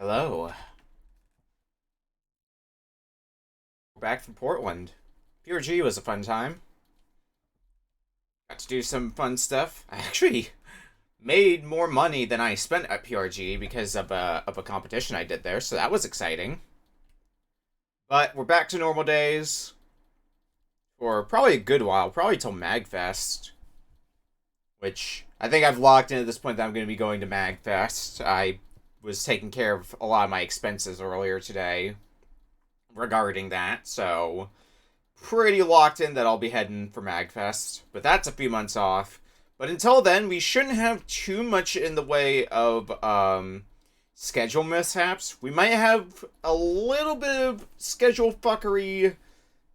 Hello. We're back from Portland. PRG was a fun time. Got to do some fun stuff. I actually made more money than I spent at PRG because of a competition I did there, so that was exciting. But we're back to normal days for probably a good while, probably till MagFest, which I think I've locked in at this point that I'm going to be going to MagFest. I was taking care of a lot of my expenses earlier today regarding that, so pretty locked in that I'll be heading for MagFest, but that's a few months off. But until then, we shouldn't have too much in the way of schedule mishaps. We might have a little bit of schedule fuckery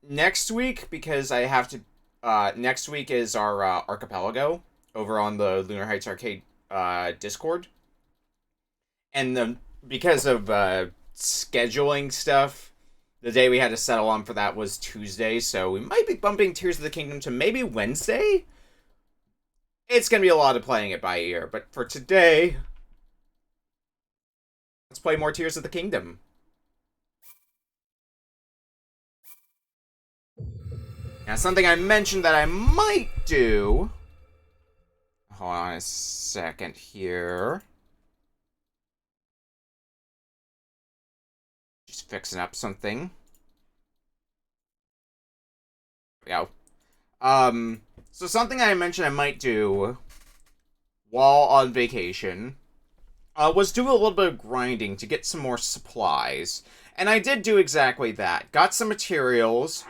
next week because I have to. Next week is our archipelago over on the Lunar Heights Arcade Discord, and because of scheduling stuff, the day we had to settle on for that was Tuesday, so we might be bumping Tears of the Kingdom to maybe Wednesday? It's gonna be a lot of playing it by ear, but for today, let's play more Tears of the Kingdom. Now, something I mentioned that I might do... Hold on a second here. Just fixing up something. There we go. So something I mentioned I might do while on vacation was do a little bit of grinding to get some more supplies. And I did do exactly that. Got some materials.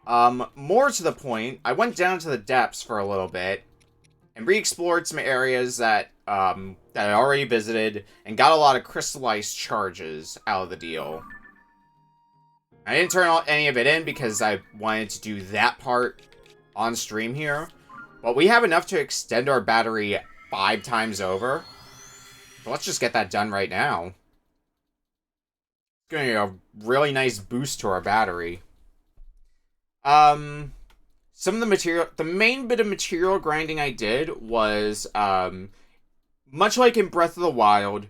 More to the point, I went down to the depths for a little bit and re-explored some areas that I already visited and got a lot of crystallized charges out of the deal. I didn't turn any of it in because I wanted to do that part on stream here, but we have enough to extend our battery 5 times over. So let's just get that done right now. It's going to be a really nice boost to our battery. Some of the main bit of material grinding I did was, much like in Breath of the Wild,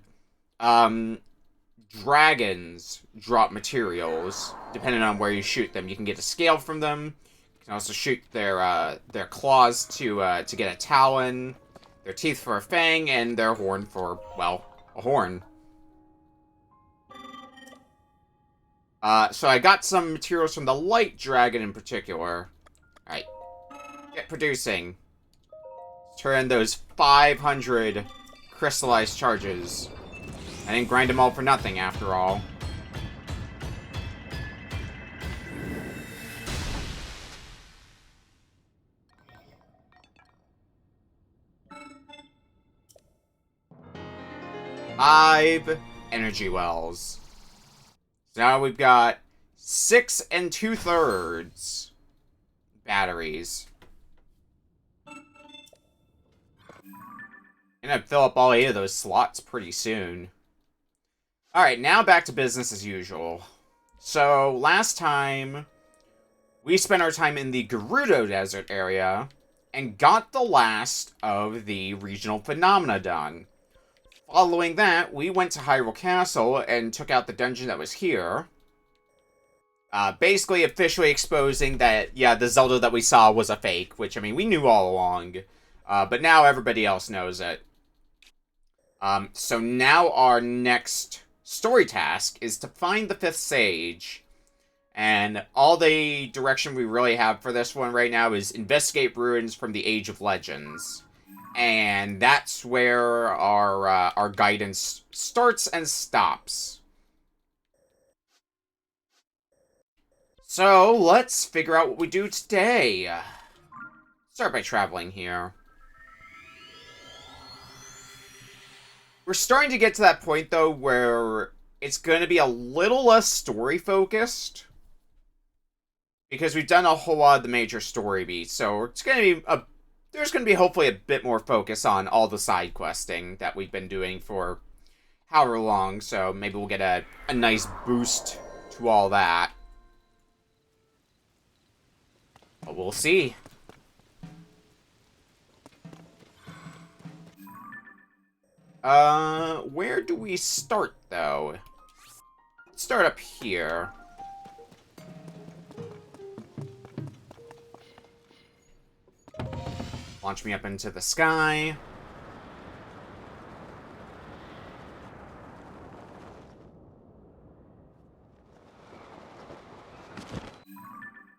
dragons drop materials, depending on where you shoot them. You can get a scale from them. You can also shoot their claws to get a talon, their teeth for a fang, and their horn for, well, a horn. So I got some materials from the light dragon in particular. Alright. Get producing. Turn those 500 crystallized charges. I didn't grind them all for nothing, after all. Five energy wells. So now we've got 6 2/3 batteries. I'm gonna fill up all 8 of those slots pretty soon. Alright, now back to business as usual. So, last time, we spent our time in the Gerudo Desert area, and got the last of the regional phenomena done. Following that, we went to Hyrule Castle and took out the dungeon that was here. Basically officially exposing that, yeah, the Zelda that we saw was a fake, which, I mean, we knew all along. But now everybody else knows it. So now our next story task is to find the 5th Sage. And all the direction we really have for this one right now is investigate ruins from the Age of Legends. And that's where our guidance starts and stops. So, let's figure out what we do today. Start by traveling here. We're starting to get to that point, though, where it's going to be a little less story-focused. Because we've done a whole lot of the major story beats, so it's going to be there's going to be hopefully a bit more focus on all the side questing that we've been doing for however long, so maybe we'll get a nice boost to all that. But we'll see. Where do we start, though? Let's start up here. Launch me up into the sky.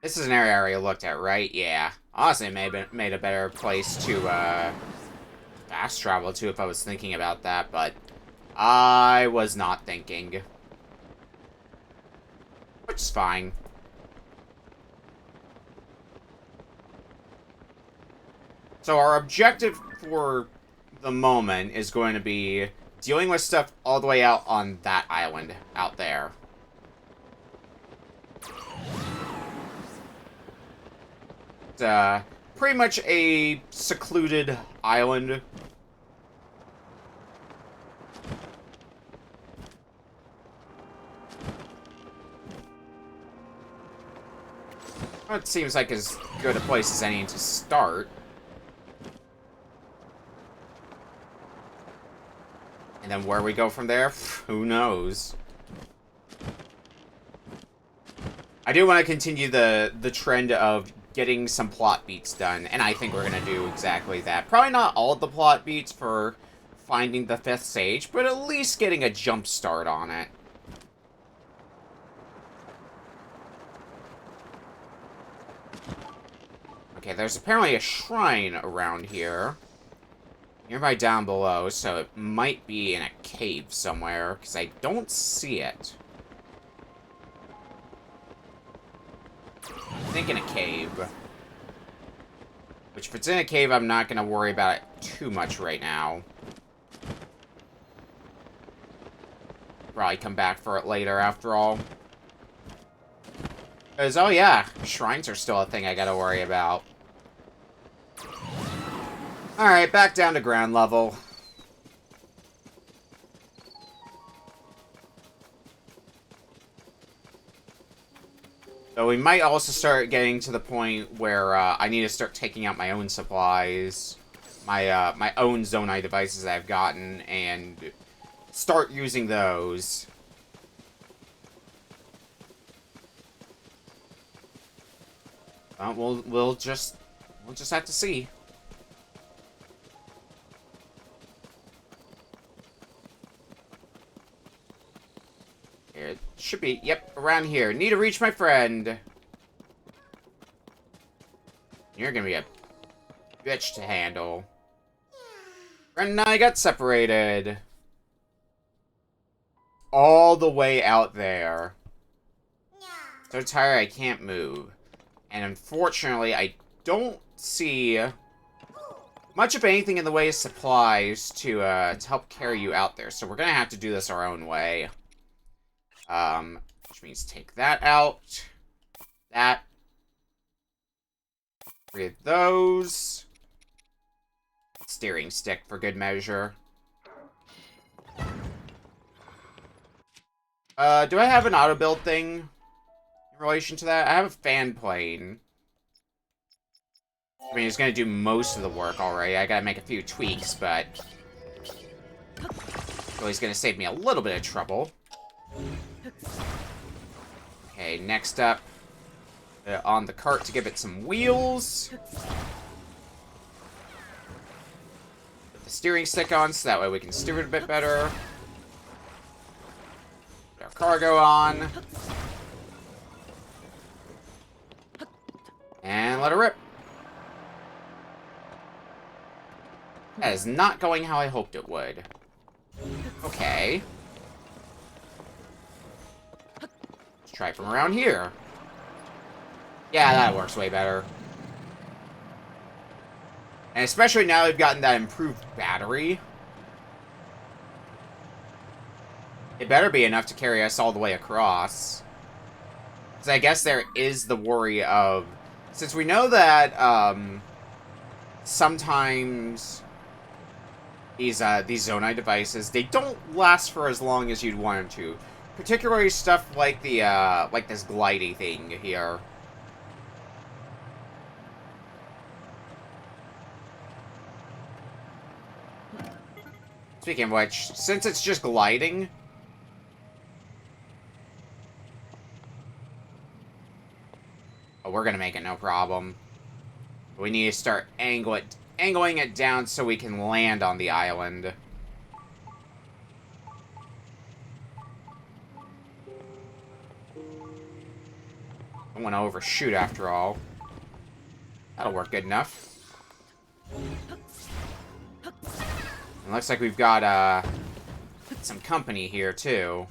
This is an area I already looked at, right? Yeah. Honestly, it may have made a better place to, fast travel to if I was thinking about that, but I was not thinking. Which is fine. So our objective for the moment is going to be dealing with stuff all the way out on that island out there. It's pretty much a secluded island. It seems like as good a place as any to start. And then where we go from there, who knows? I do want to continue the trend of getting some plot beats done, and I think we're going to do exactly that. Probably not all of the plot beats for finding the 5th sage, but at least getting a jump start on it. Okay, there's apparently a shrine around here. Nearby down below, so it might be in a cave somewhere, because I don't see it. I think in a cave. Which, if it's in a cave, I'm not going to worry about it too much right now. Probably come back for it later, after all. Because, oh yeah, shrines are still a thing I gotta worry about. Alright, back down to ground level. So we might also start getting to the point where I need to start taking out my own supplies, my own Zonai devices I've gotten, and start using those. We'll just have to see. Here, it should be, yep, around here. Need to reach my friend. You're gonna be a bitch to handle. Friend and I got separated. All the way out there. So tired I can't move. And unfortunately, I don't see much of anything in the way of supplies to help carry you out there. So we're gonna have to do this our own way. Which means take that out. That. 3 of those. Steering stick for good measure. Do I have an auto build thing in relation to that? I have a fan plane. I mean, it's gonna do most of the work already. I gotta make a few tweaks, but well, he's gonna save me a little bit of trouble. Okay, next up, on the cart to give it some wheels. Put the steering stick on so that way we can steer it a bit better. Put our cargo on. And let it rip. That is not going how I hoped it would. Okay. Let's try from around here. Yeah, that works way better. And especially now we've gotten that improved battery. It better be enough to carry us all the way across. Because I guess there is the worry of... Since we know that, sometimes these Zonai devices, they don't last for as long as you'd want them to. Particularly stuff like the, like this glidey thing here. Speaking of which, since it's just gliding... Oh, we're gonna make it no problem. We need to start angling it down so we can land on the island. Don't want to overshoot after all. That'll work good enough. It looks like we've got, some company here, too.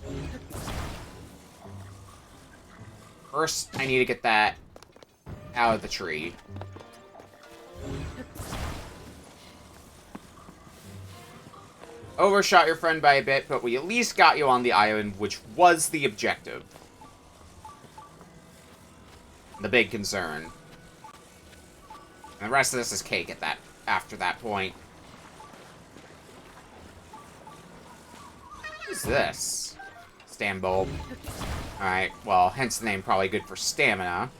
First, I need to get that out of the tree. Overshot your friend by a bit, but we at least got you on the island, which was the objective. The big concern. And the rest of this is cake after that point. What is this? Stam bulb. Alright, well, hence the name, probably good for stamina.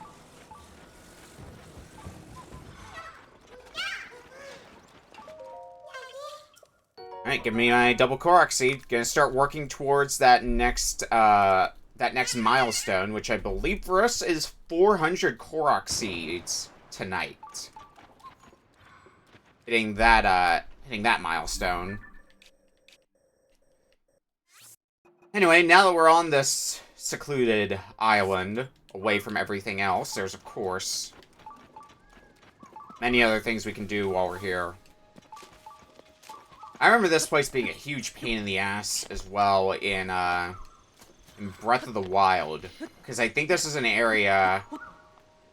Alright, give me my double Korok seed. Gonna start working towards that next milestone, which I believe for us is 400 Korok seeds tonight. Hitting that milestone. Anyway, now that we're on this secluded island, away from everything else, there's, of course, many other things we can do while we're here. I remember this place being a huge pain in the ass as well in Breath of the Wild, because I think this is an area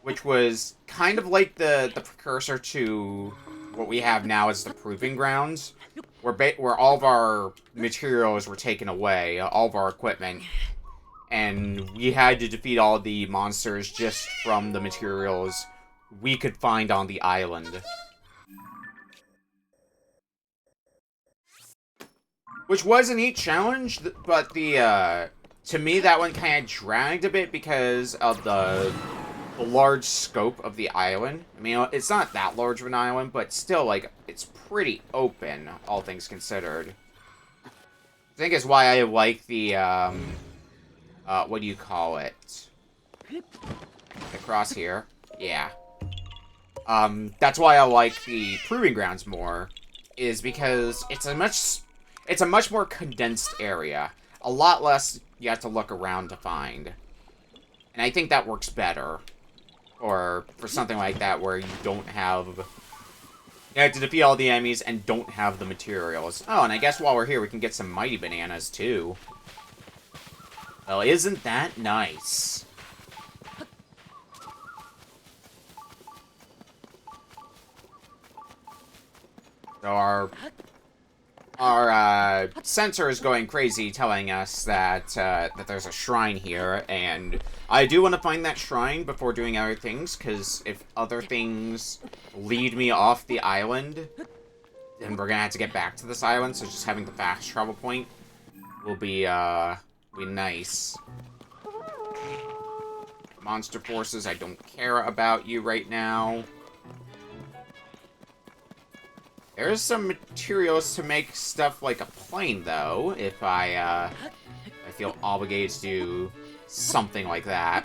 which was kind of like the precursor to what we have now as the Proving Grounds, where all of our materials were taken away, all of our equipment, and we had to defeat all the monsters just from the materials we could find on the island. Which was a neat challenge, but to me that one kind of dragged a bit because of the large scope of the island. I mean, it's not that large of an island, but still, like, it's pretty open, all things considered. I think it's why I like the, what do you call it? The cross here. Yeah. That's why I like the Proving Grounds more, is because it's a much more condensed area. A lot less you have to look around to find. And I think that works better. Or for something like that where you don't have... You have to defeat all the enemies and don't have the materials. Oh, and I guess while we're here we can get some mighty bananas too. Well, isn't that nice? So our sensor is going crazy telling us that that there's a shrine here, and I do want to find that shrine before doing other things, because if other things lead me off the island, then we're gonna have to get back to this island, so just having the fast travel point will be nice. Monster forces, I don't care about you right now. There's some materials to make stuff like a plane, though, if I feel obligated to do something like that.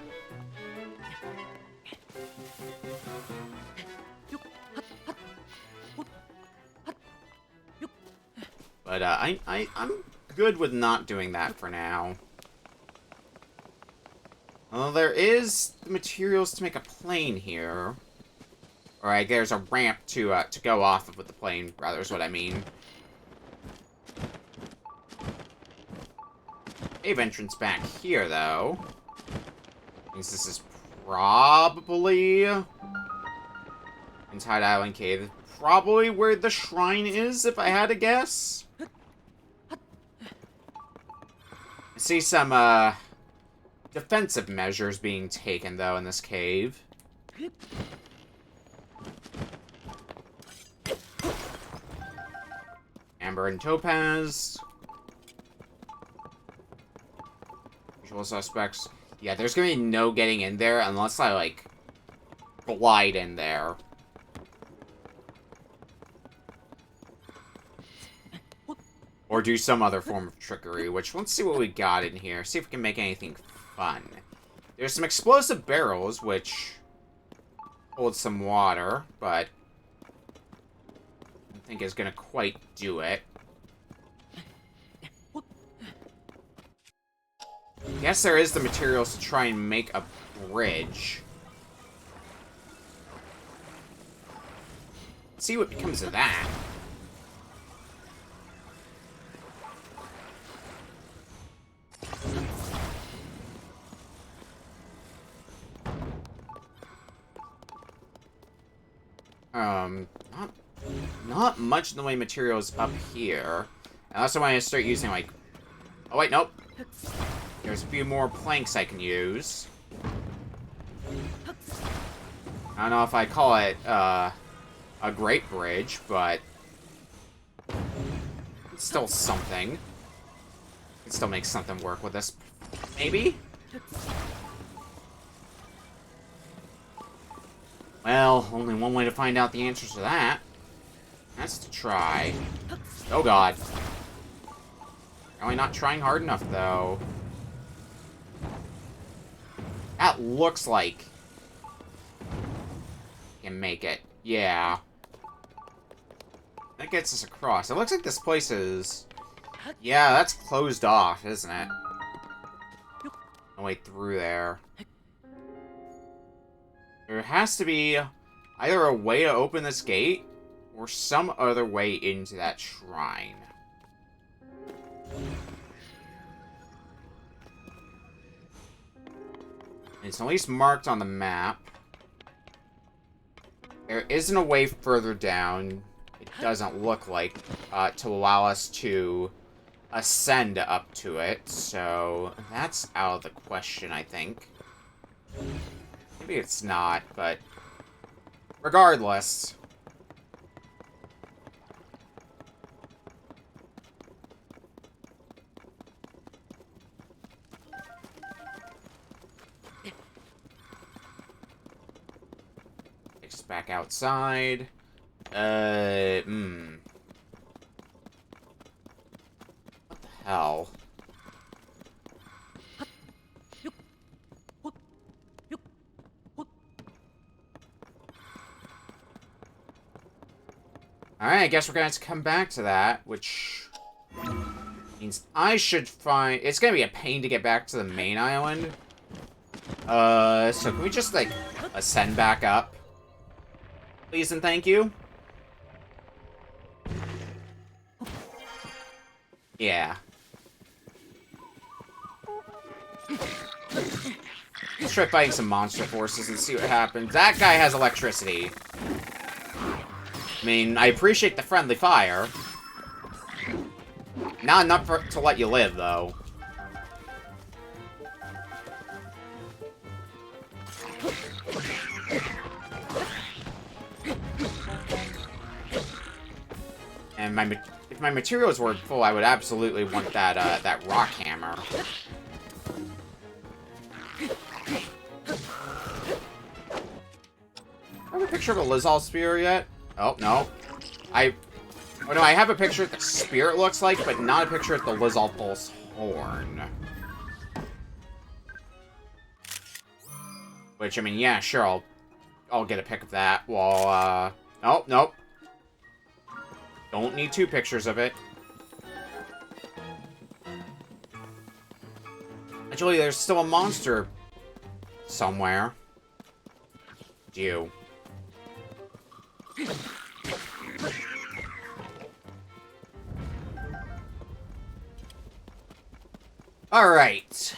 But, I'm good with not doing that for now. Well, there is the materials to make a plane here. Alright, there's a ramp to go off of with the plane, rather, is what I mean. Cave entrance back here, though. Means this is probably... Inside Island Cave. Probably where the shrine is, if I had to guess. I see some, defensive measures being taken, though, in this cave. Amber and Topaz. Visual suspects. Yeah, there's gonna be no getting in there unless I, like, glide in there. Or do some other form of trickery, which, let's see what we got in here. See if we can make anything fun. There's some explosive barrels, which hold some water, but I don't think is gonna quite do it. Guess there is the materials to try and make a bridge. Let's see what becomes of that. Not much in the way of materials up here. Unless I want to start using, like... Oh, wait, nope. There's a few more planks I can use. I don't know if I call it, a great bridge, but... it's still something. It still makes something work with this. Maybe? Well, only one way to find out the answers to that. That's to try. Oh god. Probably not trying hard enough, though. That looks like... can make it. Yeah. That gets us across. It looks like this place is... yeah, that's closed off, isn't it? No way through there. There has to be either a way to open this gate, or some other way into that shrine. It's at least marked on the map. There isn't a way further down, it doesn't look like, to allow us to ascend up to it, so that's out of the question, I think. Maybe it's not, but regardless. Takes us back outside. What the hell? Alright, I guess we're gonna have to come back to that, which means I should find... it's gonna be a pain to get back to the main island. So can we just, like, ascend back up? Please and thank you? Yeah. Let's try fighting some monster forces and see what happens. That guy has electricity. I mean, I appreciate the friendly fire. Not enough to let you live, though. And if my materials were full, I would absolutely want that that rock hammer. I have a picture of a Lizal spear yet? Oh, no. Oh, no, I have a picture of what the spirit looks like, but not a picture of the Lizal Pulse horn. Which, I mean, yeah, sure, I'll get a pic of that while, oh, nope. Don't need two pictures of it. Actually, there's still a monster somewhere. You. Alright.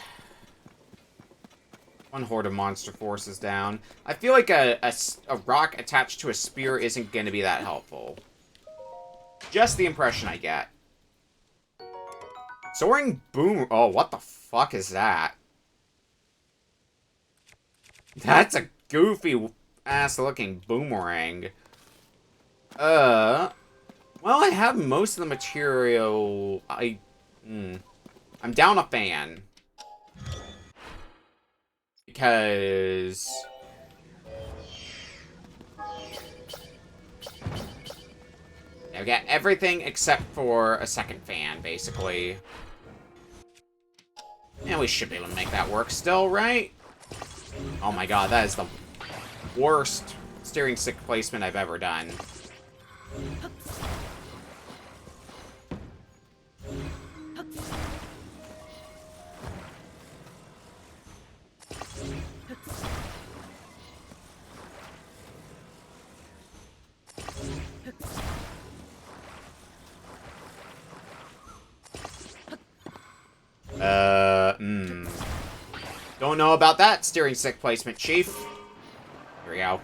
One horde of monster forces down. I feel like a rock attached to a spear isn't going to be that helpful. Just the impression I get. Soaring boom... oh, what the fuck is that? That's a goofy-ass looking boomerang. Well, I have most of the material... I'm down a fan. Because... Yeah, we got everything except for a second fan, basically. And we should be able to make that work still, right? Oh my god, that is the worst steering stick placement I've ever done. Don't know about that steering stick placement, Chief. Here we go.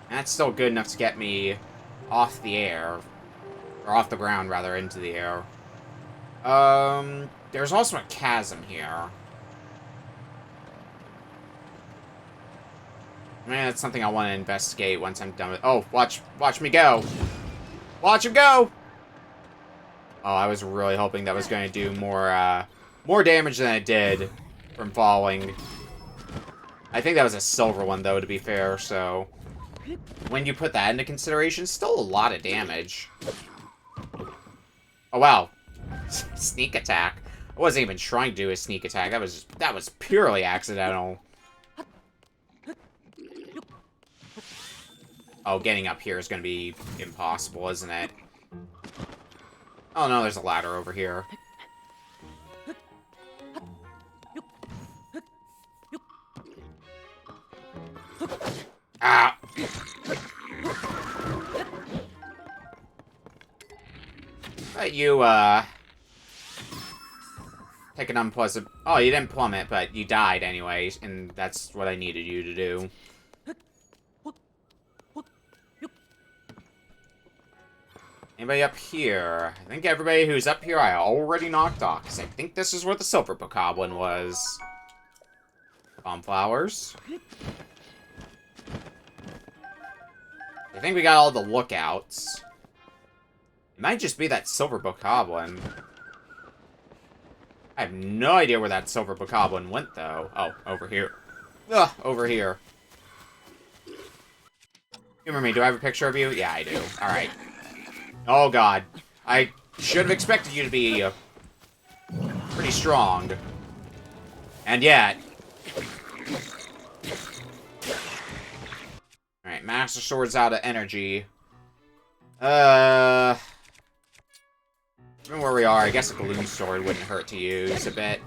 That's still good enough to get me off the air. Or off the ground, rather, into the air. There's also a chasm here. Man, that's something I want to investigate once I'm done with... Oh, watch me go! Watch him go! Oh, I was really hoping that was going to do more damage than it did from falling. I think that was a silver one, though, to be fair, so... When you put that into consideration, still a lot of damage. Oh, wow. Sneak attack. I wasn't even trying to do a sneak attack. That was purely accidental. Oh, getting up here is going to be impossible, isn't it? Oh, no, there's a ladder over here. Ah! But you, take an unpleasant... Oh, you didn't plummet, but you died anyways, and that's what I needed you to do. Anybody up here? I think everybody who's up here I already knocked off, because I think this is where the silver bokoblin was. Bomb flowers. I think we got all the lookouts. It might just be that silver bokoblin. I have no idea where that silver bokoblin went, though. Oh, over here. Ugh, over here. Humor me, do I have a picture of you? Yeah, I do. Alright. Oh, God. I should have expected you to be pretty strong. And yet... Alright, Master Sword's out of energy. Remember where we are. I guess a Gloom Sword wouldn't hurt to use a bit.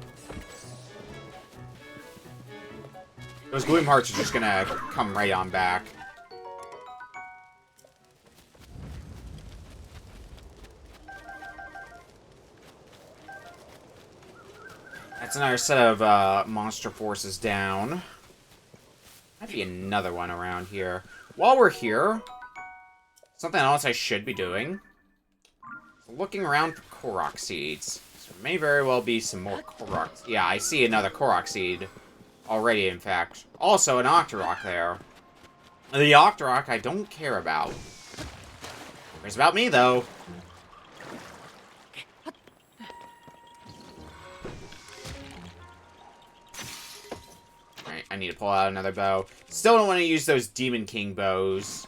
Those Gloom Hearts are just gonna come right on back. That's another set of monster forces down. Might be another one around here. While we're here, something else I should be doing. Looking around for Korok seeds. There may very well be some more Korok. Yeah, I see another Korok seed already, in fact. Also, an Octorok there. The Octorok I don't care about. Cares about me, though. Alright, I need to pull out another bow. Still don't want to use those Demon King bows.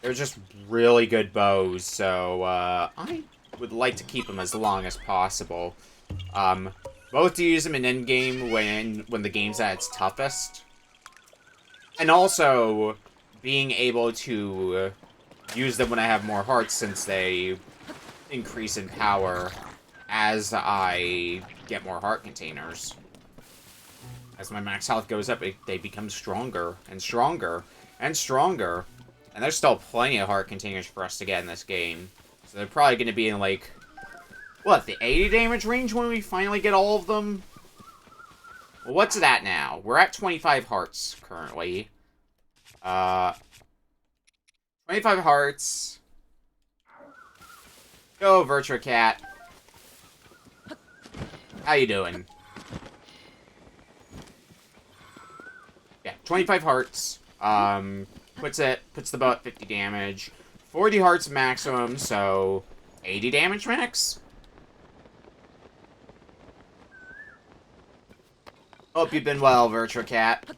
They're just really good bows, so I would like to keep them as long as possible. Both to use them in endgame when the game's at its toughest. And also being able to use them when I have more hearts, since they increase in power as I get more heart containers. As my max health goes up, they become stronger and stronger and stronger. And there's still plenty of heart containers for us to get in this game. So they're probably going to be in, like, what, the 80 damage range when we finally get all of them? Well, what's it at now? We're at 25 hearts currently. 25 hearts. Go, Virtua Cat. How you doing? Yeah, 25 hearts. Puts the bow at 50 damage. 40 hearts maximum, so 80 damage max? Hope you've been well, Virtua Cat.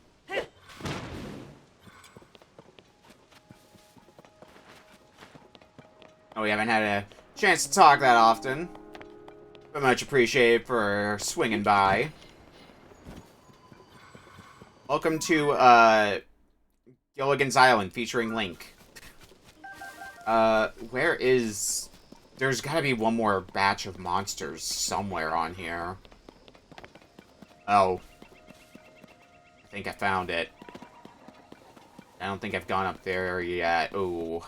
Oh, we haven't had a chance to talk that often. But much appreciated for swinging by. Welcome to, Gilligan's Island, featuring Link. Where is... There's gotta be one more batch of monsters somewhere on here. Oh. I think I found it. I don't think I've gone up there yet. Oh,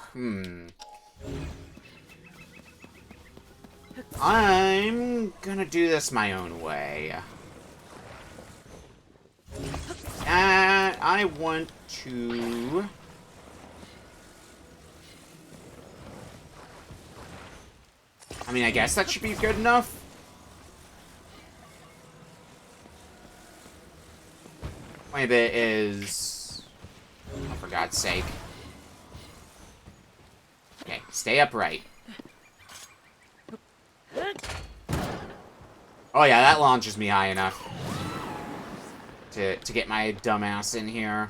I'm gonna do this my own way. And I want to... I mean, I guess that should be good enough. Point of it is... Oh, for God's sake. Okay, stay upright. Oh yeah, that launches me high enough to get my dumbass in here.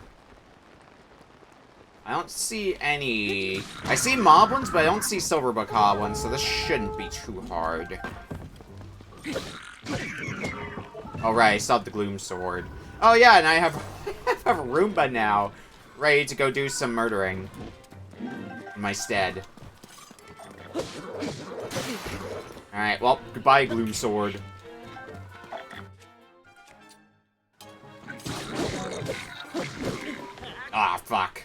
I don't see any... I see moblins, but I don't see silverbook hoblins, so this shouldn't be too hard. Oh right, I still have the gloom sword. Oh yeah, and I have a Roomba now, ready to go do some murdering in my stead. Alright, well, goodbye, gloom sword. Ah, fuck.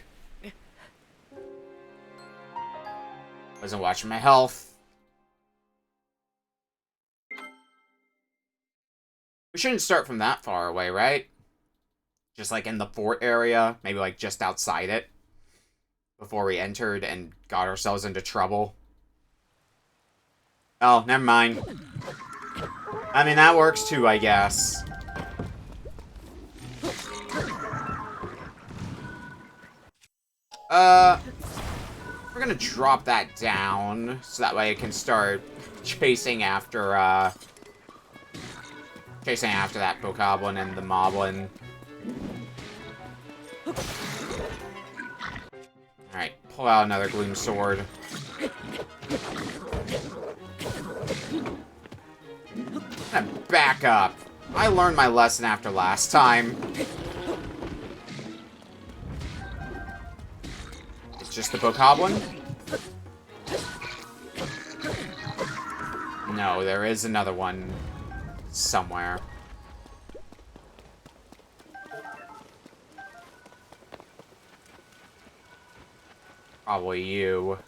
Wasn't watching my health. We shouldn't start from that far away, right? Just like in the fort area, maybe like just outside it, before we entered and got ourselves into trouble. Oh, never mind. I mean, that works too, I guess. We're gonna drop that down, so that way I can start chasing after that bokoblin and the moblin. Alright, pull out another gloom sword. And back up. I learned my lesson after last time. It's just the bokoblin? No, there is another one somewhere. Probably you.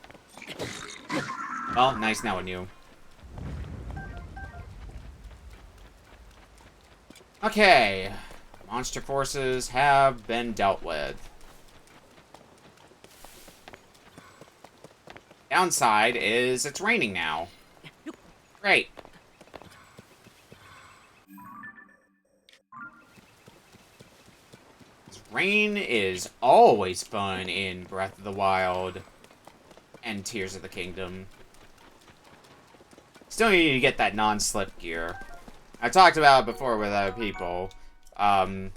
Well, nice knowing you. Okay. Monster forces have been dealt with. Downside is it's raining now. Great. Rain is always fun in Breath of the Wild and Tears of the Kingdom. Still need to get that non-slip gear. I talked about it before with other people. And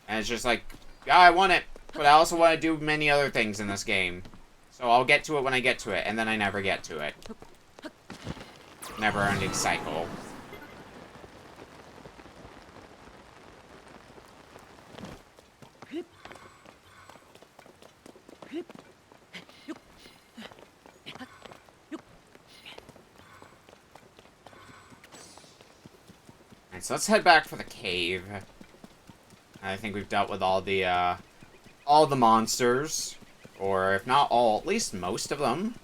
it's just like, yeah, I want it, but I also want to do many other things in this game. So I'll get to it when I get to it, and then I never get to it. Never-ending cycle. Alright, so let's head back for the cave. I think we've dealt with all the monsters. Or, if not all, at least most of them.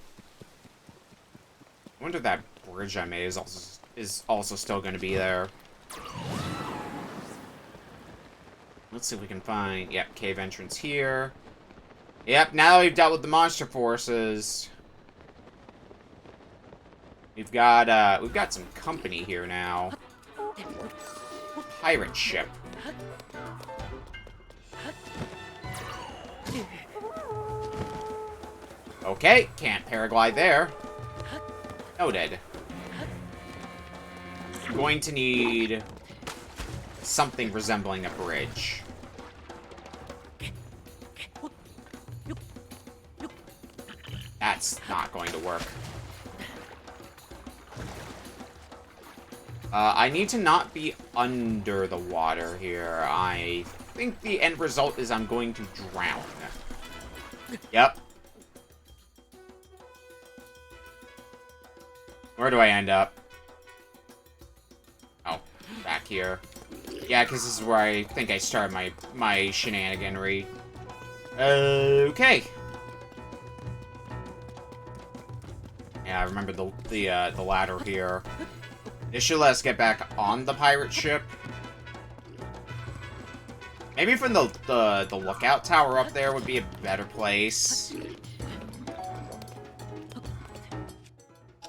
I wonder if that bridge I made is also still going to be there. Let's see if we can find... Yep, cave entrance here. Yep, now that we've dealt with the monster forces... We've got some company here now. Pirate ship. Okay, can't paraglide there. Noted. I'm going to need something resembling a bridge. That's not going to work. I need to not be under the water here. I think the end result is I'm going to drown. Yep. Where do I end up? Oh, back here. Yeah, because this is where I think I started my shenaniganry. Okay. Yeah, I remember the ladder here. It should let us get back on the pirate ship. Maybe from the lookout tower up there would be a better place.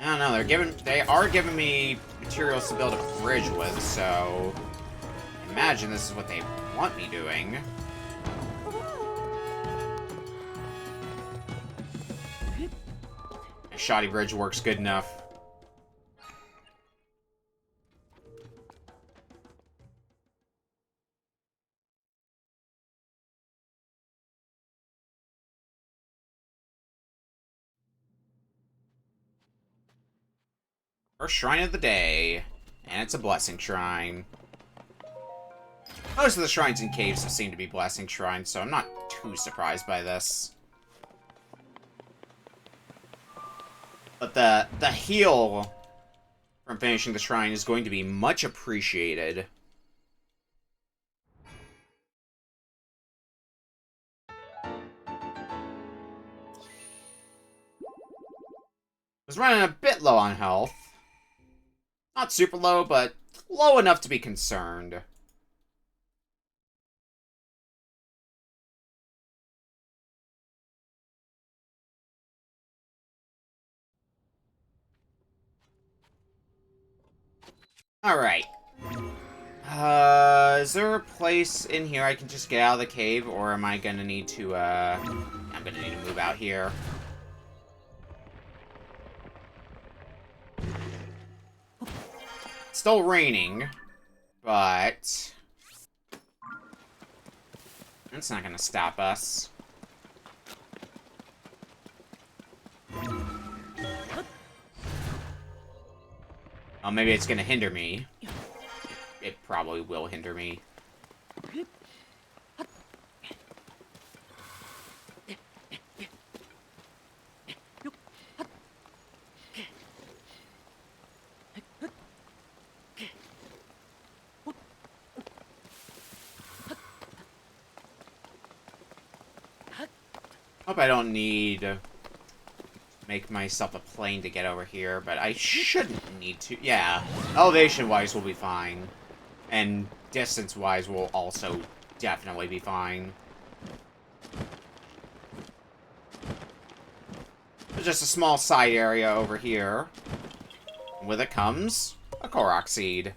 I don't know, they are giving me materials to build a bridge with, so imagine this is what they want me doing. A shoddy bridge works good enough. First shrine of the day. And it's a blessing shrine. Most of the shrines in caves seem to be blessing shrines, so I'm not too surprised by this. But the heal from finishing the shrine is going to be much appreciated. Was running a bit low on health. Not super low, but low enough to be concerned. Alright. Is there a place in here I can just get out of the cave, or am I gonna need to, I'm gonna need to move out here. It's still raining, but that's not gonna stop us. Oh, maybe it's gonna hinder me. It probably will hinder me. Hope I don't need to make myself a plane to get over here, but I shouldn't need to. Yeah, elevation-wise we'll be fine. And distance-wise will also definitely be fine. There's just a small side area over here. With it comes a Korok seed.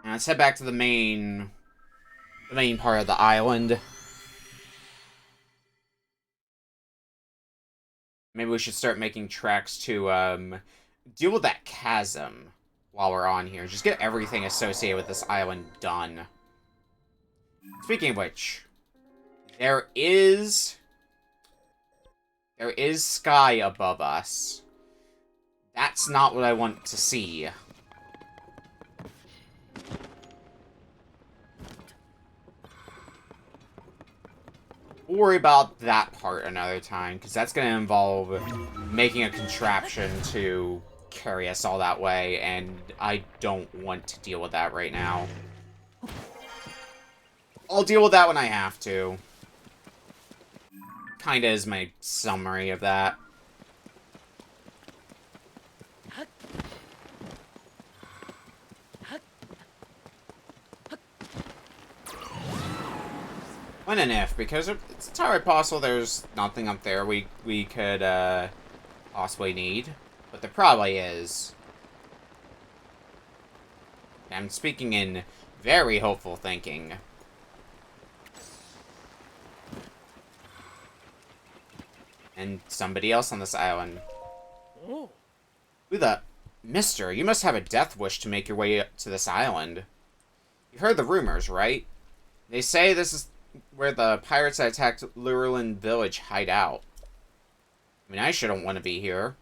Now let's head back to the main part of the island. Maybe we should start making tracks to deal with that chasm while we're on here. Just get everything associated with this island done. Speaking of which, there is sky above us. That's not what I want to see. We'll worry about that part another time, because that's going to involve making a contraption to carry us all that way, and I don't want to deal with that right now. I'll deal with that when I have to. Kinda is my summary of that. When and if, because it's entirely possible there's nothing up there we could possibly need, but there probably is. I'm speaking in very hopeful thinking. And somebody else on this island. Who the... Mister, you must have a death wish to make your way up to this island. You've heard the rumors, right? They say this is where the pirates that attacked Lurelin Village hide out. I mean, I shouldn't want to be here.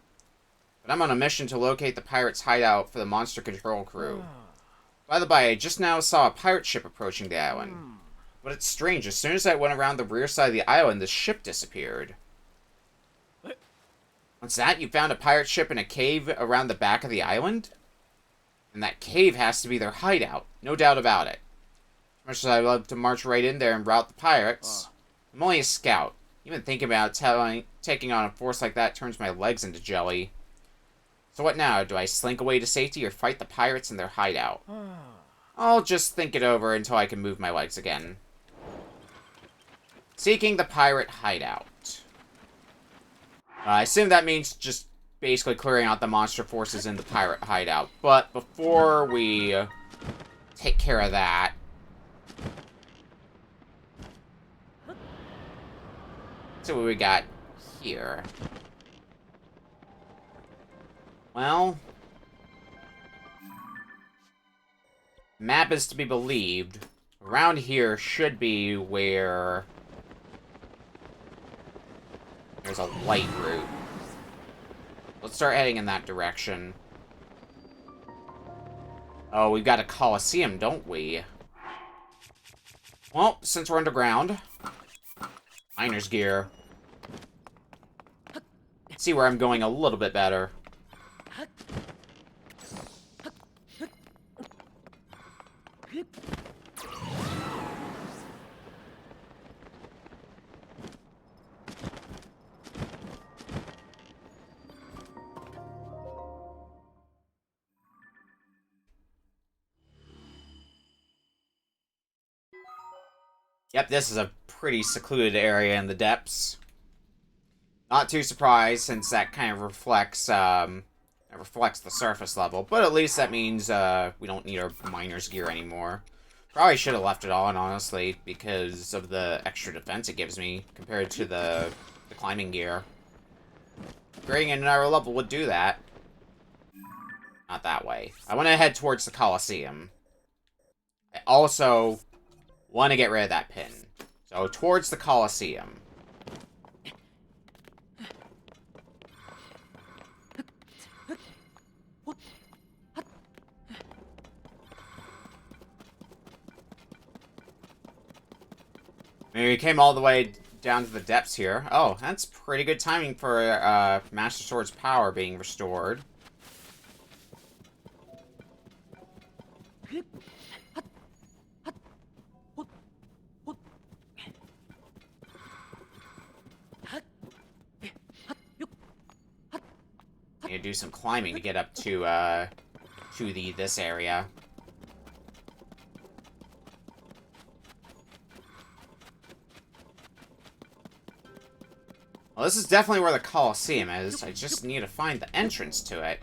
But I'm on a mission to locate the pirates' hideout for the monster control crew. By the by, I just now saw a pirate ship approaching the island. But it's strange, as soon as I went around the rear side of the island, the ship disappeared. What's that? You found a pirate ship in a cave around the back of the island? And that cave has to be their hideout. No doubt about it. As much as I'd love to march right in there and rout the pirates, I'm only a scout. Even thinking about taking on a force like that turns my legs into jelly. So what now? Do I slink away to safety or fight the pirates in their hideout? I'll just think it over until I can move my legs again. Seeking the pirate hideout. I assume that means just basically clearing out the monster forces in the pirate hideout. But before we take care of that... let's see what we got here. Well... map is to be believed. Around here should be where... there's a light route. Let's start heading in that direction. Oh, we've got a Coliseum, don't we? Well, since we're underground... miner's gear. Let's see where I'm going a little bit better. Yep, this is a pretty secluded area in the depths. Not too surprised, since that kind of reflects the surface level. But at least that means we don't need our miner's gear anymore. Probably should have left it on, honestly, because of the extra defense it gives me compared to the climbing gear. Upgrading another level would do that. Not that way. I want to head towards the Coliseum. I also want to get rid of that pin. So, towards the Coliseum. Maybe we came all the way down to the depths here. Oh, that's pretty good timing for Master Sword's power being restored. Need to do some climbing to get up to this area. Well, this is definitely where the Coliseum is. I just need to find the entrance to it.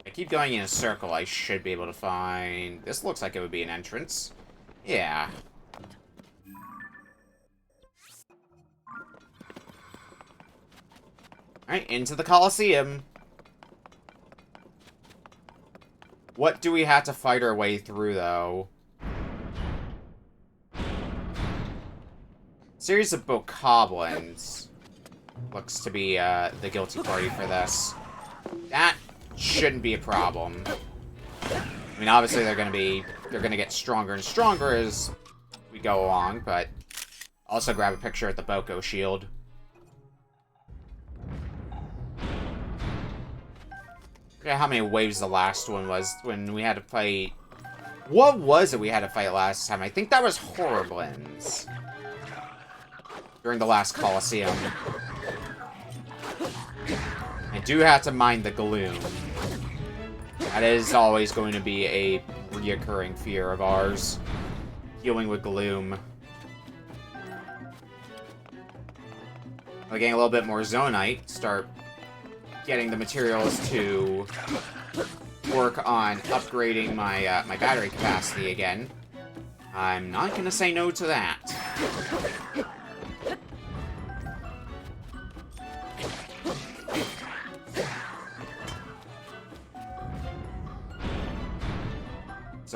I keep going in a circle. I should be able to find... this looks like it would be an entrance. Yeah. Alright, into the Coliseum. What do we have to fight our way through, though? Series of bokoblins looks to be the guilty party for this. That shouldn't be a problem. I mean, obviously they're gonna get stronger and stronger as we go along, but also grab a picture of the Boko shield. Forget how many waves the last one was when we had to fight. What was it we had to fight last time? I think that was Horriblins. During the last Coliseum. I do have to mind the gloom. That is always going to be a reoccurring fear of ours. Dealing with gloom. We're getting a little bit more Zonite. Start getting the materials to work on upgrading my my battery capacity again. I'm not going to say no to that.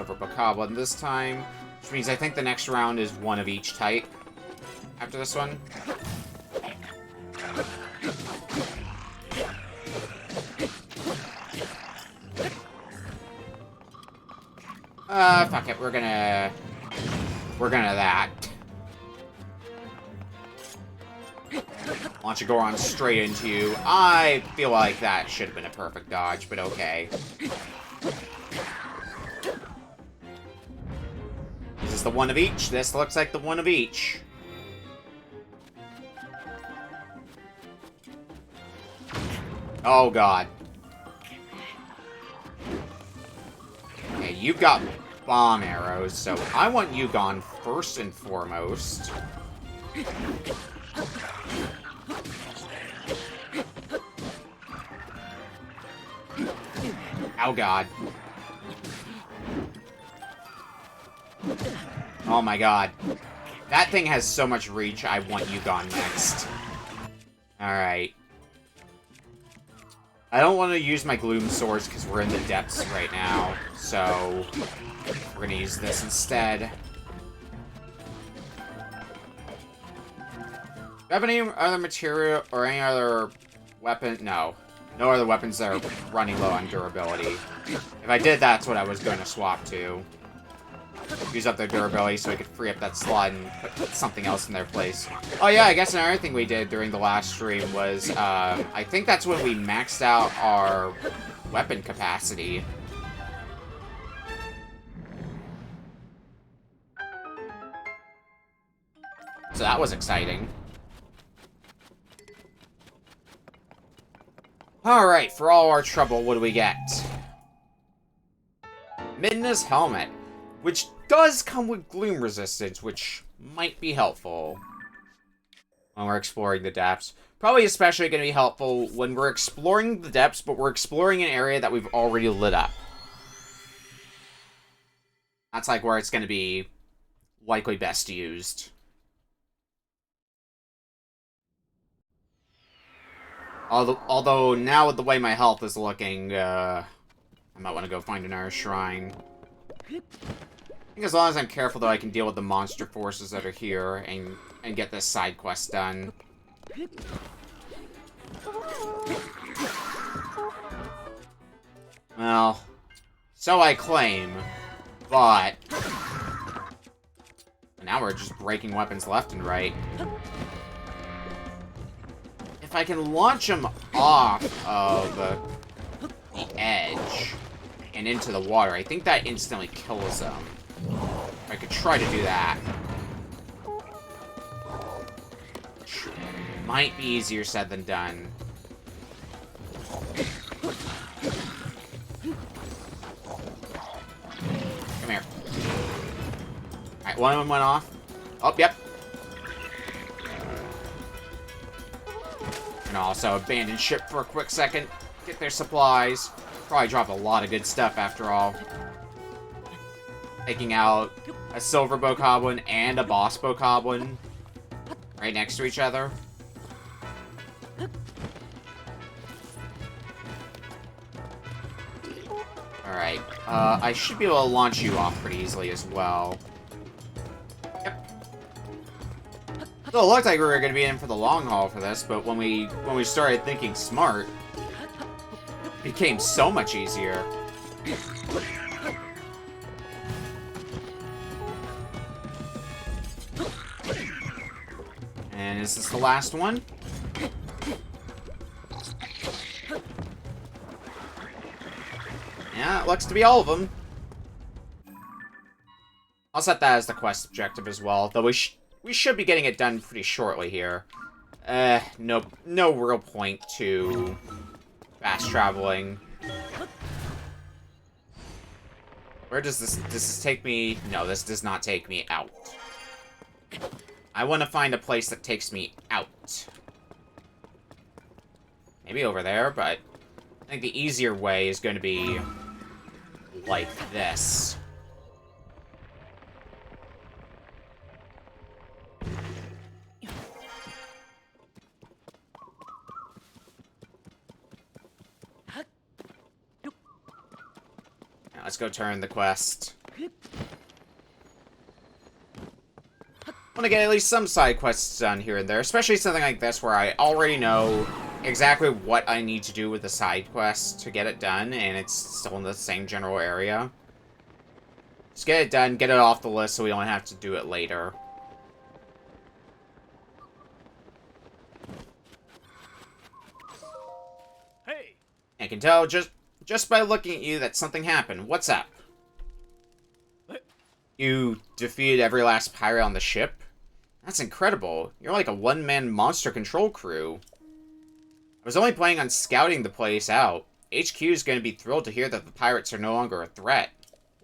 Silver Bokoblin this time. Which means I think the next round is one of each type after this one. Fuck it, we're gonna that. Launch a Goron straight into you. I feel like that should have been a perfect dodge, but okay. Is this the one of each? This looks like the one of each. Oh god. Okay, you've got bomb arrows, so I want you gone first and foremost. Oh god. Oh my god. That thing has so much reach, I want you gone next. Alright. I don't want to use my Gloom Swords because we're in the depths right now, so we're going to use this instead. Do you have any other material or any other weapon? No. No other weapons that are running low on durability. If I did, that's what I was going to swap to. Use up their durability so we could free up that slot and put something else in their place. Oh yeah, I guess another thing we did during the last stream was, I think that's when we maxed out our weapon capacity. So that was exciting. Alright, for all our trouble, what do we get? Midna's Helmet, which does come with gloom resistance, which might be helpful when we're exploring the depths. Probably especially going to be helpful when we're exploring the depths, but we're exploring an area that we've already lit up. That's like where it's going to be likely best used. Although now with the way my health is looking, I might want to go find another shrine. I think as long as I'm careful, though, I can deal with the monster forces that are here and get this side quest done. Well, so I claim, but now we're just breaking weapons left and right. If I can launch them off of the edge and into the water, I think that instantly kills them. I could try to do that. Might be easier said than done. Come here. Alright, one of them went off. Oh, yep. And also abandon ship for a quick second. Get their supplies. Probably drop a lot of good stuff after all. Taking out a silver bokoblin and a boss bokoblin right next to each other. Alright, I should be able to launch you off pretty easily as well. Yep. So it looked like we were going to be in for the long haul for this, but when we started thinking smart, it became so much easier. And is this the last one? Yeah, it looks to be all of them. I'll set that as the quest objective as well, though we should be getting it done pretty shortly here. No real point to fast traveling. Where does this take me? No, this does not take me out. I want to find a place that takes me out. Maybe over there, but I think the easier way is going to be like this. Now let's go turn the quest. want to get at least some side quests done here and there, especially something like this where I already know exactly what I need to do with the side quest to get it done, and it's still in the same general area. Just get it done, get it off the list so we don't have to do it later. Hey! I can tell just by looking at you that something happened. What's up? You defeated every last pirate on the ship? That's incredible. You're like a one-man monster control crew. I was only planning on scouting the place out. HQ is going to be thrilled to hear that the pirates are no longer a threat.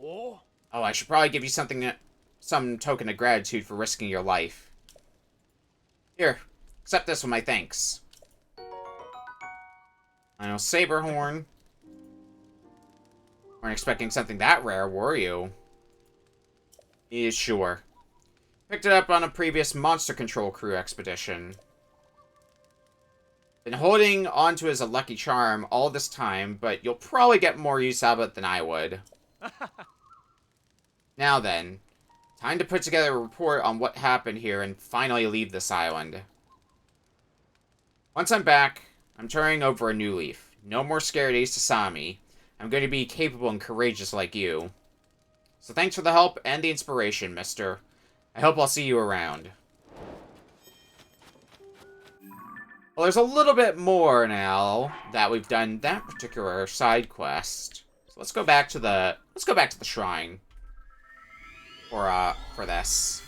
Oh, I should probably give you some token of gratitude for risking your life. Here, accept this with my thanks. I know, Saberhorn. Weren't expecting something that rare, were you? Yeah, sure. Picked it up on a previous monster control crew expedition. Been holding onto it as a lucky charm all this time, but you'll probably get more use out of it than I would. Now then, time to put together a report on what happened here and finally leave this island. Once I'm back, I'm turning over a new leaf. No more scared Ace Sasami. I'm going to be capable and courageous like you. So thanks for the help and the inspiration, mister. I hope I'll see you around. Well, there's a little bit more now that we've done that particular side quest. So let's go back to the shrine for this.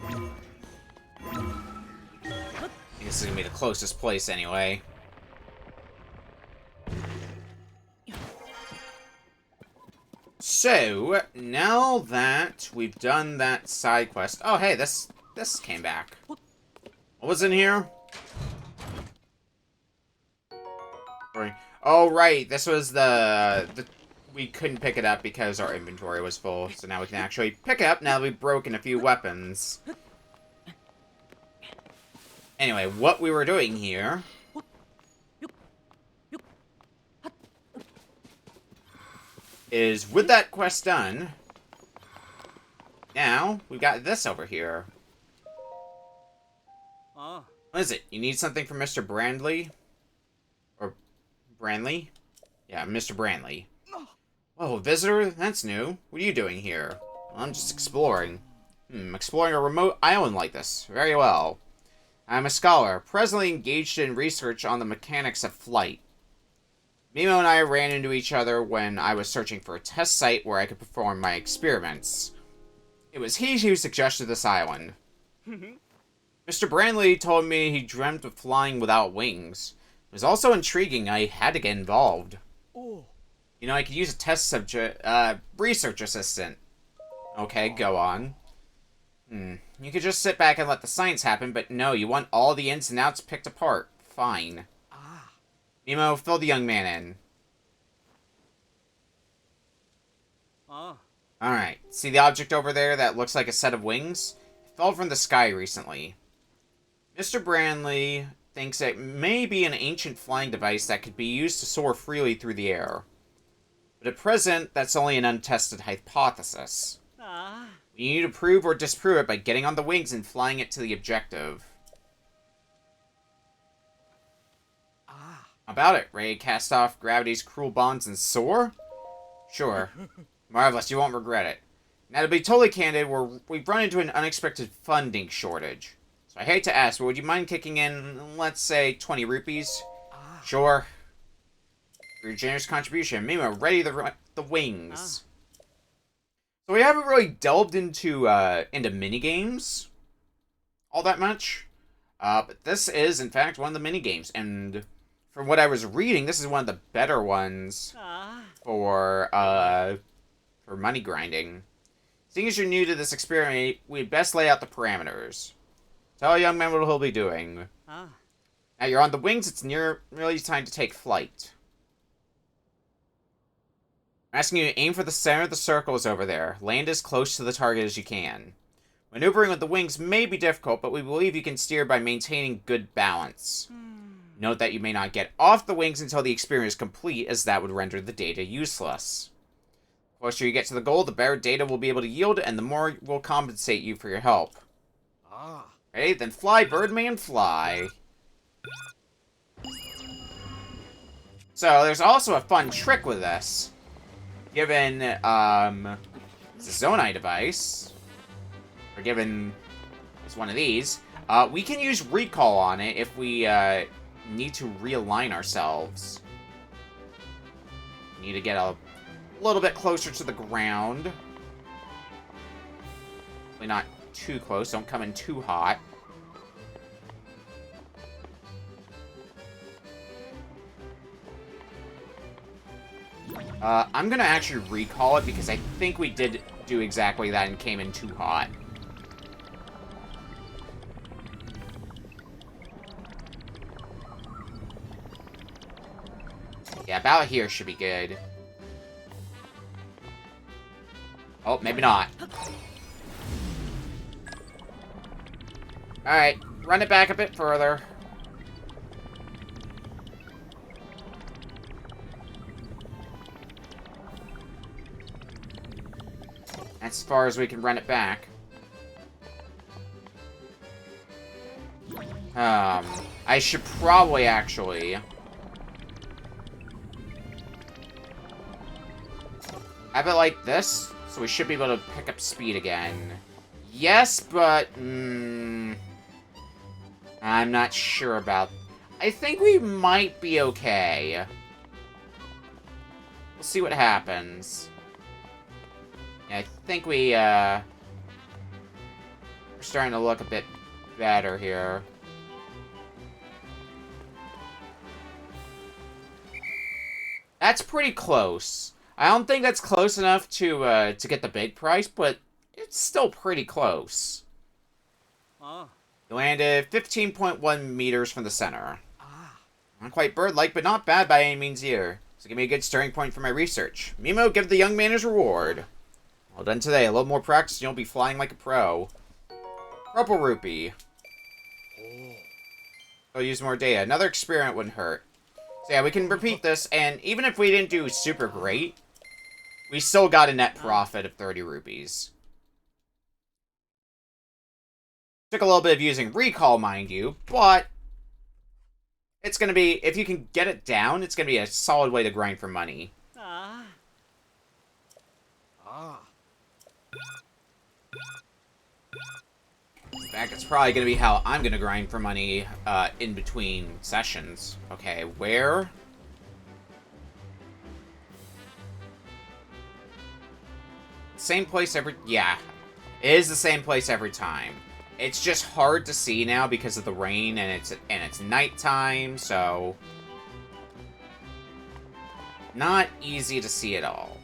I think this is gonna be the closest place anyway. So, now that we've done that side quest... Oh, hey, this came back. What was in here? Oh, right, this was the... We couldn't pick it up because our inventory was full, so now we can actually pick it up now that we've broken a few weapons. Anyway, what we were doing here... is with that quest done, now we've got this over here. What is it? You need something from Mr. Brandley? Or Brandley? Yeah, Mr. Brandley. Oh, visitor? That's new. What are you doing here? Well, I'm just exploring. Exploring a remote island like this. Very well. I'm a scholar, presently engaged in research on the mechanics of flight. Mimo and I ran into each other when I was searching for a test site where I could perform my experiments. It was he who suggested this island. Mr. Brandley told me he dreamt of flying without wings. It was also intriguing. I had to get involved. You know, I could use a test subject, research assistant. Okay, go on. You could just sit back and let the science happen, but no, you want all the ins and outs picked apart. Fine. Mimo, fill the young man in. Alright, see the object over there that looks like a set of wings? It fell from the sky recently. Mr. Brandley thinks it may be an ancient flying device that could be used to soar freely through the air. But at present, that's only an untested hypothesis. We need to prove or disprove it by getting on the wings and flying it to the objective. About it, ready to cast off gravity's cruel bonds and soar? Sure. Marvelous, you won't regret it. Now, to be totally candid, we've run into an unexpected funding shortage. So I hate to ask, but would you mind kicking in, let's say, 20 rupees? Sure. For your generous contribution, Mimo, ready the wings. So we haven't really delved into minigames all that much. But this is, in fact, one of the minigames, and... from what I was reading, this is one of the better ones for money grinding. Seeing as you're new to this experiment, we'd best lay out the parameters. Tell a young man what he'll be doing. Now you're on the wings, it's nearly time to take flight. I'm asking you to aim for the center of the circles over there. Land as close to the target as you can. Maneuvering with the wings may be difficult, but we believe you can steer by maintaining good balance. Note that you may not get off the wings until the experience is complete, as that would render the data useless. The closer you get to the goal, the better data will be able to yield, and the more will compensate you for your help. Ready? Then fly, Birdman, fly. So, there's also a fun trick with this. Given, it's a Zonai device, or given it's one of these, we can use recall on it if we, need to realign ourselves. We need to get a little bit closer to the ground. Hopefully not too close, don't come in too hot. I'm gonna actually recall it because I think we did do exactly that and came in too hot. Yeah, about here should be good. Oh, maybe not. Alright, run it back a bit further. That's as far as we can run it back. I should probably actually have it like this, so we should be able to pick up speed again. Yes, but I'm not sure about. I think we might be okay. We'll see what happens. Yeah, I think we're starting to look a bit better here. That's pretty close. I don't think that's close enough to get the big prize, but it's still pretty close. You landed 15.1 meters from the center. Not quite bird-like, but not bad by any means either. So give me a good starting point for my research. Mimo, give the young man his reward. Well done today. A little more practice and you'll be flying like a pro. Purple rupee. I'll use more data. Another experiment wouldn't hurt. So yeah, we can repeat this, and even if we didn't do super great, we still got a net profit of 30 rupees. Took a little bit of using recall, mind you, but it's going to be, if you can get it down, it's going to be a solid way to grind for money. In fact, it's probably going to be how I'm going to grind for money in between sessions. Okay, where? Same place every... Yeah, it is the same place every time. It's just hard to see now because of the rain, and it's nighttime, so... Not easy to see at all.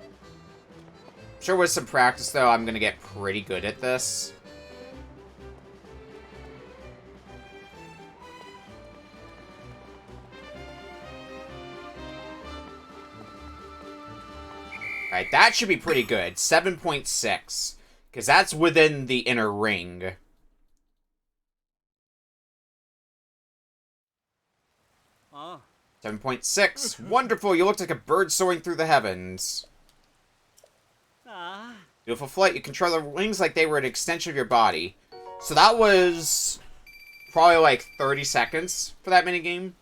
I'm sure with some practice, though, I'm going to get pretty good at this. Alright, that should be pretty good. 7.6. Because that's within the inner ring. 7.6. Wonderful, you look like a bird soaring through the heavens. Beautiful flight. You control the wings like they were an extension of your body. So that was probably like 30 seconds for that minigame.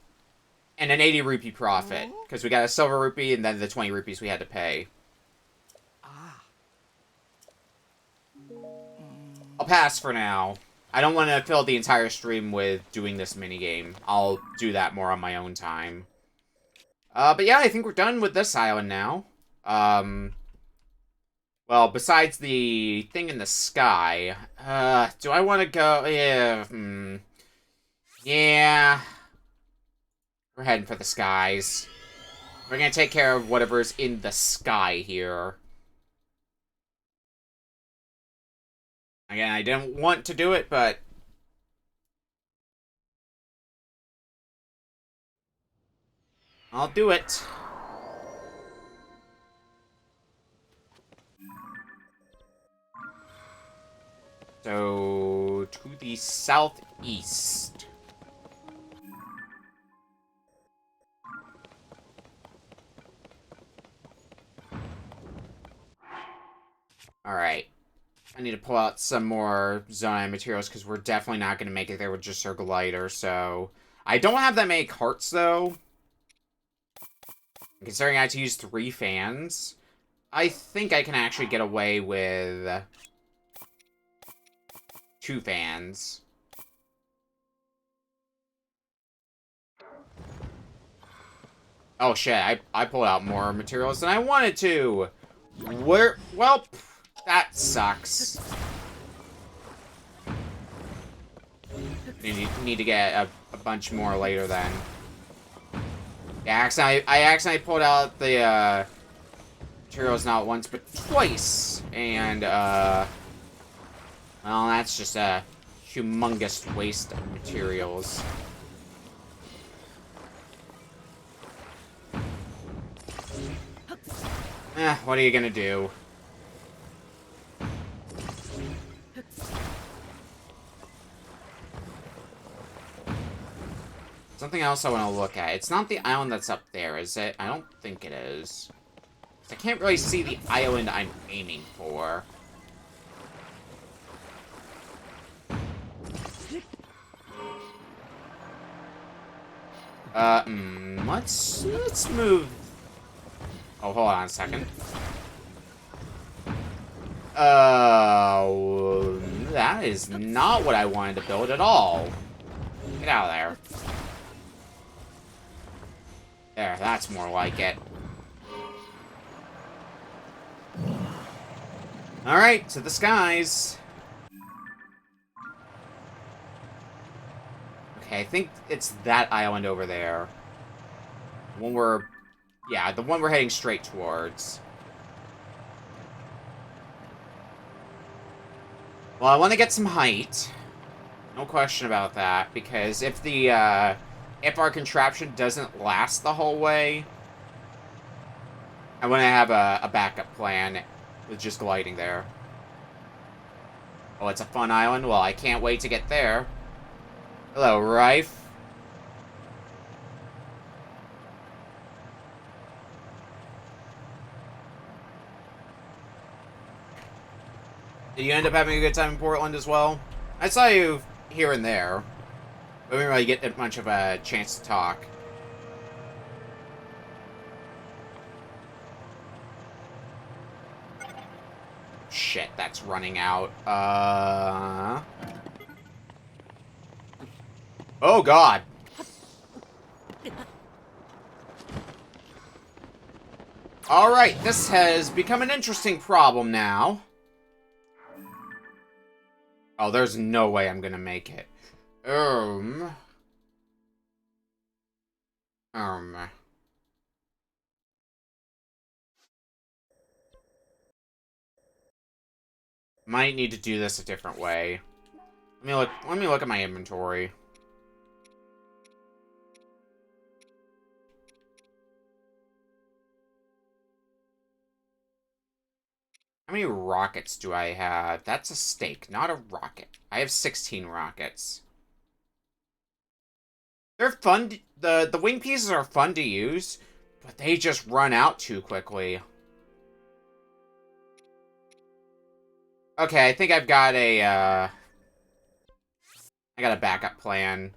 And an 80 rupee profit. Because we got a silver rupee and then the 20 rupees we had to pay. I'll pass for now. I don't want to fill the entire stream with doing this minigame. I'll do that more on my own time. But yeah, I think we're done with this island now. Well, besides the thing in the sky, do I want to go? Yeah, yeah. We're heading for the skies. We're gonna take care of whatever's in the sky here. Again, I didn't want to do it, but... I'll do it. So, to the southeast. Alright. I need to pull out some more Zonai materials, because we're definitely not going to make it there with just our glider, so... I don't have that many carts, though. Considering I had to use 3 fans, I think I can actually get away with 2 fans. Oh shit, I pulled out more materials than I wanted to! Well, that sucks. Need to get a bunch more later then. Yeah, I accidentally pulled out the, materials not once, but twice! And, well, that's just a humongous waste of materials. What are you gonna do? Something else I want to look at. It's not the island that's up there, is it? I don't think it is. I can't really see the island I'm aiming for. Let's move. Oh, hold on a second. That is not what I wanted to build at all. Get out of there. There, that's more like it. Alright, to the skies. Okay, I think it's that island over there. The one we're... Yeah, the one we're heading straight towards. Well, I want to get some height. No question about that, because if the, if our contraption doesn't last the whole way, I want to have a backup plan with just gliding there. Oh, it's a fun island? Well, I can't wait to get there. Hello, Rife. Did you end up having a good time in Portland as well? I saw you here and there. We didn't really get much of a chance to talk. Shit, that's running out. Oh, God. Alright, this has become an interesting problem now. Oh, there's no way I'm gonna make it. Might need to do this a different way. Let me look at my inventory. How many rockets do I have? That's a stake, not a rocket. I have 16 rockets. They're fun. The wing pieces are fun to use, but they just run out too quickly. Okay, I think I've got I got a backup plan.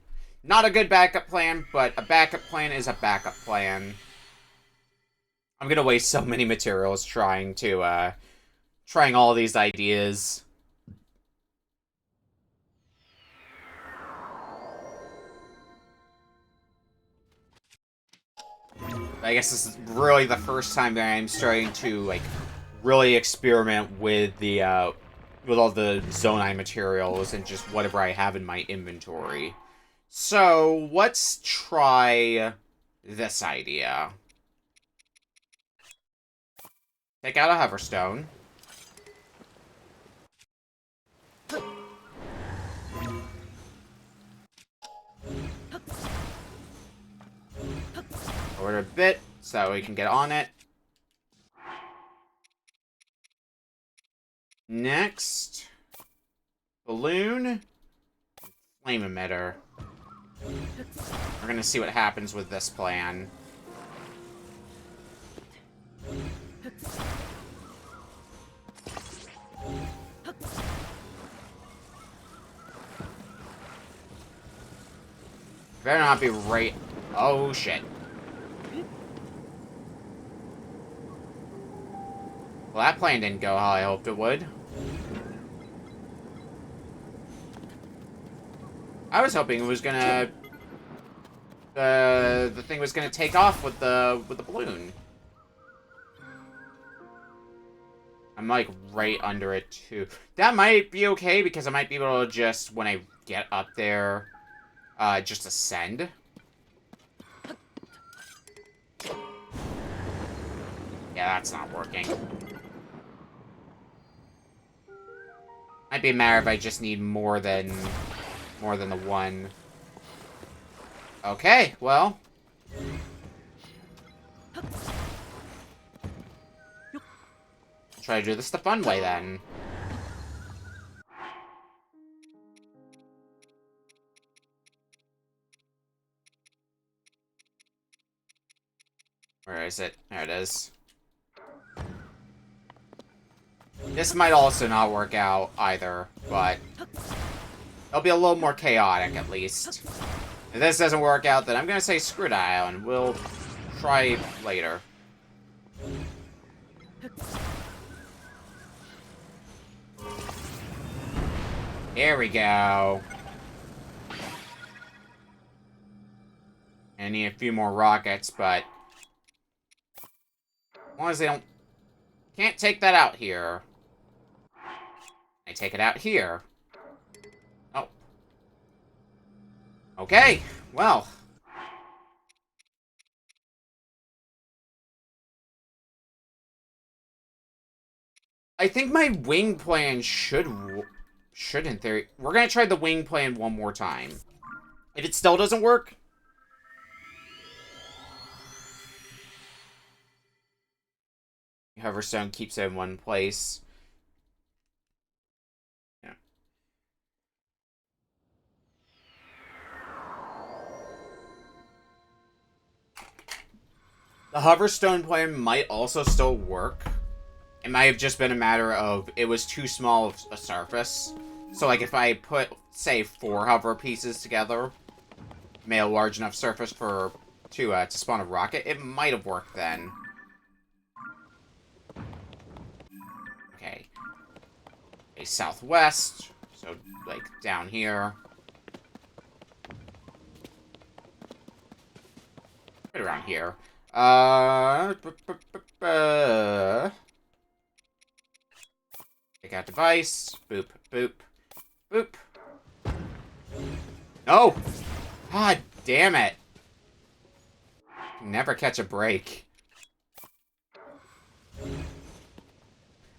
Not a good backup plan, but a backup plan is a backup plan. I'm gonna waste so many materials trying all these ideas. I guess this is really the first time that I'm starting to, like, really experiment with the, with all the Zonai materials and just whatever I have in my inventory. So, let's try this idea. Take out a hoverstone. Lower it a bit so we can get on it. Next, balloon, flame emitter. We're gonna see what happens with this plan. Better not be right. Oh shit. Well, that plan didn't go how I hoped it would. I was hoping it was gonna... the thing was gonna take off with the balloon. I'm like right under it too. That might be okay because I might be able to just, when I get up there, just ascend. Yeah, that's not working. Might be a matter if I just need more than the one. Okay, well. Try to do this the fun way then. Where is it? There it is. This might also not work out either, but it'll be a little more chaotic at least. If this doesn't work out, then I'm gonna say screw that and we'll try later. Here we go. I need a few more rockets, but as long as they don't... Can't take that out here. I take it out here. Oh. Okay, well. I think my wing plan should in theory... We're gonna try the wing plan one more time. If it still doesn't work... Hoverstone keeps it in one place. Yeah. The Hoverstone plan might also still work. It might have just been a matter of it was too small of a surface. So, like, if I put, say, 4 hover pieces together, made a large enough surface for to spawn a rocket, it might have worked then. Okay. A southwest, so, like, down here. Right around here. Take out device. Boop, boop, boop. No! God damn it. Never catch a break.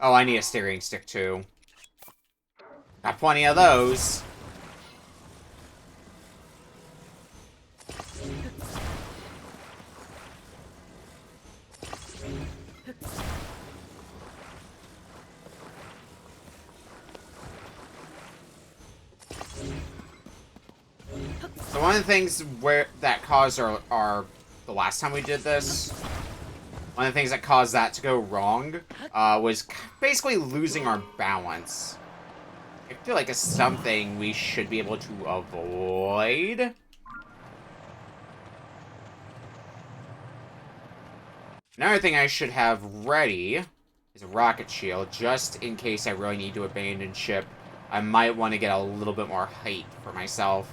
Oh, I need a steering stick too. Got plenty of those. So one of the things that caused our the last time we did this, one of the things that caused that to go wrong was basically losing our balance. I feel like it's something we should be able to avoid. Another thing I should have ready is a rocket shield, just in case I really need to abandon ship. I might want to get a little bit more height for myself.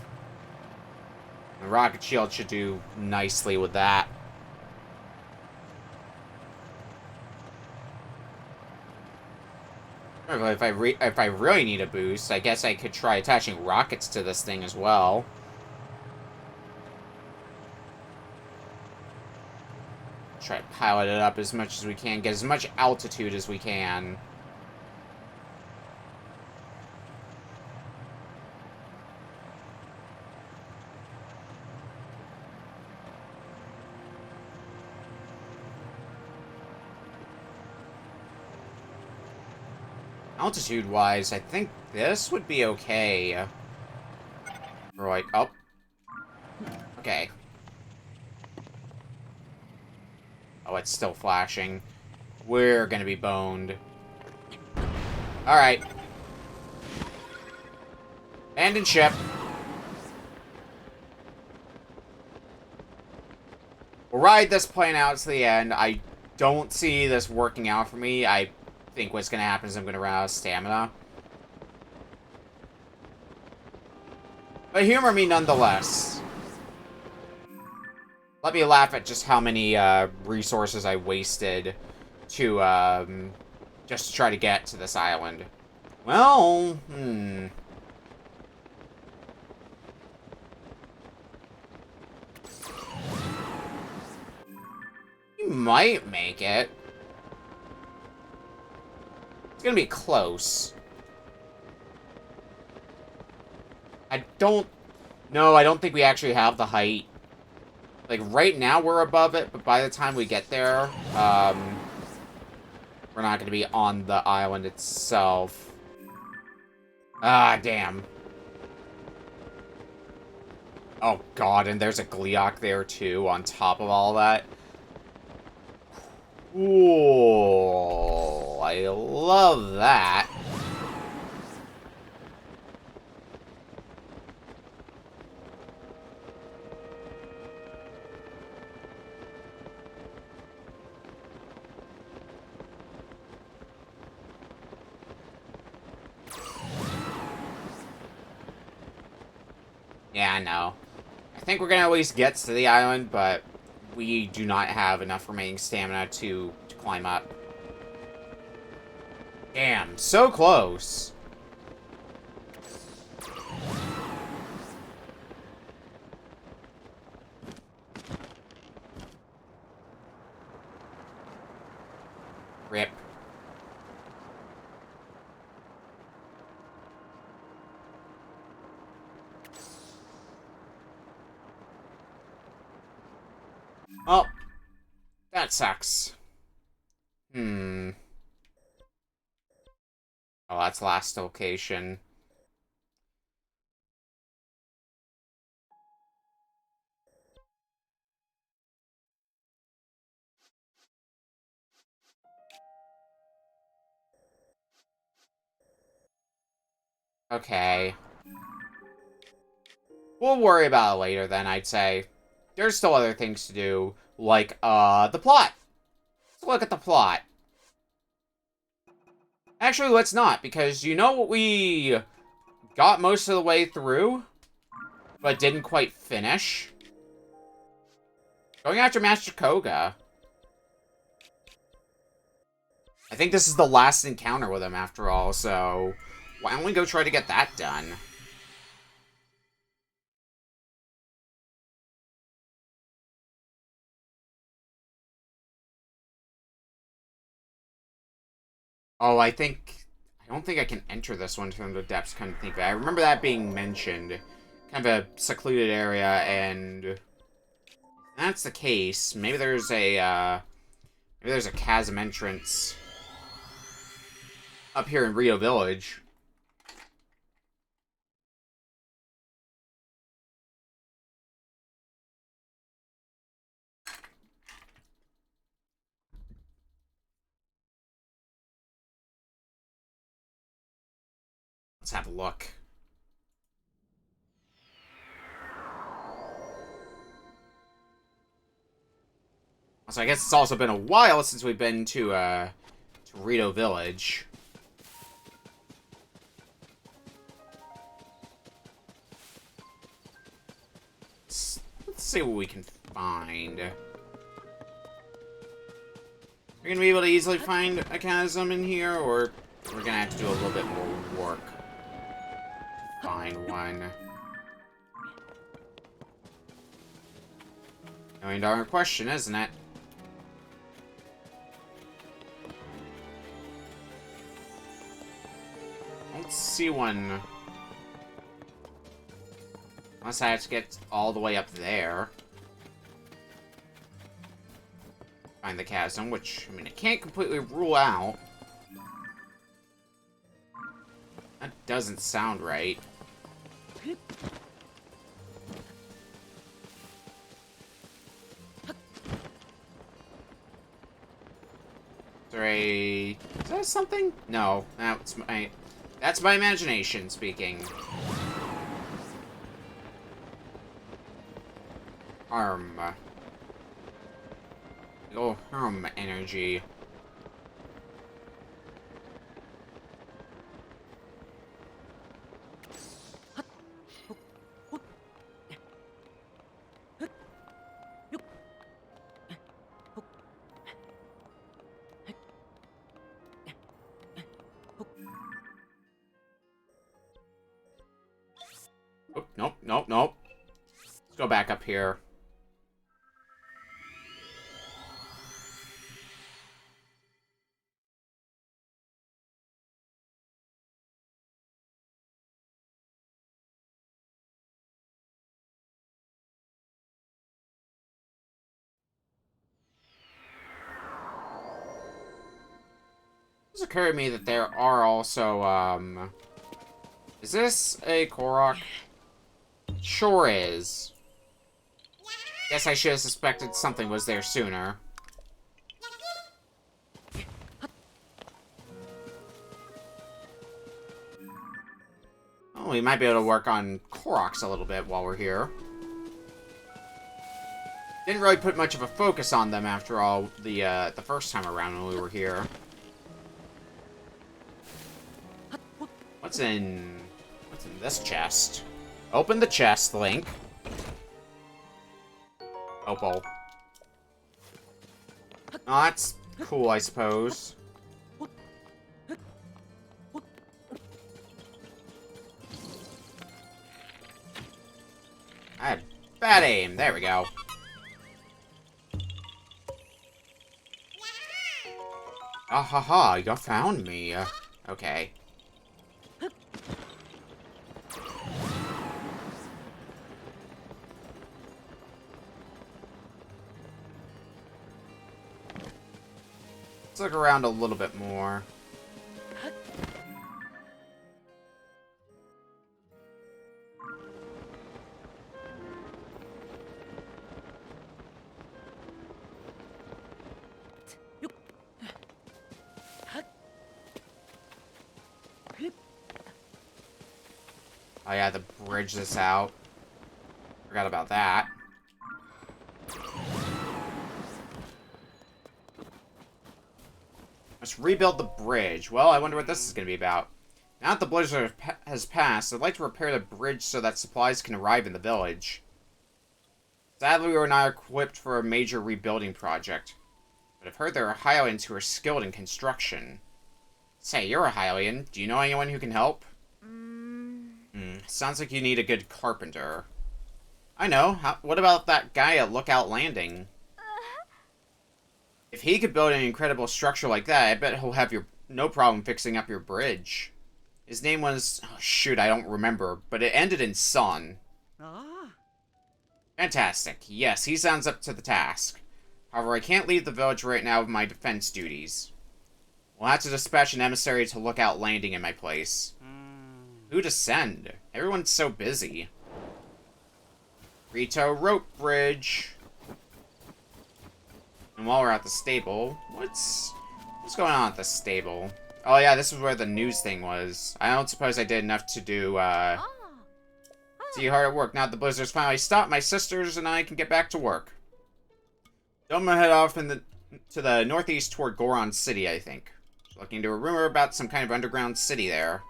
The rocket shield should do nicely with that. If I really need a boost, I guess I could try attaching rockets to this thing as well. Try to pilot it up as much as we can, get as much altitude as we can. Altitude-wise, I think this would be okay. Or like, oh. Okay. Oh, it's still flashing. We're gonna be boned. Alright. Abandon ship. We'll ride this plane out to the end. I don't see this working out for me. I think what's gonna happen is I'm gonna run out of stamina. But humor me nonetheless. Let me laugh at just how many resources I wasted to just to try to get to this island. Well, You might make it. It's gonna be close. I don't think we actually have the height. Like, right now we're above it, but by the time we get there, we're not gonna be on the island itself. Ah, damn. Oh, God, and there's a Gleeok there, too, on top of all that. Ooh, I love that. Yeah, I know. I think we're gonna at least get to the island, but we do not have enough remaining stamina to climb up. Damn, so close. Rip. Oh, that sucks. Oh, that's last location. Okay. We'll worry about it later then, I'd say. There's still other things to do, like, the plot. Let's look at the plot. Actually, let's not, because you know what we got most of the way through, but didn't quite finish? Going after Master Koga. I think this is the last encounter with him, after all, so why don't we go try to get that done? Oh, I don't think I can enter this one from the depths, kind of think. I remember that being mentioned. Kind of a secluded area, and if that's the case, maybe there's a chasm entrance up here in Rio Village. Let's have a look. So I guess it's also been a while since we've been to Rio Village. Let's see what we can find. Are we gonna be able to easily find a chasm in here, or we're gonna have to do a little bit more work to find one? $1 million question, isn't it? I don't see one. Unless I have to get all the way up there. Find the chasm, which, I mean, I can't completely rule out. doesn't sound right. Is that something? No, that's my imagination speaking. Harm. Oh, harm energy. Oh, nope, nope, nope. Let's go back up here. It's occurred to me that there are also, is this a Korok? Sure is. Guess I should have suspected something was there sooner. Oh, we might be able to work on Koroks a little bit while we're here. Didn't really put much of a focus on them after all the first time around when we were here. What's in this chest? Open the chest, Link. Opal. Oh, that's cool, I suppose. I had bad aim. There we go. Ah ha ha, you found me. Okay. Let's look around a little bit more. Oh yeah, to bridge this out. Forgot about that. Let's rebuild the bridge. Well, I wonder what this is going to be about. Now that the blizzard has passed, I'd like to repair the bridge so that supplies can arrive in the village. Sadly, we are not equipped for a major rebuilding project. But I've heard there are Hylians who are skilled in construction. Say, you're a Hylian. Do you know anyone who can help? Sounds like you need a good carpenter. I know. What about that guy at Lookout Landing? If he could build an incredible structure like that, I bet he'll have no problem fixing up your bridge. His name was... Oh, shoot, I don't remember. But it ended in Son. Fantastic. Yes, he sounds up to the task. However, I can't leave the village right now with my defense duties. We'll have to dispatch an emissary to Lookout Landing in my place. Who to send? Everyone's so busy. Rito Rope Bridge. And while we're at the stable, what's going on at the stable? Oh yeah, this is where the news thing was. I don't suppose I did enough to do, see you hard at work. Now that the blizzard's finally stopped, my sisters and I can get back to work. I'm gonna head off to the northeast toward Goron City, I think. Looking into a rumor about some kind of underground city there.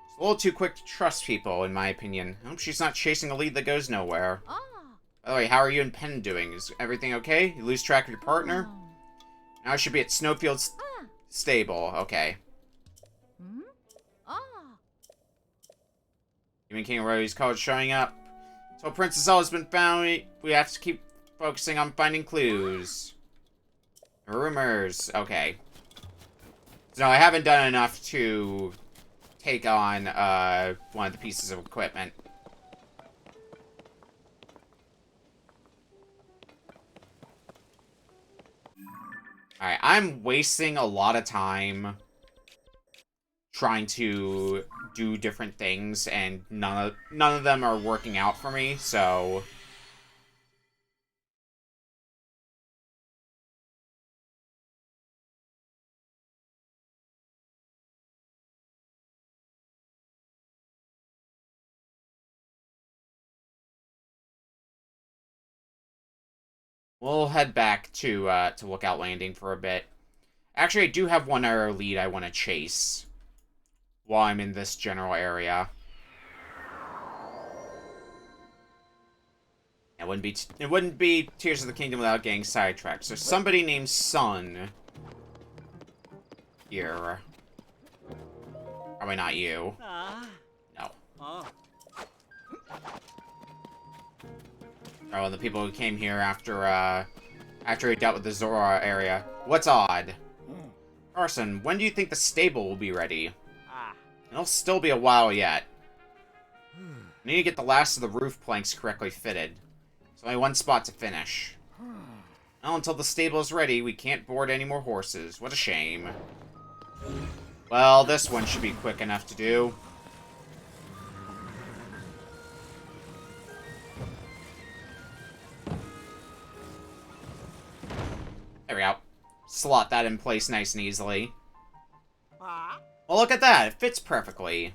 It's a little too quick to trust people, in my opinion. I hope she's not chasing a lead that goes nowhere. By the way, how are you and Pen doing? Is everything okay? You lose track of your partner? Now I should be at Snowfield's stable. Okay. Even King Rory's college showing up. So Princess Zelda's been found. We have to keep focusing on finding clues. Rumors. Okay. So no, I haven't done enough to take on one of the pieces of equipment. Alright, I'm wasting a lot of time trying to do different things, and none of them are working out for me, so... We'll head back to Lookout Landing for a bit. Actually, I do have one other lead I want to chase while I'm in this general area. It wouldn't be Tears of the Kingdom without getting sidetracked. So somebody named Sun here. Probably not you. No. Oh, the people who came here after we dealt with the Zora area. What's odd? Carson, when do you think the stable will be ready? It'll still be a while yet. I need to get the last of the roof planks correctly fitted. There's only one spot to finish. Well, until the stable is ready, we can't board any more horses. What a shame. Well, this one should be quick enough to do. There we go. Slot that in place nice and easily. Well, look at that. It fits perfectly.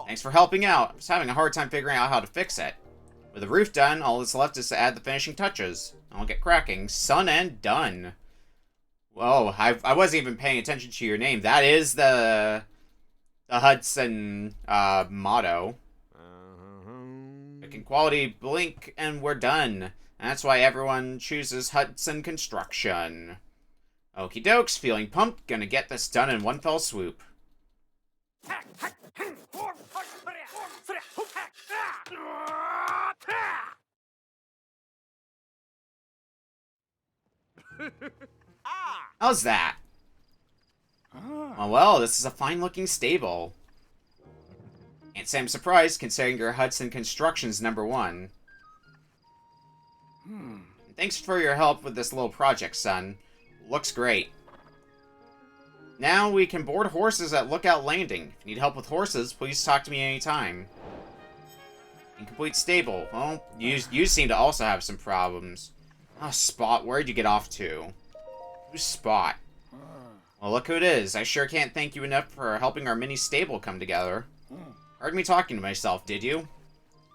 Thanks for helping out. I was having a hard time figuring out how to fix it. With the roof done, all that's left is to add the finishing touches. I'll get cracking. Son and done. Whoa, I wasn't even paying attention to your name. That is the Hudson motto. Picking quality, blink, and we're done. That's why everyone chooses Hudson Construction. Okie dokes, feeling pumped, gonna get this done in one fell swoop. How's that? Oh, well, this is a fine-looking stable. Can't say I'm surprised, considering your Hudson Construction's #1. Thanks for your help with this little project, son. Looks great. Now we can board horses at Lookout Landing. If you need help with horses, please talk to me anytime. Incomplete stable. Well, you seem to also have some problems. Oh, Spot, where'd you get off to? Who's Spot? Well, look who it is. I sure can't thank you enough for helping our mini stable come together. Heard me talking to myself, did you?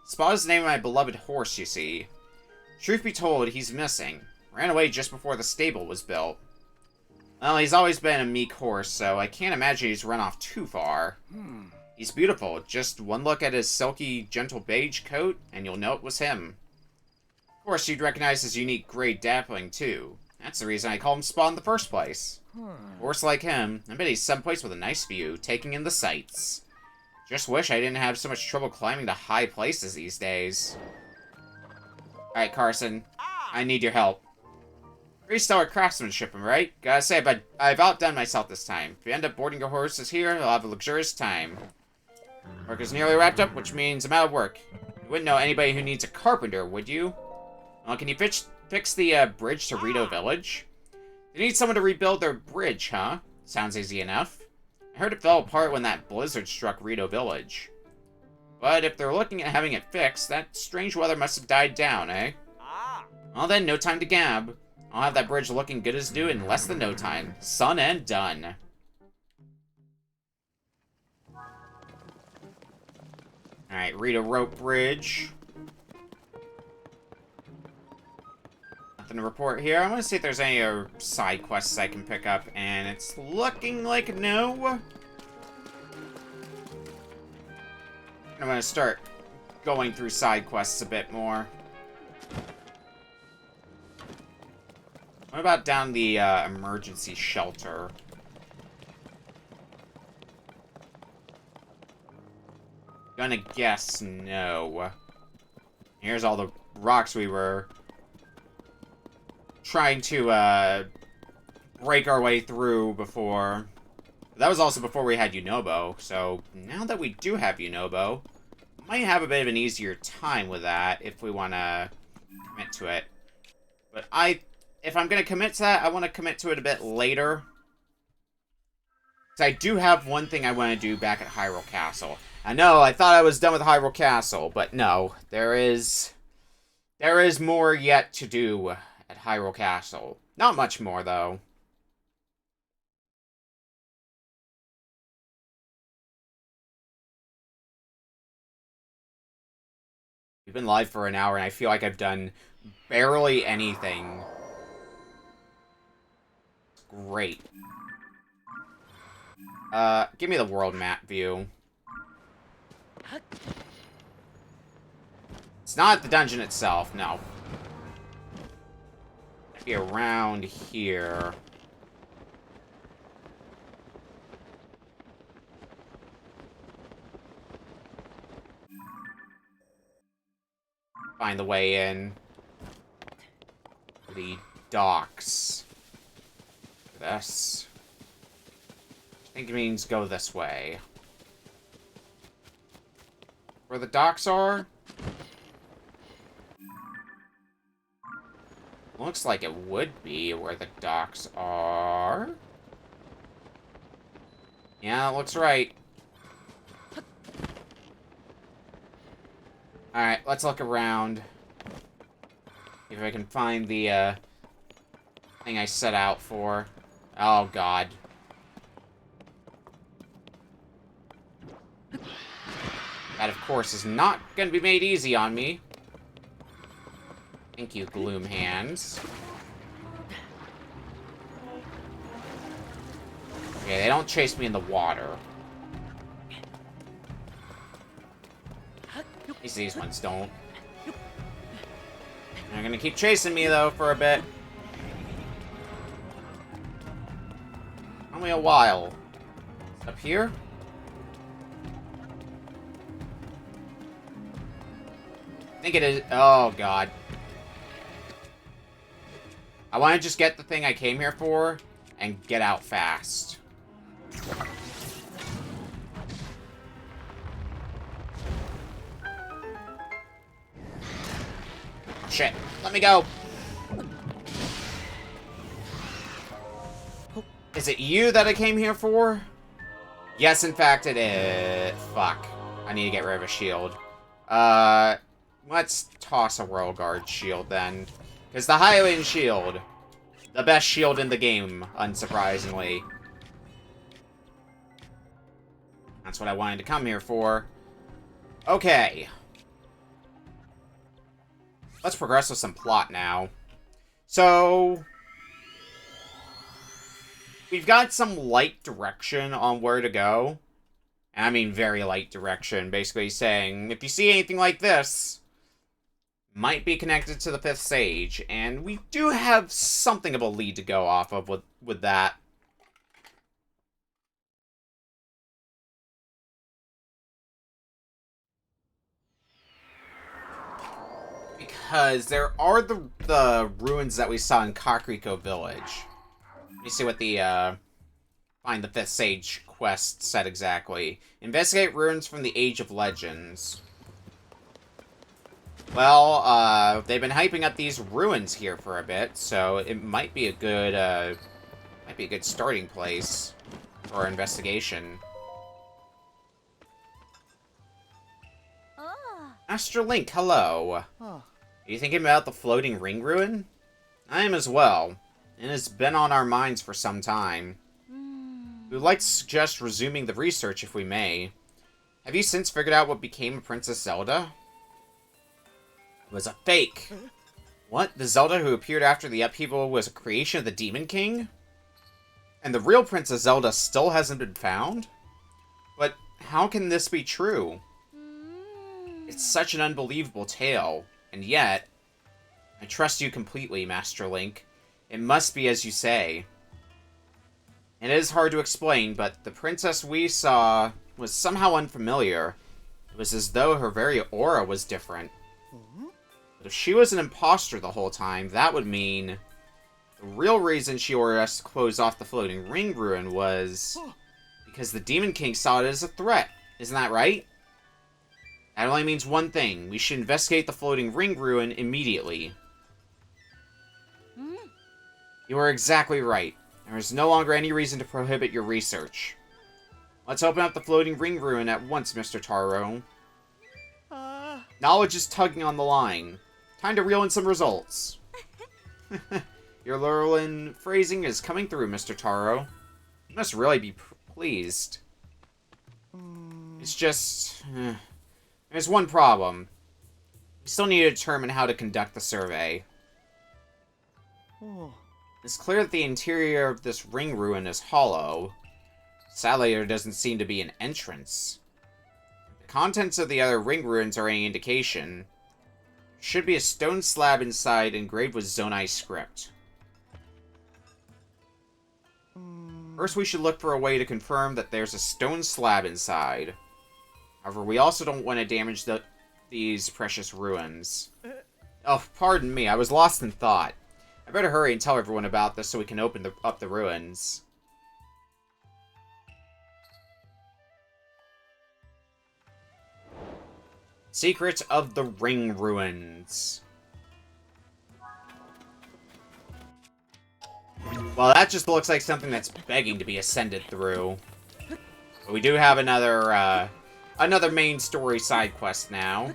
Spot is the name of my beloved horse, you see. Truth be told, he's missing. Ran away just before the stable was built. Well, he's always been a meek horse, so I can't imagine he's run off too far. He's beautiful. Just one look at his silky, gentle beige coat, and you'll know it was him. Of course, you'd recognize his unique gray dappling, too. That's the reason I call him Spot in the first place. A horse like him, I bet he's someplace with a nice view, taking in the sights. Just wish I didn't have so much trouble climbing to high places these days. Alright, Carson. I need your help. Pretty stellar craftsmanship, am I right? Gotta say, but I've outdone myself this time. If you end up boarding your horses here, you'll have a luxurious time. Work is nearly wrapped up, which means I'm out of work. You wouldn't know anybody who needs a carpenter, would you? Well, can you fix the bridge to Rito Village? You need someone to rebuild their bridge, huh? Sounds easy enough. I heard it fell apart when that blizzard struck Rito Village. But if they're looking at having it fixed, that strange weather must have died down, eh? Well then, no time to gab. I'll have that bridge looking good as new in less than no time. Son and done. Alright, Rito Rope Bridge. Nothing to report here. I want to see if there's any side quests I can pick up, and it's looking like no. I'm going to start going through side quests a bit more. What about down the emergency shelter? Gonna guess no. Here's all the rocks we were trying to break our way through before. That was also before we had Yunobo, so now that we do have Yunobo, might have a bit of an easier time with that if we want to commit to it. But if I'm going to commit to that, I want to commit to it a bit later. I do have one thing I want to do back at Hyrule Castle. I know, I thought I was done with Hyrule Castle, but no. There is more yet to do at Hyrule Castle. Not much more, though. We've been live for an hour, and I feel like I've done barely anything. Great. Give me the world map view. It's not the dungeon itself, no. It'd be around here. Find the way in. The docks. This. I think it means go this way. Where the docks are? Looks like it would be where the docks are. Yeah, it looks right. Alright, let's look around. See if I can find the, thing I set out for. Oh, God. That, of course, is not going to be made easy on me. Thank you, Gloom Hands. Okay, they don't chase me in the water. At least these ones don't. They're gonna keep chasing me, though, for a bit. Only a while. Up here? I think it is. Oh, God. I want to just get the thing I came here for and get out fast. Shit. Let me go. Is it you that I came here for? Yes, in fact, it is. Fuck. I need to get rid of a shield. Let's toss a Royal Guard shield, then. Because the Hylian shield, the best shield in the game, unsurprisingly. That's what I wanted to come here for. Okay. Let's progress with some plot now. So, we've got some light direction on where to go. And I mean very light direction, basically saying, if you see anything like this, might be connected to the 5th stage. And we do have something of a lead to go off of with that. Because there are the ruins that we saw in Kakariko Village. Let me see what the, find the 5th Sage quest said exactly. Investigate ruins from the Age of Legends. Well, they've been hyping up these ruins here for a bit, so it might be a good starting place for our investigation. Master Link, hello. Are you thinking about the floating ring ruin? I am as well, and it's been on our minds for some time. We would like to suggest resuming the research if we may. Have you since figured out what became of Princess Zelda? It was a fake. What? The Zelda who appeared after the upheaval was a creation of the Demon King? And the real Princess Zelda still hasn't been found? But how can this be true? It's such an unbelievable tale, and yet, I trust you completely, Master Link. It must be as you say. It is hard to explain, but the princess we saw was somehow unfamiliar. It was as though her very aura was different. But if she was an imposter the whole time, that would mean the real reason she ordered us to close off the floating ring ruin was because the Demon King saw it as a threat. Isn't that right? That only means one thing. We should investigate the floating ring ruin immediately. You are exactly right. There is no longer any reason to prohibit your research. Let's open up the floating ring ruin at once, Mr. Taro. Uh, Knowledge is tugging on the line. Time to reel in some results. Your Lurlin phrasing is coming through, Mr. Taro. You must really be pleased. It's just... there's one problem. We still need to determine how to conduct the survey. oh. It's clear that the interior of this ring ruin is hollow. Sadly, there doesn't seem to be an entrance. If the contents of the other ring ruins are any indication, there should be a stone slab inside engraved with Zonai script. First, we should look for a way to confirm that there's a stone slab inside. However, we also don't want to damage these precious ruins. Oh, pardon me, I was lost in thought. I better hurry and tell everyone about this so we can open up the ruins. Secret of the Ring Ruins. Well, that just looks like something that's begging to be ascended through. But we do have another main story side quest now.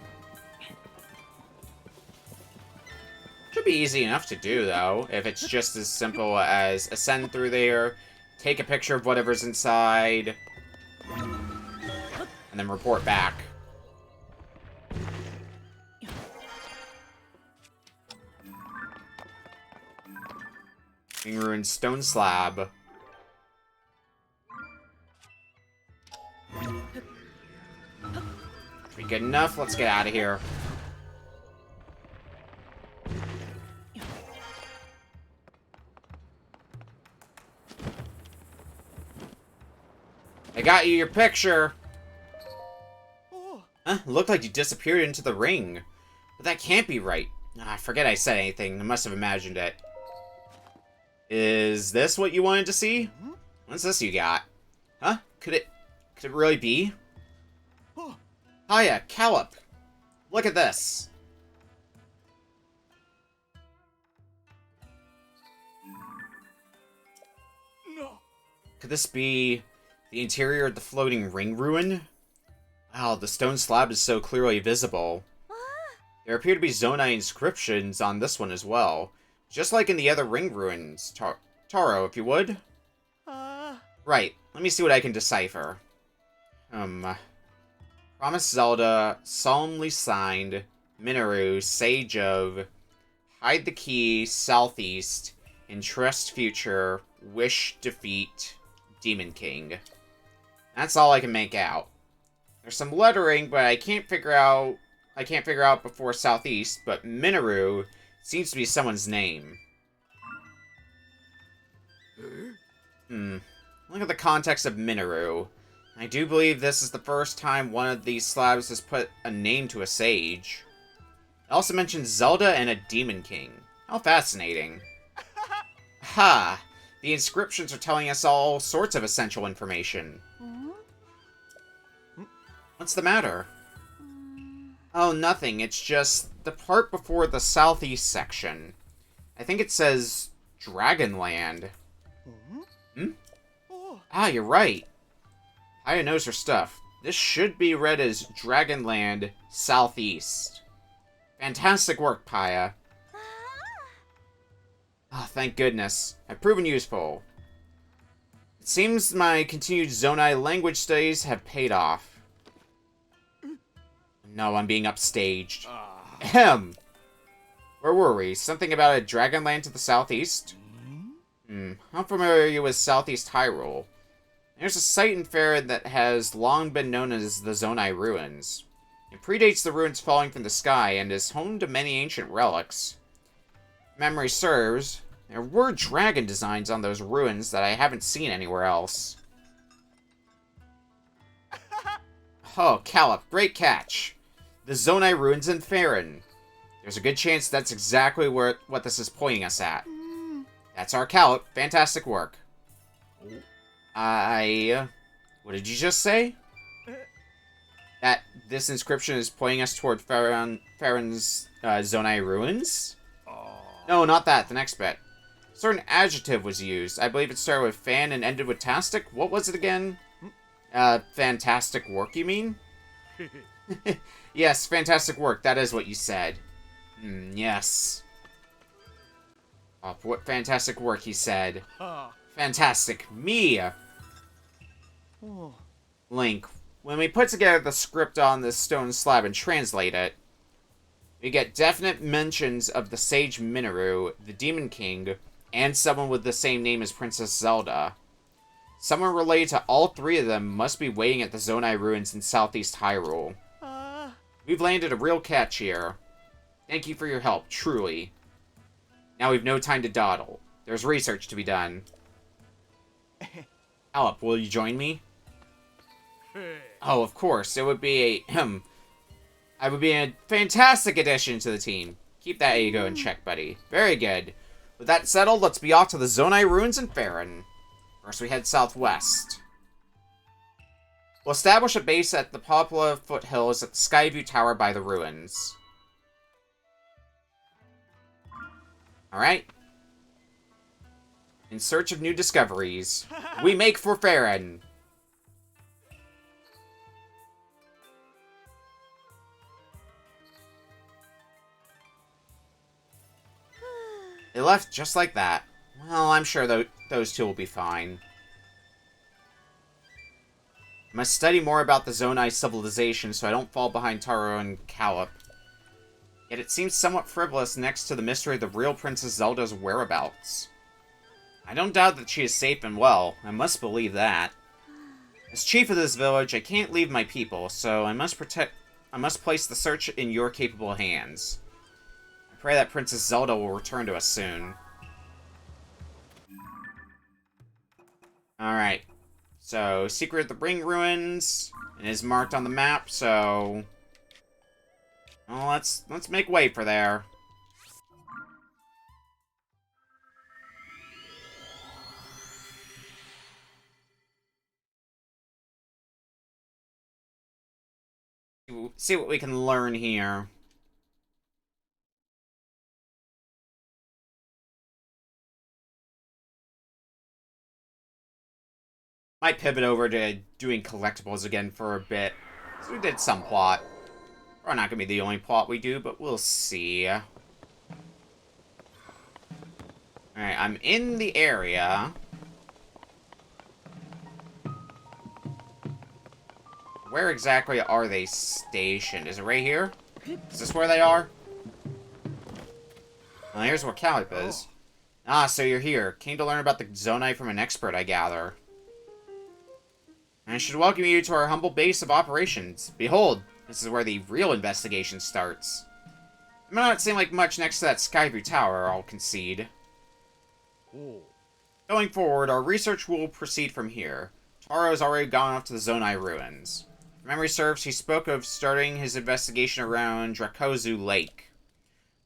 Should be easy enough to do, though, if it's just as simple as ascend through there, take a picture of whatever's inside, and then report back. Ring Ruin stone slab. Should be good enough. Let's get out of here. I got you your picture. Oh. Huh? Looked like you disappeared into the ring. But that can't be right. I forget I said anything. I must have imagined it. Is this what you wanted to see? What's this you got? Huh? Could it really be? Oh. Hiya, Callop. Look at this. No. Could this be the interior of the floating ring ruin? Wow, the stone slab is so clearly visible. There appear to be Zonai inscriptions on this one as well. Just like in the other ring ruins. Taro, if you would. Right, let me see what I can decipher. Promise Zelda, solemnly signed, Minoru, Sage of, Hide the Key, Southeast, Entrust Future, Wish Defeat, Demon King. That's all I can make out. There's some lettering, but I can't figure out before Southeast, but Minoru seems to be someone's name. Look at the context of Minoru. I do believe this is the first time one of these slabs has put a name to a sage. It also mentions Zelda and a Demon King. How fascinating. Ha! The inscriptions are telling us all sorts of essential information. What's the matter? Oh, nothing. It's just the part before the southeast section. I think it says Dragonland. Ah, you're right. Aya knows her stuff. This should be read as Dragonland Southeast. Fantastic work, Paya. Oh, thank goodness. I've proven useful. It seems my continued Zonai language studies have paid off. No, I'm being upstaged. Ahem. Where were we? Something about a Dragonland to the southeast? How familiar are you with Southeast Hyrule? There's a site in Faron that has long been known as the Zonai Ruins. It predates the ruins falling from the sky and is home to many ancient relics. If memory serves, there were dragon designs on those ruins that I haven't seen anywhere else. Oh, Callop, great catch. The Zonai Ruins in Faron. There's a good chance that's exactly what this is pointing us at. That's our Callop. Fantastic work. What did you just say? That this inscription is pointing us toward Faron's Zonai Ruins? No, not that. The next bit. A certain adjective was used. I believe it started with fan and ended with tastic. What was it again? Fantastic work, you mean? Yes, fantastic work. That is what you said. Yes. What fantastic work, he said. Fantastic. Me! Oh. Link, when we put together the script on this stone slab and translate it, we get definite mentions of the Sage Minoru, the Demon King, and someone with the same name as Princess Zelda. Someone related to all three of them must be waiting at the Zonai ruins in southeast Hyrule. We've landed a real catch here. Thank you for your help, truly. Now we've no time to dawdle. There's research to be done. Alep, will you join me? Oh, of course. It would be I would be a fantastic addition to the team. Keep that ego in check, buddy. Very good. With that settled, let's be off to the Zonai ruins in Faron. First, we head southwest. We'll establish a base at the Poplar foothills at the Skyview Tower by the ruins. Alright. In search of new discoveries, we make for Faron. They left just like that. Well, I'm sure those two will be fine. I must study more about the Zonai civilization so I don't fall behind Taro and Calip. Yet it seems somewhat frivolous next to the mystery of the real Princess Zelda's whereabouts. I don't doubt that she is safe and well. I must believe that. As chief of this village, I can't leave my people, so I must place the search in your capable hands. I pray that Princess Zelda will return to us soon. Alright. So, Secret of the Ring Ruins. It is marked on the map, so... Well, let's make way for there. See what we can learn here. Might pivot over to doing collectibles again for a bit. So we did some plot. Probably not gonna be the only plot we do, but we'll see. Alright, I'm in the area. Where exactly are they stationed? Is it right here? Is this where they are? Well, here's where Calip is. Ah, so you're here. Came to learn about the Zonai from an expert, I gather. I should welcome you to our humble base of operations. Behold, this is where the real investigation starts. It may not seem like much next to that Skyview Tower, I'll concede. Going forward, our research will proceed from here. Taro's already gone off to the Zonai ruins. If memory serves, he spoke of starting his investigation around Dracozu Lake.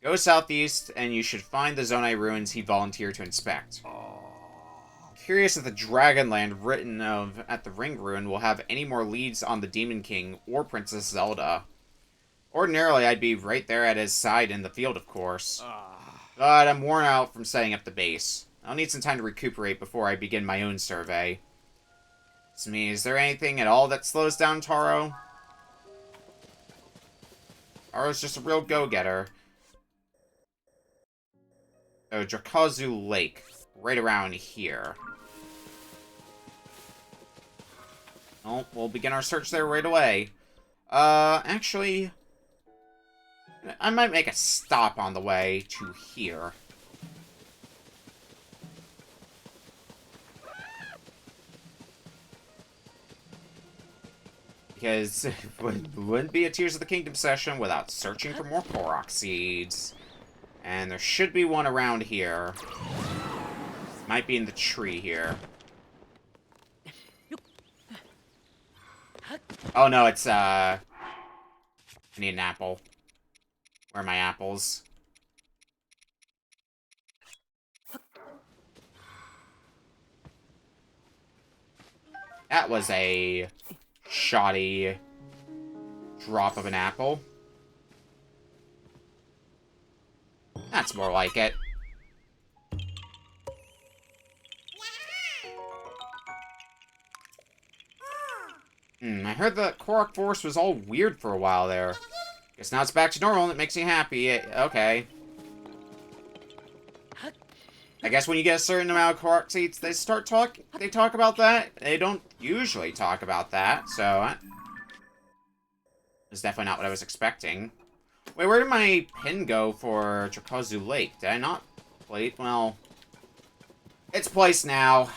Go southeast, and you should find the Zonai ruins he volunteered to inspect. Curious if the Dragonland written of at the Ring Ruin will have any more leads on the Demon King or Princess Zelda. Ordinarily, I'd be right there at his side in the field, of course. But I'm worn out from setting up the base. I'll need some time to recuperate before I begin my own survey. It's me. Is there anything at all that slows down Taro? Taro's just a real go-getter. Oh, Dracozu Lake. Right around here. Oh, we'll begin our search there right away. Actually... I might make a stop on the way to here. Because it wouldn't be a Tears of the Kingdom session without searching for more Korok seeds. And there should be one around here. Might be in the tree here. Oh no, it's I need an apple. Where are my apples? That was a shoddy drop of an apple. That's more like it. I heard the Korok Forest was all weird for a while there. Guess now it's back to normal and it makes me happy. Okay. I guess when you get a certain amount of Korok seats, they talk about that. They don't usually talk about that, so it's definitely not what I was expecting. Wait, where did my pin go for Dracozu Lake? Did I not play? Well, it's placed now.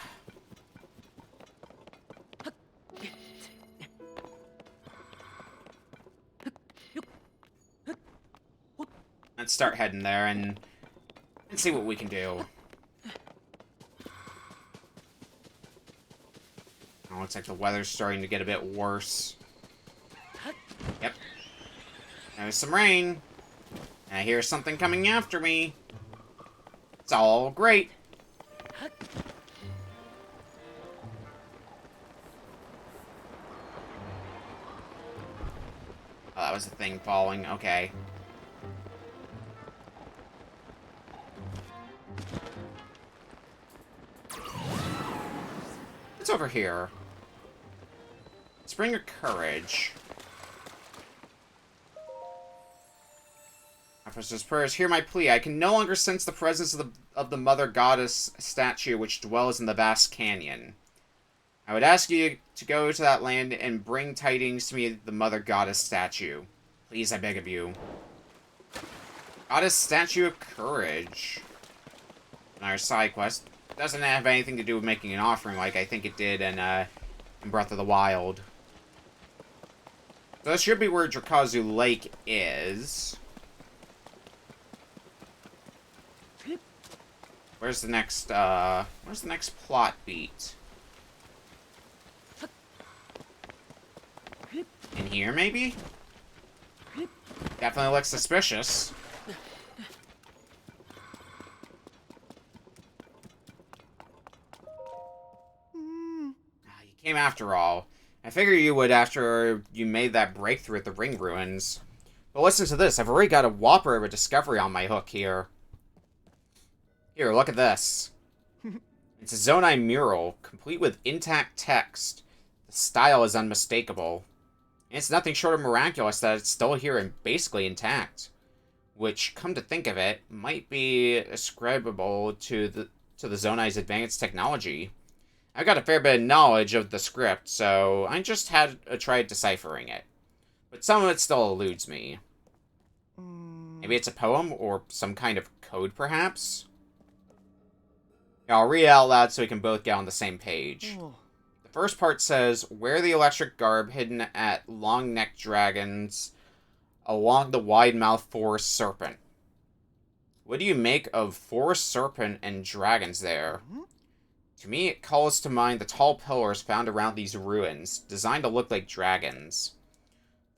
Let's start heading there and see what we can do. Oh, looks like the weather's starting to get a bit worse. Yep. There's some rain. And I hear something coming after me. It's all great. Oh, that was the thing falling. Okay. What's over here? Spring of Courage. Officer's prayers, hear my plea. I can no longer sense the presence of the Mother Goddess statue which dwells in the vast canyon. I would ask you to go to that land and bring tidings to me of the Mother Goddess statue. Please, I beg of you. Goddess Statue of Courage. Our side quest doesn't have anything to do with making an offering like I think it did in Breath of the Wild. So this should be where Dracozu Lake is. Where's the next plot beat? In here, maybe? Definitely looks suspicious. You came after all. I figured you would after you made that breakthrough at the Ring Ruins. But listen to this. I've already got a whopper of a discovery on my hook here. Here, look at this. It's a Zonai mural, complete with intact text. The style is unmistakable. And it's nothing short of miraculous that it's still here and basically intact. Which, come to think of it, might be ascribable to the Zonai's advanced technology. I've got a fair bit of knowledge of the script, so I just had a try at deciphering it. But some of it still eludes me. Maybe it's a poem, or some kind of code, perhaps? Yeah, I'll read it out loud so we can both get on the same page. The first part says, wear the electric garb hidden at long-necked dragons along the wide-mouthed forest serpent. What do you make of forest serpent and dragons there? To me, it calls to mind the tall pillars found around these ruins, designed to look like dragons.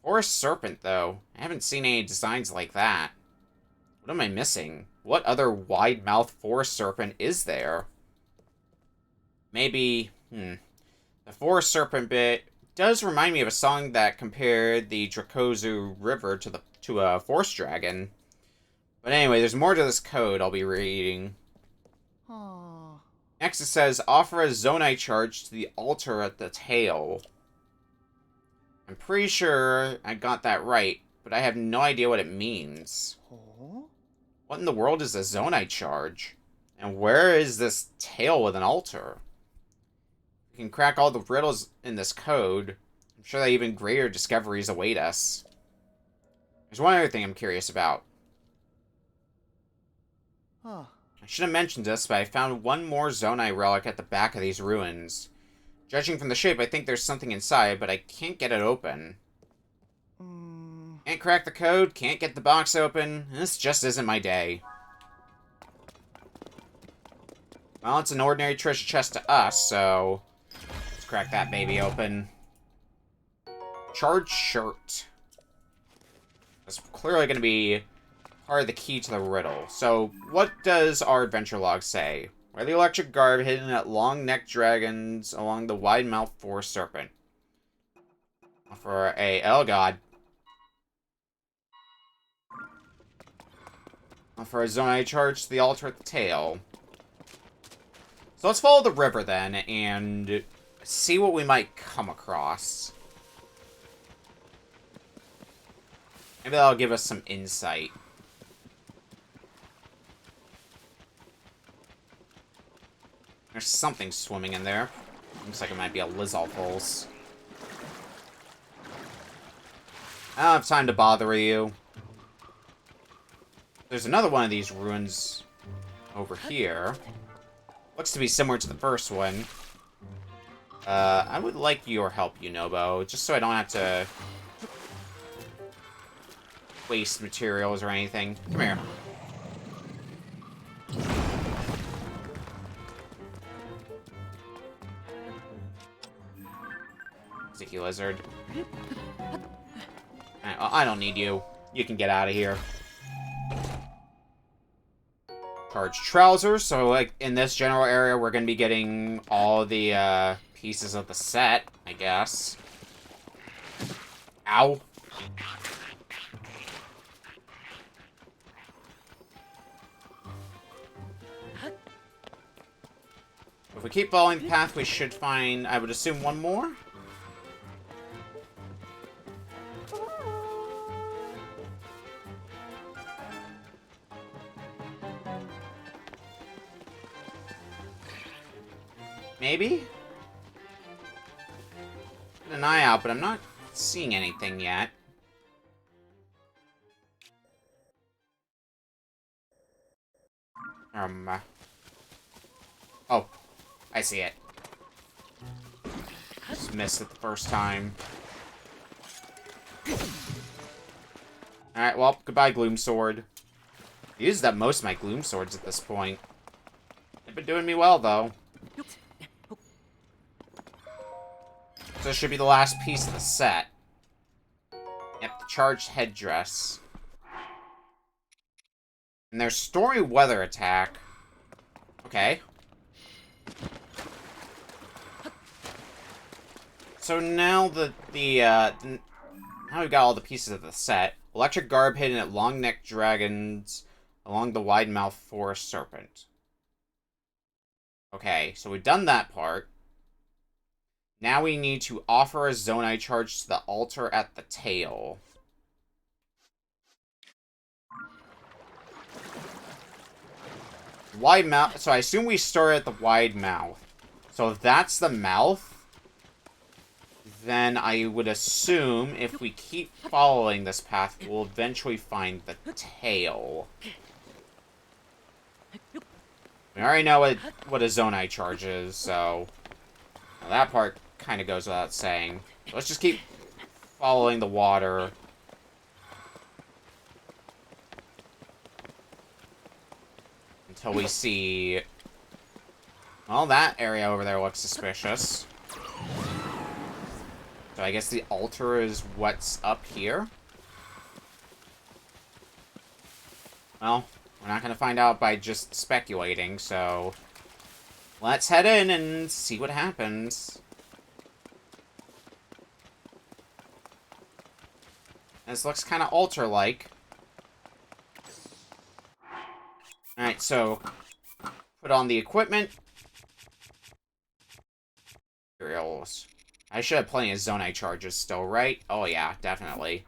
Forest serpent, though. I haven't seen any designs like that. What am I missing? What other wide-mouthed forest serpent is there? Maybe, The forest serpent bit does remind me of a song that compared the Dracozu River to a forest dragon. But anyway, there's more to this code I'll be reading. Next it says, offer a Zonai charge to the altar at the tail. I'm pretty sure I got that right, but I have no idea what it means. What in the world is a Zonai charge? And where is this tail with an altar? We can crack all the riddles in this code. I'm sure that even greater discoveries await us. There's one other thing I'm curious about. I should have mentioned this, but I found one more Zonai relic at the back of these ruins. Judging from the shape, I think there's something inside, but I can't get it open. Can't crack the code, can't get the box open. This just isn't my day. Well, it's an ordinary treasure chest to us, so let's crack that baby open. Charged shirt. That's clearly going to be part of the key to the riddle. So, what does our adventure log say? Wear the electric garb hidden at long-necked dragons along the wide-mouthed forest serpent. For a... Oh, God. For a Zonai charge to the altar at the tail. So let's follow the river, then, and see what we might come across. Maybe that'll give us some insight. There's something swimming in there. Looks like it might be a Lizalfos. I don't have time to bother you. There's another one of these ruins over here. Looks to be similar to the first one. I would like your help, Yunobo, just so I don't have to waste materials or anything. Come here. Sticky lizard. Alright, well, I don't need you. You can get out of here. Charge trousers. So, like, in this general area, we're going to be getting all the, pieces of the set, I guess. Ow. If we keep following the path, we should find, I would assume, one more? Maybe? Keep an eye out, but I'm not seeing anything yet. Oh, I see it. Just missed it the first time. Alright, well, goodbye, Gloom Sword. I used up most of my Gloom Swords at this point. They've been doing me well, though. So this should be the last piece of the set. Yep, the charged headdress. And there's story weather attack. Okay. So now now we've got all the pieces of the set. Electric garb hidden at long-necked dragons along the wide-mouthed forest serpent. Okay, so we've done that part. Now we need to offer a Zonai charge to the altar at the tail. Wide mouth. So I assume we start at the wide mouth. So if that's the mouth, then I would assume if we keep following this path, we'll eventually find the tail. We already know what a Zonai charge is, so well, that part kind of goes without saying. Let's just keep following the water. Until we see... Well, that area over there looks suspicious. So I guess the altar is what's up here? Well, we're not going to find out by just speculating, so... Let's head in and see what happens. This looks kind of altar-like. Alright, so... Put on the equipment. Materials. I should have plenty of Zonai charges still, right? Oh yeah, definitely.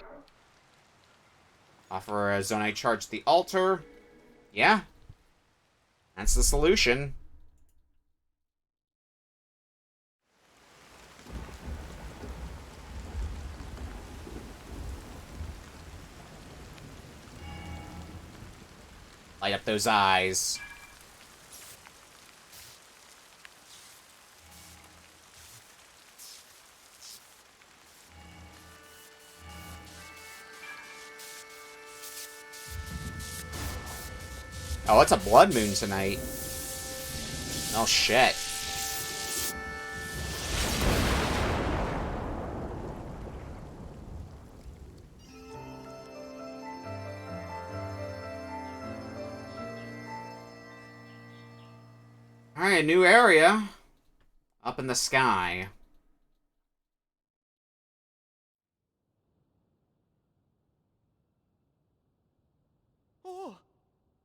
Offer a Zonai charge to the altar. Yeah. That's the solution. Light up those eyes. Oh, it's a blood moon tonight. Oh, shit. Alright, new area. Up in the sky. Oh,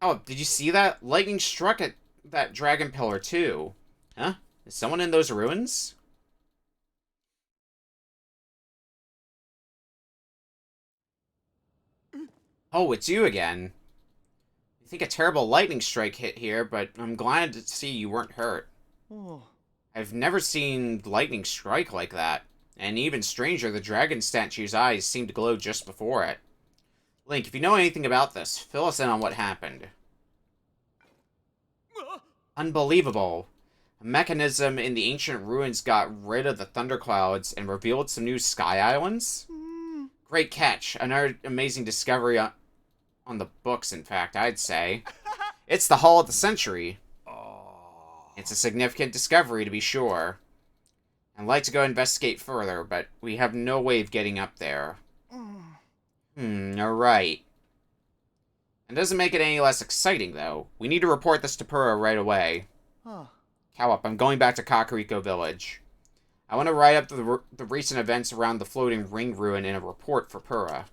Oh, did you see that? Lightning struck at that dragon pillar, too. Huh? Is someone in those ruins? Oh, it's you again. I think a terrible lightning strike hit here, but I'm glad to see you weren't hurt. Oh. I've never seen lightning strike like that. And even stranger, the dragon statue's eyes seemed to glow just before it. Link, if you know anything about this, fill us in on what happened. Unbelievable. A mechanism in the ancient ruins got rid of the thunderclouds and revealed some new sky islands? Great catch. Another amazing discovery on the books, in fact, I'd say. It's the Hall of the Century. Oh. It's a significant discovery, to be sure. I'd like to go investigate further, but we have no way of getting up there. Alright. It doesn't make it any less exciting, though. We need to report this to Pura right away. Huh. Cow-up, I'm going back to Kakariko Village. I want to write up the recent events around the floating ring ruin in a report for Pura.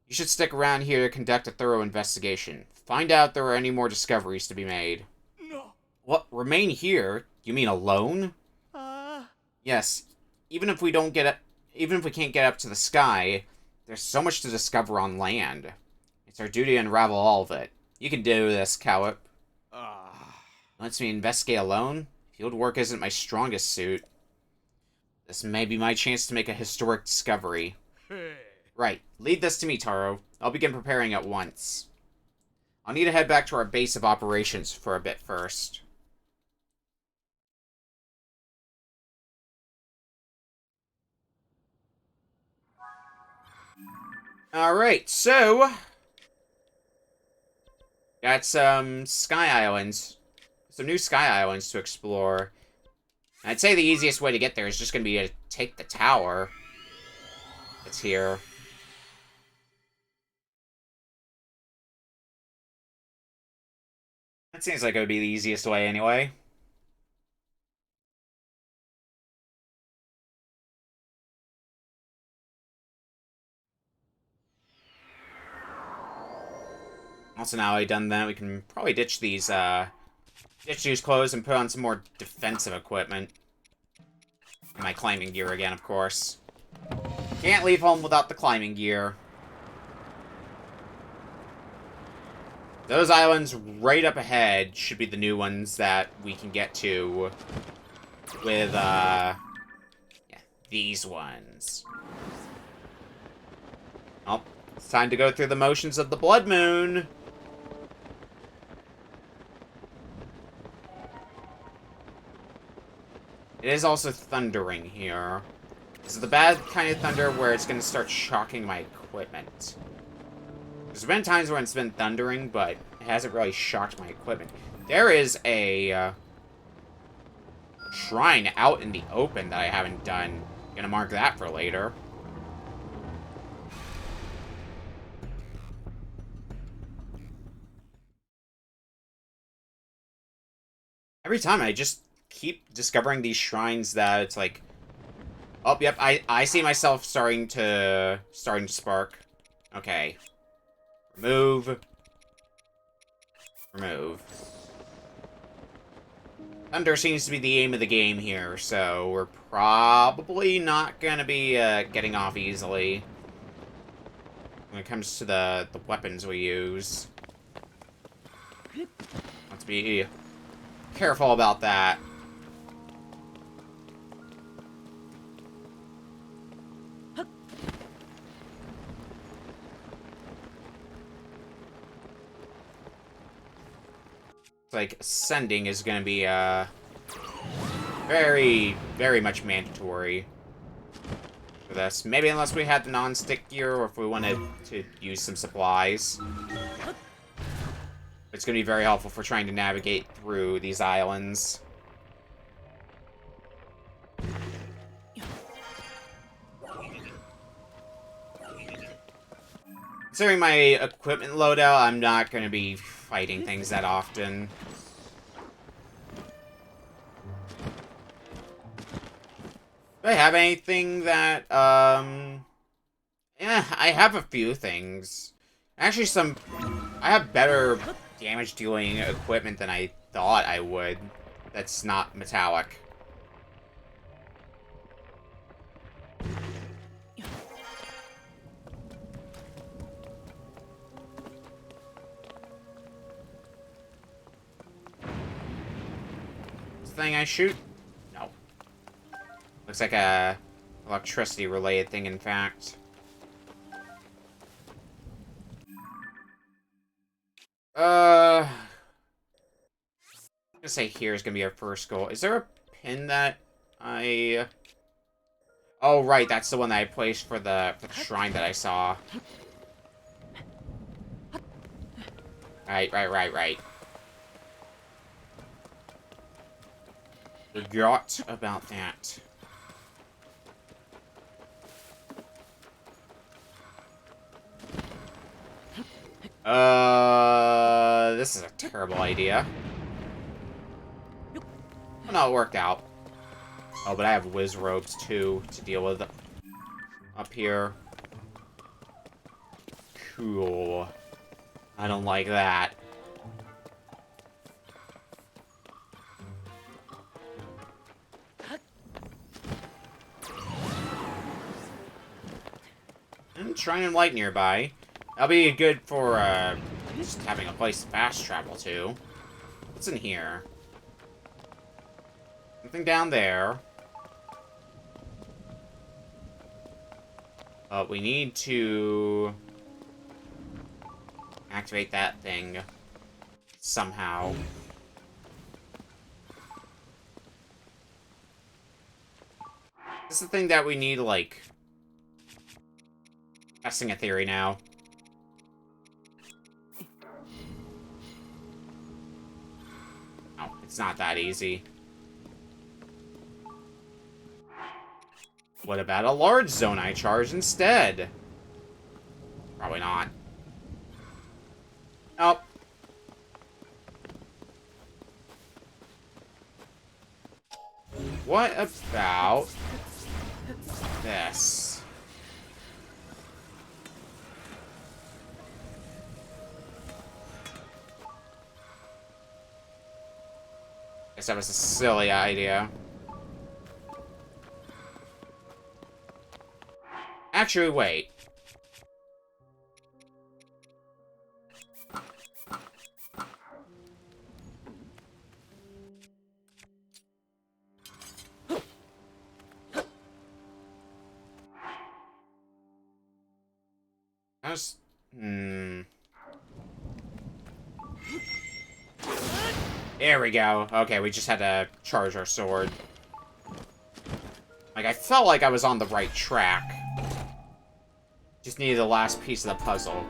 You should stick around here to conduct a thorough investigation. Find out if there are any more discoveries to be made. No. What? Remain here? You mean alone? Yes. Even if we can't get up to the sky, there's so much to discover on land. It's our duty to unravel all of it. You can do this, Cow-up. Lets me investigate alone? Field work isn't my strongest suit. This may be my chance to make a historic discovery. Right. Leave this to me, Taro. I'll begin preparing at once. I'll need to head back to our base of operations for a bit first. Alright, so... got some sky islands. Some new sky islands to explore. And I'd say the easiest way to get there is just going to be to take the tower that's here. That seems like it would be the easiest way anyway. Also, now I've done that, we can probably ditch these clothes and put on some more defensive equipment. And my climbing gear again, of course. Can't leave home without the climbing gear. Those islands right up ahead should be the new ones that we can get to with, yeah, these ones. Oh, it's time to go through the motions of the Blood Moon. It is also thundering here. This is the bad kind of thunder where it's going to start shocking my equipment. There's been times when it's been thundering, but it hasn't really shocked my equipment. There is a shrine out in the open that I haven't done. Gonna mark that for later. Every time I just keep discovering these shrines that it's like, oh, yep, I see myself starting to spark. Okay. Remove. Remove. Thunder seems to be the aim of the game here, so we're probably not gonna be getting off easily when it comes to the weapons we use. Let's be careful about that. Like, ascending is going to be, very, very much mandatory for this. Maybe unless we had the non-stick gear, or if we wanted to use some supplies. It's going to be very helpful for trying to navigate through these islands. Considering my equipment loadout, I'm not going to be fighting things that often. Do I have anything that, yeah, I have a few things. Actually, I have better damage-dealing equipment than I thought I would. That's not metallic. thing I shoot? No. Looks like a electricity-related thing, in fact. I'm gonna say here is gonna be our first goal. Is there a pin that I... Oh, right, that's the one that I placed for the shrine that I saw. Right. Forgot about that. This is a terrible idea. Oh, no, it worked out. Oh, but I have whiz robes, too, to deal with up here. Cool. I don't like that. And Shrine and Light nearby. That'll be good for, just having a place to fast travel to. What's in here? Something down there. We need to activate that thing somehow. This is the thing that we need, like, testing a theory now. Oh, it's not that easy. What about a large zone I charge instead? Probably not. Oh. What about this? Guess that was a silly idea. Actually, wait. I was... There we go. Okay, we just had to charge our sword. Like, I felt like I was on the right track. Just needed the last piece of the puzzle.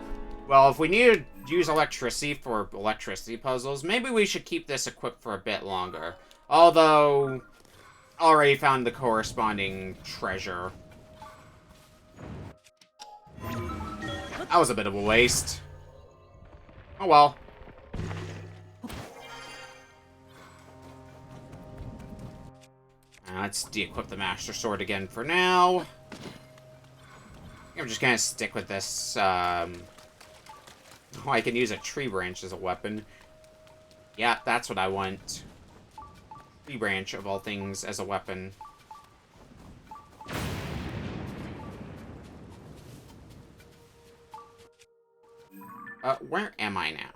Well, if we need to use electricity for electricity puzzles, maybe we should keep this equipped for a bit longer. Although, already found the corresponding treasure. That was a bit of a waste. Oh well. Let's de-equip the Master Sword again for now. I'm just gonna stick with this, Oh, I can use a tree branch as a weapon. Yeah, that's what I want. Tree branch, of all things, as a weapon. Where am I now?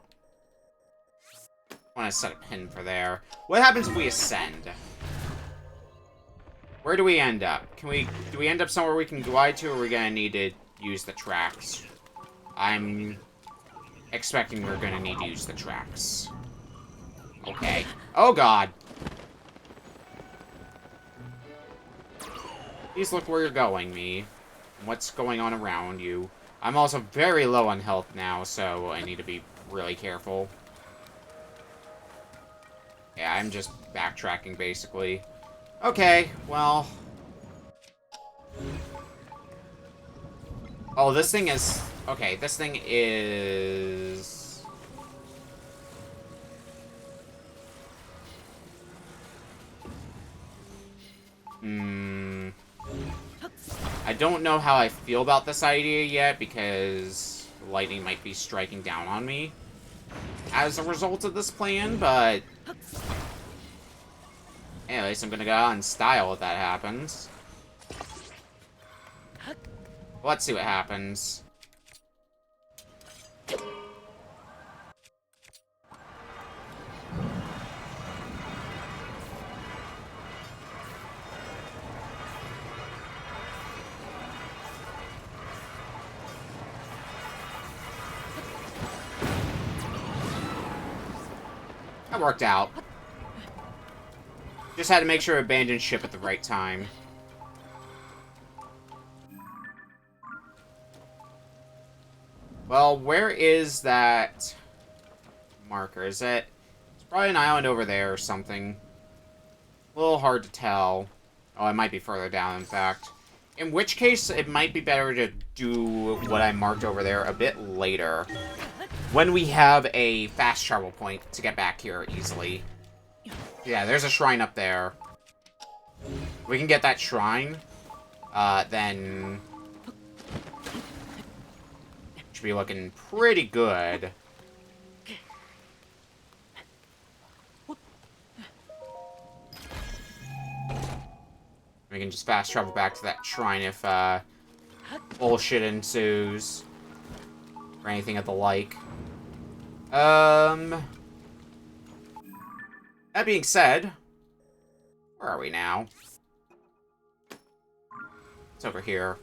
I want to set a pin for there. What happens if we ascend? Where do we end up? Do we end up somewhere we can glide to, or are we gonna need to use the tracks? I'm expecting we're gonna need to use the tracks. Okay. Oh god! Please look where you're going, me. What's going on around you. I'm also very low on health now, so I need to be really careful. Yeah, I'm just backtracking, basically. Okay, well... Oh, this thing is... Okay, this thing is... I don't know how I feel about this idea yet, because lightning might be striking down on me as a result of this plan, but... At least I'm gonna go out in style if that happens. Let's see what happens. worked out. Just had to make sure to abandon ship at the right time. Well, where is that marker? Is it... It's probably an island over there or something. A little hard to tell. Oh, it might be further down, in fact. In which case, it might be better to do what I marked over there a bit later. When we have a fast travel point to get back here easily. Yeah, there's a shrine up there. If we can get that shrine, then... should be looking pretty good. We can just fast travel back to that shrine if, bullshit ensues. Or anything of the like. That being said... Where are we now? It's over here.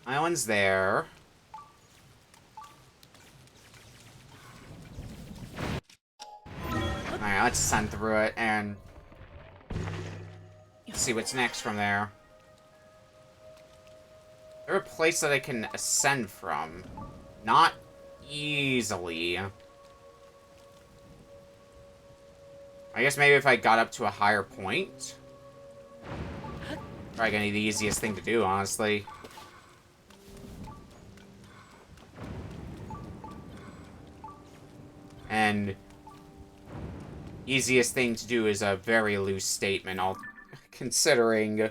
Island's there. Alright, let's ascend through it and see what's next from there. Is there a place that I can ascend from? Not easily. I guess maybe if I got up to a higher point. Probably gonna be the easiest thing to do, honestly. And easiest thing to do is a very loose statement, all considering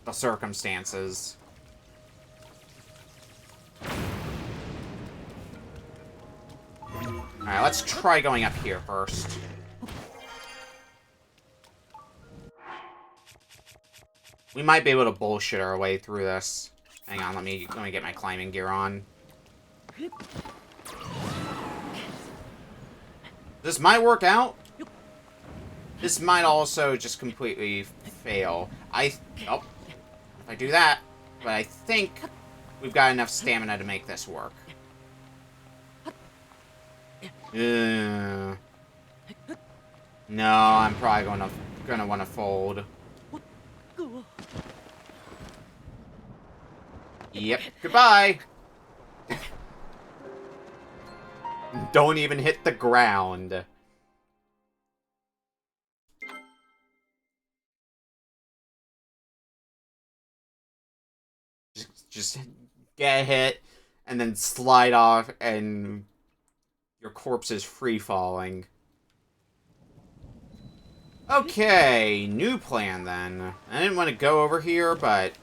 the circumstances. Alright, let's try going up here first. We might be able to bullshit our way through this. Hang on, let me get my climbing gear on. This might work out. This might also just completely fail. Oh, if I do that, but I think we've got enough stamina to make this work. No, I'm probably gonna want to fold. Yep, goodbye. Don't even hit the ground. Just get hit, and then slide off, and your corpse is free-falling. Okay, new plan then. I didn't want to go over here, but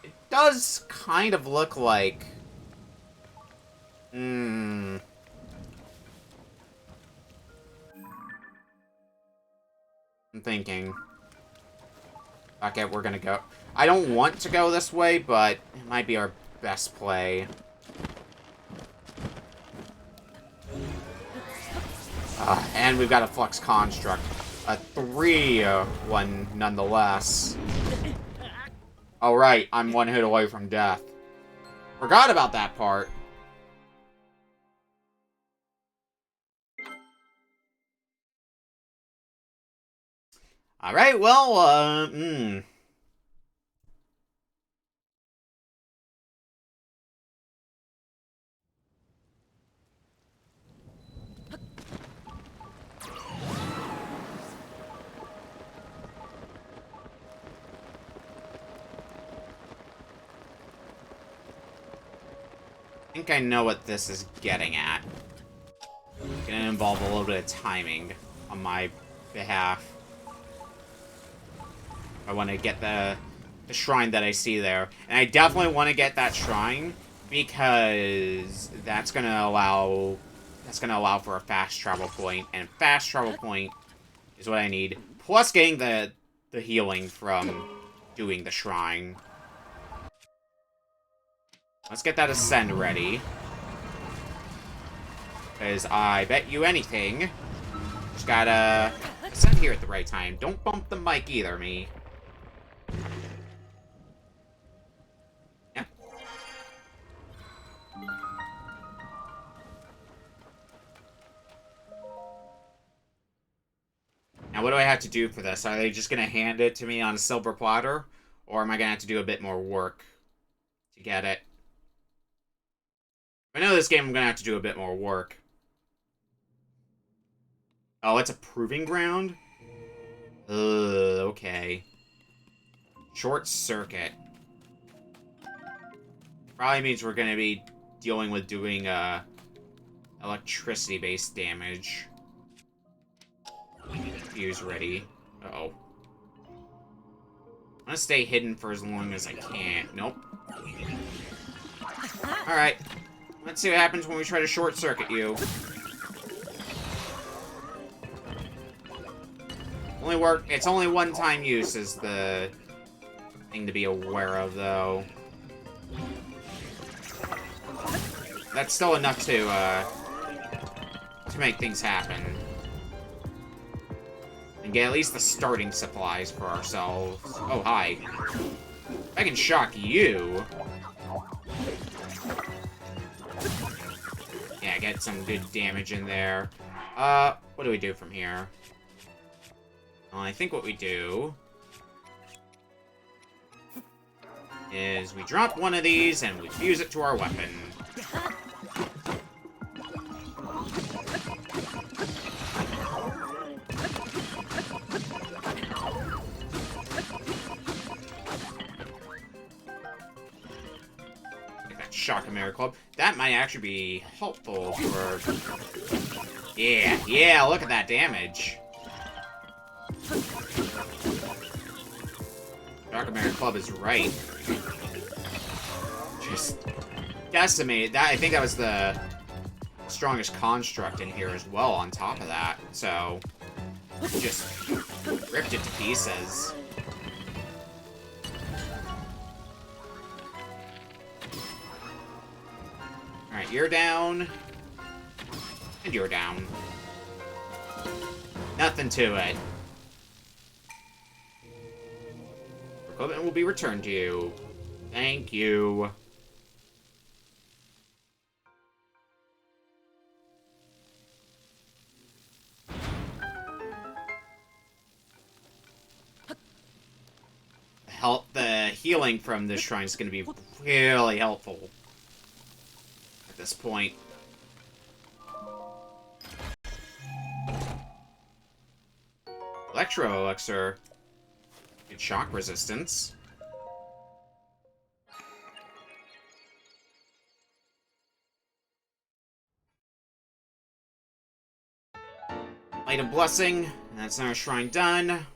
it does kind of look like... I'm thinking. Okay, we're gonna go. I don't want to go this way, but it might be our best play. And we've got a Flux Construct. A 3-1 nonetheless. Oh, right, I'm one hit away from death. Forgot about that part. Alright, well, I think I know what this is getting at. It's gonna involve a little bit of timing on my behalf. I want to get the shrine that I see there. And I definitely want to get that shrine because that's gonna allow for a fast travel point, and fast travel point is what I need. Plus getting the healing from doing the shrine. Let's get that ascend ready. Because I bet you anything, just gotta ascend here at the right time. Don't bump the mic either, me. Yeah, Now, what do I have to do for this? Are they just going to hand it to me on a silver platter? Or am I going to have to do a bit more work to get it? If I know this game, I'm going to have to do a bit more work. Oh, it's a proving ground? Okay. Short circuit. Probably means we're going to be dealing with doing, electricity-based damage. Fuse ready. Uh-oh. I'm gonna stay hidden for as long as I can. Nope. Alright. Let's see what happens when we try to short-circuit you. It's only one-time use is the thing to be aware of, though. That's still enough to make things happen. And get at least the starting supplies for ourselves. Oh, hi. I can shock you. Yeah, get some good damage in there. What do we do from here? Well, I think what we do is we drop one of these and we fuse it to our weapon. Shock-a-Mare Club. That might actually be helpful for... Yeah, look at that damage. Shock-a-Mare Club is right. Just decimated. I think that was the strongest construct in here as well on top of that. So, just ripped it to pieces. Alright, you're down. And you're down. Nothing to it. Equipment will be returned to you. Thank you. The healing from this shrine is going to be really helpful at this point. Electro Elixir. Good shock resistance. Light of Blessing. That's our shrine done.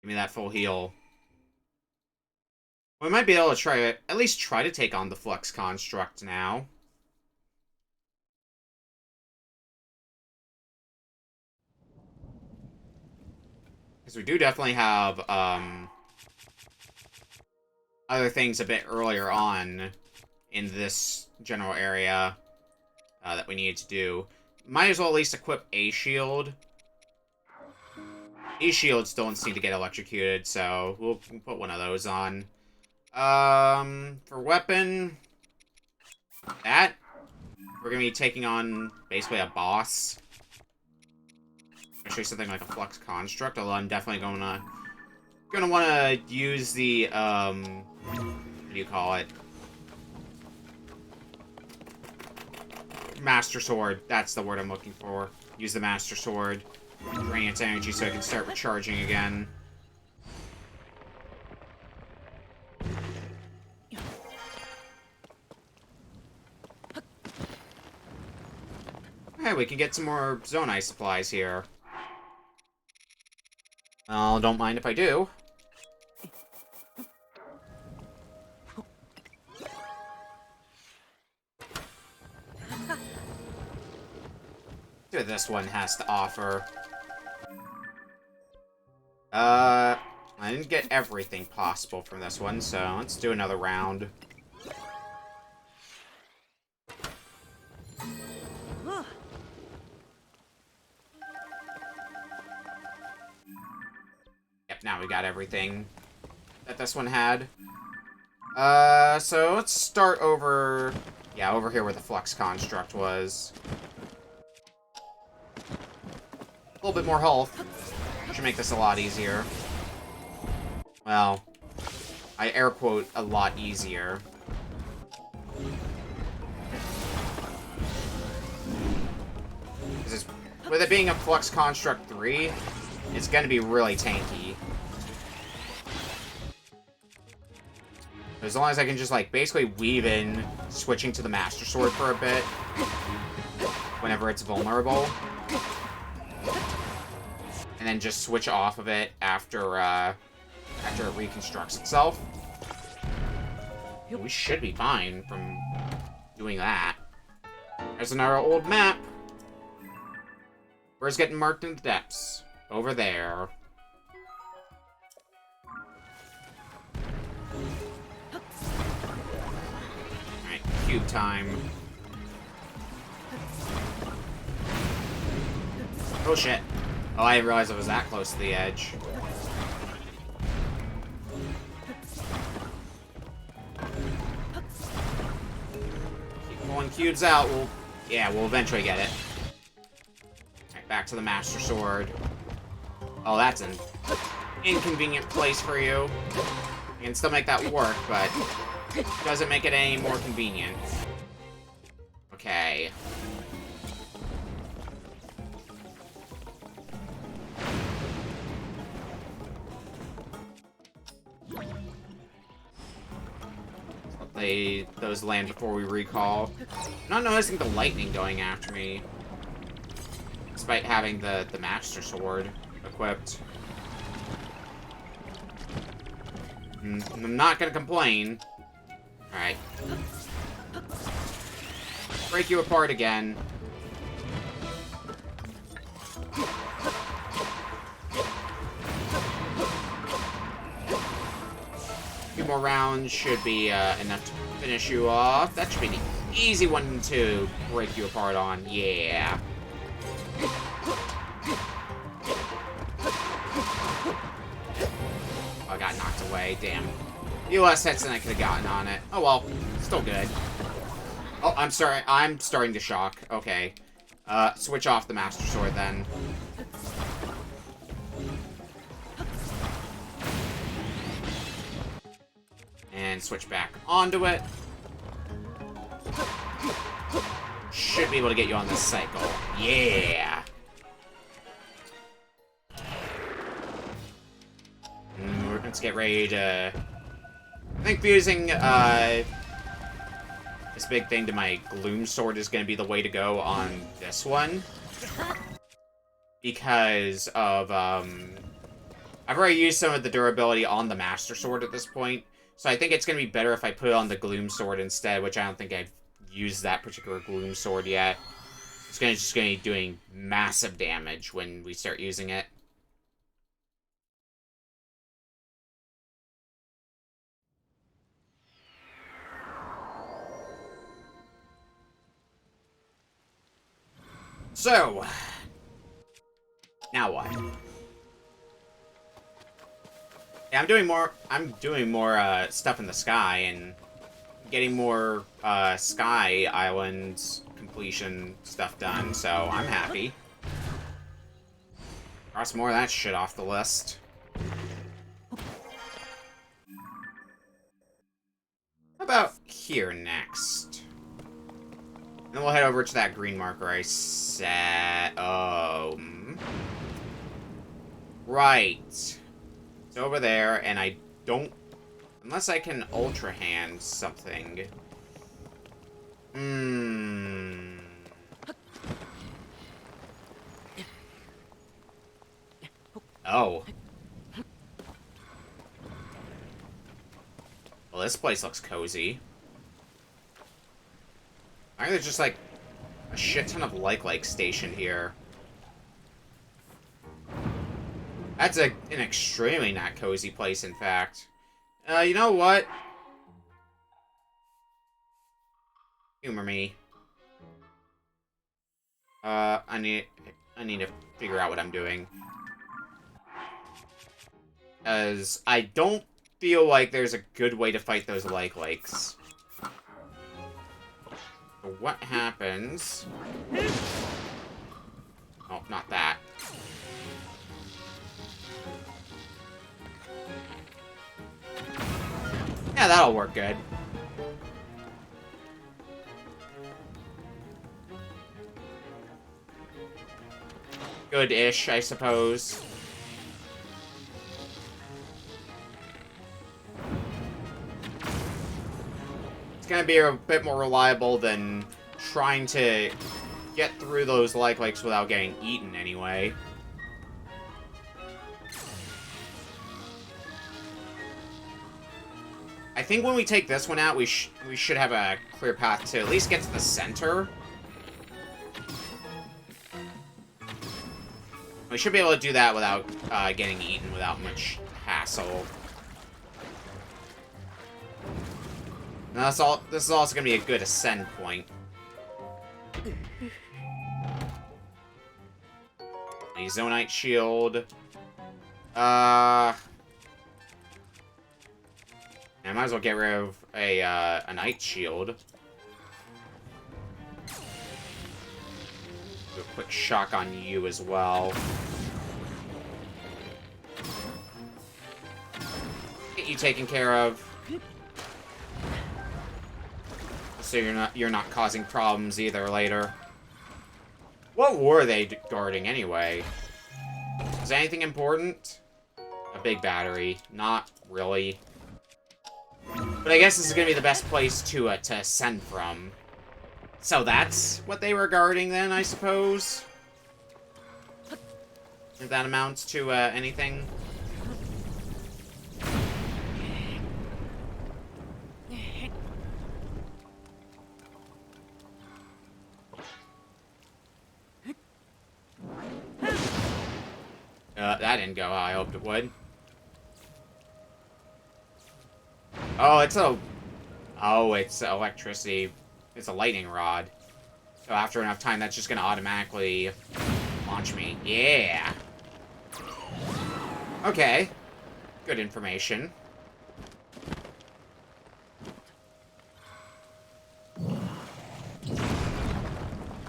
Give me that full heal. We might be able to try it, at least try to take on the Flux Construct now. Because we do definitely have, other things a bit earlier on in this general area that we need to do. Might as well at least equip a shield. These shields don't seem to get electrocuted, so we'll put one of those on. For weapon, that we're gonna be taking on basically a boss. Especially something like a Flux Construct, although I'm definitely gonna want to use the what do you call it? Master Sword. That's the word I'm looking for. Use the Master Sword. Drain its energy so I can start recharging again. Hey, we can get some more Zonai supplies here. Well, don't mind if I do. See what this one has to offer. I didn't get everything possible from this one, so let's do another round. Yep, now we got everything that this one had. So let's start over... Yeah, over here where the Flux Construct was. A little bit more health. Should make this a lot easier. Well, I air quote a lot easier. With it being a Flux Construct 3, it's gonna be really tanky. As long as I can just, like, basically weave in switching to the Master Sword for a bit whenever it's vulnerable. And then just switch off of it after it reconstructs itself. We should be fine from doing that. There's another old map. Where's getting marked in the depths? Over there. Alright, cube time. Oh shit. Oh, I didn't realize I was that close to the edge. Keep pulling cubes out. We'll eventually get it. Back to the Master Sword. Oh, that's an inconvenient place for you. You can still make that work, but it doesn't make it any more convenient. Okay. Let those land before we recall. I'm not noticing the lightning going after me. Despite having the Master Sword equipped. I'm not gonna complain. Alright. Break you apart again. A few more rounds should be enough to finish you off. That should be an easy one to break you apart on. Yeah. I got knocked away, damn. Few less hits than I could have gotten on it. Oh well, still good. Oh, I'm sorry, I'm starting to shock. Okay. Switch off the Master Sword then. And switch back onto it. Should be able to get you on this cycle. Yeah! Let's get ready to... I think fusing, this big thing to my Gloom Sword is going to be the way to go on this one. Because of, I've already used some of the durability on the Master Sword at this point. So I think it's going to be better if I put it on the Gloom Sword instead, which I don't think I've used that particular Gloom Sword yet. It's just going to be doing massive damage when we start using it. So, now what? Yeah, I'm doing more stuff in the sky and getting more Sky Island completion stuff done, so I'm happy. Cross more of that shit off the list. How about here next? And then we'll head over to that green marker I set. Right. It's over there, and I don't... Unless I can Ultra Hand something. Oh. Well, this place looks cozy. I think there's just, like, a shit ton of like stationed here. That's an extremely not cozy place, in fact. You know what? Humor me. I need to figure out what I'm doing. As I don't feel like there's a good way to fight those likes. So what happens... Oh, not that. Yeah, that'll work good. Good-ish, I suppose. It's gonna be a bit more reliable than trying to get through those like-likes without getting eaten anyway. I think when we take this one out, we should have a clear path to at least get to the center. We should be able to do that without getting eaten without much hassle. Now this is also going to be a good ascend point. A Zonite shield. I might as well get rid of a Night shield. Do a quick shock on you as well. Get you taken care of. So you're not causing problems either later. What were they guarding anyway? Was anything important? A big battery. Not really. But I guess this is gonna be the best place to ascend from. So that's what they were guarding then, I suppose? If that amounts to anything. That didn't go how I hoped it would. Oh, it's electricity. It's a lightning rod. So after enough time, that's just gonna automatically launch me. Yeah. Okay. Good information.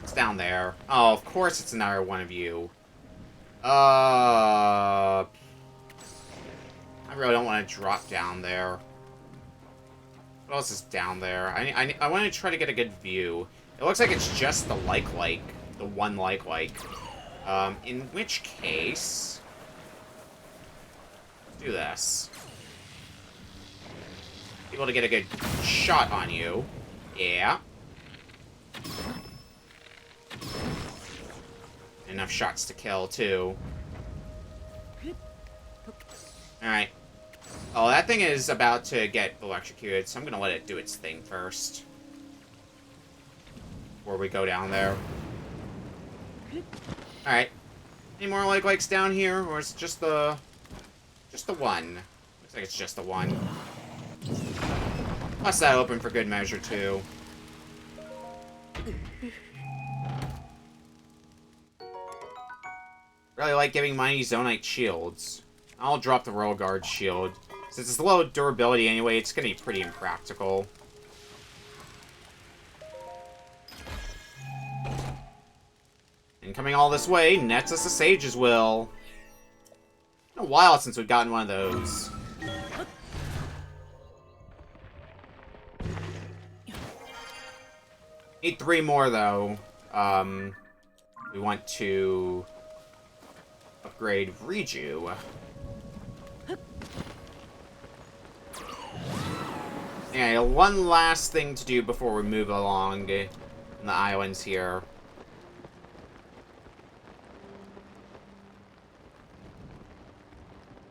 It's down there. Oh, of course it's another one of you. I really don't want to drop down there. What else is down there? I want to try to get a good view. It looks like it's just the like. The one like. In which case... Let's do this. Able to get a good shot on you. Yeah. Enough shots to kill, too. Alright. Oh, that thing is about to get electrocuted, so I'm gonna let it do its thing first. Before we go down there. Alright. Any more likes down here, or is it just the... Just the one? Looks like it's just the one. Plus that open for good measure, too. Really like giving mighty Zonite shields. I'll drop the Royal Guard shield. Since it's low durability anyway, it's gonna be pretty impractical. And coming all this way, nets us a Sage's Will. It's been a while since we've gotten one of those. Need 3 more, though. We want to upgrade Reju. Yeah, one last thing to do before we move along in the islands here.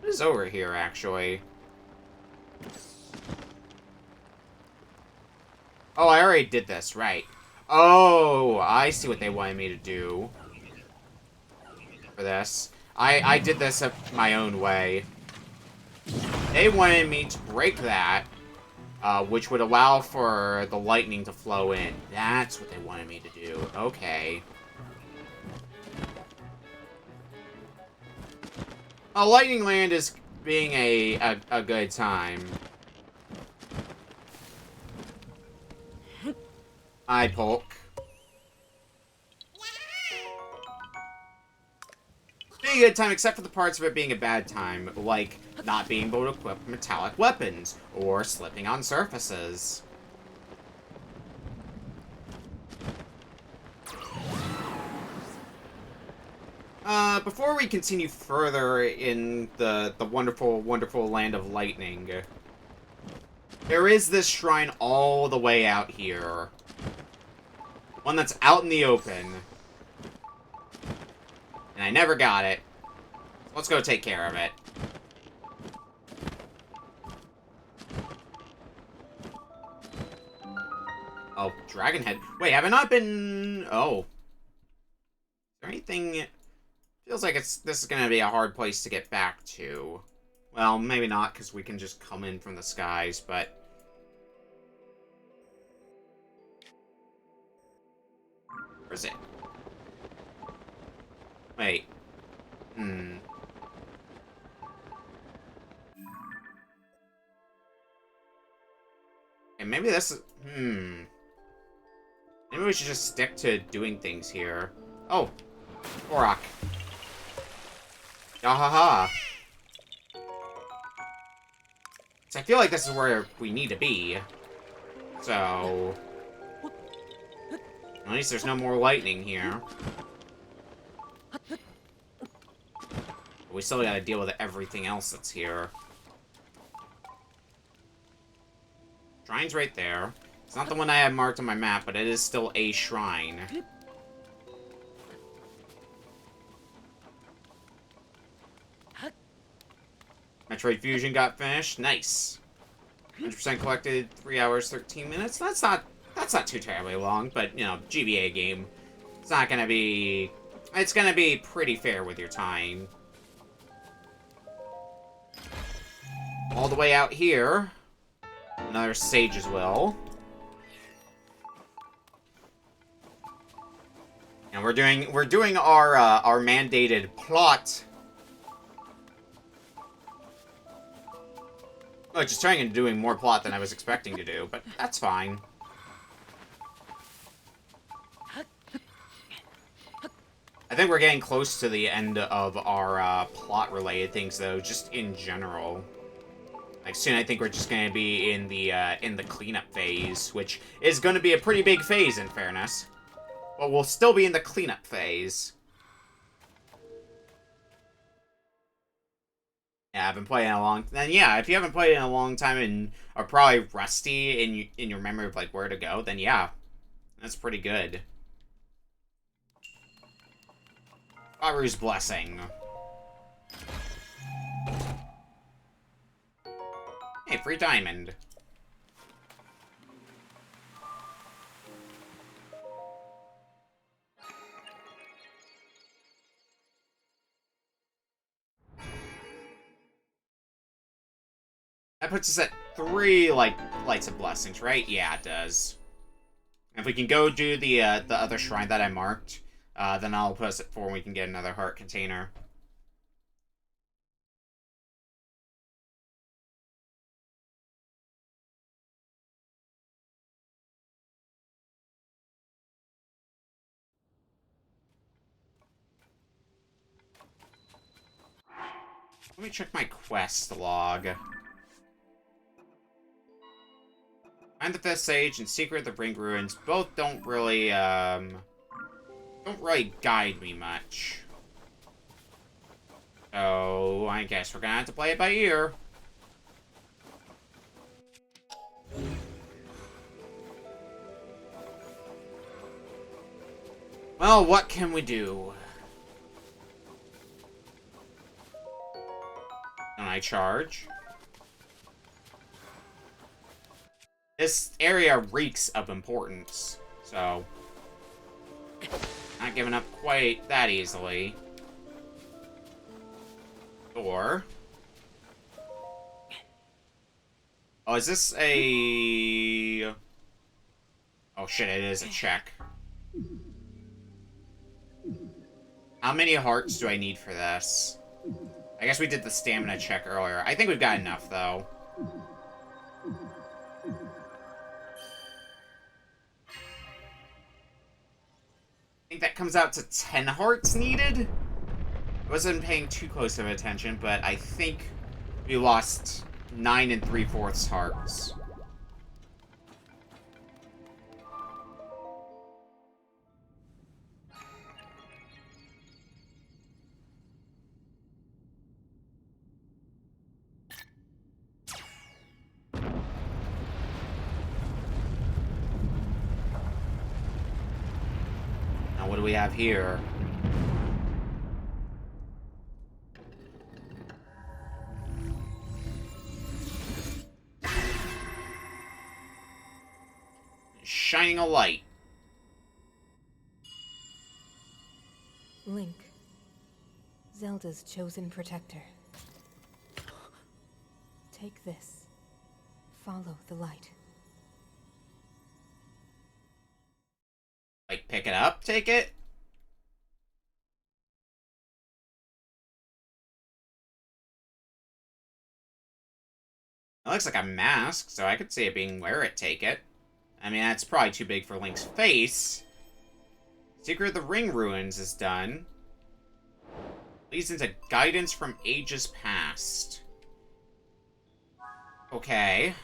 What is over here, actually? Oh, I already did this, right. Oh, I see what they wanted me to do for this. I did this my own way. They wanted me to break that, which would allow for the lightning to flow in. That's what they wanted me to do. Okay. Lightning Land is being a good time. Hi, Polk. Being a good time, except for the parts of it being a bad time. Like, not being able to equip metallic weapons, or slipping on surfaces. Before we continue further in the wonderful, wonderful land of lightning, there is this shrine all the way out here. One that's out in the open. And I never got it. Let's go take care of it. Oh, Dragon Head. Wait, have I not been... Oh. Is there anything... Feels like this is gonna be a hard place to get back to. Well, maybe not, because we can just come in from the skies, but... Where is it? Wait. And maybe this is... Maybe we should just stick to doing things here. Oh. Korok. Yahaha. So I feel like this is where we need to be. So... At least there's no more lightning here. But we still gotta deal with everything else that's here. Shrine's right there. It's not the one I have marked on my map, but it is still a shrine. Metroid Fusion got finished. Nice. 100% collected, 3 hours, 13 minutes. That's not too terribly long, but, you know, GBA game. It's not gonna be... It's gonna be pretty fair with your time. All the way out here. Another sage as well. And we're doing our mandated plot. Oh, just trying and doing more plot than I was expecting to do, but that's fine. I think we're getting close to the end of our plot-related things, though, just in general. Like, soon I think we're just going to be in the cleanup phase, which is going to be a pretty big phase, in fairness. But we'll still be in the cleanup phase. Yeah, I've been playing a long... Then yeah, if you haven't played in a long time and are probably rusty in your memory of, like, where to go, then yeah. That's pretty good. Faru's Blessing. Hey, free diamond. That puts us at 3, like, Lights of Blessings, right? Yeah, it does. If we can go do the other shrine that I marked, then I'll put us at 4 and we can get another heart container. Let me check my quest log. Find the Fifth Sage and Secret of the Ring Ruins both don't really guide me much. So, I guess we're gonna have to play it by ear. Well, what can we do? Can I charge? This area reeks of importance, so... Not giving up quite that easily. Or... Oh, is this a... Oh shit, it is a check. How many hearts do I need for this? I guess we did the stamina check earlier. I think we've got enough, though. I think that comes out to 10 hearts needed? I wasn't paying too close of attention, but I think We lost 9 3/4 hearts. Now what do we have here? Shining a light. Link, Zelda's chosen protector. Take this. Follow the light. Like, pick it up, take it? It looks like a mask, so I could see it being wear it, take it. I mean, that's probably too big for Link's face. Secret of the Ring Ruins is done. Leads into guidance from ages past. Okay.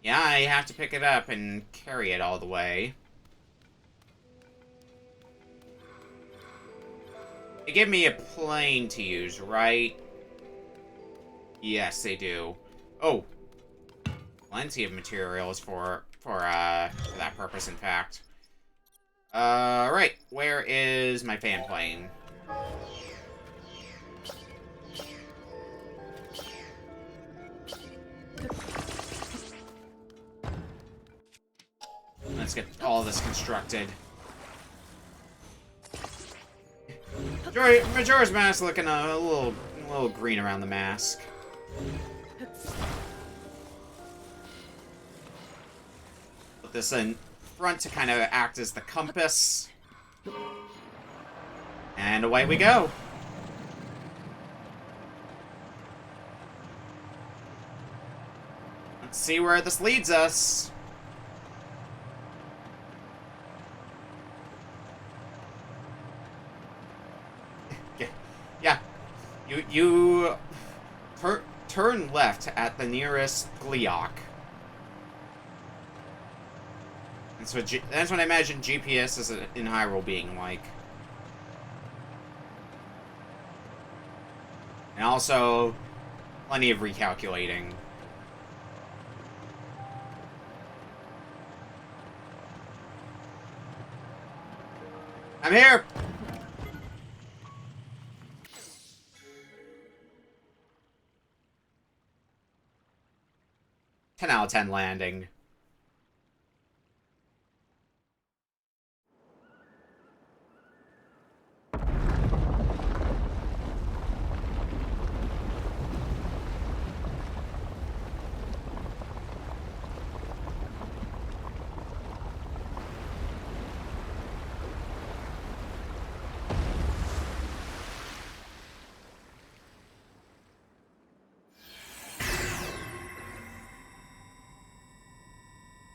Yeah, I have to pick it up and carry it all the way. They give me a plane to use, right? Yes, they do. Oh. Plenty of materials for that purpose, in fact. Right. Where is my fan plane? Let's get all this constructed. Majora's Mask looking a little green around the mask. Put this in front to kind of act as the compass. And away we go. Let's see where this leads us. Yeah. You turn left at the nearest Gleeok. That's what I imagine GPS is in Hyrule being like. And also, plenty of recalculating. I'm here! 10 out of 10 landing.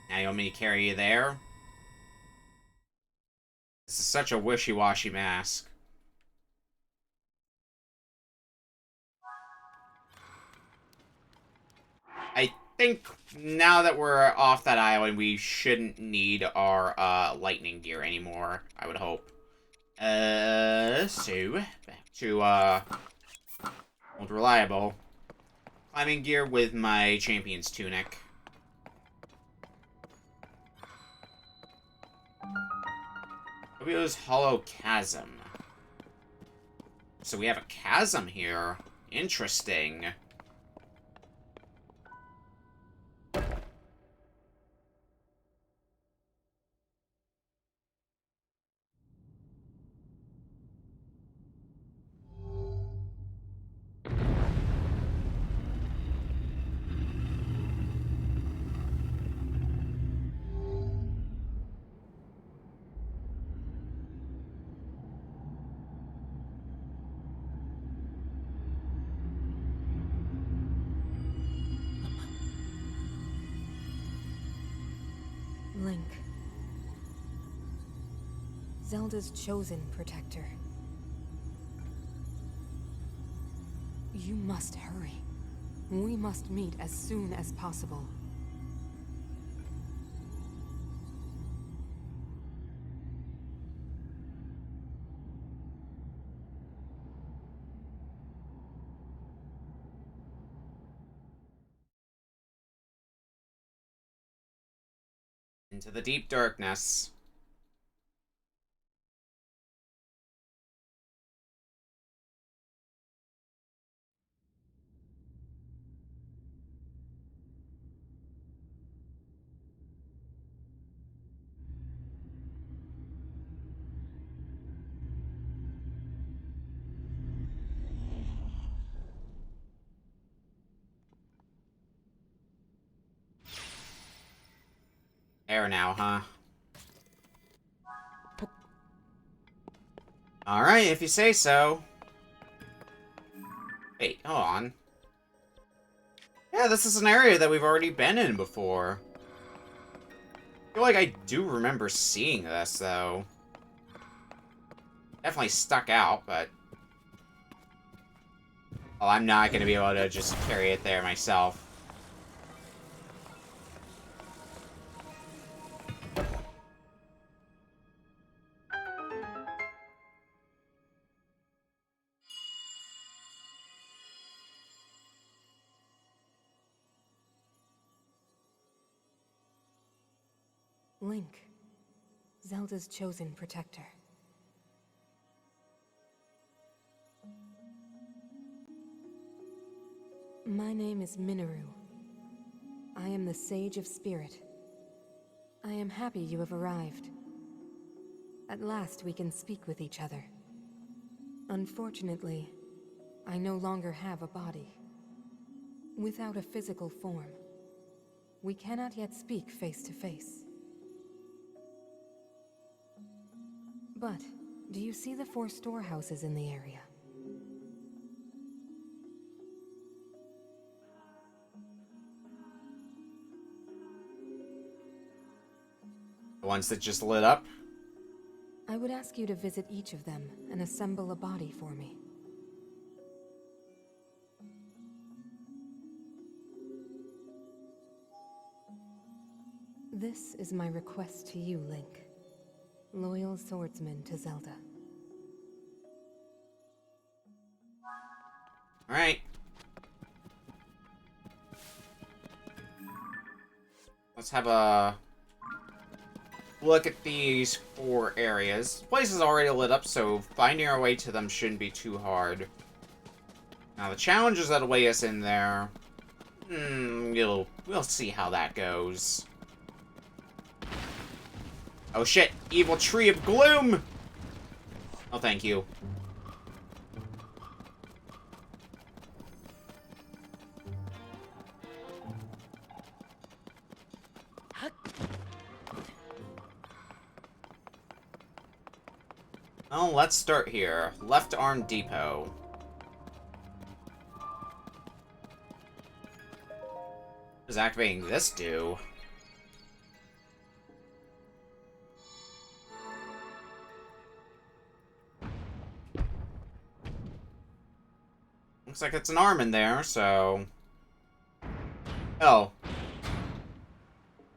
Now you want me to carry you there? This is such a wishy-washy mask. I think now that we're off that island, we shouldn't need our lightning gear anymore, I would hope. So, back to old reliable. Climbing gear with my champion's tunic. Rubio's Hollow Chasm. So we have a chasm here. Interesting. Link, Zelda's chosen protector. You must hurry. We must meet as soon as possible. Into the deep darkness. There now, huh? Alright, if you say so. Wait, hold on. Yeah, this is an area that we've already been in before. I feel like I do remember seeing this, though. Definitely stuck out, but... well, I'm not gonna be able to just carry it there myself. Link, Zelda's chosen protector. My name is Minoru. I am the Sage of Spirit. I am happy you have arrived. At last we can speak with each other. Unfortunately, I no longer have a body. Without a physical form, we cannot yet speak face to face. But, do you see the 4 storehouses in the area? The ones that just lit up? I would ask you to visit each of them and assemble a body for me. This is my request to you, Link. Loyal swordsman to Zelda. Alright. Let's have a look at these 4 areas. The place is already lit up, so finding our way to them shouldn't be too hard. Now, the challenges that await us in there... we'll see how that goes. Oh shit! Evil Tree of Gloom! Oh, thank you. Well, let's start here. Left arm depot. What does activating this do? Looks like it's an arm in there, so... oh.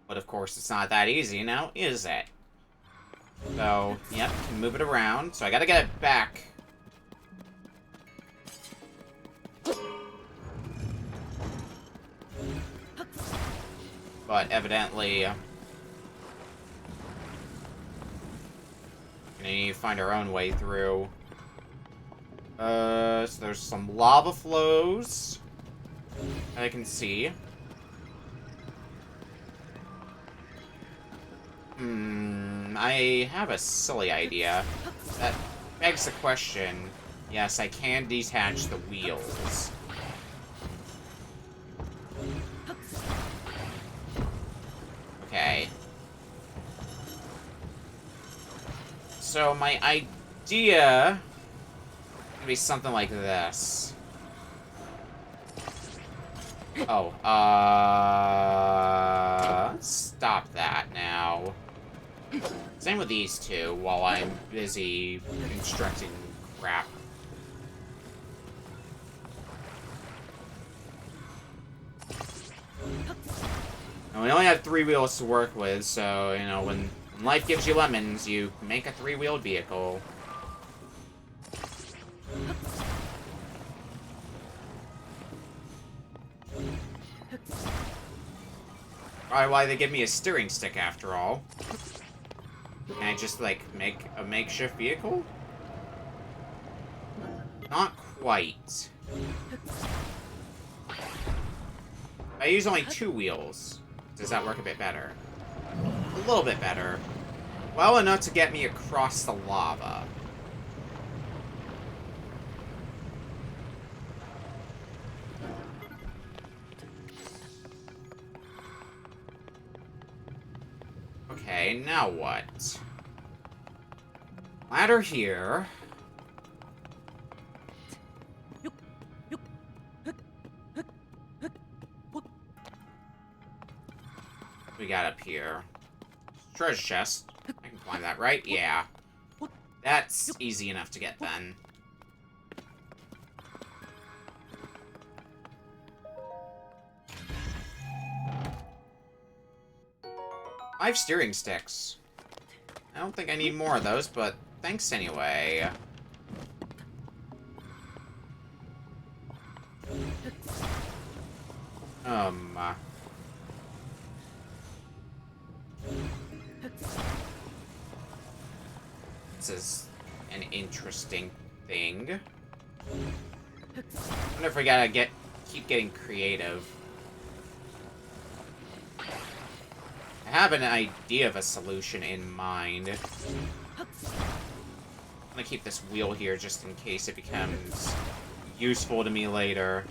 But of course, it's not that easy now, is it? So, yep, can move it around. So I gotta get it back. But evidently... we need to find our own way through. So there's some lava flows I can see. I have a silly idea. That begs the question. Yes, I can detach the wheels. Okay. So my idea would be something like this. Oh, stop that now. Same with these two while I'm busy constructing crap. And we only have 3 wheels to work with, so, you know, when life gives you lemons, you make a 3-wheeled vehicle. Probably why they give me a steering stick, after all. Can I just, like, make a makeshift vehicle? Not quite. I use only 2 wheels. Does that work a bit better? A little bit better. Well enough to get me across the lava. Okay, now what? Ladder here. We got up here. Treasure chest. I can climb that, right? Yeah. That's easy enough to get then. Five steering sticks. I don't think I need more of those, but thanks anyway. This is an interesting thing. I wonder if we gotta keep getting creative. I have an idea of a solution in mind. I'm gonna keep this wheel here just in case it becomes useful to me later.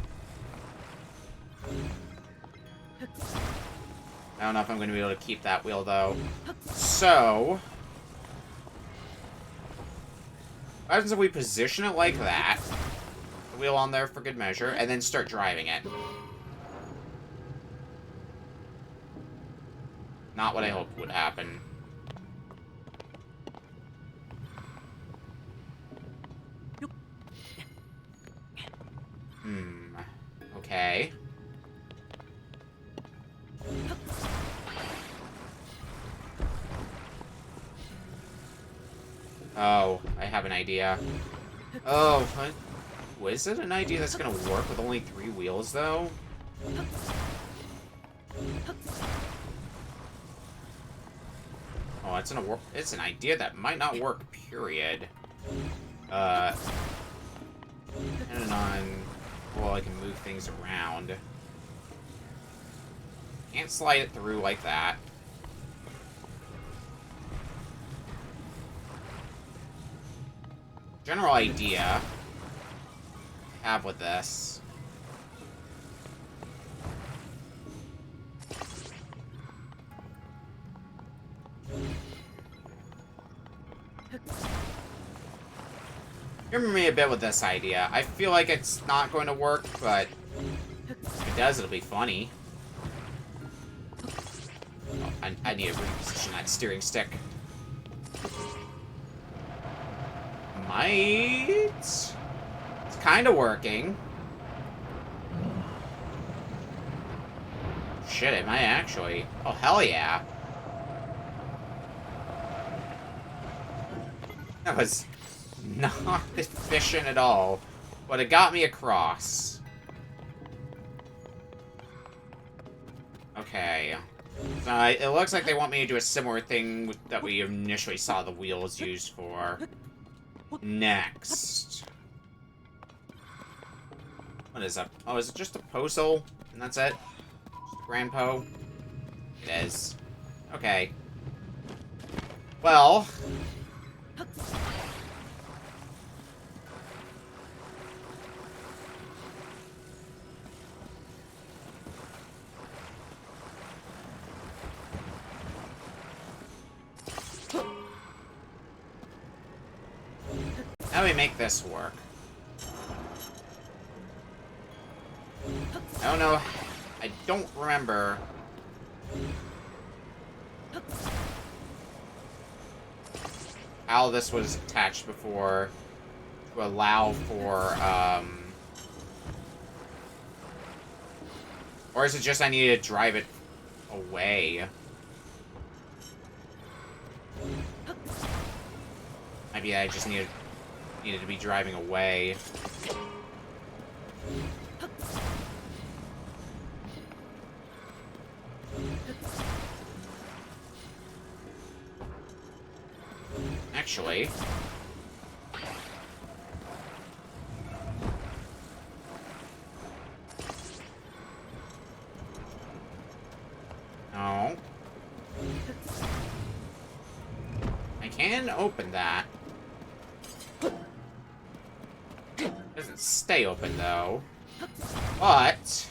I don't know if I'm gonna be able to keep that wheel though. So, what happens if we position it like that? The wheel on there for good measure, and then start driving it. Not what I hoped would happen. Okay. Oh, I have an idea. Oh, what? Was it an idea that's gonna work with only 3 wheels, though? Oh, it's an idea that might not work, period. Depending on... Well, I can move things around. Can't slide it through like that. General idea I have with this. Remember me a bit with this idea. I feel like it's not going to work, but if it does, it'll be funny. Oh, I need to reposition that steering stick. It's kind of working. Shit, it might actually. Oh, hell yeah. That was not efficient at all, but it got me across. Okay. It looks like they want me to do a similar thing that we initially saw the wheels used for. Next. What is that? Oh, is it just a postal? And that's it? Just a grand po? It is. Okay. Well... How do we make this work? I don't know. I don't remember. How this was attached before to allow for, Or is it just I need to drive it away? Maybe I just needed to be driving away. Actually... No. I can open that. Doesn't stay open, though. But...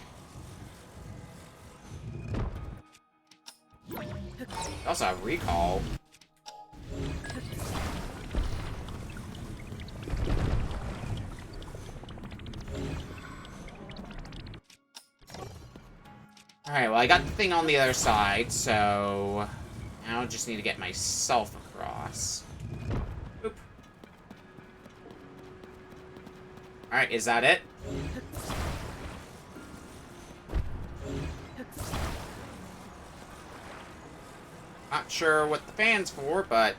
also have recall. Alright, well, I got the thing on the other side, so... now I just need to get myself across. Oop. Alright, is that it? Not sure what the fan's for, but...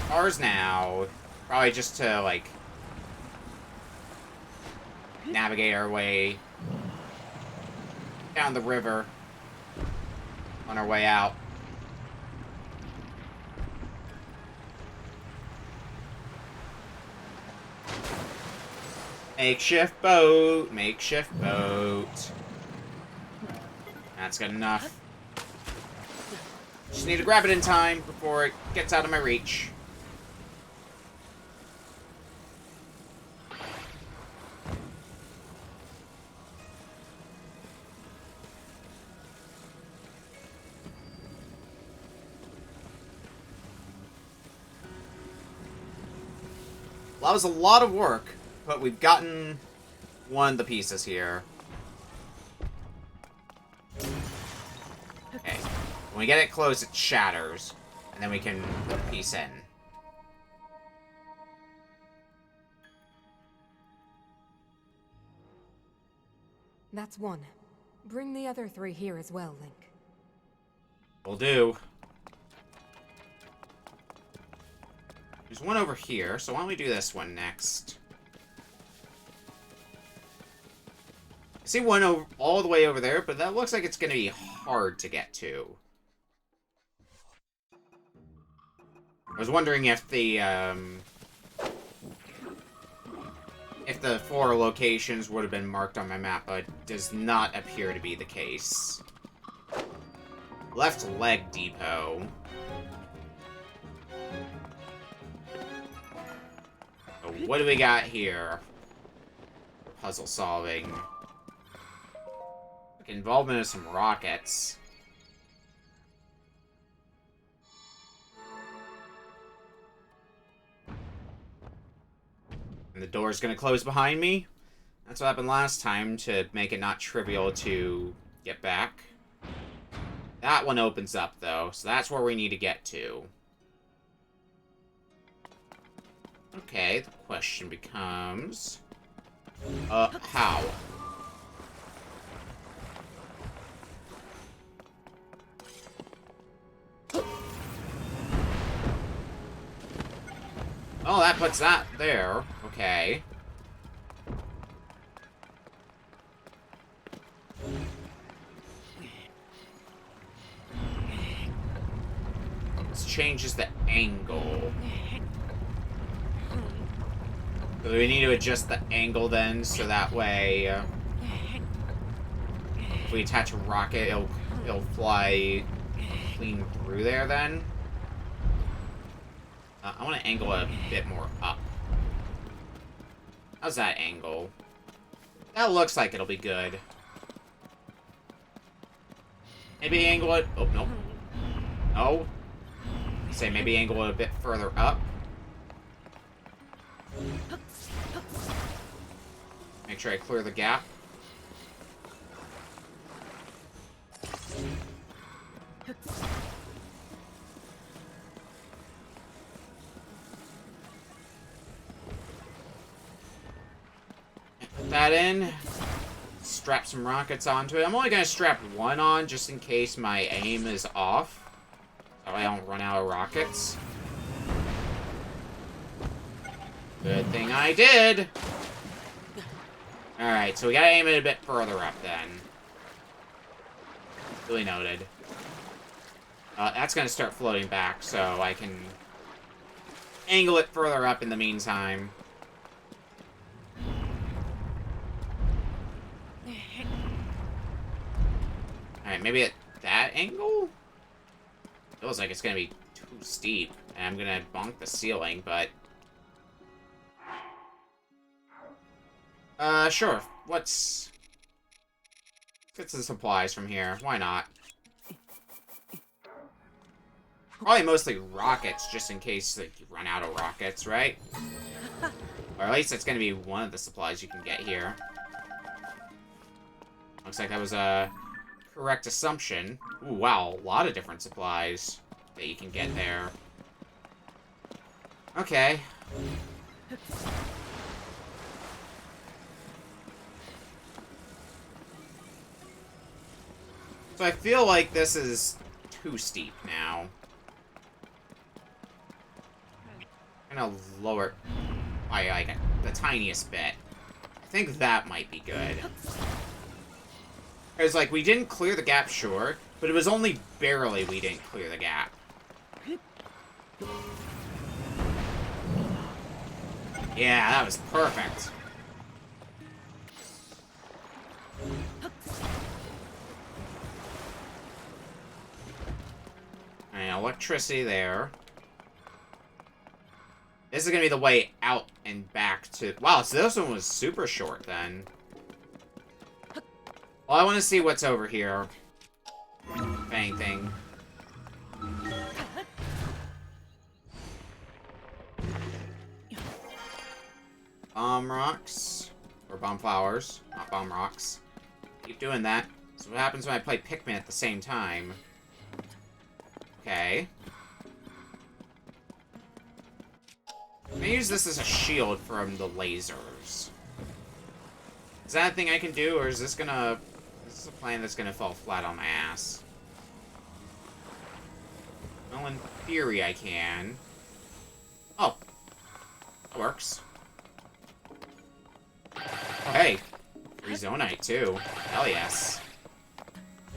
ours now. Probably just to, like... navigate our way... down the river on our way out. Makeshift boat, makeshift boat. That's good enough. Just need to grab it in time before it gets out of my reach. Well, that was a lot of work, but we've gotten one of the pieces here. Okay. When we get it close, it shatters, and then we can put a piece in. That's one. Bring the other 3 here as well, Link. Will do. There's one over here, so why don't we do this one next? I see one over, all the way over there, but that looks like it's going to be hard to get to. I was wondering if the 4 locations would have been marked on my map, but it does not appear to be the case. Left leg depot. So what do we got here? Puzzle solving. Involvement of some rockets. And the door's gonna close behind me. That's what happened last time to make it not trivial to get back. That one opens up, though, so that's where we need to get to. Okay, the question becomes... how? Oh, that puts that there. Okay. This changes the angle. So we need to adjust the angle then, so that way... if we attach a rocket, it'll fly clean through there then. I want to angle it a bit more up. How's that angle? That looks like it'll be good. Maybe angle it... oh, nope. No. Say maybe angle it a bit further up. Make sure I clear the gap. Put that in. Let's strap some rockets onto it. I'm only going to strap one on just in case my aim is off. So I don't run out of rockets. Good thing I did. Alright, so we gotta aim it a bit further up then. Really noted. That's gonna start floating back, so I can angle it further up in the meantime. Alright, maybe at that angle? Feels like it's gonna be too steep, and I'm gonna bonk the ceiling, but... sure. Let's get some supplies from here. Why not? Probably mostly rockets, just in case like, you run out of rockets, right? Or at least that's gonna be one of the supplies you can get here. Looks like that was a correct assumption. Ooh, wow, a lot of different supplies that you can get there. Okay. So I feel like this is too steep now. I'm gonna lower it by like the tiniest bit. I think that might be good. Because, like, we didn't clear the gap, sure, but it was only barely we didn't clear the gap. Yeah, that was perfect. And electricity there. This is gonna be the way out and back to... Wow, so this one was super short, then. Well, I want to see what's over here. If anything. Bomb rocks. Or bomb flowers. Not bomb rocks. Keep doing that. So what happens when I play Pikmin at the same time? Okay. I'm gonna use this as a shield from the lasers. Is that a thing I can do, or is this gonna... Is this a plan that's gonna fall flat on my ass? Well, in theory I can. Oh. That works. Oh, hey. Free Zonite, too. Hell yes.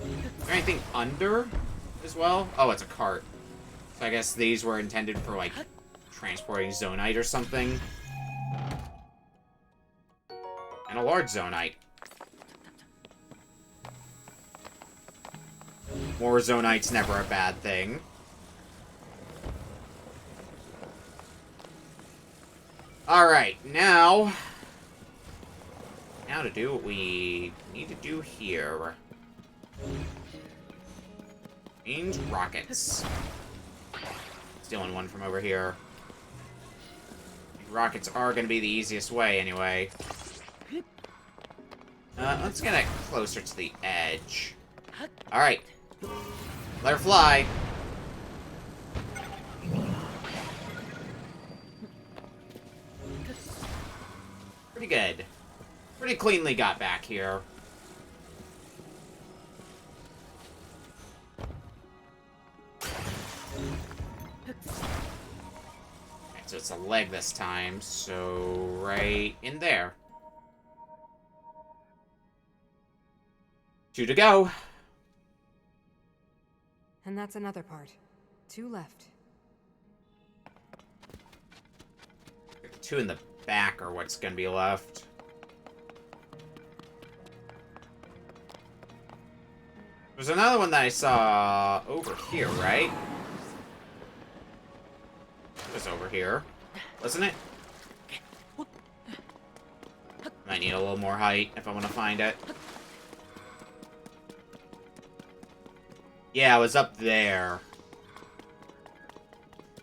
Is there anything under as well? Oh, it's a cart. So I guess these were intended for, like, transporting Zonite or something. And a large Zonite. More Zonite's never a bad thing. Alright, now to do what we need to do here. Means rockets. Stealing one from over here. Rockets are going to be the easiest way, anyway. Let's get it closer to the edge. Alright. Let her fly. Pretty good. Pretty cleanly got back here. So it's a leg this time, so right in there. 2 to go. And that's another part. 2 left. 2 in the back are what's gonna be left. There's another one that I saw over here, right? It was over here, wasn't it? Might need a little more height if I want to find it. Yeah, it was up there.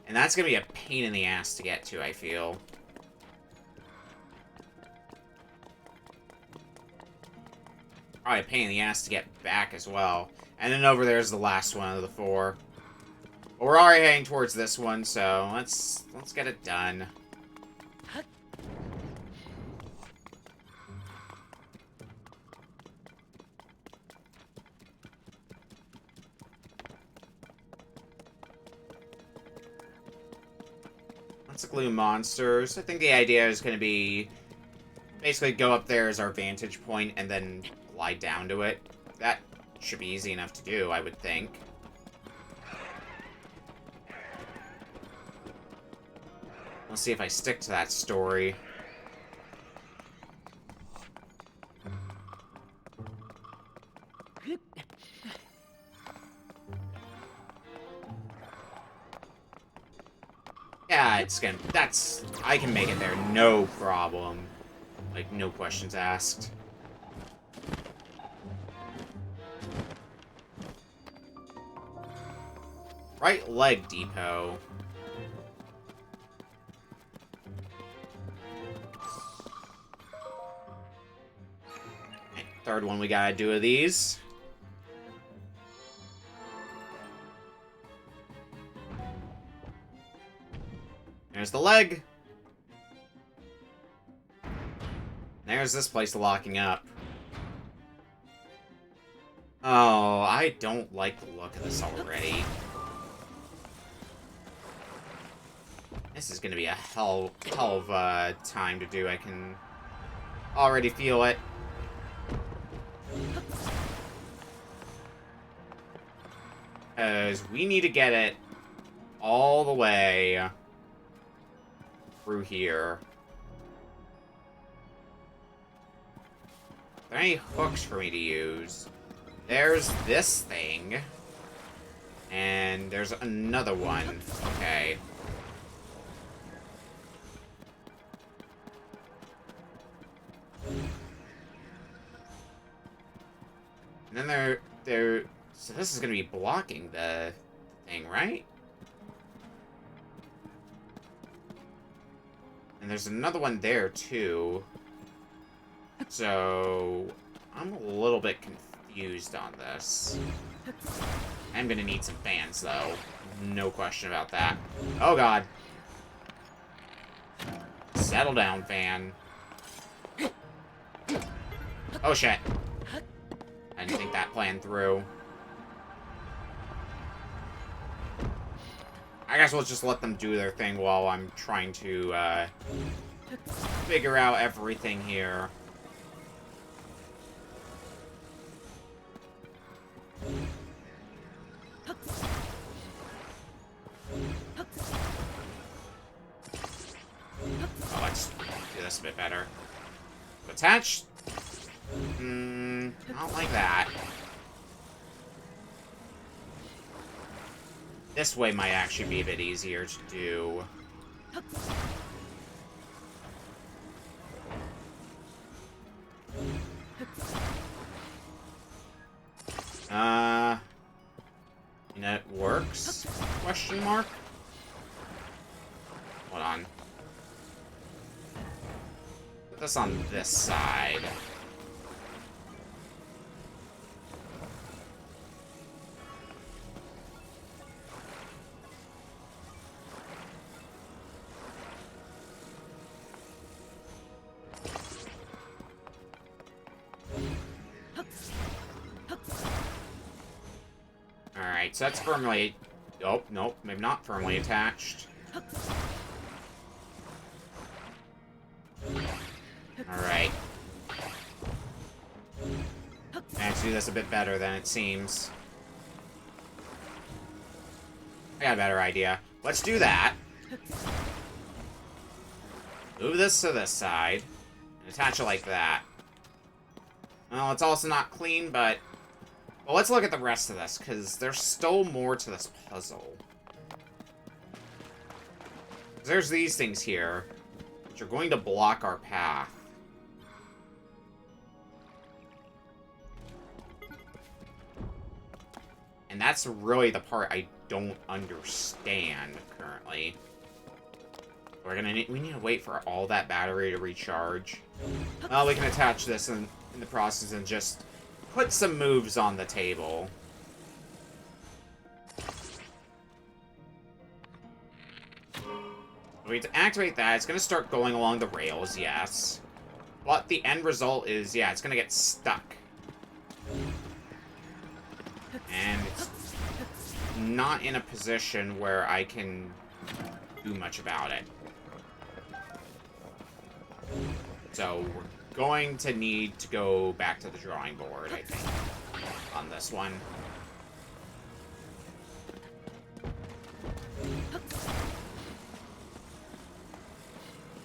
And that's gonna be a pain in the ass to get to, I feel. Probably a pain in the ass to get back as well. And then over there's the last one of the 4. But we're already heading towards this one, so let's get it done. Lots of glue monsters. I think the idea is going to be basically go up there as our vantage point and then glide down to it. That should be easy enough to do, I would think. Let's see if I stick to that story. Yeah, it's gonna... That's... I can make it there, no problem. Like, no questions asked. Right leg depot. Okay, third one we gotta do of these. There's the leg. There's this place locking up. Oh, I don't like the look of this already. This is gonna be a hell of a time to do. I can already feel it. Because we need to get it all the way through here. Are there any hooks for me to use? There's this thing. And there's another one. Okay. And then so this is gonna be blocking the thing, right? And there's another one there, too. So... I'm a little bit confused on this. I'm gonna need some fans, though. No question about that. Oh, God. Settle down, fan. Oh, shit. I didn't think that planned through. I guess we'll just let them do their thing while I'm trying to, figure out everything here. Oh, let's do this a bit better. Attached? I don't like that. This way might actually be a bit easier to do. You know, it works? Question mark? Hold on. Put this on this side. Alright, so that's firmly... Oh, nope, maybe not firmly attached. Alright. I have to do this a bit better than it seems. I got a better idea. Let's do that. Move this to this side. And attach it like that. Well, it's also not clean, but... Well, let's look at the rest of this, because there's still more to this puzzle. There's these things here, which are going to block our path. And that's really the part I don't understand we need to wait for all that battery to recharge. Well, we can attach this in the process and just put some moves on the table. We have to activate that. It's going to start going along the rails, yes. But the end result is, yeah, it's going to get stuck. And it's not in a position where I can do much about it. So we're going to need to go back to the drawing board, I think, on this one.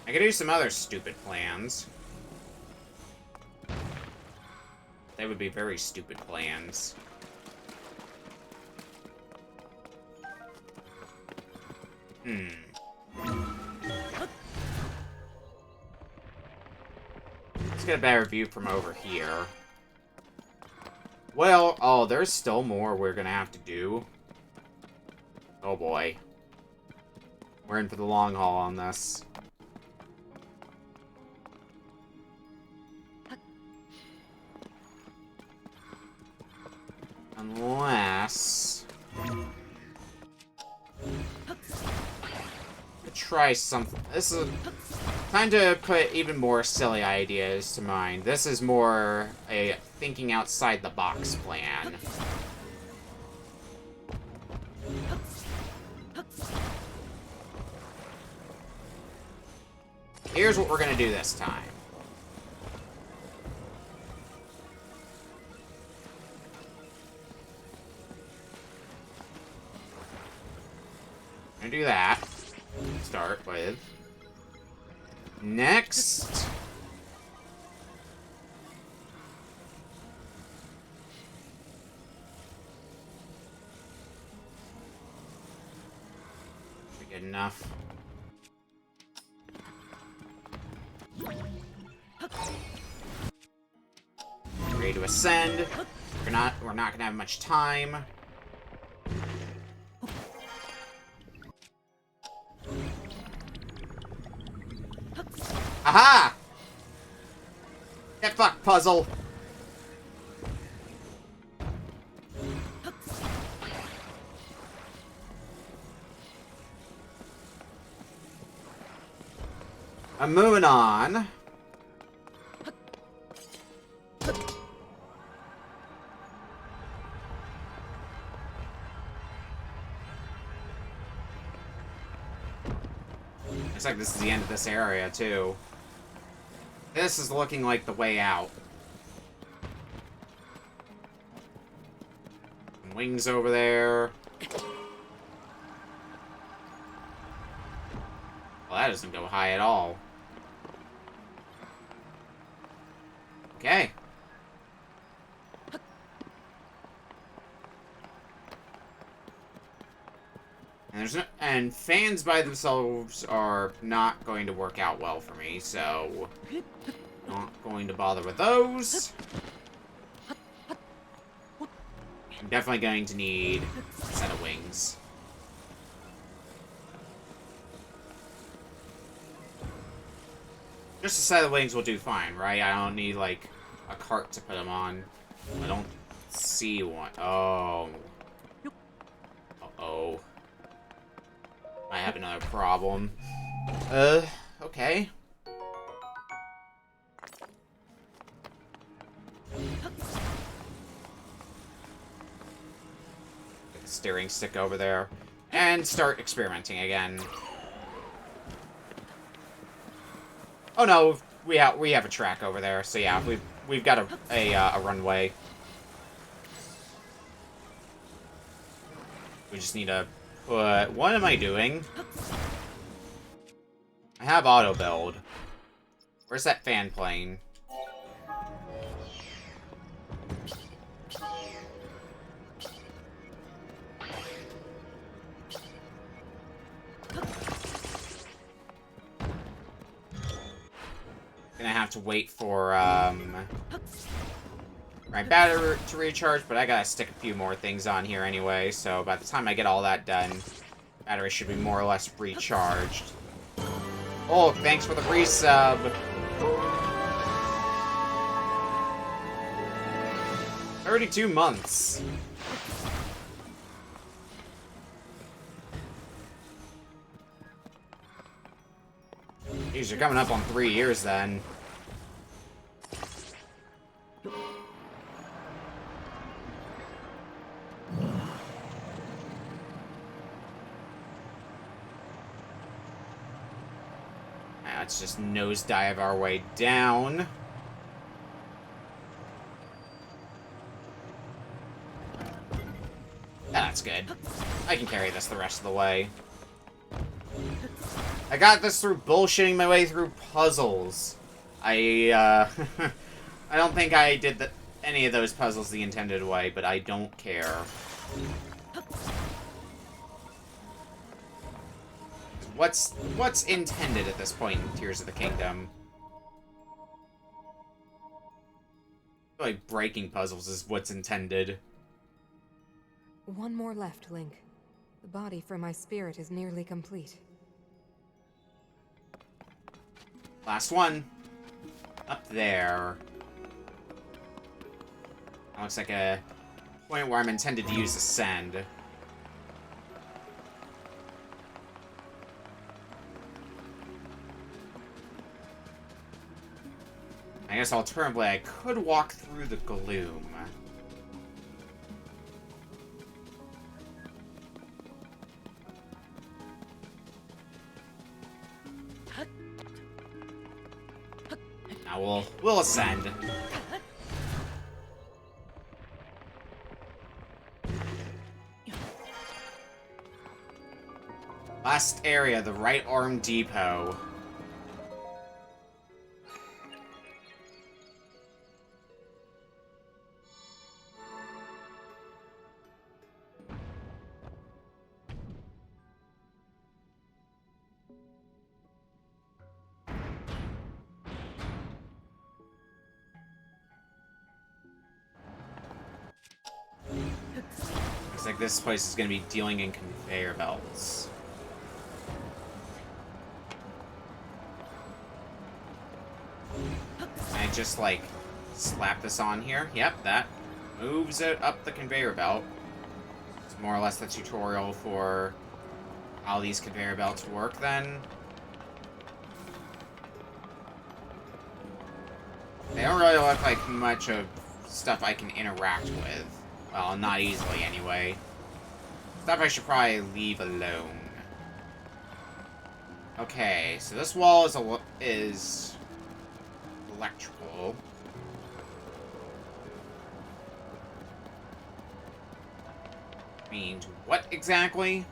I could do some other stupid plans. They would be very stupid plans. Let's get a better view from over here. Well, oh, there's still more we're gonna have to do. Oh boy. We're in for the long haul on this. Unless... try something. This is time to put even more silly ideas to mind. This is more a thinking outside the box plan. Here's what we're gonna do this time. I'm gonna do that. Start with. Next. Good enough. Ready to ascend. We're not gonna have much time. Aha! Get fucked, puzzle. I'm moving on. Looks like this is the end of this area, too. This is looking like the way out. Wings over there. Well, that doesn't go high at all. Okay. And fans by themselves are not going to work out well for me, so not going to bother with those. I'm definitely going to need a set of wings. Just a set of wings will do fine, right? I don't need, like, a cart to put them on. I don't see one. Oh. Uh-oh. I have another problem. Okay. Get the steering stick over there. And start experimenting again. Oh no, we have a track over there, so yeah, we've got a runway. We just need to put... What am I doing? I have auto build. Where's that fan plane? Gonna have to wait for my battery to recharge, but I gotta stick a few more things on here anyway, so by the time I get all that done, battery should be more or less recharged. Oh, thanks for the resub! 32 months. Jeez, you're coming up on 3 years then. Let's just nosedive our way down. That's good. I can carry this the rest of the way. I got this through bullshitting my way through puzzles. I don't think I did any of those puzzles the intended way, but I don't care. What's intended at this point in Tears of the Kingdom? I feel like breaking puzzles is what's intended. One more left, Link. The body for my spirit is nearly complete. Last one. Up there. That looks like a point where I'm intended to use Ascend. I guess alternatively I could walk through the gloom. Now we'll ascend. Last area, the right arm depot. Looks like this place is going to be dealing in conveyor belts. Can I just, like, slap this on here? Yep, that moves it up the conveyor belt. It's more or less the tutorial for how these conveyor belts work, then. They don't really look like much of stuff I can interact with. Well, not easily, anyway. Stuff I should probably leave alone. Okay, so this wall is electrical. Means what exactly?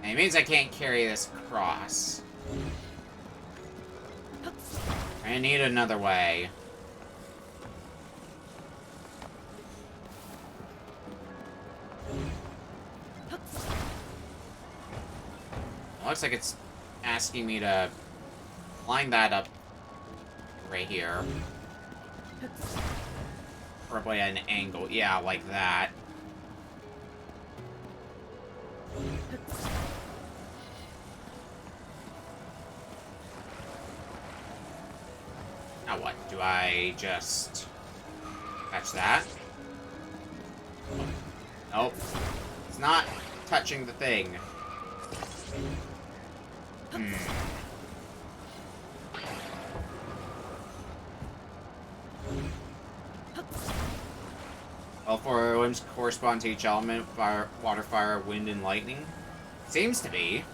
And it means I can't carry this across. I need another way. It looks like it's asking me to line that up right here. Probably at an angle. Yeah, like that. Now what? Do I just catch that? Nope. It's not touching the thing. All four limbs correspond to each element: fire, water, fire, wind, and lightning. Seems to be.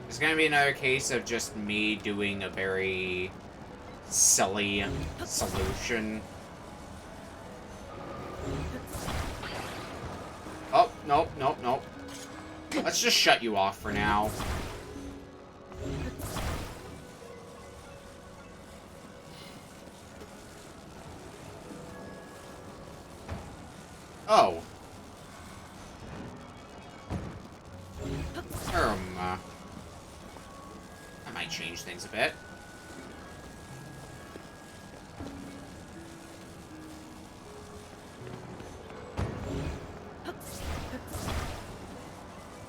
It's gonna be another case of just me doing a very silly solution. Oh, nope, nope, nope. Let's just shut you off for now. Oh. That might change things a bit.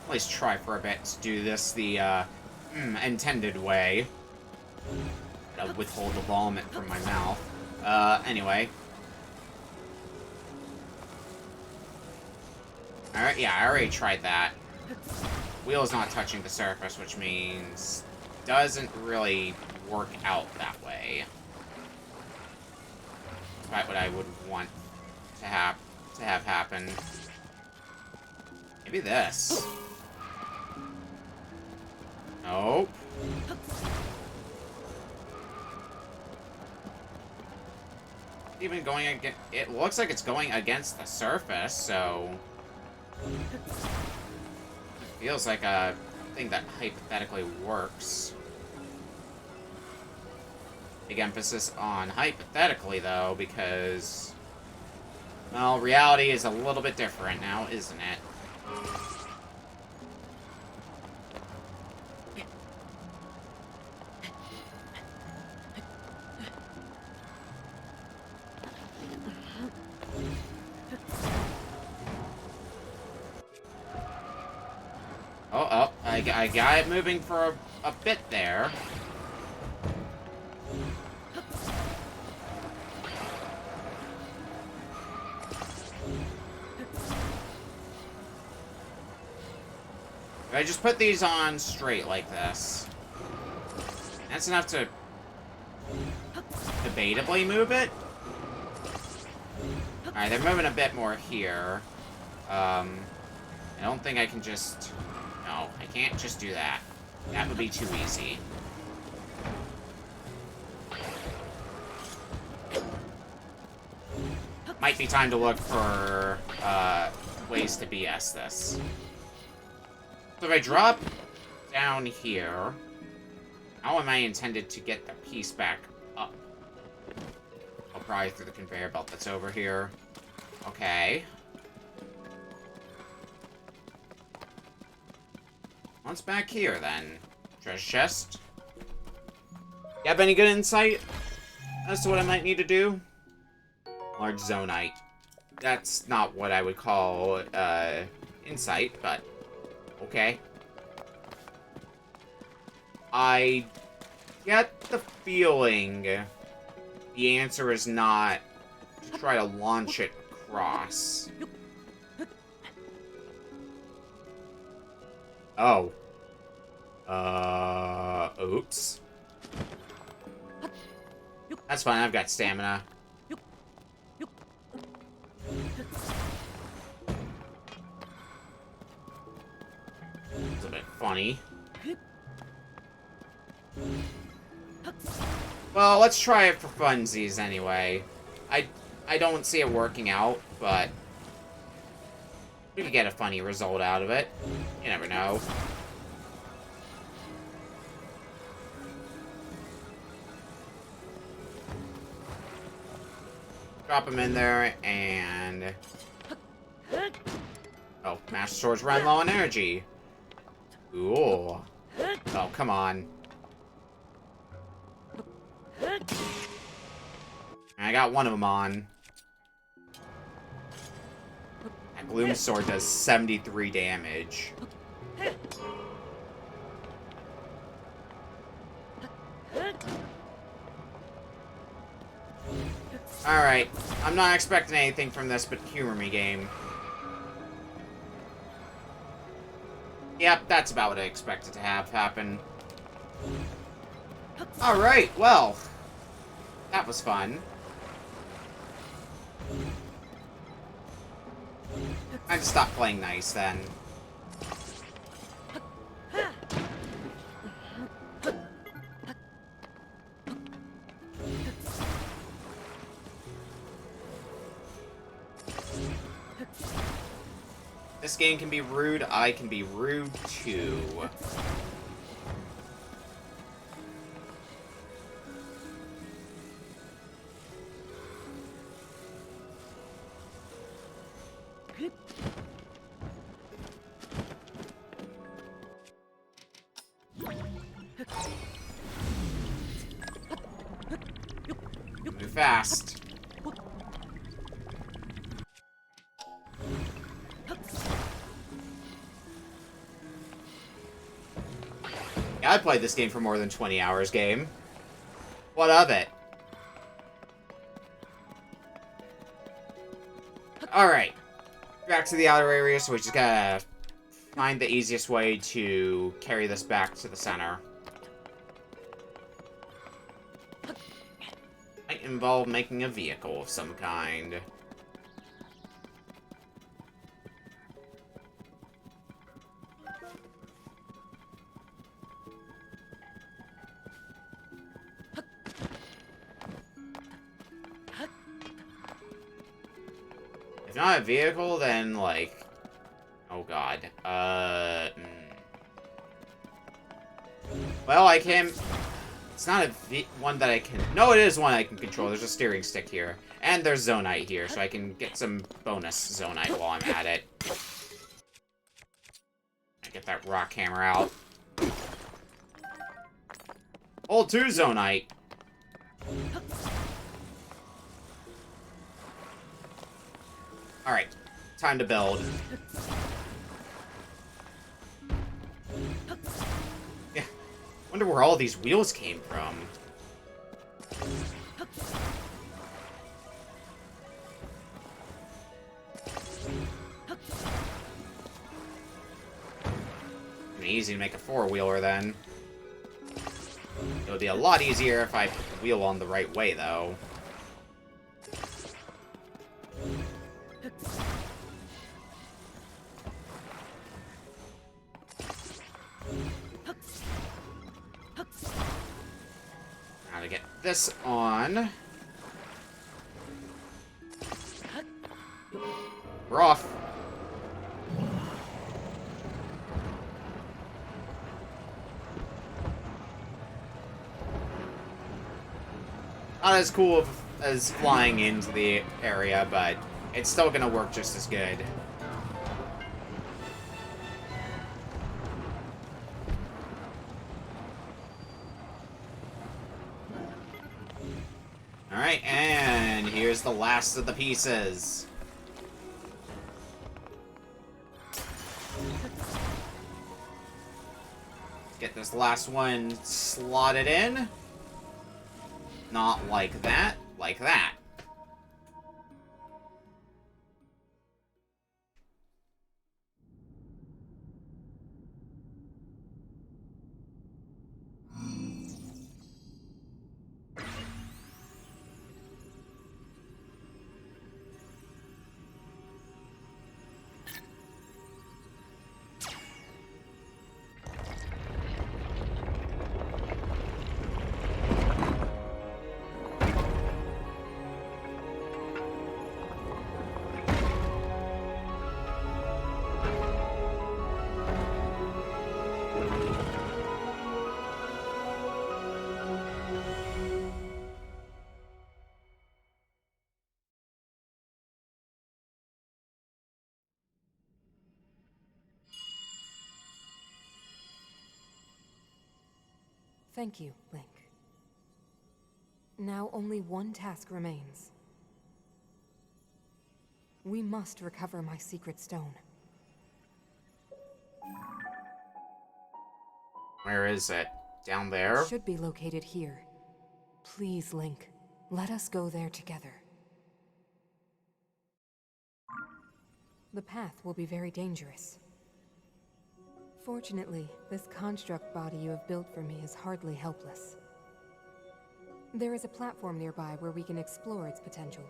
At least try for a bit to do this the, intended way. Gotta withhold the vomit from my mouth. Anyway. Alright, yeah, I already tried that. Wheel's not touching the surface, which means doesn't really work out that way. Despite what I would want to have happen. Maybe this. Nope. Even going against... It looks like it's going against the surface, so... Feels like a thing that hypothetically works. Big emphasis on hypothetically, though, because... Well, reality is a little bit different now, isn't it? I got it moving for a bit there. If I just put these on straight like this, that's enough to debatably move it. Alright, they're moving a bit more here. I don't think I can just... No, I can't just do that. That would be too easy. Might be time to look for ways to BS this. So if I drop down here, how am I intended to get the piece back up? Oh, probably through the conveyor belt that's over here. Okay. What's back here, then? Treasure chest? You have any good insight as to what I might need to do? Large zonite. That's not what I would call, insight, but... Okay. I get the feeling the answer is not to try to launch it across. Oh. Oops. That's fine, I've got stamina. It's a bit funny. Well, let's try it for funsies anyway. I don't see it working out, but we could get a funny result out of it. You never know. Drop him in there, and... Oh, Master Sword's run low on energy. Cool. Oh, come on. I got one of them on. That Gloom Sword does 73 damage. Alright, I'm not expecting anything from this, but humor me, game. Yep, that's about what I expected to have happen. Alright, well. That was fun. I just stopped playing nice then. This game can be rude, I can be rude too. Move fast. Yeah, I played this game for more than 20 hours, game. What of it? Alright. Back to the outer area, so we just gotta find the easiest way to carry this back to the center. Might involve making a vehicle of some kind. not a vehicle, then, like... Oh, God. Well, I can... It's not a one that I can... No, it is one I can control. There's a steering stick here. And there's Zonite here, so I can get some bonus Zonite while I'm at it. I get that rock hammer out. Hold 2 Zonite. Alright. Time to build. Yeah. Wonder where all these wheels came from. Easy to make a 4-wheeler then. It would be a lot easier if I put the wheel on the right way, though. Now to get this on. We're off. Not as cool as flying into the area, but it's still gonna work just as good. Alright, and here's the last of the pieces. Get this last one slotted in. Not like that, like that. Thank you, Link. Now only one task remains. We must recover my secret stone. Where is it? Down there? It should be located here. Please, Link, let us go there together. The path will be very dangerous. Fortunately, this construct body you have built for me is hardly helpless. There is a platform nearby where we can explore its potential.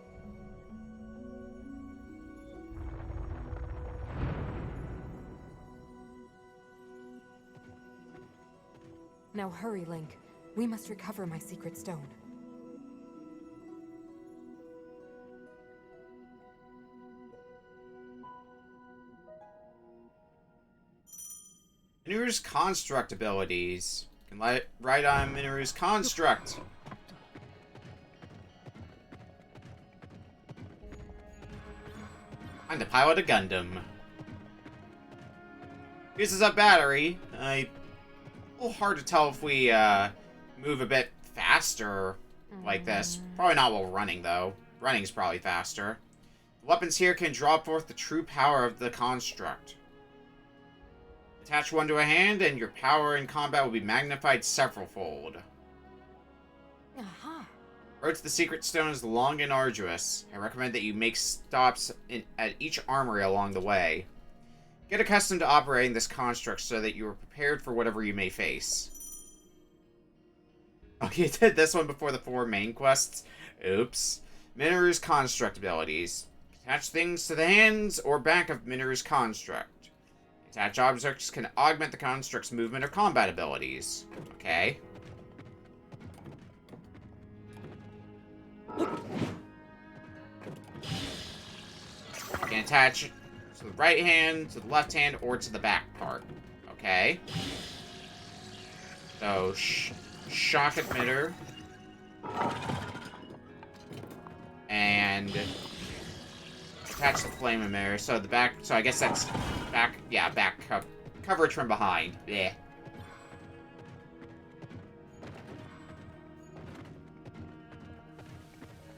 Now hurry, Link. We must recover my secret stone. Mineru's construct abilities. You can write on Mineru's construct. I'm the pilot of Gundam. Uses up battery. A little hard to tell if we move a bit faster like this. Probably not while running, though. Running's probably faster. The weapons here can draw forth the true power of the construct. Attach one to a hand, and your power in combat will be magnified severalfold. Aha! Road to the secret stone is long and arduous. I recommend that you make stops at each armory along the way. Get accustomed to operating this construct so that you are prepared for whatever you may face. Oh, you did this one before the 4 main quests? Oops. Mineru's construct abilities. Attach things to the hands or back of Mineru's construct. Attach objects can augment the construct's movement or combat abilities. Okay. You can attach it to the right hand, to the left hand, or to the back part. Okay. So, shock emitter. And attach the flame emitter. So the back, so I guess that's back, yeah, coverage from behind. Yeah.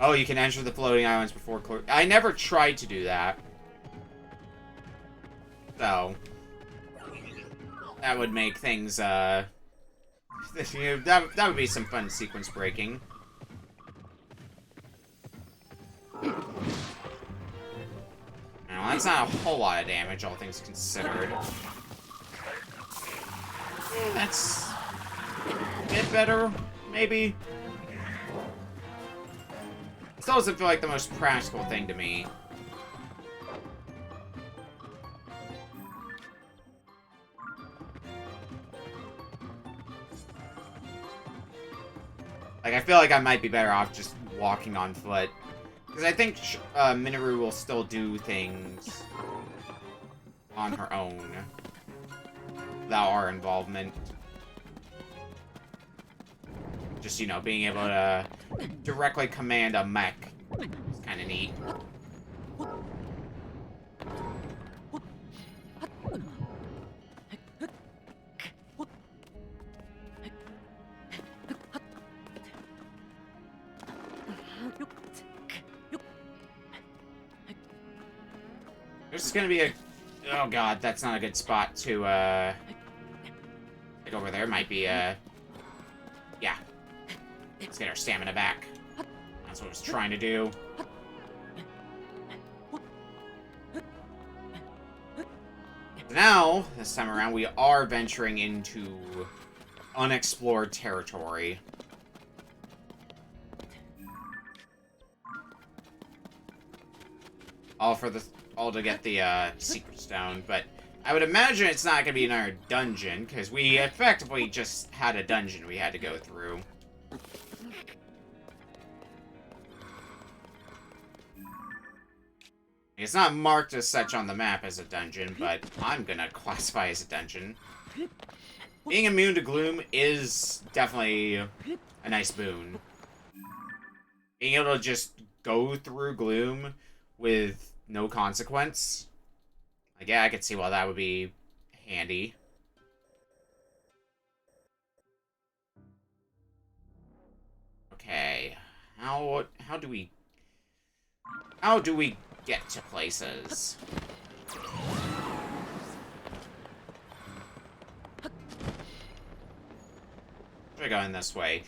Oh, you can enter the floating islands before I never tried to do that. So, that would make things, that would be some fun sequence breaking. Now, that's not a whole lot of damage, all things considered. That's a bit better, maybe. Still doesn't feel like the most practical thing to me. Like, I feel like I might be better off just walking on foot. Because I think Minoru will still do things on her own without our involvement. Just, you know, being able to directly command a mech is kind of neat. There's gonna be a... Oh god, that's not a good spot to, like over there might be a... Yeah. Let's get our stamina back. That's what I was trying to do. Now, this time around, we are venturing into unexplored territory. All to get the secret stone, but I would imagine it's not gonna be another dungeon, because we effectively just had a dungeon we had to go through. It's not marked as such on the map as a dungeon, but I'm gonna classify as a dungeon. Being immune to gloom is definitely a nice boon. Being able to just go through gloom with no consequence. Like, yeah, I could see why that would be handy. Okay. How do we get to places? We're going this way.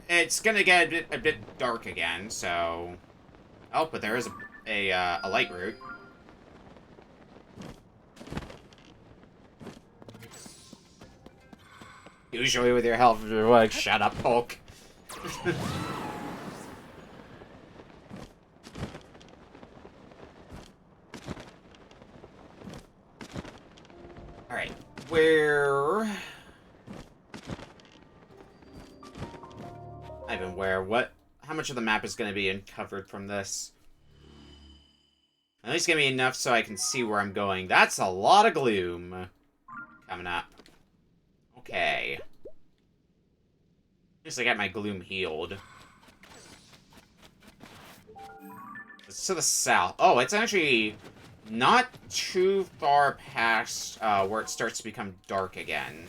It's gonna get a bit dark again, so... Oh, but there is a light route. Usually with your health, you're like, shut up, Hulk. Alright, where... How much of the map is going to be uncovered from this? At least give me enough so I can see where I'm going. That's a lot of gloom coming up. Okay. At least I got my gloom healed. It's to the south. Oh, it's actually not too far past where it starts to become dark again.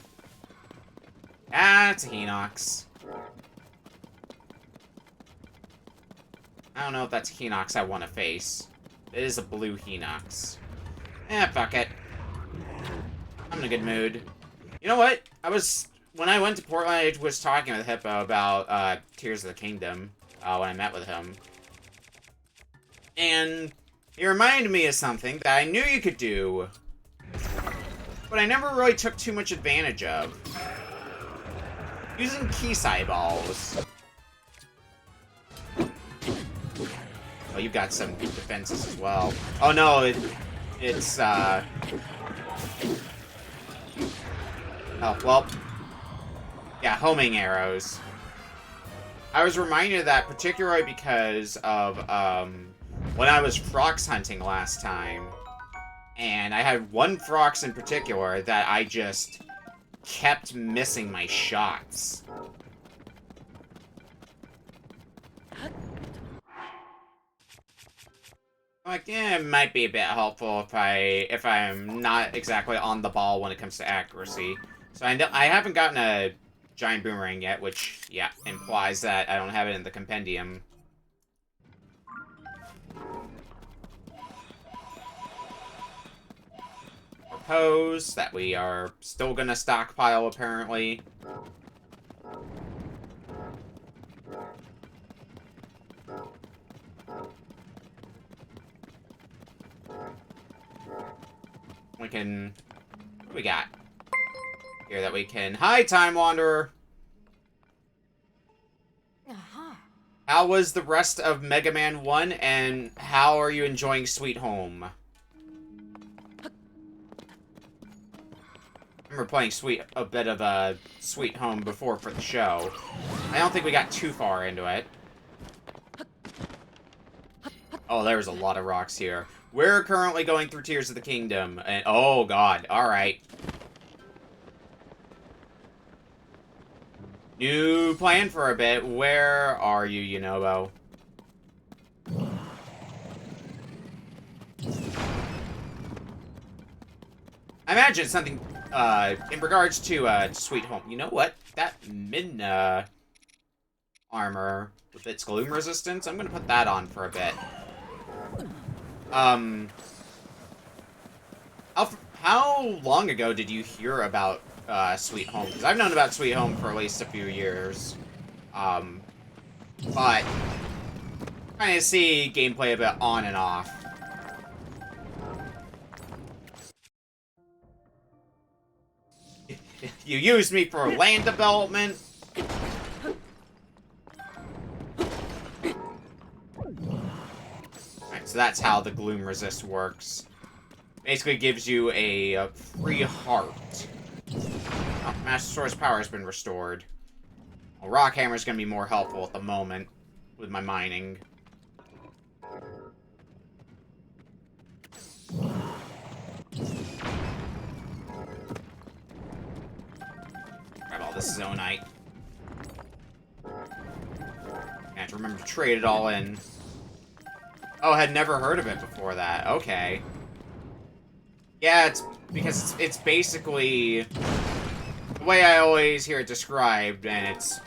Ah, it's a Hinox. I don't know if that's Hinox I want to face. It is a blue Hinox. Eh, fuck it. I'm in a good mood. You know what? When I went to Portland, I was talking with Hippo about Tears of the Kingdom when I met with him. And he reminded me of something that I knew you could do, but I never really took too much advantage of. Using Kisai balls. Oh, you've got some good defenses as well. Oh no, it's oh, well. Yeah, homing arrows. I was reminded of that particularly because of, when I was frox hunting last time, and I had one frox in particular that I just kept missing my shots. Like, yeah, it might be a bit helpful if I'm not exactly on the ball when it comes to accuracy. So I haven't gotten a giant boomerang yet, which, yeah, implies that I don't have it in the compendium. Propose that we are still gonna stockpile, apparently. We can... What do we got? Here that we can... Hi, Time Wanderer! Aha. How was the rest of Mega Man 1, and how are you enjoying Sweet Home? I remember playing a bit of Sweet Home before for the show. I don't think we got too far into it. Oh, there's a lot of rocks here. We're currently going through Tears of the Kingdom, and oh god, alright. New plan for a bit. Where are you, Yunobo? I imagine something, in regards to Sweet Home. You know what? That Midna armor with its gloom resistance, I'm gonna put that on for a bit. How long ago did you hear about Sweet Home? Because I've known about Sweet Home for at least a few years. But kind of see gameplay a bit on and off. You used me for land development? Alright, so that's how the Gloom Resist works. Basically gives you a free heart. Oh, Master Sword's power has been restored. Well, Rock Hammer's gonna be more helpful at the moment with my mining. Grab all this Zonite. I have to remember to trade it all in. Oh, I had never heard of it before that. Okay. Yeah, it's because it's basically the way I always hear it described, and it's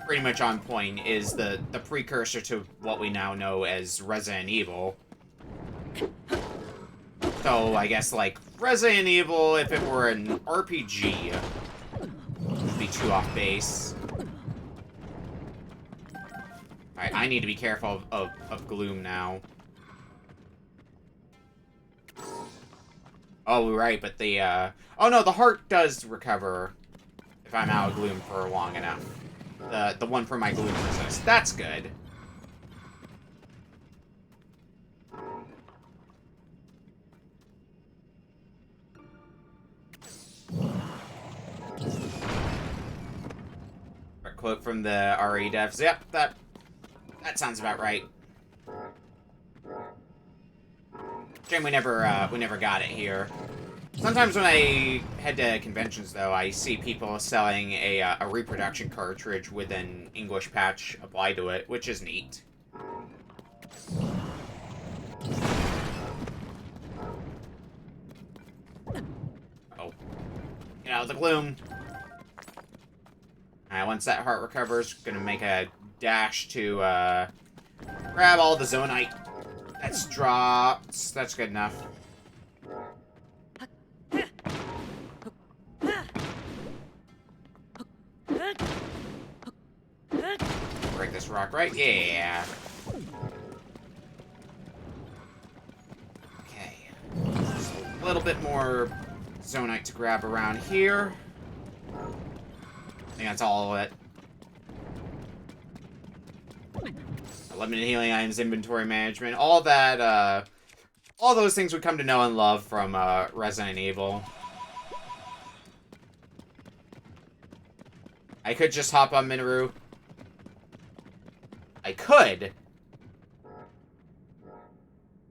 pretty much on point, is the precursor to what we now know as Resident Evil. So I guess like Resident Evil, if it were an RPG, would be too off base. Alright, I need to be careful of Gloom now. Oh, right, but the, oh no, the heart does recover if I'm out of Gloom for long enough. The one for my Gloom resist. That's good. A quote from the RE devs. Yep, that sounds about right. Shame we never got it here. Sometimes when I head to conventions, though, I see people selling a reproduction cartridge with an English patch applied to it, which is neat. Oh. Get out of the gloom. Alright, once that heart recovers, gonna make a dash to, grab all the Zonite that's dropped. That's good enough. Break this rock, right? Yeah. Okay. Just a little bit more Zonite to grab around here. I think that's all of it. Limited healing items, inventory management, all that, all those things we come to know and love from, Resident Evil. I could just hop on Minoru. I could.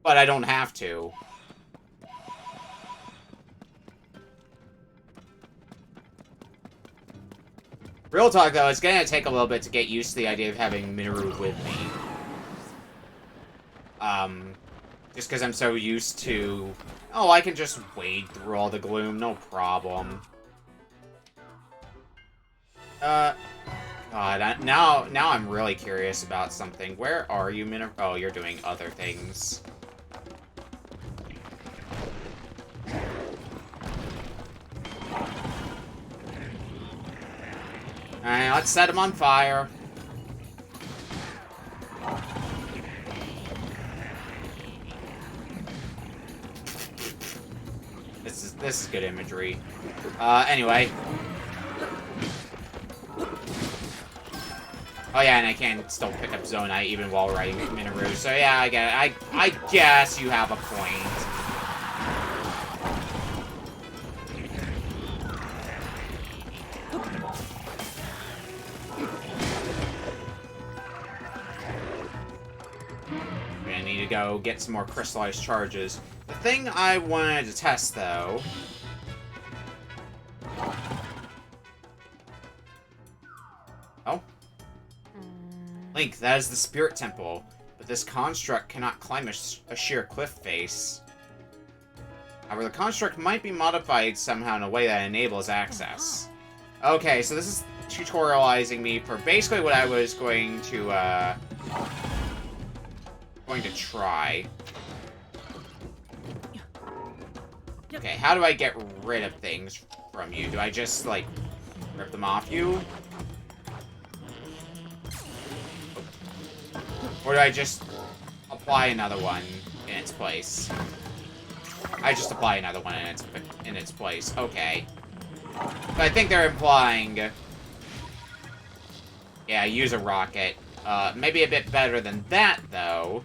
but I don't have to. Real talk, though, it's gonna take a little bit to get used to the idea of having Minoru with me. Just because I'm so used to... Oh, I can just wade through all the gloom, no problem. God, now I'm really curious about something. Where are you, Minoru? Oh, you're doing other things. Alright, let's set him on fire. This is good imagery. Anyway. Oh yeah, and I can still pick up Zonai even while riding Minoru. So yeah, I guess you have a point. I need to go get some more crystallized charges. The thing I wanted to test, though... Oh? Link, that is the Spirit Temple, but this construct cannot climb a sheer cliff face. However, the construct might be modified somehow in a way that enables access. Okay, so this is tutorializing me for basically what I was going to try. Okay, how do I get rid of things from you? Do I just, like, rip them off you? Or do I just apply another one in its place? I just apply another one in its place. Okay. But I think they're implying... Yeah, use a rocket. Maybe a bit better than that, though.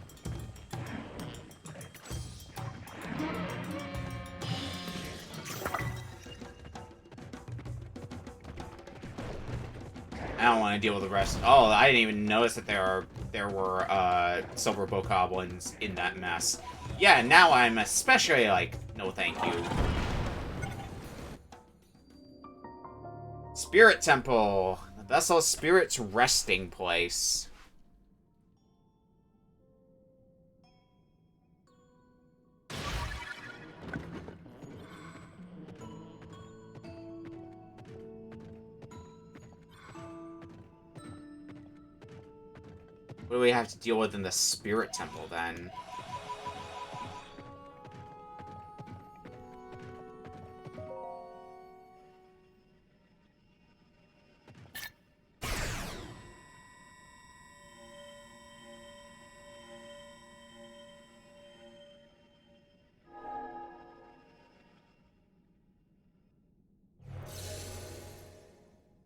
I don't want to deal with the rest. Oh, I didn't even notice that there were silver bokoblins in that mess. Yeah, now I'm especially like, no thank you. Spirit Temple. The Vessel Spirit's resting place. What do we have to deal with in the Spirit Temple, then?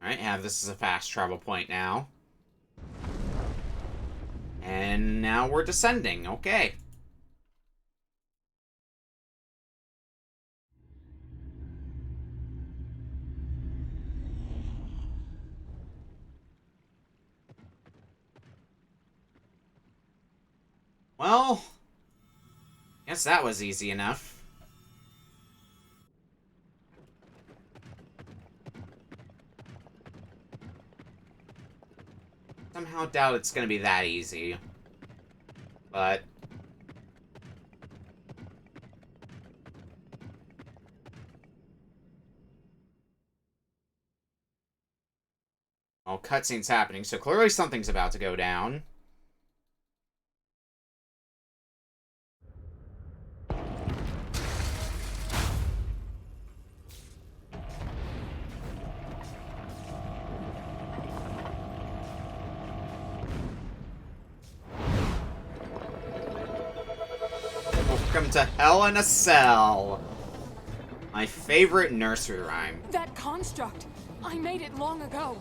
Alright, have this as a fast travel point now. And now we're descending. Okay. Well, guess that was easy enough. Somehow doubt it's gonna be that easy. But... oh, cutscene's happening, so clearly something's about to go down. Welcome to Hell in a Cell. My favorite nursery rhyme. That construct! I made it long ago.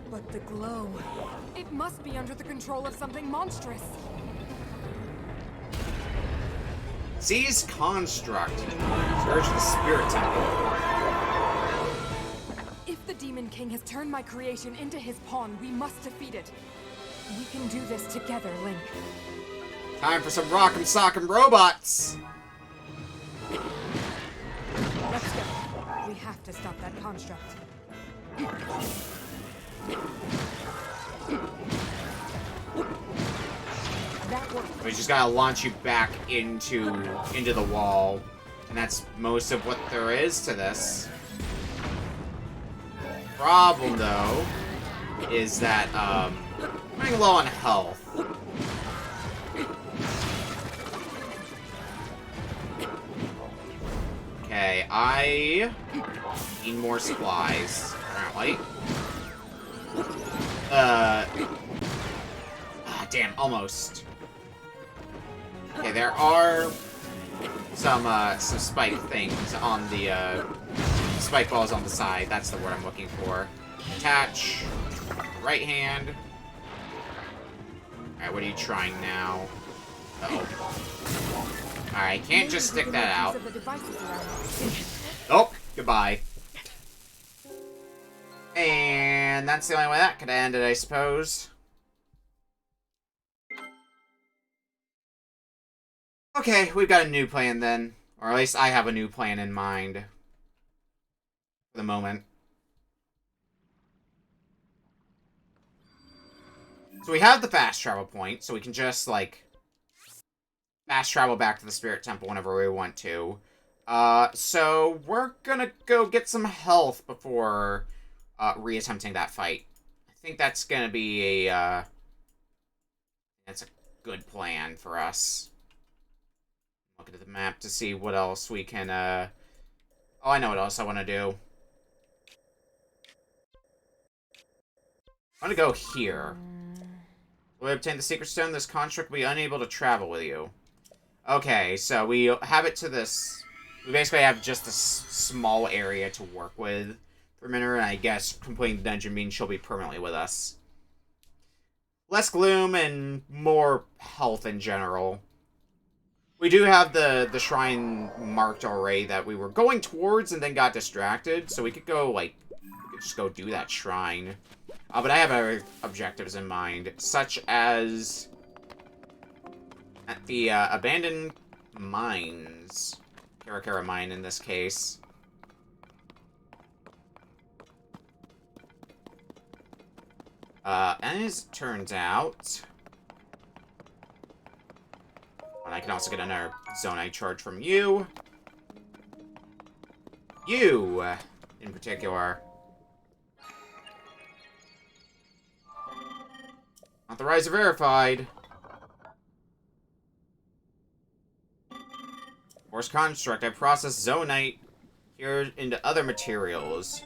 But the glow... it must be under the control of something monstrous. Seize construct. Search the Spirit Temple. If the Demon King has turned my creation into his pawn, we must defeat it. We can do this together, Link. Time for some rock'em sock'em robots! Let's go. We have to stop that construct. That worked. We just gotta launch you back into the wall. And that's most of what there is to this. Problem, though, is that, I'm running low on health. Okay, I need more supplies, apparently. Damn, almost. Okay, there are some spike things on the, spike balls on the side. That's the word I'm looking for. Attach. Right hand. Alright, what are you trying now? Uh-oh. Alright, can't just stick that out. Oh, goodbye. And that's the only way that could end it, I suppose. Okay, we've got a new plan then. Or at least I have a new plan in mind. For the moment. So we have the fast travel point, so we can just, like, fast travel back to the Spirit Temple whenever we want to. So we're gonna go get some health before, reattempting that fight. I think that's gonna be a, that's a good plan for us. Look at the map to see what else we can, oh, I know what else I want to do. I want to go here. Will we obtain the Secret Stone? This construct will be unable to travel with you. Okay, so we have it to this... We basically have just a small area to work with for Minera, and I guess completing the dungeon means she'll be permanently with us. Less gloom and more health in general. We do have the shrine marked already that we were going towards and then got distracted, so we could go, like, we could just go do that shrine. But I have other objectives in mind, such as at the abandoned mines. Karakara mine in this case. And as it turns out... And I can also get another Zonite charge from you. You, in particular. Authorizer verified. Force construct. I process Zonite here into other materials.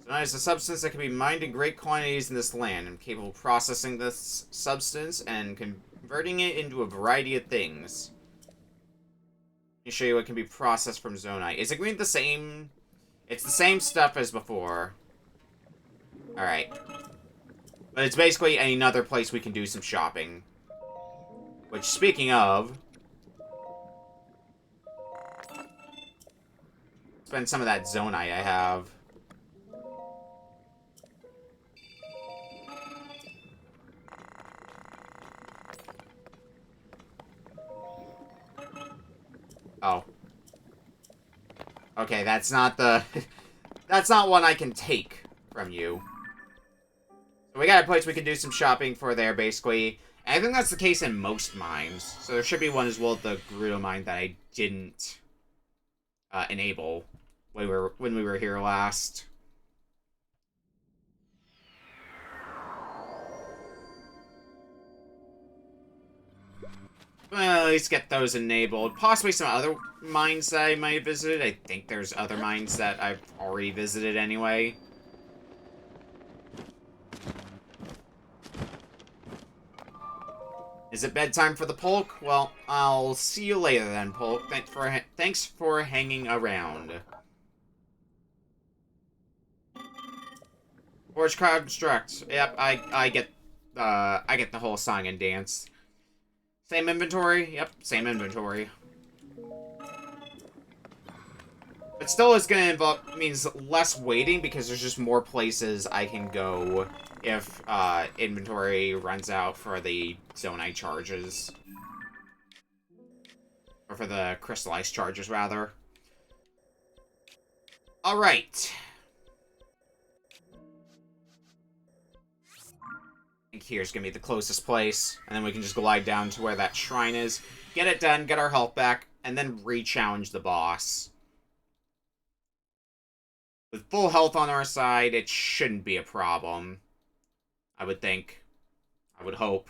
Zonite is a substance that can be mined in great quantities in this land. I'm capable of processing this substance and converting it into a variety of things. Let me show you what can be processed from Zonite. Is it going to be the same? It's the same stuff as before. Alright. But it's basically another place we can do some shopping. Which, speaking of... Spend some of that Zonite I have. Oh. Okay, that's not the... that's not one I can take from you. So we got a place we can do some shopping for there, basically. And I think that's the case in most mines. So there should be one as well at the Gerudo mine that I didn't enable when we were here last. Well, at least get those enabled. Possibly some other mines that I might have visited. I think there's other mines that I've already visited anyway. Is it bedtime for the Polk? Well, I'll see you later then, Polk. Thanks for hanging around. Forge construct. Yep, I get the whole song and dance. Same inventory? Yep, same inventory. But still is gonna involve means less waiting because there's just more places I can go if inventory runs out for the Zonite charges. Or for the crystallized charges, rather. Alright. I think here's gonna be the closest place. And then we can just glide down to where that shrine is. Get it done, get our health back, and then re-challenge the boss. With full health on our side, it shouldn't be a problem. I would think. I would hope.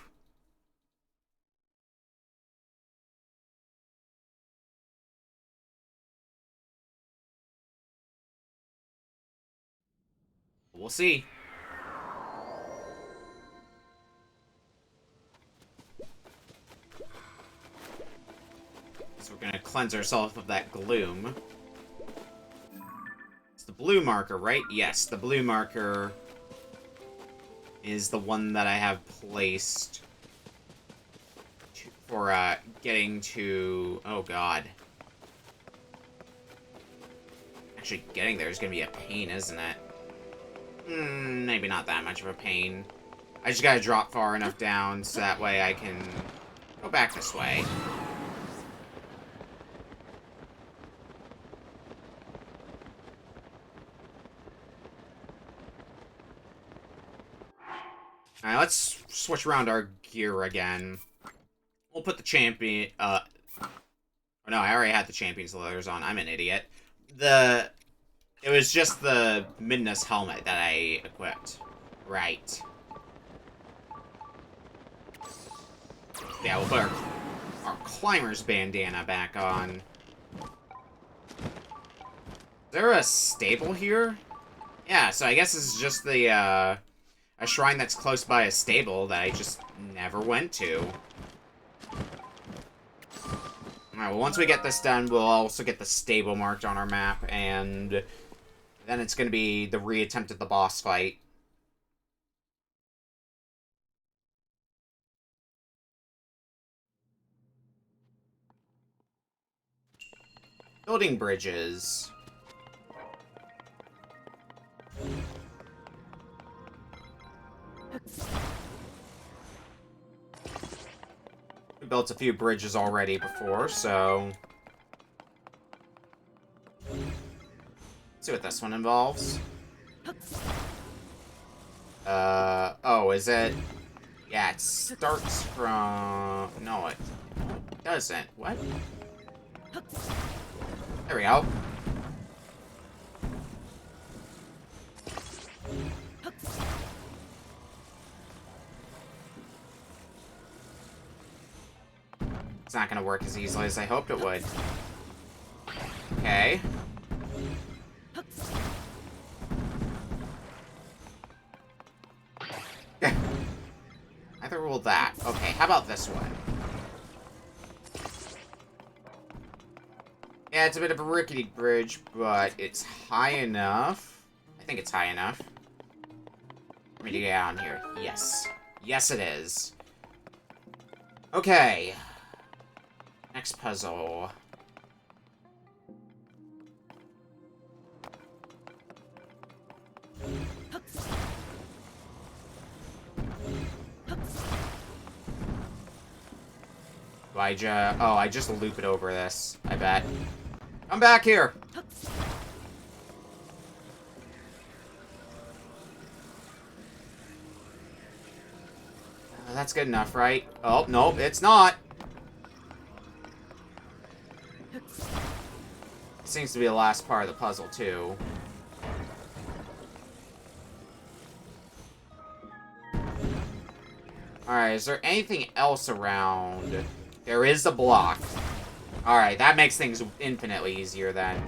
We'll see. So we're gonna cleanse ourselves of that gloom. It's the blue marker, right? Yes, the blue marker is the one that I have placed for getting to... Oh, God. Actually, getting there is gonna be a pain, isn't it? Maybe not that much of a pain. I just gotta drop far enough down so that way I can go back this way. Alright, let's switch around our gear again. We'll put the champion, oh no, I already had the champion's leathers on. I'm an idiot. It was just the Midness helmet that I equipped. Right. Yeah, we'll put our climber's bandana back on. Is there a stable here? Yeah, so I guess this is just the, a shrine that's close by a stable that I just never went to. Alright, well, once we get this done, we'll also get the stable marked on our map, and then it's going to be the reattempt at the boss fight. Building bridges. We built a few bridges already before, so... Let's see what this one involves. Oh, is it? Yeah, it starts from... No, it doesn't. What? There we go. It's not gonna work as easily as I hoped it would. Okay. Either rule that. Okay, how about this one? Yeah, it's a bit of a rickety bridge, but it's high enough. I think it's high enough for me to get on here. Yes. Yes, it is. Okay. Next puzzle. I just loop it over this, I bet. Come back here! That's good enough, right? Oh, nope, it's not! It seems to be the last part of the puzzle, too. Alright, is there anything else around? There is a block. Alright, that makes things infinitely easier then.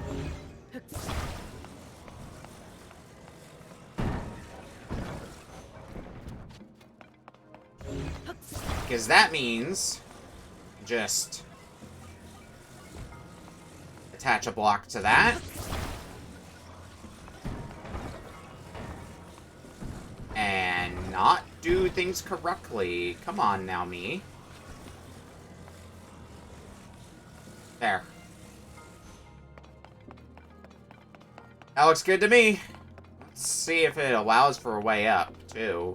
Because that means... just... attach a block to that. And not do things correctly. Come on now, me. There. That looks good to me. Let's see if it allows for a way up, too.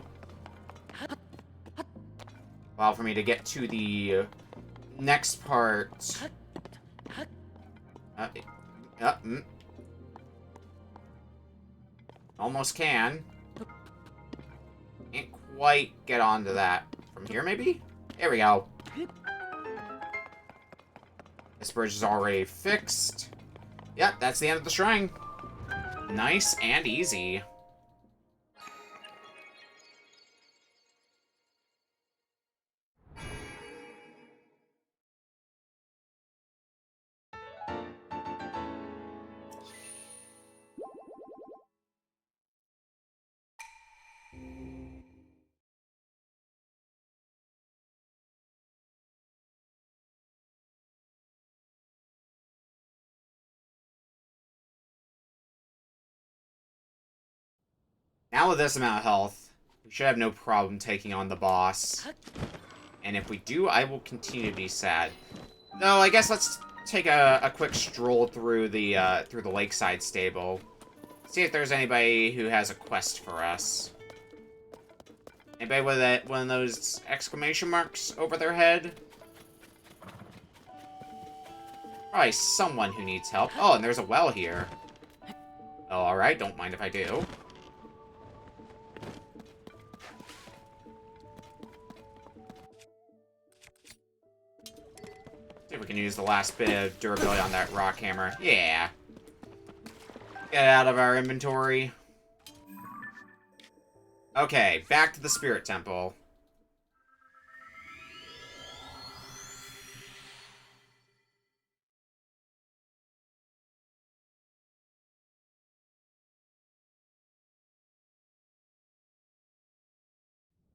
Allow for me to get to the next part Uh, mm. Almost can. Can't quite get onto that. From here, maybe? There we go. This bridge is already fixed. Yep, that's the end of the shrine. Nice and easy. Now with this amount of health, we should have no problem taking on the boss. And if we do, I will continue to be sad. No, I guess let's take a quick stroll through the lakeside stable. See if there's anybody who has a quest for us. Anybody with one of those exclamation marks over their head? Probably someone who needs help. Oh, and there's a well here. Oh, alright, don't mind if I do. See if we can use the last bit of durability on that rock hammer. Yeah. Get it out of our inventory. Okay, back to the Spirit Temple.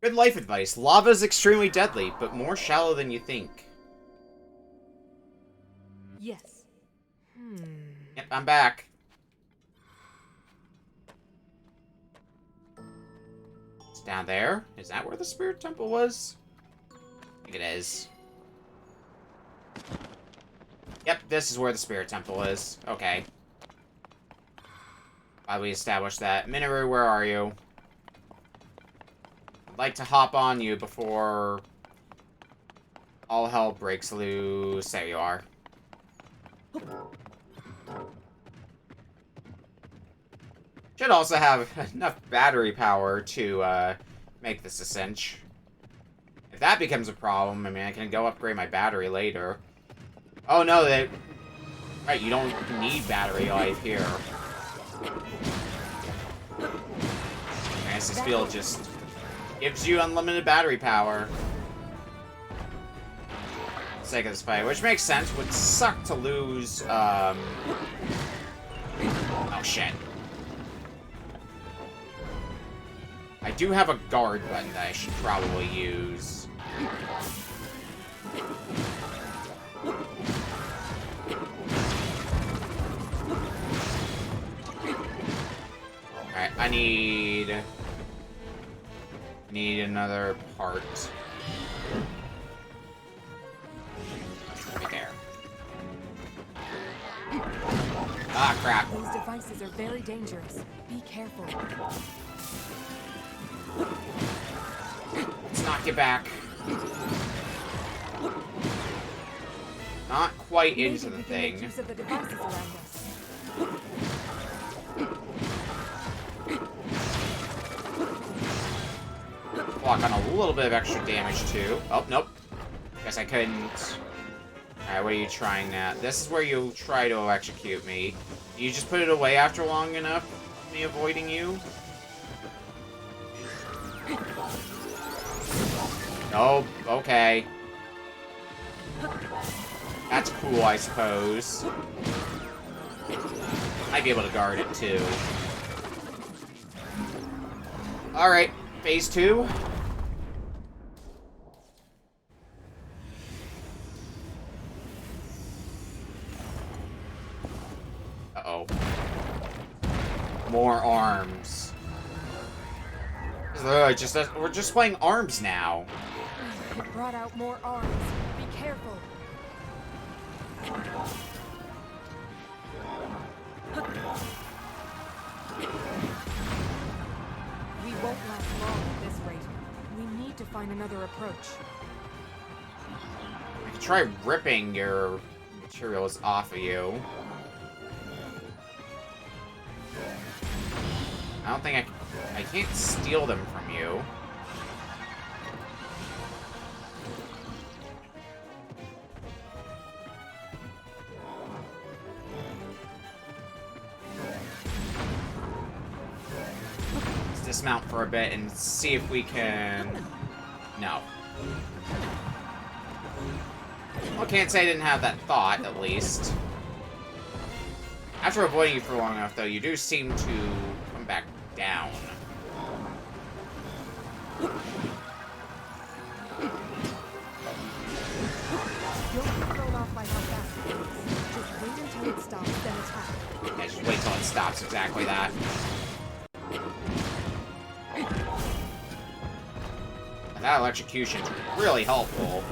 Good life advice. Lava is extremely deadly, but more shallow than you think. Yes. Yep, I'm back. It's down there. Is that where the Spirit Temple was? I think it is. Yep, this is where the Spirit Temple is. Okay. Glad we established that. Minoru, where are you? I'd like to hop on you before all hell breaks loose. There you are. Should also have enough battery power to make this a cinch. If that becomes a problem, I mean, I can go upgrade my battery later. Oh no, right, you don't need battery life here. I guess this field just gives you unlimited battery power. For the sake of this fight, which makes sense. Would suck to lose, oh shit. I do have a guard button that I should probably use. Alright, I need another part. Right there. Ah, crap. These devices are very dangerous. Be careful. Let's knock you back. Not quite Maybe into the we can make thing. use of the devices around us. Block on a little bit of extra damage too. Oh, nope. Guess I couldn't. Alright, what are you trying at? This is where you try to electrocute me. You just put it away after long enough, me avoiding you? Oh, okay. That's cool, I suppose. Might be able to guard it, too. Alright, phase 2. Uh-oh. More arms. We're just playing arms now. I brought out more arms. Be careful. We won't last long at this rate. We need to find another approach. I could try ripping your materials off of you. I don't think I can't steal them from you. Let's dismount for a bit and see if we can... No. Well, can't say I didn't have that thought, at least. After avoiding you for long enough, though, you do seem to come back down. You'll be thrown off by how fast it is. Just wait until it stops, then attack. Yeah, just wait till it stops, exactly that. And that electrocution's really helpful.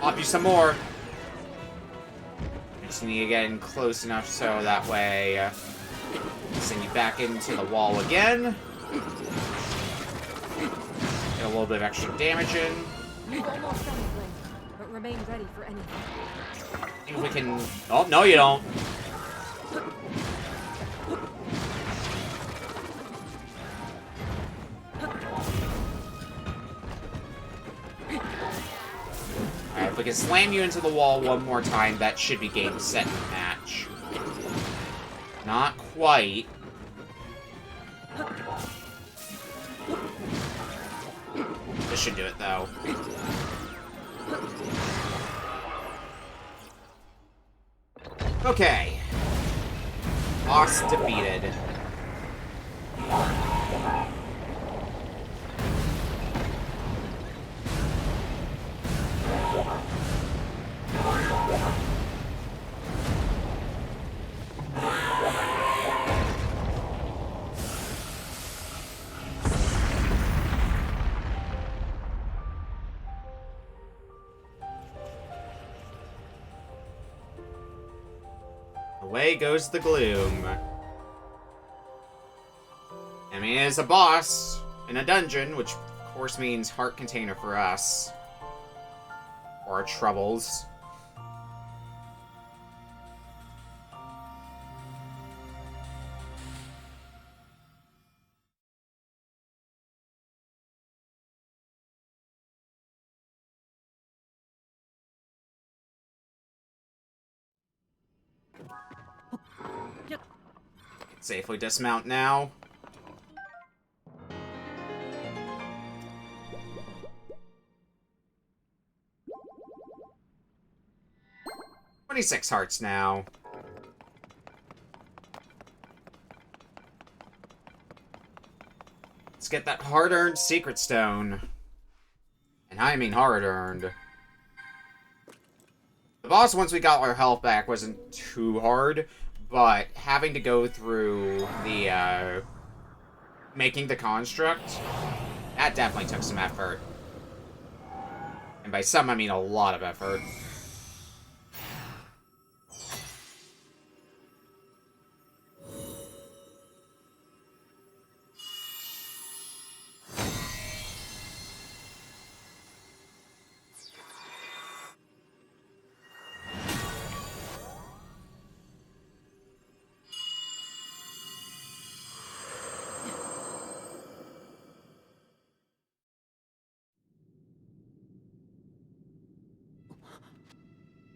Pop you some more. Just need to get in close enough so that way send you back into the wall again. Get a little bit of extra damage in. You've almost done it, Link, but remain ready for anything. I think we can... Oh, no you don't. Alright, if we can slam you into the wall one more time, that should be game, set, and match. Not quite. This should do it, though. Okay. Boss defeated. Away goes the gloom. I mean, it's a boss in a dungeon, which of course means heart container for us. For our troubles. Safely dismount now. $26 hearts now. Let's get that hard-earned secret stone. And I mean hard-earned. The boss, once we got our health back, wasn't too hard, but having to go through the, making the construct, that definitely took some effort. And by some, I mean a lot of effort.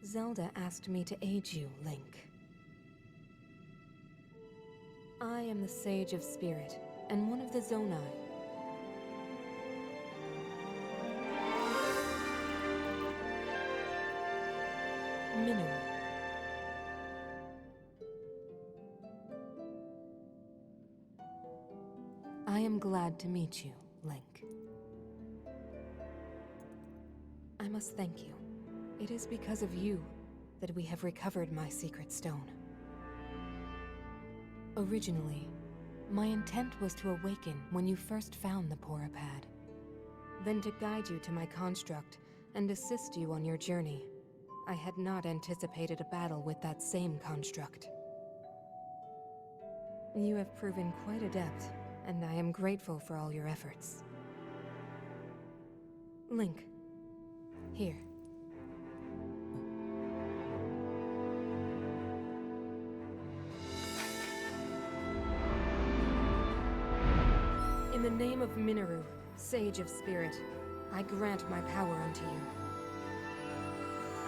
Zelda asked me to aid you, Link. I am the Sage of Spirit, and one of the Zonai. Mineral. I am glad to meet you, Link. I must thank you. It is because of you that we have recovered my secret stone. Originally, my intent was to awaken when you first found the Porapad, then to guide you to my construct and assist you on your journey. I had not anticipated a battle with that same construct. You have proven quite adept, and I am grateful for all your efforts. Link, here. name of Minoru, Sage of Spirit, I grant my power unto you.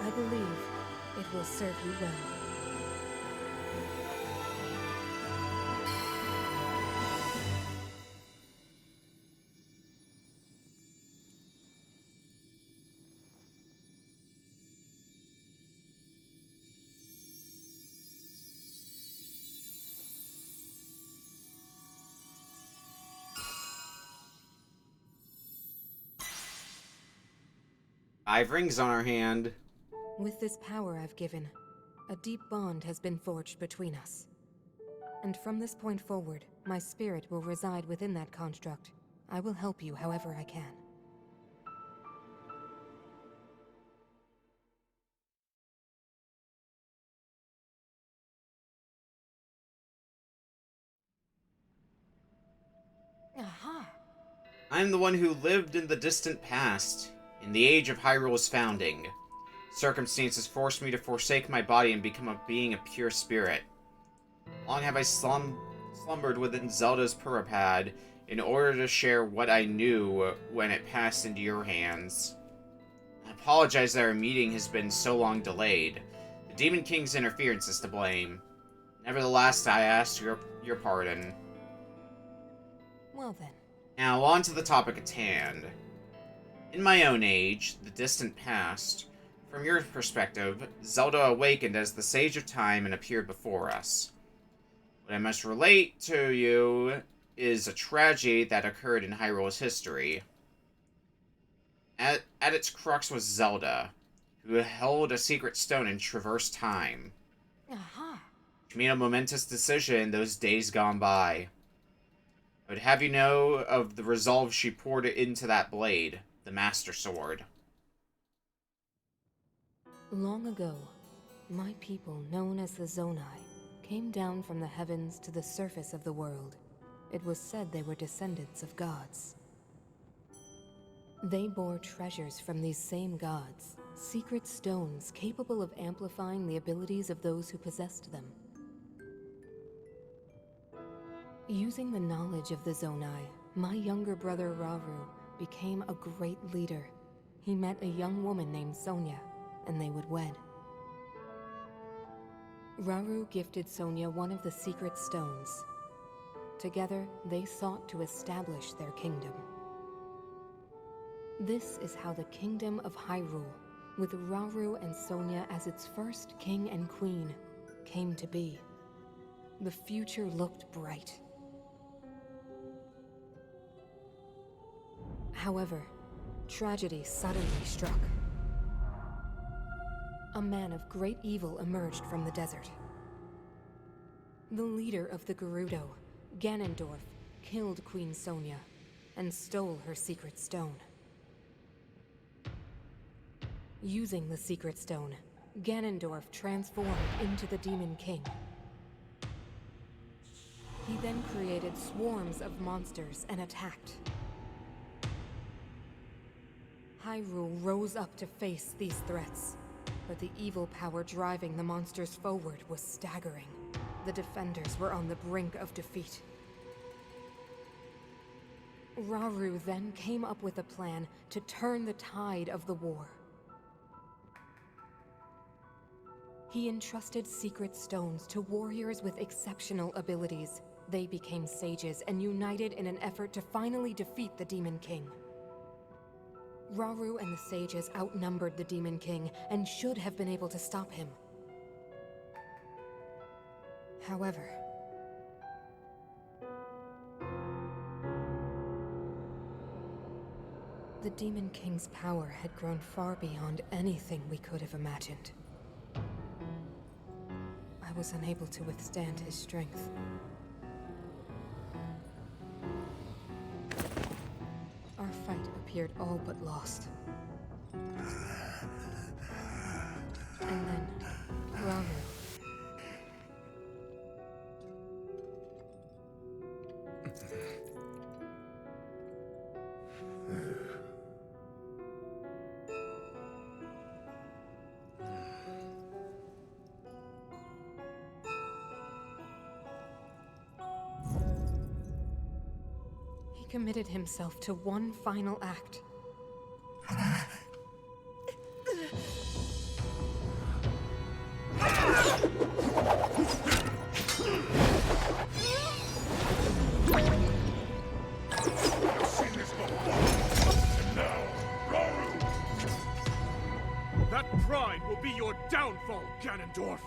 I believe it will serve you well. Five rings on our hand. With this power I've given, a deep bond has been forged between us. And from this point forward, my spirit will reside within that construct. I will help you however I can. Aha! I'm the one who lived in the distant past, in the age of Hyrule's founding. Circumstances forced me to forsake my body and become a being of pure spirit. Long have I slumbered within Zelda's Purapad in order to share what I knew when it passed into your hands. I apologize that our meeting has been so long delayed. The Demon King's interference is to blame. Nevertheless, I ask your pardon. Well then. Now, on to the topic at hand. In my own age, the distant past, from your perspective, Zelda awakened as the Sage of Time and appeared before us. What I must relate to you is a tragedy that occurred in Hyrule's history. At its crux was Zelda, who held a secret stone and traversed time. Aha! She made a momentous decision in those days gone by. I would have you know of the resolve she poured into that blade, the Master Sword. Long ago, my people, known as the Zonai, came down from the heavens to the surface of the world. It was said they were descendants of gods. They bore treasures from these same gods, secret stones capable of amplifying the abilities of those who possessed them. Using the knowledge of the Zonai, my younger brother Rauru became a great leader. He met a young woman named Sonia, and they would wed. Rauru gifted Sonia one of the secret stones. Together, they sought to establish their kingdom. This is how the Kingdom of Hyrule, with Rauru and Sonia as its first king and queen, came to be. The future looked bright. However, tragedy suddenly struck. A man of great evil emerged from the desert. The leader of the Gerudo, Ganondorf, killed Queen Sonia and stole her secret stone. Using the secret stone, Ganondorf transformed into the Demon King. He then created swarms of monsters and attacked. Hyrule rose up to face these threats, but the evil power driving the monsters forward was staggering. The defenders were on the brink of defeat. Rauru then came up with a plan to turn the tide of the war. He entrusted secret stones to warriors with exceptional abilities. They became sages and united in an effort to finally defeat the Demon King. Rauru and the sages outnumbered the Demon King and should have been able to stop him. However, the Demon King's power had grown far beyond anything we could have imagined. I was unable to withstand his strength. Our fight appeared all but lost. And then, Rauru. He committed himself to one final act. That pride will be your downfall, Ganondorf!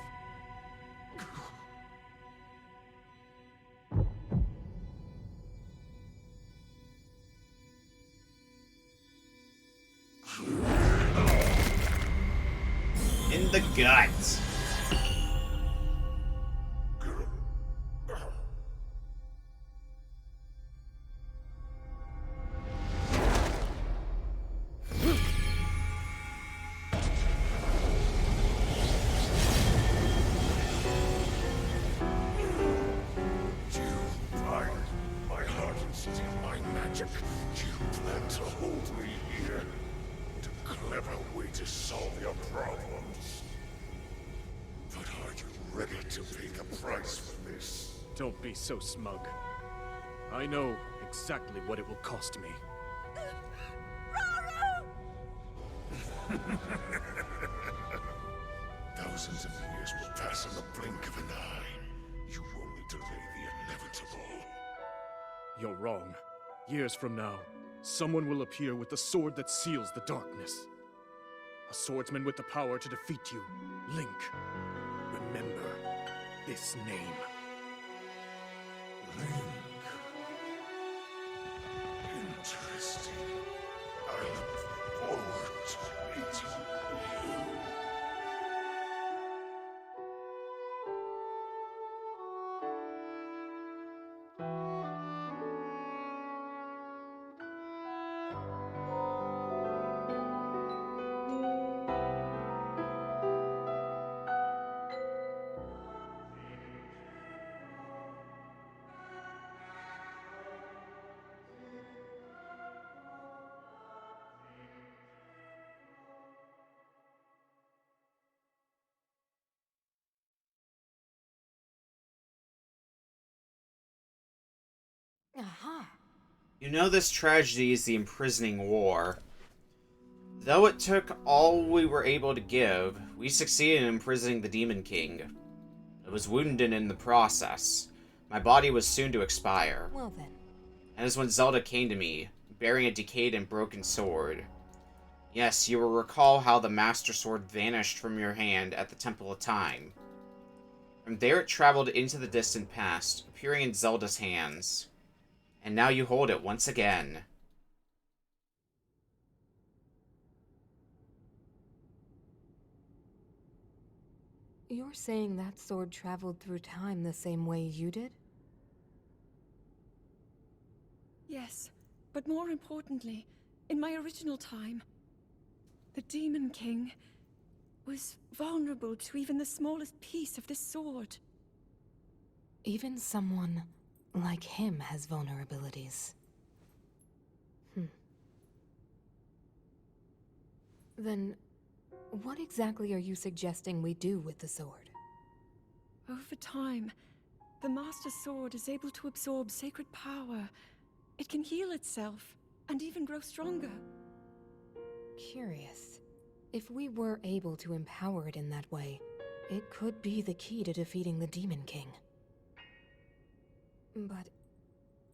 In the gut. My heart and steal my magic. You plan to hold me here. What a clever way to solve your problems. But are you ready to pay the price for this? Don't be so smug. I know exactly what it will cost me. Thousands of years will pass in the blink of an eye. You only delay the inevitable. You're wrong. Years from now, someone will appear with the sword that seals the darkness. A swordsman with the power to defeat you. Link. Remember this name. Link. Interesting. I look forward to meeting you. Aha! You know this tragedy is the imprisoning war. Though it took all we were able to give, we succeeded in imprisoning the Demon King. I was wounded in the process. My body was soon to expire. Well then. And is when Zelda came to me, bearing a decayed and broken sword. Yes, you will recall how the Master Sword vanished from your hand at the Temple of Time. From there it traveled into the distant past, appearing in Zelda's hands. And now you hold it once again. You're saying that sword traveled through time the same way you did? Yes, but more importantly, in my original time, the Demon King was vulnerable to even the smallest piece of this sword. Even someone like him has vulnerabilities. Then, what exactly are you suggesting we do with the sword? Over time, the Master Sword is able to absorb sacred power. It can heal itself, and even grow stronger. Curious. If we were able to empower it in that way, it could be the key to defeating the Demon King. But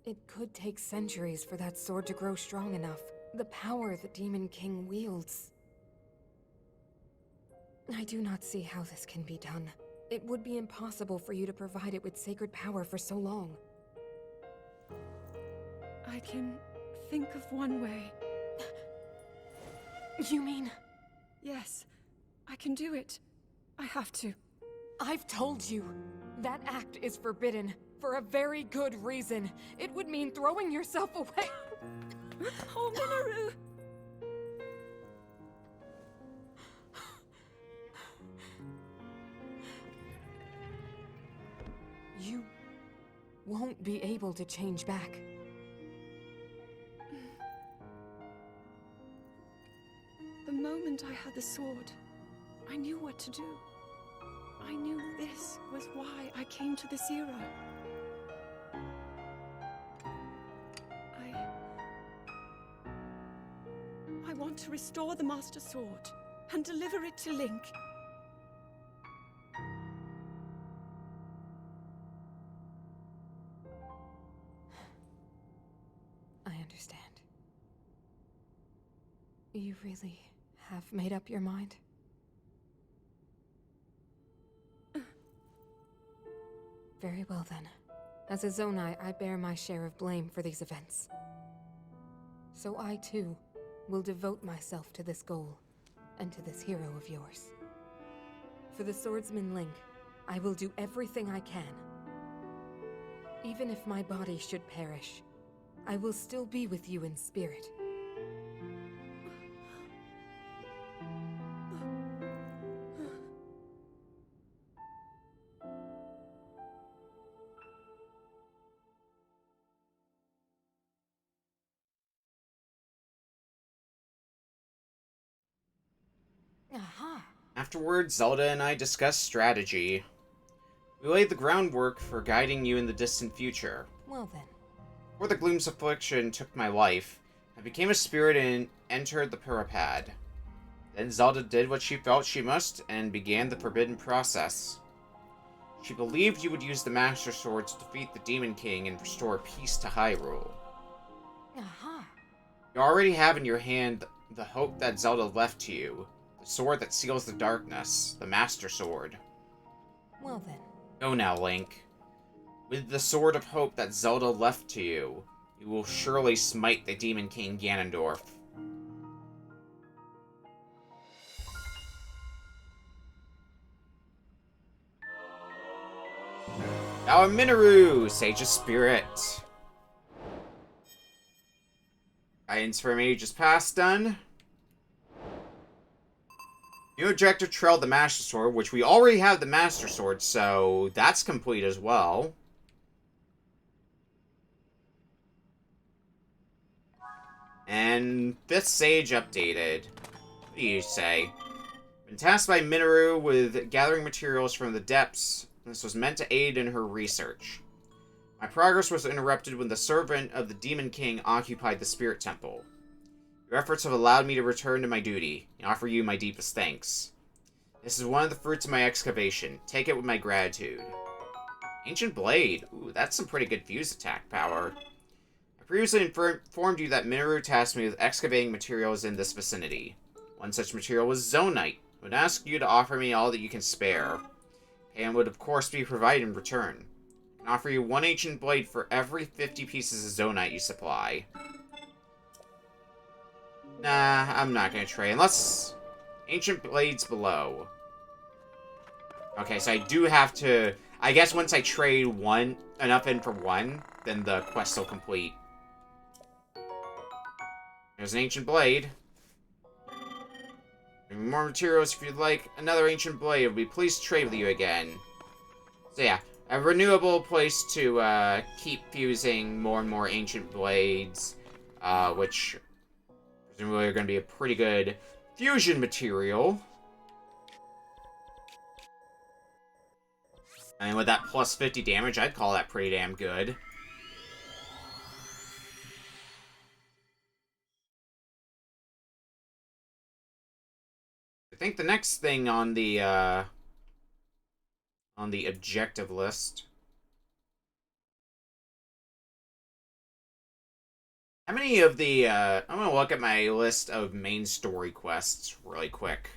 it could take centuries for that sword to grow strong enough. The power the Demon King wields. I do not see how this can be done. It would be impossible for you to provide it with sacred power for so long. I can think of one way. You mean... Yes, I can do it. I have to. I've told you. That act is forbidden. For a very good reason. It would mean throwing yourself away. Oh, Minoru! You won't be able to change back. The moment I had the sword, I knew what to do. I knew this was why I came to this era. I to restore the Master Sword and deliver it to Link. I understand. You really have made up your mind? Very well then. As a Zonai, I bear my share of blame for these events. So I, too, will devote myself to this goal, and to this hero of yours. For the swordsman Link, I will do everything I can. Even if my body should perish, I will still be with you in spirit. Aha! Afterwards, Zelda and I discussed strategy. We laid the groundwork for guiding you in the distant future. Well then. Before the Gloom's affliction took my life, I became a spirit and entered the Purapad. Then Zelda did what she felt she must and began the forbidden process. She believed you would use the Master Sword to defeat the Demon King and restore peace to Hyrule. Aha! You already have in your hand the hope that Zelda left to you, the sword that seals the darkness, the Master Sword. Well then. Go now, Link. With the Sword of Hope that Zelda left to you, you will surely smite the Demon King Ganondorf. Now Minoru, Sage of Spirit. Guidance from Ages Past done. New objective, Trail the Master Sword, which we already have the Master Sword, so that's complete as well. And 5th Sage updated. What do you say? Been tasked by Minoru with gathering materials from the depths. This was meant to aid in her research. My progress was interrupted when the servant of the Demon King occupied the Spirit Temple. Your efforts have allowed me to return to my duty, and offer you my deepest thanks. This is one of the fruits of my excavation. Take it with my gratitude. Ancient Blade. Ooh, that's some pretty good fuse attack power. I previously informed you that Minoru tasked me with excavating materials in this vicinity. One such material was Zonite. I would ask you to offer me all that you can spare. And would of course be provided in return. I can offer you 1 Ancient Blade for every 50 pieces of Zonite you supply. Nah, I'm not gonna trade, unless Ancient Blades below. Okay, so I do have to... I guess once I trade enough in for one, then the quest will complete. There's an Ancient Blade. More materials if you'd like. Another Ancient Blade. I'll be pleased to trade with you again. So yeah, a renewable place to keep fusing more and more Ancient Blades, which presumably are going to be a pretty good fusion material. I mean, with that plus 50 damage, I'd call that pretty damn good. I think the next thing on the objective list. How many of the, I'm gonna look at my list of main story quests really quick.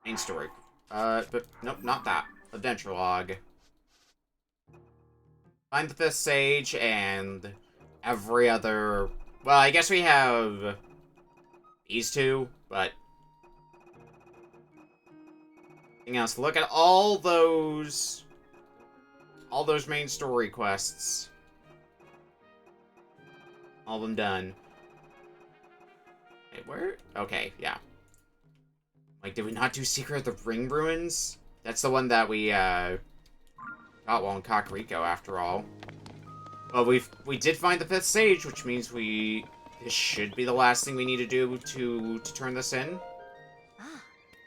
Main story. But, nope, not that. Adventure log. Find the 5th Sage, and every other... Well, I guess we have these two, but... Anything else? Look at all those main story quests. All of them done. Wait, where? Okay, yeah. Like, did we not do Secret of the Ring Ruins? That's the one that we, got while in Kakariko, after all. Well, we did find the 5th Sage, which means this should be the last thing we need to do to turn this in.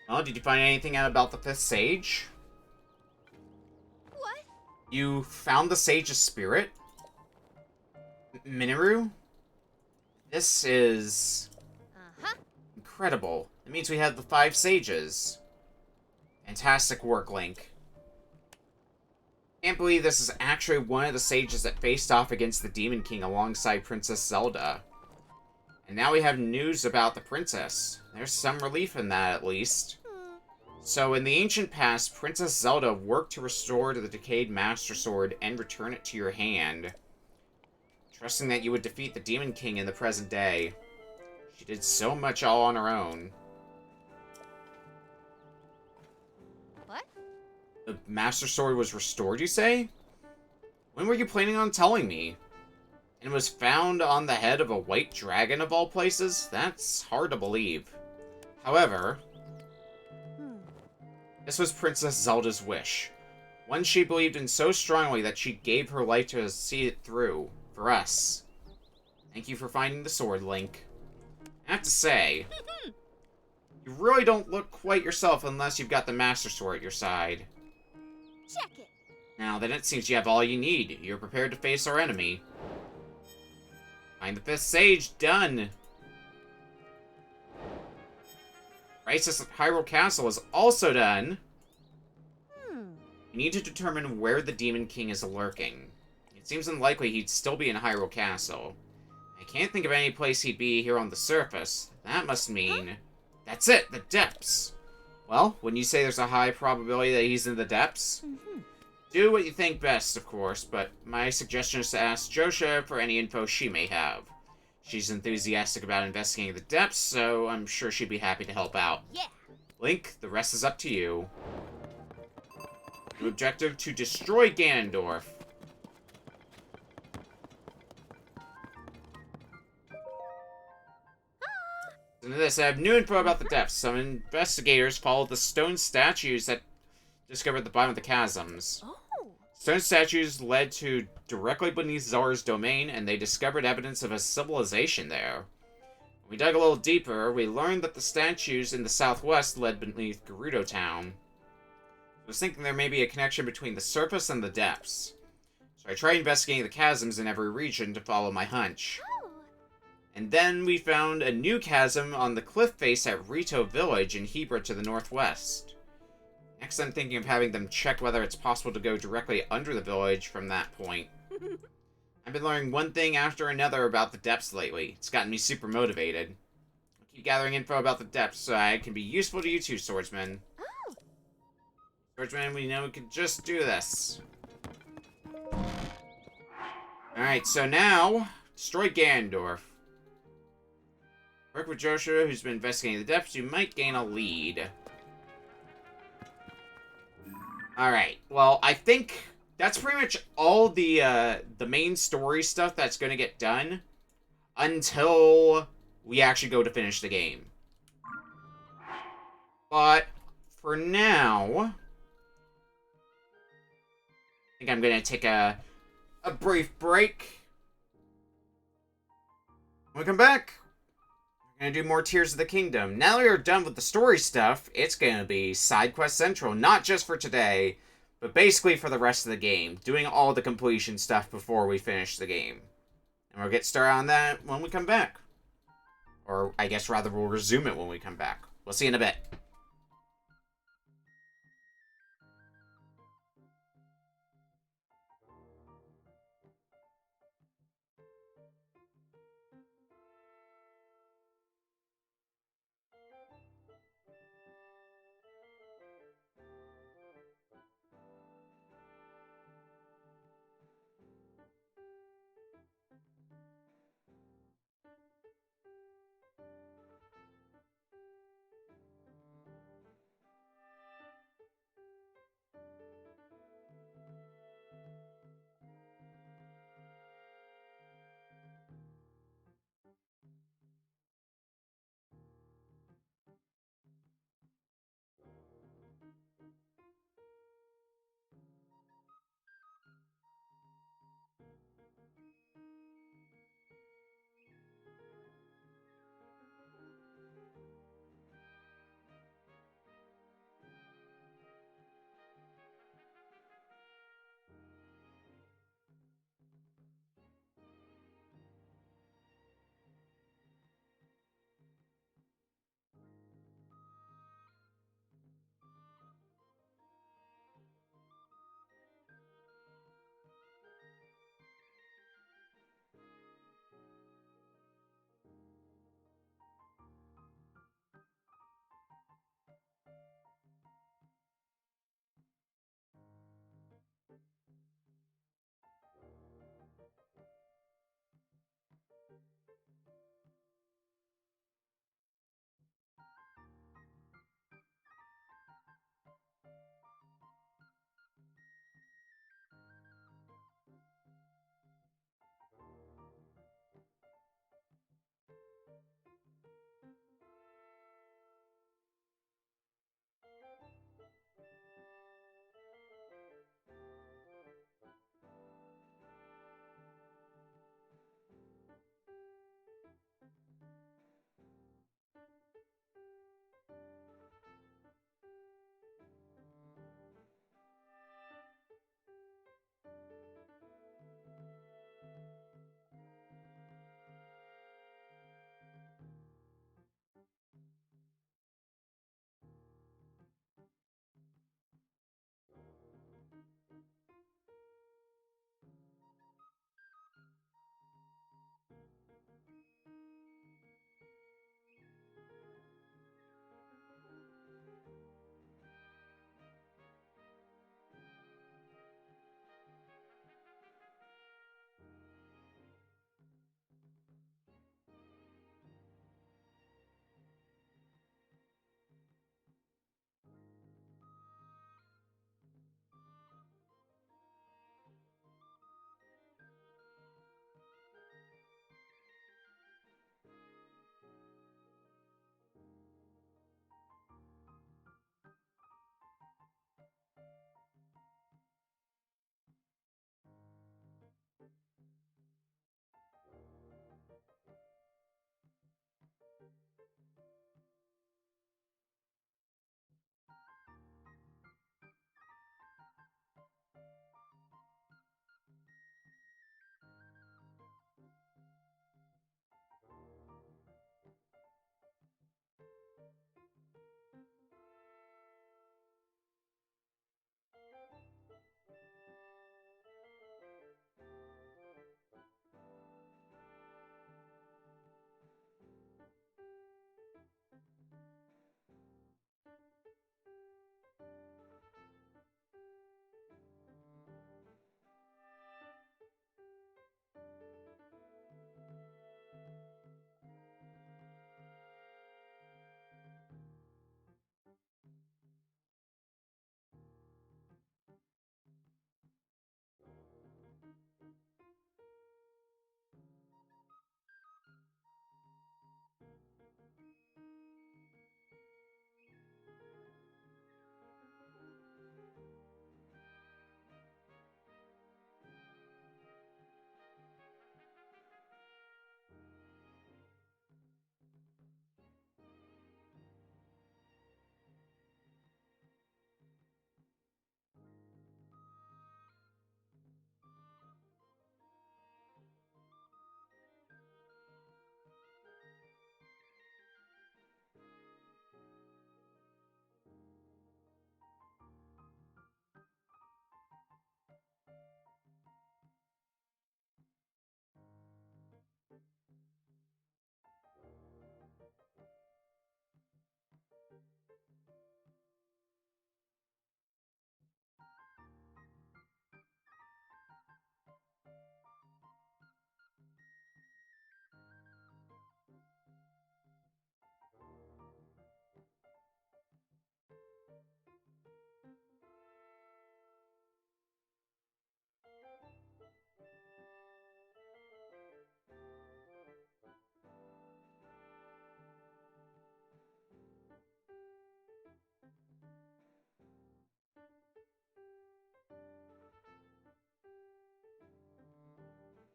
Well, did you find anything out about the 5th Sage? What? You found the Sage's spirit? Minoru? This is incredible. It means we have the 5 sages. Fantastic work, Link. Can't believe this is actually one of the sages that faced off against the Demon King alongside Princess Zelda. And now we have news about the princess. There's some relief in that, at least. So, in the ancient past, Princess Zelda worked to restore the decayed Master Sword and return it to your hand, trusting that you would defeat the Demon King in the present day. She did so much all on her own. What? The Master Sword was restored, you say? When were you planning on telling me? And was found on the head of a white dragon of all places? That's hard to believe. However, this was Princess Zelda's wish. One she believed in so strongly that she gave her life to see it through. For us. Thank you for finding the sword, Link. I have to say, you really don't look quite yourself unless you've got the Master Sword at your side. Check it. Now, then it seems you have all you need. You're prepared to face our enemy. Find the 5th Sage. Done. Crisis at Hyrule Castle is also done. We need to determine where the Demon King is lurking. It seems unlikely he'd still be in Hyrule Castle. I can't think of any place he'd be here on the surface. That must mean... That's it! The depths! Well, wouldn't you say there's a high probability that he's in the depths? Do what you think best, of course, but my suggestion is to ask Josha for any info she may have. She's enthusiastic about investigating the depths, so I'm sure she'd be happy to help out. Yeah. Link, the rest is up to you. New objective, to destroy Ganondorf. Listen to this, I have new info about the depths. Some investigators followed the stone statues that discovered at the bottom of the chasms. Oh. Stone statues led to directly beneath Zora's domain, and they discovered evidence of a civilization there. When we dug a little deeper, we learned that the statues in the southwest led beneath Gerudo Town. I was thinking there may be a connection between the surface and the depths. So I tried investigating the chasms in every region to follow my hunch. Oh. And then we found a new chasm on the cliff face at Rito Village in Hebra to the northwest. Next, I'm thinking of having them check whether it's possible to go directly under the village from that point. I've been learning one thing after another about the depths lately. It's gotten me super motivated. I'll keep gathering info about the depths so I can be useful to you too, Swordsman. Oh. Swordsman, we know we can just do this. Alright, so now, destroy Ganondorf. Work with Joshua, who's been investigating the depths. You might gain a lead. Alright, well, I think that's pretty much all the main story stuff that's going to get done until we actually go to finish the game. But for now, I think I'm going to take a brief break. When we come back, we're going to do more Tears of the Kingdom. Now that we are done with the story stuff, it's going to be Side Quest Central. Not just for today, but basically for the rest of the game. Doing all the completion stuff before we finish the game. And we'll get started on that when we come back. Or, I guess rather, we'll resume it when we come back. We'll see you in a bit.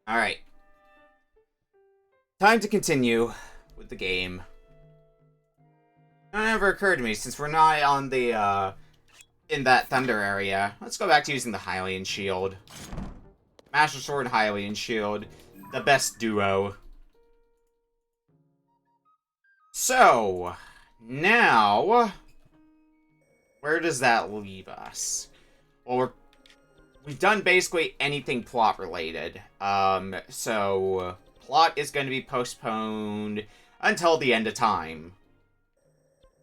Alright. Time to continue with the game. It never occurred to me, since we're not on the, in that Thunder area, let's go back to using the Hylian Shield. Master Sword and Hylian Shield. The best duo. So, now, where does that leave us? Well, we've done basically anything plot related. So, plot is going to be postponed until the end of time.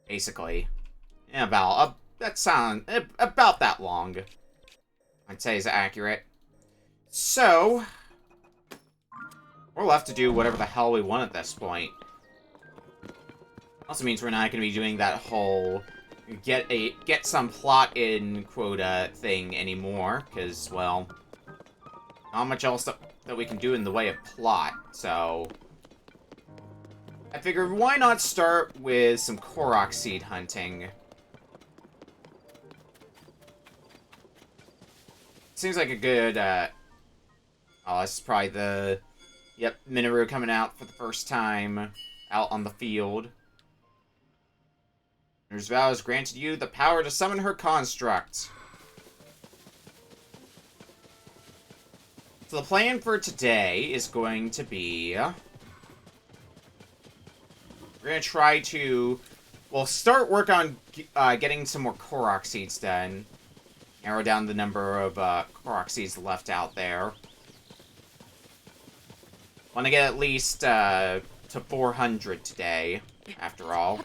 Basically. About that long. I'd say is accurate. So, we're left to do whatever the hell we want at this point. Also means we're not going to be doing that whole get some plot in quota thing anymore, because, well, not much else that we can do in the way of plot, so I figured why not start with some Korok seed hunting. Seems like a good, oh, this is probably the, yep, Minoru coming out for the first time out on the field. Minoru's vow has granted you the power to summon her construct. So the plan for today is going to be, we're going to try to, well, start work on getting some more Korok seeds done. Narrow down the number of Korok seeds left out there. Want to get at least to 400 today, after all.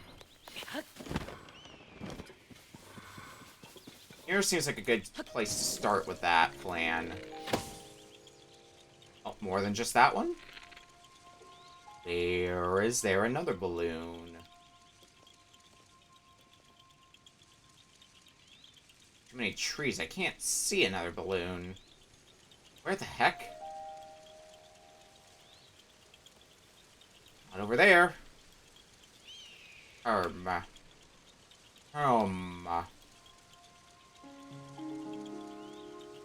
Here seems like a good place to start with that plan. Oh, more than just that one? Is there another balloon? Too many trees. I can't see another balloon. Where the heck? Not over there.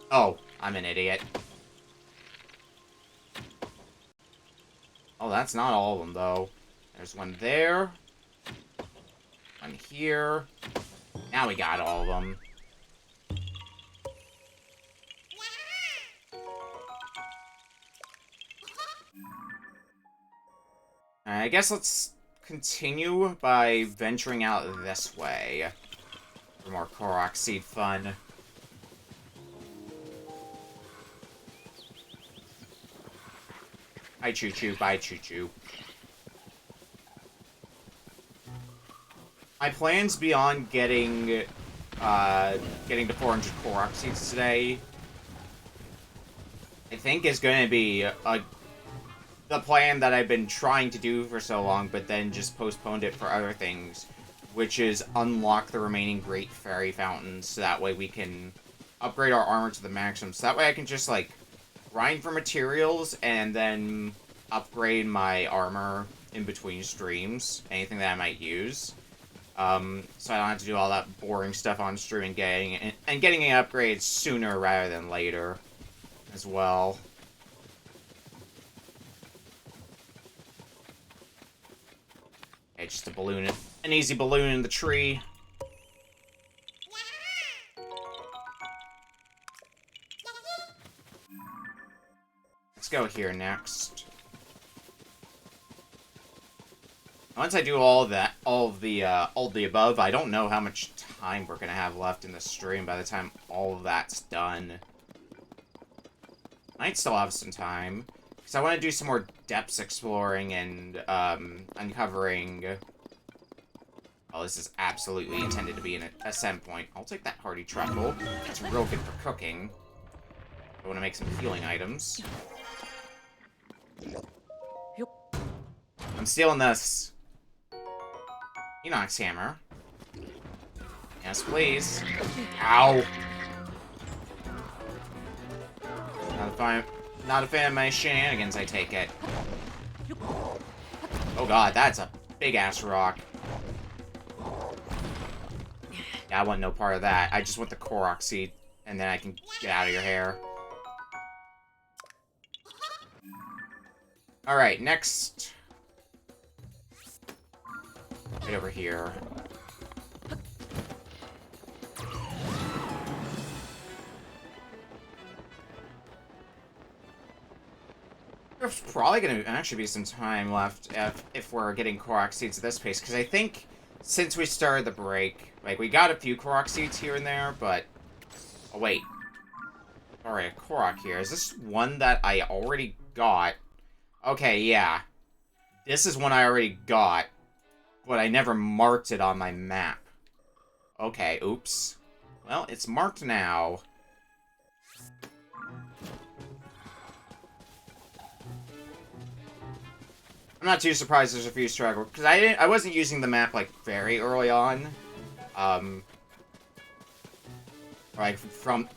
Oh, I'm an idiot. Oh, that's not all of them, though. There's one there. One here. Now we got all of them. I guess let's continue by venturing out this way. For more Korok seed fun. Bye, choo-choo. Bye, choo-choo. My plans beyond getting to 400 Korok seeds today, I think, is going to be the plan that I've been trying to do for so long, but then just postponed it for other things, which is unlock the remaining Great Fairy Fountains, so that way we can upgrade our armor to the maximum. So that way I can just, like, grind for materials and then upgrade my armor in between streams, anything that I might use. So I don't have to do all that boring stuff on stream and getting an upgrade sooner rather than later as well. Okay, just a balloon, an easy balloon in the tree. Let's go here next. Once I do all of the above, I don't know how much time we're gonna have left in the stream by the time all of that's done. Might still have some time, because I want to do some more depths exploring and uncovering. Oh, this is absolutely intended to be an ascent point. I'll take that hardy truffle. It's real good for cooking. I want to make some healing items. I'm stealing this Enoch's hammer. Yes, please. Ow! Not a fan of my shenanigans, I take it. Oh god, that's a big-ass rock. Yeah, I want no part of that. I just want the Korok seed, and then I can get out of your hair. Alright, next. Right over here. There's probably going to actually be some time left if we're getting Korok seeds at this pace, because I think since we started the break, like, we got a few Korok seeds here and there, but... Oh, wait. Alright, a Korok here. Is this one that I already got? Okay, yeah. This is one I already got, but I never marked it on my map. Okay, oops. Well, it's marked now. I'm not too surprised there's a few struggles, because I wasn't using the map, like, very early on. Like,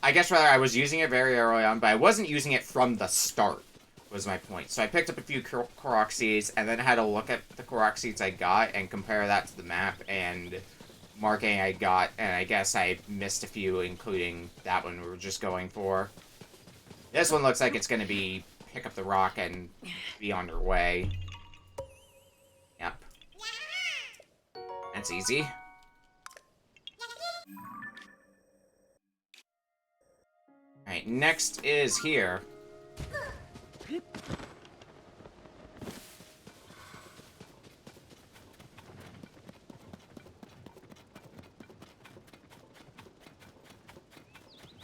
I guess rather I was using it very early on, but I wasn't using it from the start, was my point. So I picked up a few Korok seeds, and then had to look at the Korok seeds I got, and compare that to the map, and marking I got, and I guess I missed a few, including that one we were just going for. This one looks like it's going to be pick up the rock and be on your way. Yep. That's easy. Alright, next is here.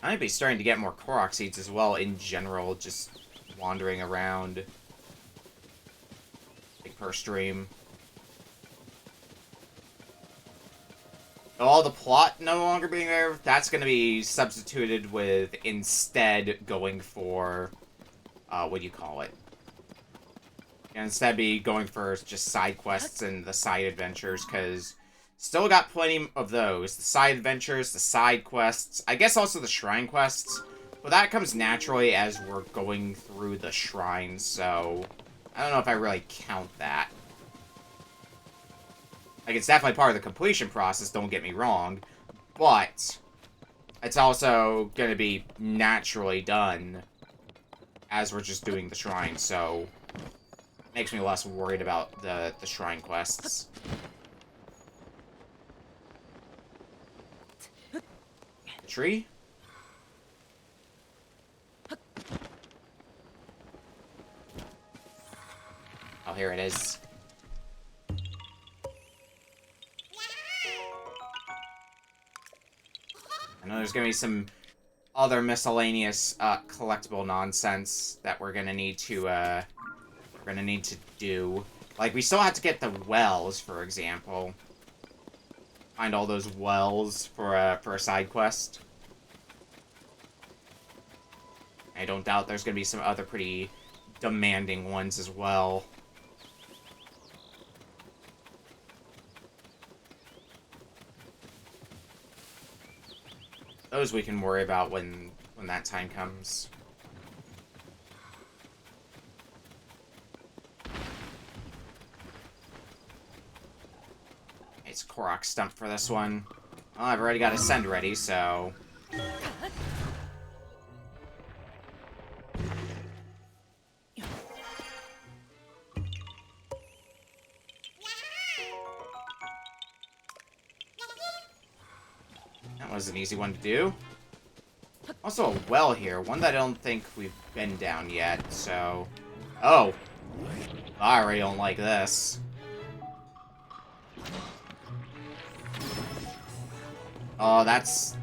I might be starting to get more Korok seeds as well in general, just wandering around. Like per stream. All the plot no longer being there, that's going to be substituted with instead going for, what do you call it? And instead be going for just side quests and the side adventures, because still got plenty of those. The side adventures, the side quests, I guess also the shrine quests, but that comes naturally as we're going through the shrines, so I don't know if I really count that. Like, it's definitely part of the completion process, don't get me wrong, but it's also going to be naturally done as we're just doing the shrine, so it makes me less worried about the shrine quests. The tree? Oh, here it is. I know there's gonna be some other miscellaneous collectible nonsense that we're gonna need to do. Like, we still have to get the wells, for example. Find all those wells for a side quest. I don't doubt there's gonna be some other pretty demanding ones as well. Those we can worry about when that time comes. It's Korok Stump for this one. Well, I've already got a send ready, so... That was an easy one to do. Also a well here, one that I don't think we've been down yet, so... Oh! I already don't like this. Oh, that's...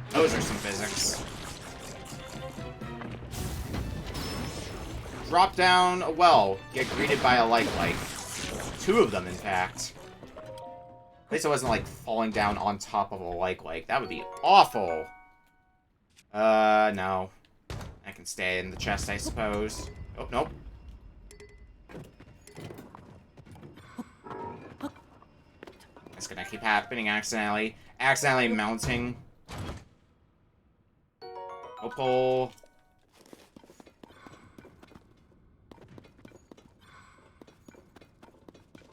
Those are some physics. Drop down a well. Get greeted by a like. Two of them, in fact. At least it wasn't, like, falling down on top of a like. That would be awful. No. I can stay in the chest, I suppose. Oh, nope. It's gonna keep happening accidentally. Accidentally mounting. Opal.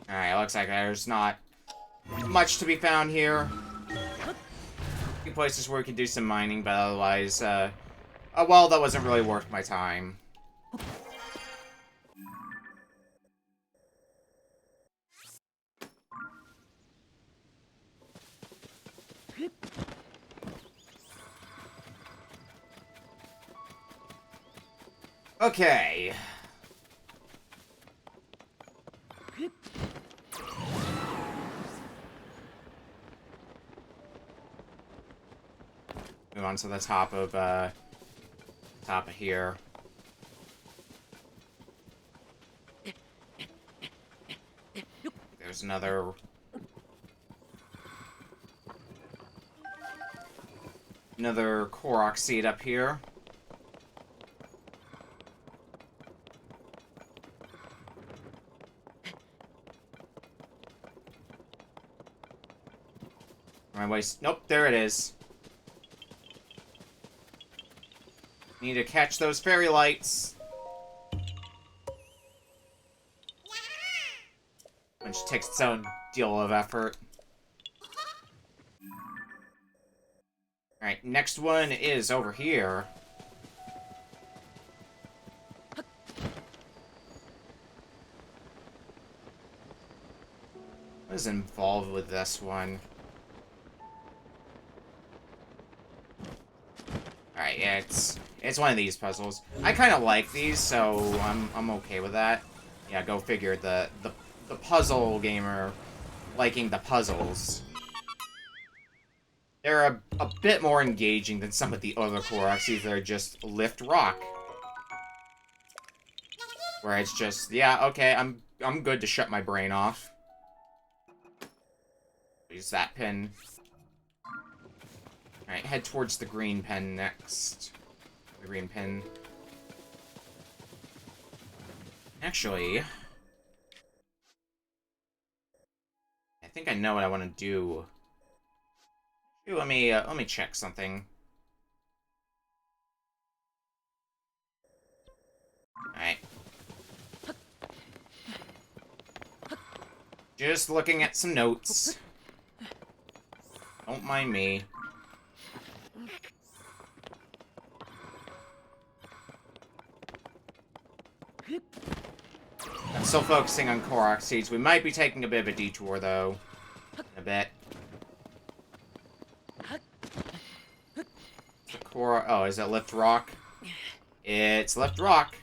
Alright, looks like there's not much to be found here. A few places where we can do some mining, but otherwise, well, that wasn't really worth my time. Okay. Move on to the top of here. There's another Korok seed up here. My waist. Nope, there it is. Need to catch those fairy lights. Which takes its own deal of effort. Alright, next one is over here. What is involved with this one? Alright, yeah, it's one of these puzzles. I kind of like these, so I'm okay with that. Yeah, go figure. The puzzle gamer liking the puzzles. They're a bit more engaging than some of the other Koroks that are just lift rock. Where it's just, yeah, okay, I'm good to shut my brain off. Use that pin. Alright, head towards the green pen next. The green pin. Actually, I think I know what I want to do. Let me check something. Alright. Just looking at some notes. Don't mind me. I'm still focusing on Korok seeds. We might be taking a bit of a detour, though. In a bit. The Korok... Oh, is it Lift Rock? It's Lift Rock.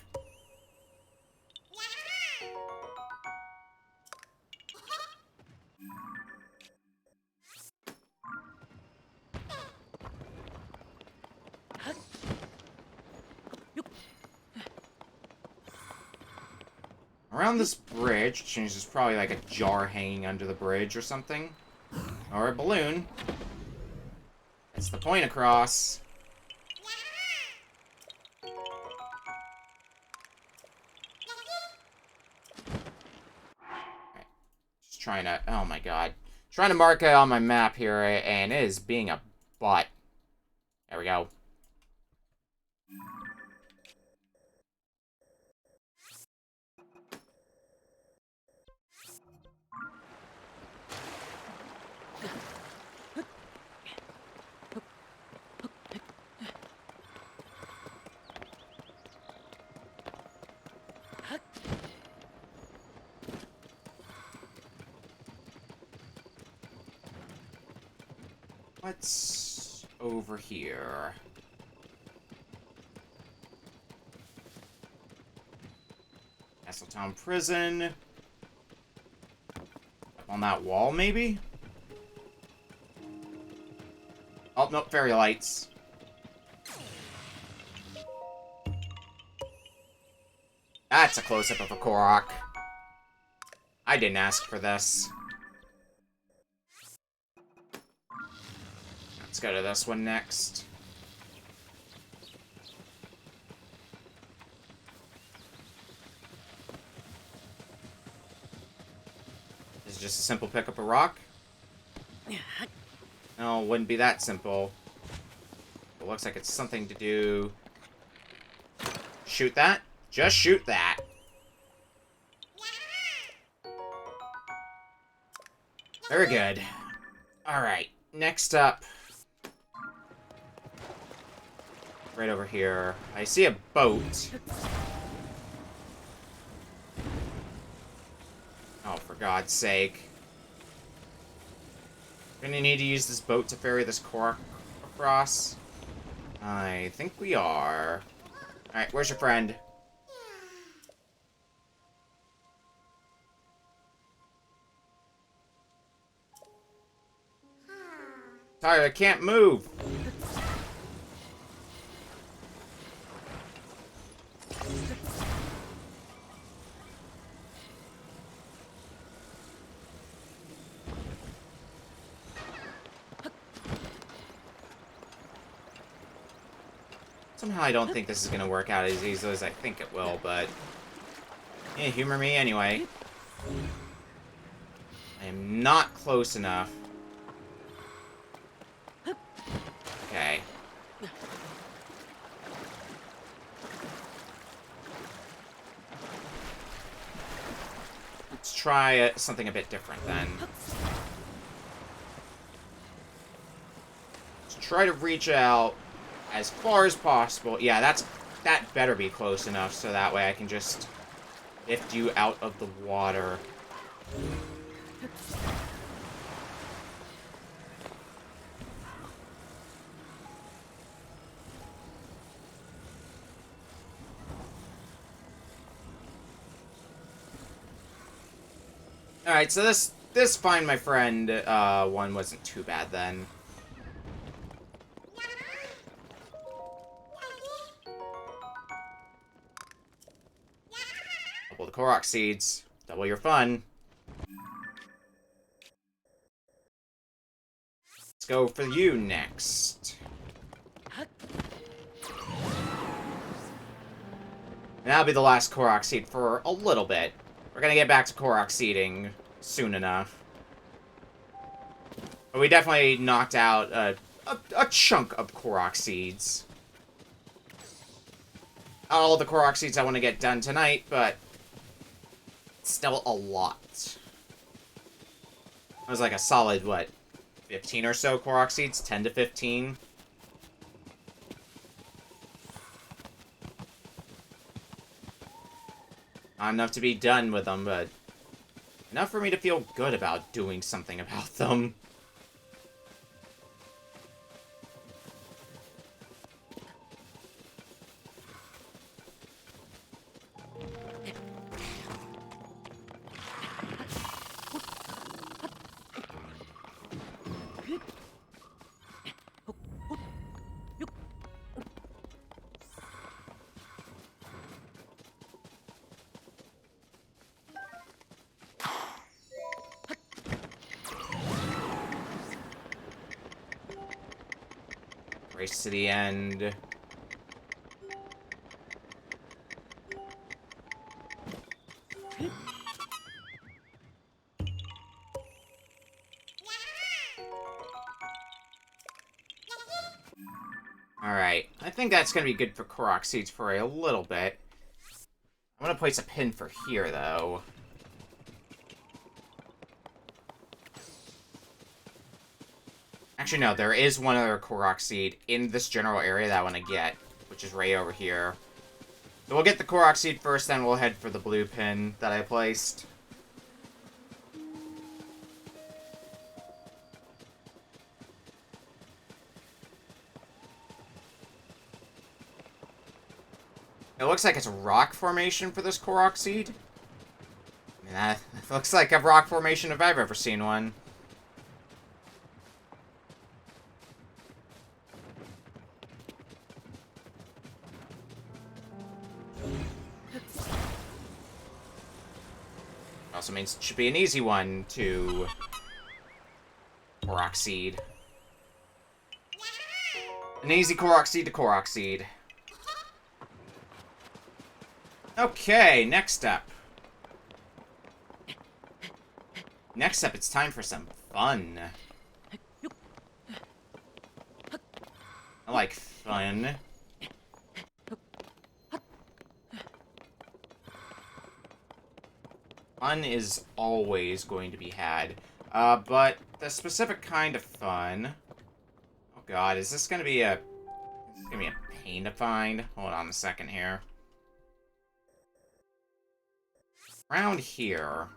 Around this bridge, which means there's probably like a jar hanging under the bridge or something. Or a balloon. That's the point across. Okay. Just trying to... Oh my god. Trying to mark it on my map here, and it is being a butt. There we go. What's over here? Castletown Prison. Up on that wall, maybe? Oh, nope, fairy lights. That's a close-up of a Korok. I didn't ask for this. Let's go to this one next. This is just a simple pick up a rock. No, it wouldn't be that simple. It looks like it's something to do... Shoot that? Just shoot that. Very good. Alright, next up. Right over here. I see a boat. Oh, for God's sake. Gonna need to use this boat to ferry this Korok across. I think we are. Alright, where's your friend? Sorry, I can't move. Somehow I don't think this is gonna work out as easily as I think it will, but... yeah, humor me anyway. I am not close enough. Okay. Let's try something a bit different then. Let's try to reach out as far as possible. Yeah, that better be close enough so that way I can just lift you out of the water. Alright, so this Find My Friend one wasn't too bad then. Double the Korok seeds. Double your fun. Let's go for you next. And that'll be the last Korok seed for a little bit. We're gonna get back to Korok seeding soon enough. But we definitely knocked out a chunk of Korok seeds. Not all the Korok seeds I want to get done tonight, but still a lot. It was like a solid, what, 15 or so Korok seeds? 10 to 15? Not enough to be done with them, but enough for me to feel good about doing something about them. Race to the end. Alright, I think that's going to be good for Korok seeds for a little bit. I'm going to place a pin for here, though. Actually, no, there is one other Korok seed in this general area that I want to get, which is right over here. So we'll get the Korok seed first, then we'll head for the blue pin that I placed. It looks like it's a rock formation for this Korok seed. I mean, that looks like a rock formation if I've ever seen one. Also means it should be an easy one to Korok seed. An easy Korok seed to Korok seed. Okay, next up. Next up, it's time for some fun. I like fun. Fun is always going to be had. But the specific kind of fun... oh god, is this gonna be a... it's gonna be a pain to find? Hold on a second here. Around here...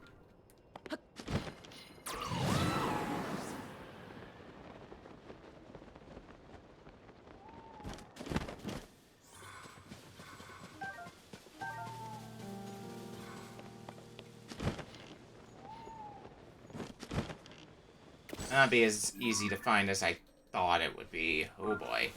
not be as easy to find as I thought it would be. Oh boy.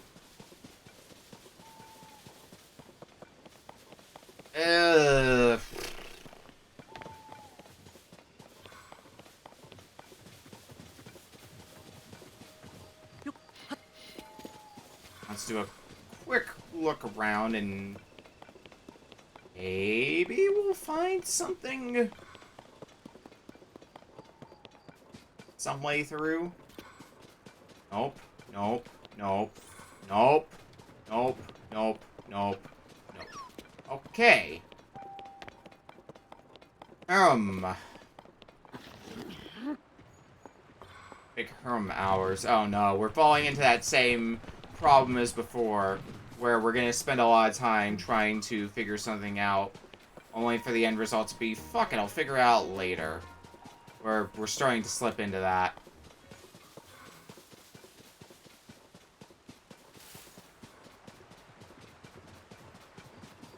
Let's do a quick look around and maybe we'll find something some way through. Nope, nope, nope, nope, nope, nope, nope, nope. Okay. Big hours. Oh no, we're falling into that same problem as before, where we're gonna spend a lot of time trying to figure something out, only for the end result to be, fuck it, I'll figure it out later. We're starting to slip into that.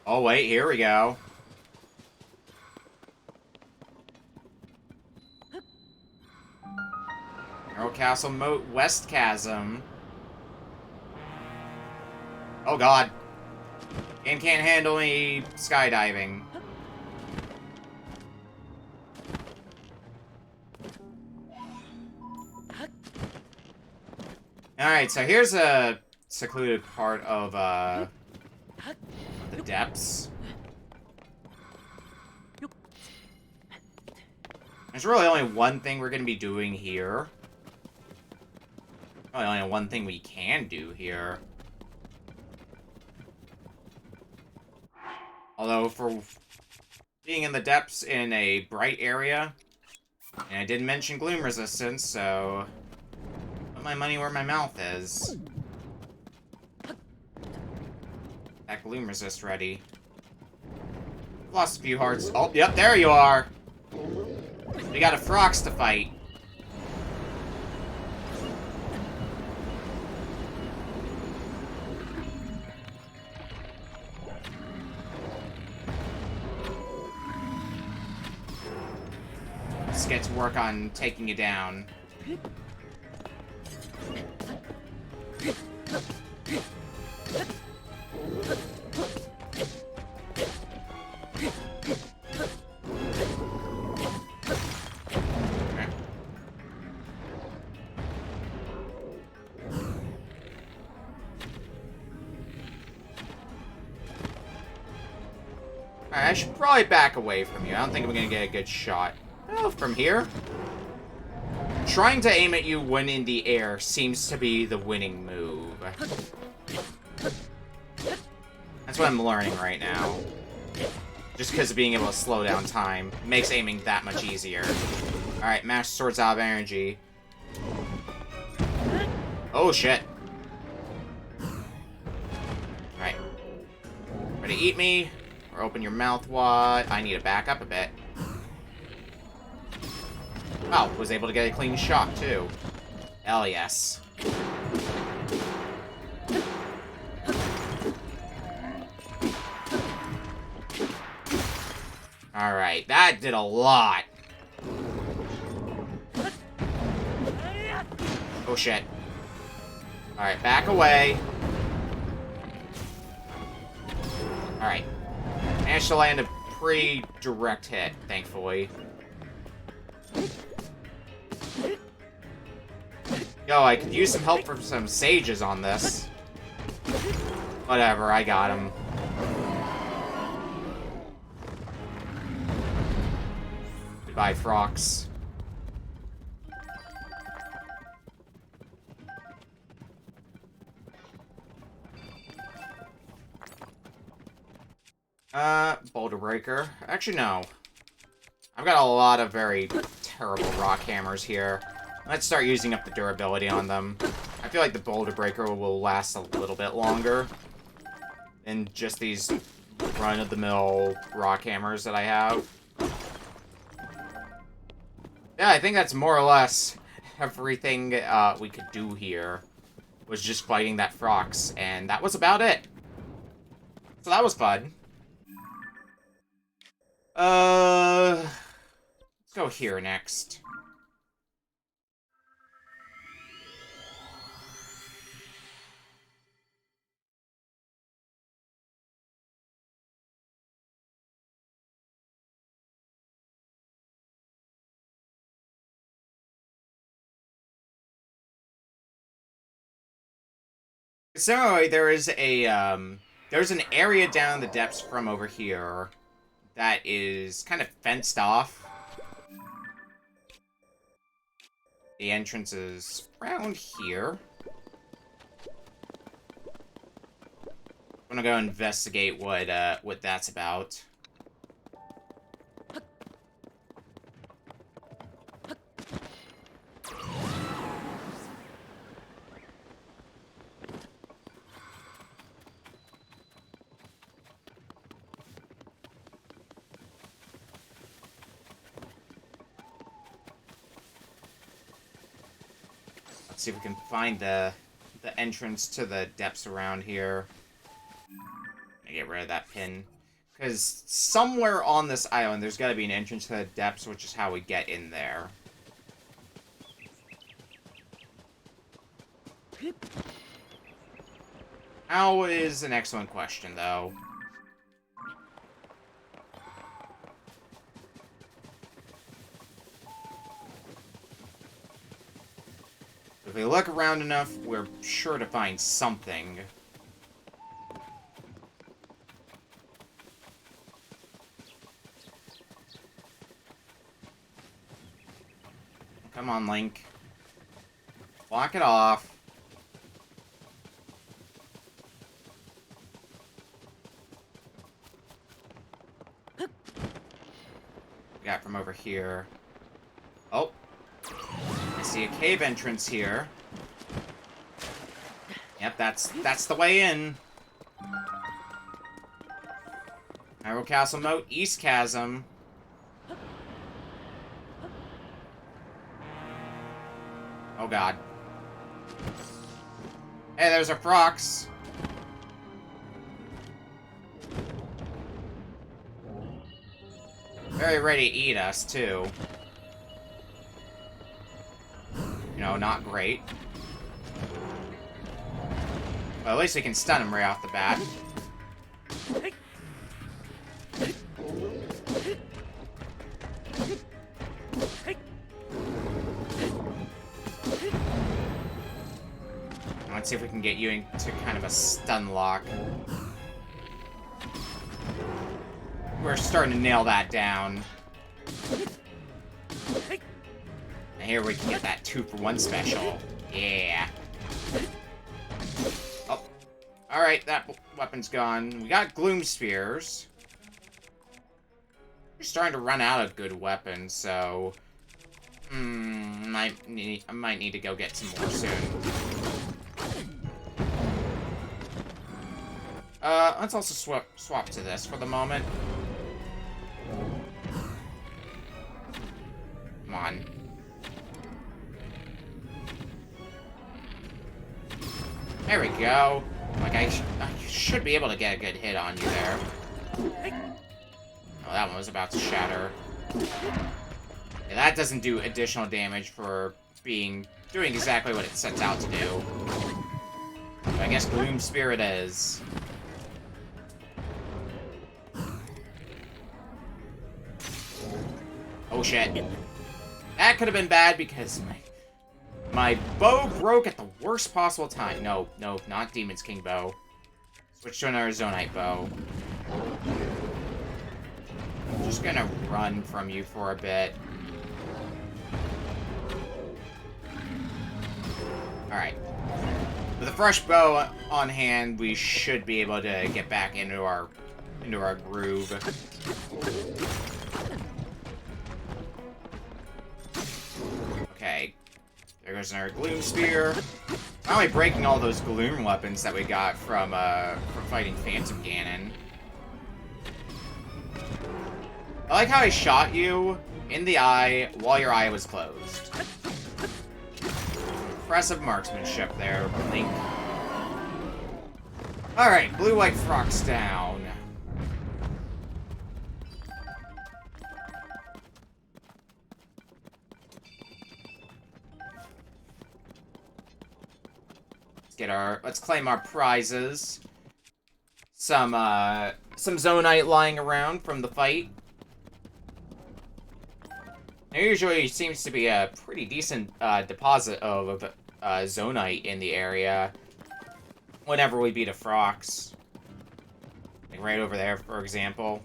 Oh wait, here we go. Narrow Castle Moat West Chasm. Oh god. Game can't handle me skydiving. Alright, so here's a secluded part of, the depths. There's really only one thing we're gonna be doing here. Really only one thing we can do here. Although, for being in the depths in a bright area, and I didn't mention gloom resistance, so put my money where my mouth is. That gloom resist ready. Lost a few hearts. Oh, yep, there you are! We got a Frox to fight. Let's get to work on taking you down. Alright, I should probably back away from you. I don't think I'm gonna get a good shot. Oh, from here? Trying to aim at you when in the air seems to be the winning move. That's what I'm learning right now. Just because of being able to slow down time makes aiming that much easier. Alright, Master Sword's out of energy. Oh, shit. Alright. Ready to eat me? Or open your mouth wide. I need to back up a bit. Oh, was able to get a clean shot, too. Hell yes. Alright, that did a lot. Oh, shit. Alright, back away. Alright. Managed to land a pretty direct hit, thankfully. Yo, I could use some help from some sages on this. Whatever, I got him. Goodbye, Frox. Boulder Breaker. Actually, no. I've got a lot of very terrible rock hammers here. Let's start using up the durability on them. I feel like the Boulder Breaker will last a little bit longer than just these run-of-the-mill rock hammers that I have. Yeah, I think that's more or less everything we could do here. Was just fighting that Frox, and that was about it. So that was fun. Let's go here next. So there is there's an area down in the depths from over here that is kind of fenced off. The entrance is around here. I'm gonna go investigate what that's about. Let's see if we can find the entrance to the depths around here. Get rid of that pin. Because somewhere on this island, there's got to be an entrance to the depths, which is how we get in there. How is an excellent question, though. If we look around enough, we're sure to find something. Come on, Link. Block it off. We got from over here. Oh. I see a cave entrance here. Yep, that's the way in. Hyrule Castle Moat, East Chasm. Oh god. Hey, there's our Frox. Very ready to eat us, too. You know, not great. Well, at least we can stun him right off the bat. Let's see if we can get you into kind of a stun lock. We're starting to nail that down. And here we can get that 2-for-1 special. Yeah. Oh. Alright, that weapon's gone. We got Gloom Spears. We're starting to run out of good weapons, so... I might need to go get some more soon. Let's also swap to this for the moment. Come on. There we go. Like, I should be able to get a good hit on you there. Oh, that one was about to shatter. Yeah, that doesn't do additional damage for doing exactly what it sets out to do. So I guess Gloom Spirit is. Oh shit. That could have been bad because my bow broke at the worst possible time. No, not Demon's King bow. Switch to another Zonite bow. I'm just gonna run from you for a bit. Alright. With a fresh bow on hand, we should be able to get back into our groove. Okay. There goes another Gloom Spear. Finally breaking all those Gloom weapons that we got from fighting Phantom Ganon. I like how I shot you in the eye while your eye was closed. Impressive marksmanship there, Link. Alright, Blue-White Frox down. Let's claim our prizes. Some Zonite lying around from the fight. There usually seems to be a pretty decent deposit of Zonite in the area. whenever we beat a Frox. Like right over there, for example.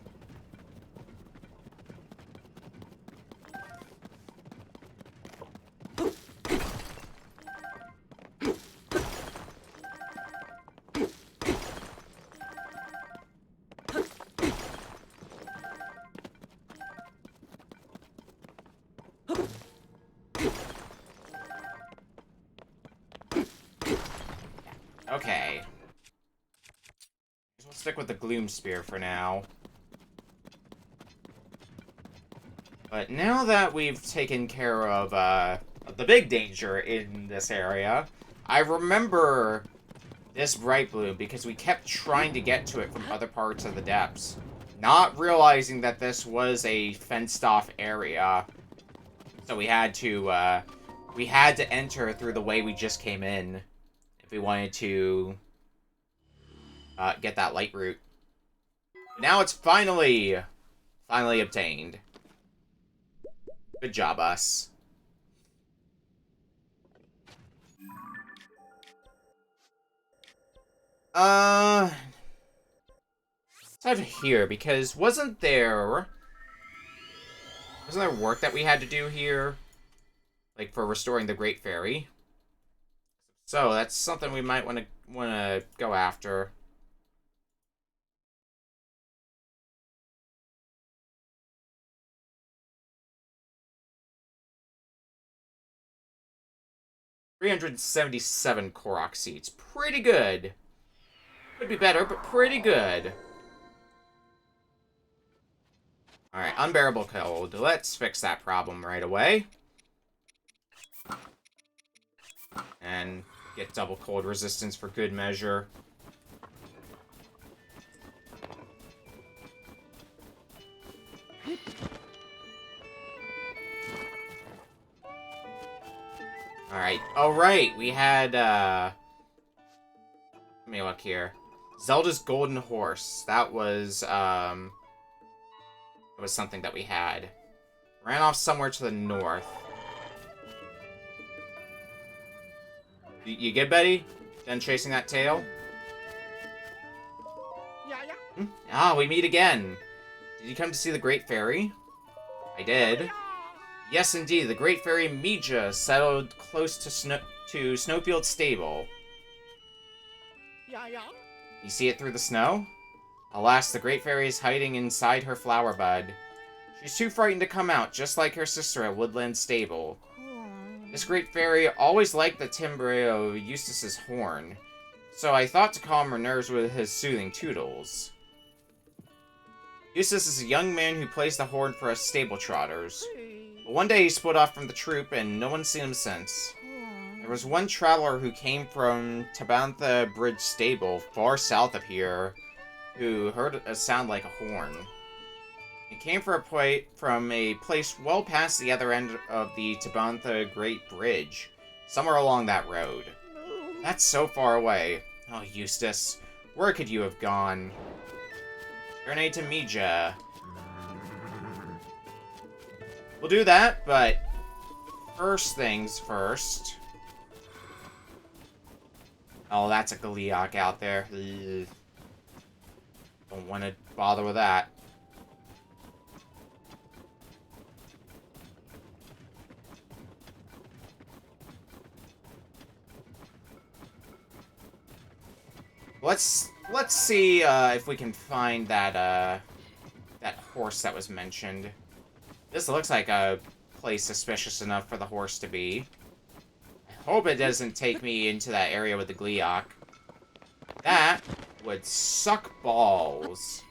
Okay. We'll stick with the Gloom Spear for now. But now that we've taken care of the big danger in this area, I remember this Bright Bloom because we kept trying to get to it from other parts of the depths, not realizing that this was a fenced-off area. So we had to enter through the way we just came in if we wanted to get that light root. Now it's finally obtained. Good job, us. Let's have here, because wasn't there work that we had to do here? Like, for restoring the Great Fairy? So, that's something we might want to go after. $377 Korok seeds. Pretty good. Could be better, but pretty good. Alright, unbearable cold. Let's fix that problem right away. And get double cold resistance for good measure. Alright. Oh, right. We had, let me look here. Zelda's Golden Horse. That was something that we had. Ran off somewhere to the north. You good, Betty? Done chasing that tail? Yeah. Ah, we meet again. Did you come to see the Great Fairy? I did. Yes, indeed. The Great Fairy Mija settled close to Snowfield Stable. Yeah. You see it through the snow? Alas, the Great Fairy is hiding inside her flower bud. She's too frightened to come out, just like her sister at Woodland Stable. This Great Fairy always liked the timbre of Eustace's horn, so I thought to calm her nerves with his soothing tootles. Eustace is a young man who plays the horn for us stable trotters. But one day he split off from the troop, and no one's seen him since. There was one traveler who came from Tabantha Bridge Stable, far south of here, who heard a sound like a horn. It came from a place well past the other end of the Tabantha Great Bridge, somewhere along that road. That's so far away. Oh, Eustace, where could you have gone? Grenade to Mija. We'll do that, but first things first. Oh, that's a Gleeok out there. Ugh. Don't want to bother with that. Let's see if we can find that that horse that was mentioned. This looks like a place suspicious enough for the horse to be. I hope it doesn't take me into that area with the Gleeok. That would suck balls.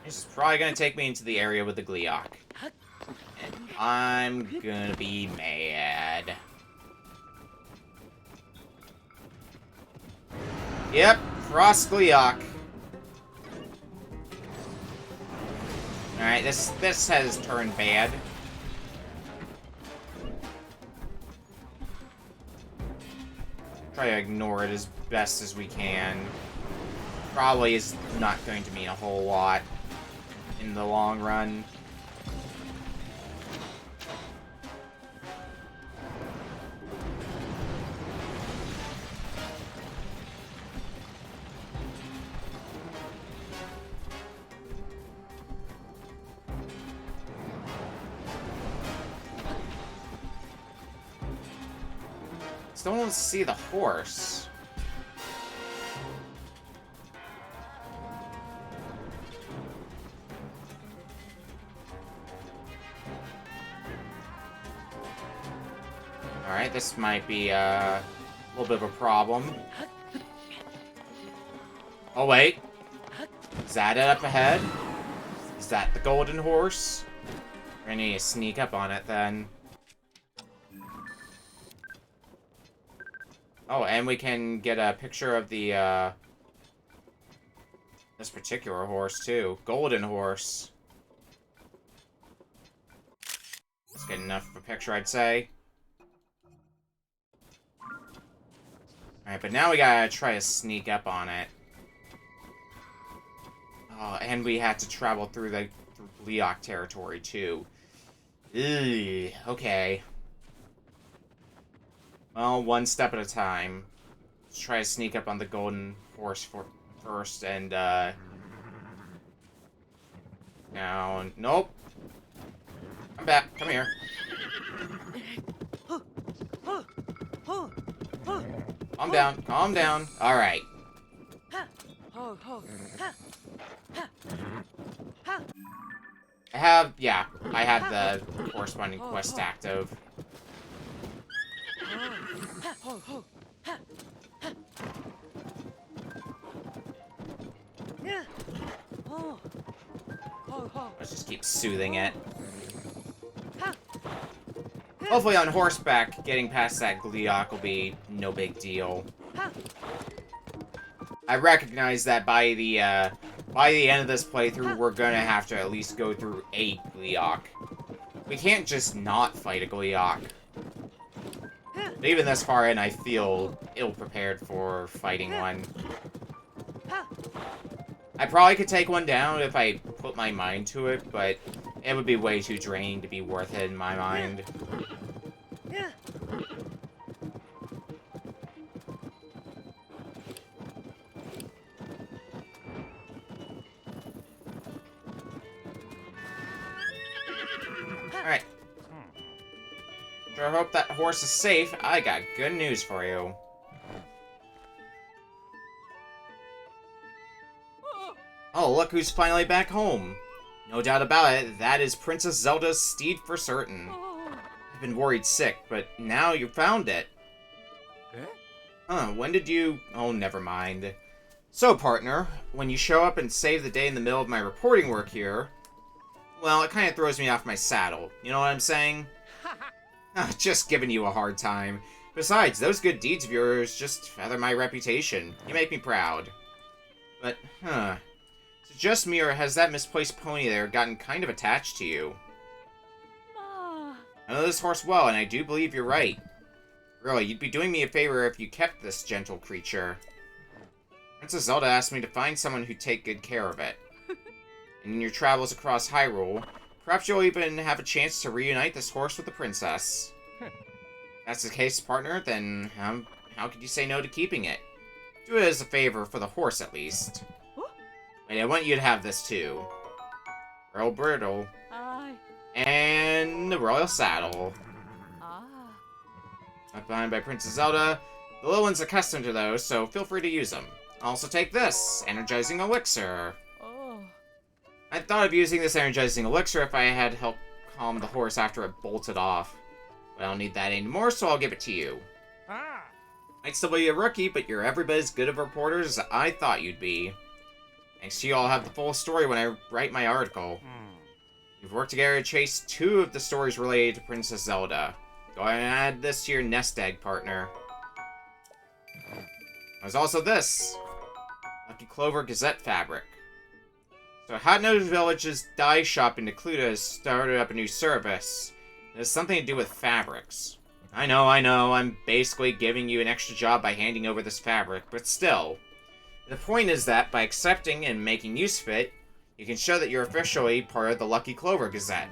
This is probably gonna take me into the area with the Gleeok. And I'm gonna be mad. Yep, Frost Gleeok. Alright, this has turned bad. Try to ignore it as best as we can. Probably is not going to mean a whole lot in the long run. Still don't see the horse. Alright, this might be a little bit of a problem. Oh, wait. Is that it up ahead? Is that the golden horse? I need to sneak up on it then. Oh, and we can get a picture of the, this particular horse, too. Golden horse. That's good enough of a picture, I'd say. Alright, but now we gotta try to sneak up on it. Oh, and we had to travel through Leok territory, too. Ugh, okay. Well, one step at a time. Let's try to sneak up on the golden horse first, and, now, nope. Come back, come here. Calm down, calm down. Alright. I have the corresponding quest active. Let's just keep soothing it. Hopefully on horseback, getting past that Gleeok will be no big deal. I recognize that by the end of this playthrough, we're gonna have to at least go through a Gleeok. We can't just not fight a Gleeok. But even this far in, I feel ill-prepared for fighting one. I probably could take one down if I put my mind to it, but it would be way too draining to be worth it in my mind. Alright. Sure hope that horse is safe. I got good news for you. Oh, look who's finally back home. No doubt about it, that is Princess Zelda's steed for certain. I've been worried sick, but now you found it. Huh, when did you... Oh, never mind. So, partner, when you show up and save the day in the middle of my reporting work here, well, it kind of throws me off my saddle. You know what I'm saying? Just giving you a hard time. Besides, those good deeds of yours just feather my reputation. You make me proud. But, is it just me, or has that misplaced pony there gotten kind of attached to you? I know this horse well, and I do believe you're right. Really, you'd be doing me a favor if you kept this gentle creature. Princess Zelda asked me to find someone who'd take good care of it. And in your travels across Hyrule, perhaps you'll even have a chance to reunite this horse with the princess. If that's the case, partner, then how could you say no to keeping it? Do it as a favor for the horse, at least. Wait, I want you to have this, too. Royal Bridle. And the Royal Saddle. Left behind by Princess Zelda. The little one's accustomed to those, so feel free to use them. Also take this, Energizing Elixir. I thought of using this Energizing Elixir if I had helped calm the horse after it bolted off. But I don't need that anymore, so I'll give it to you. Might still be a rookie, but you're every bit as good of a reporter as I thought you'd be. Thanks to you, I'll have the full story when I write my article. We've worked together to chase 2 of the stories related to Princess Zelda. Go ahead and add this to your nest egg, partner. There's also this. Lucky Clover Gazette fabric. So Hot Nose Village's dye shop in Necluda has started up a new service. It has something to do with fabrics. I know, I'm basically giving you an extra job by handing over this fabric, but still. The point is that by accepting and making use of it, you can show that you're officially part of the Lucky Clover Gazette.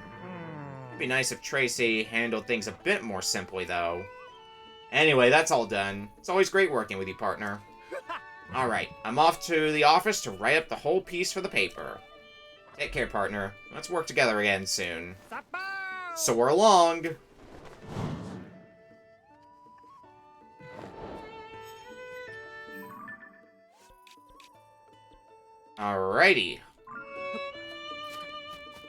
It'd be nice if Tracy handled things a bit more simply, though. Anyway, that's all done. It's always great working with you, partner. Alright, I'm off to the office to write up the whole piece for the paper. Take care, partner. Let's work together again soon. Soar along! Alrighty.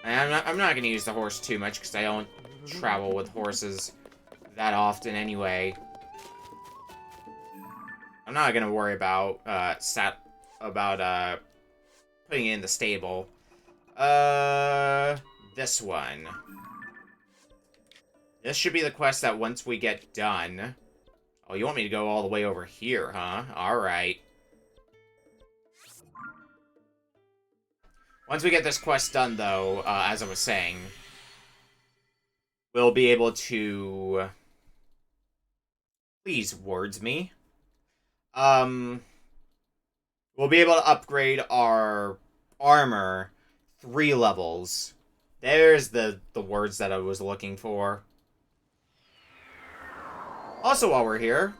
And I'm not gonna use the horse too much because I don't travel with horses that often anyway. I'm not gonna worry about putting it in the stable. This one. This should be the quest that once we get done. Oh, you want me to go all the way over here, huh? Alright. Once we get this quest done, though, as I was saying, we'll be able to... Please, words me. We'll be able to upgrade our armor 3 levels. There's the words that I was looking for. Also, while we're here,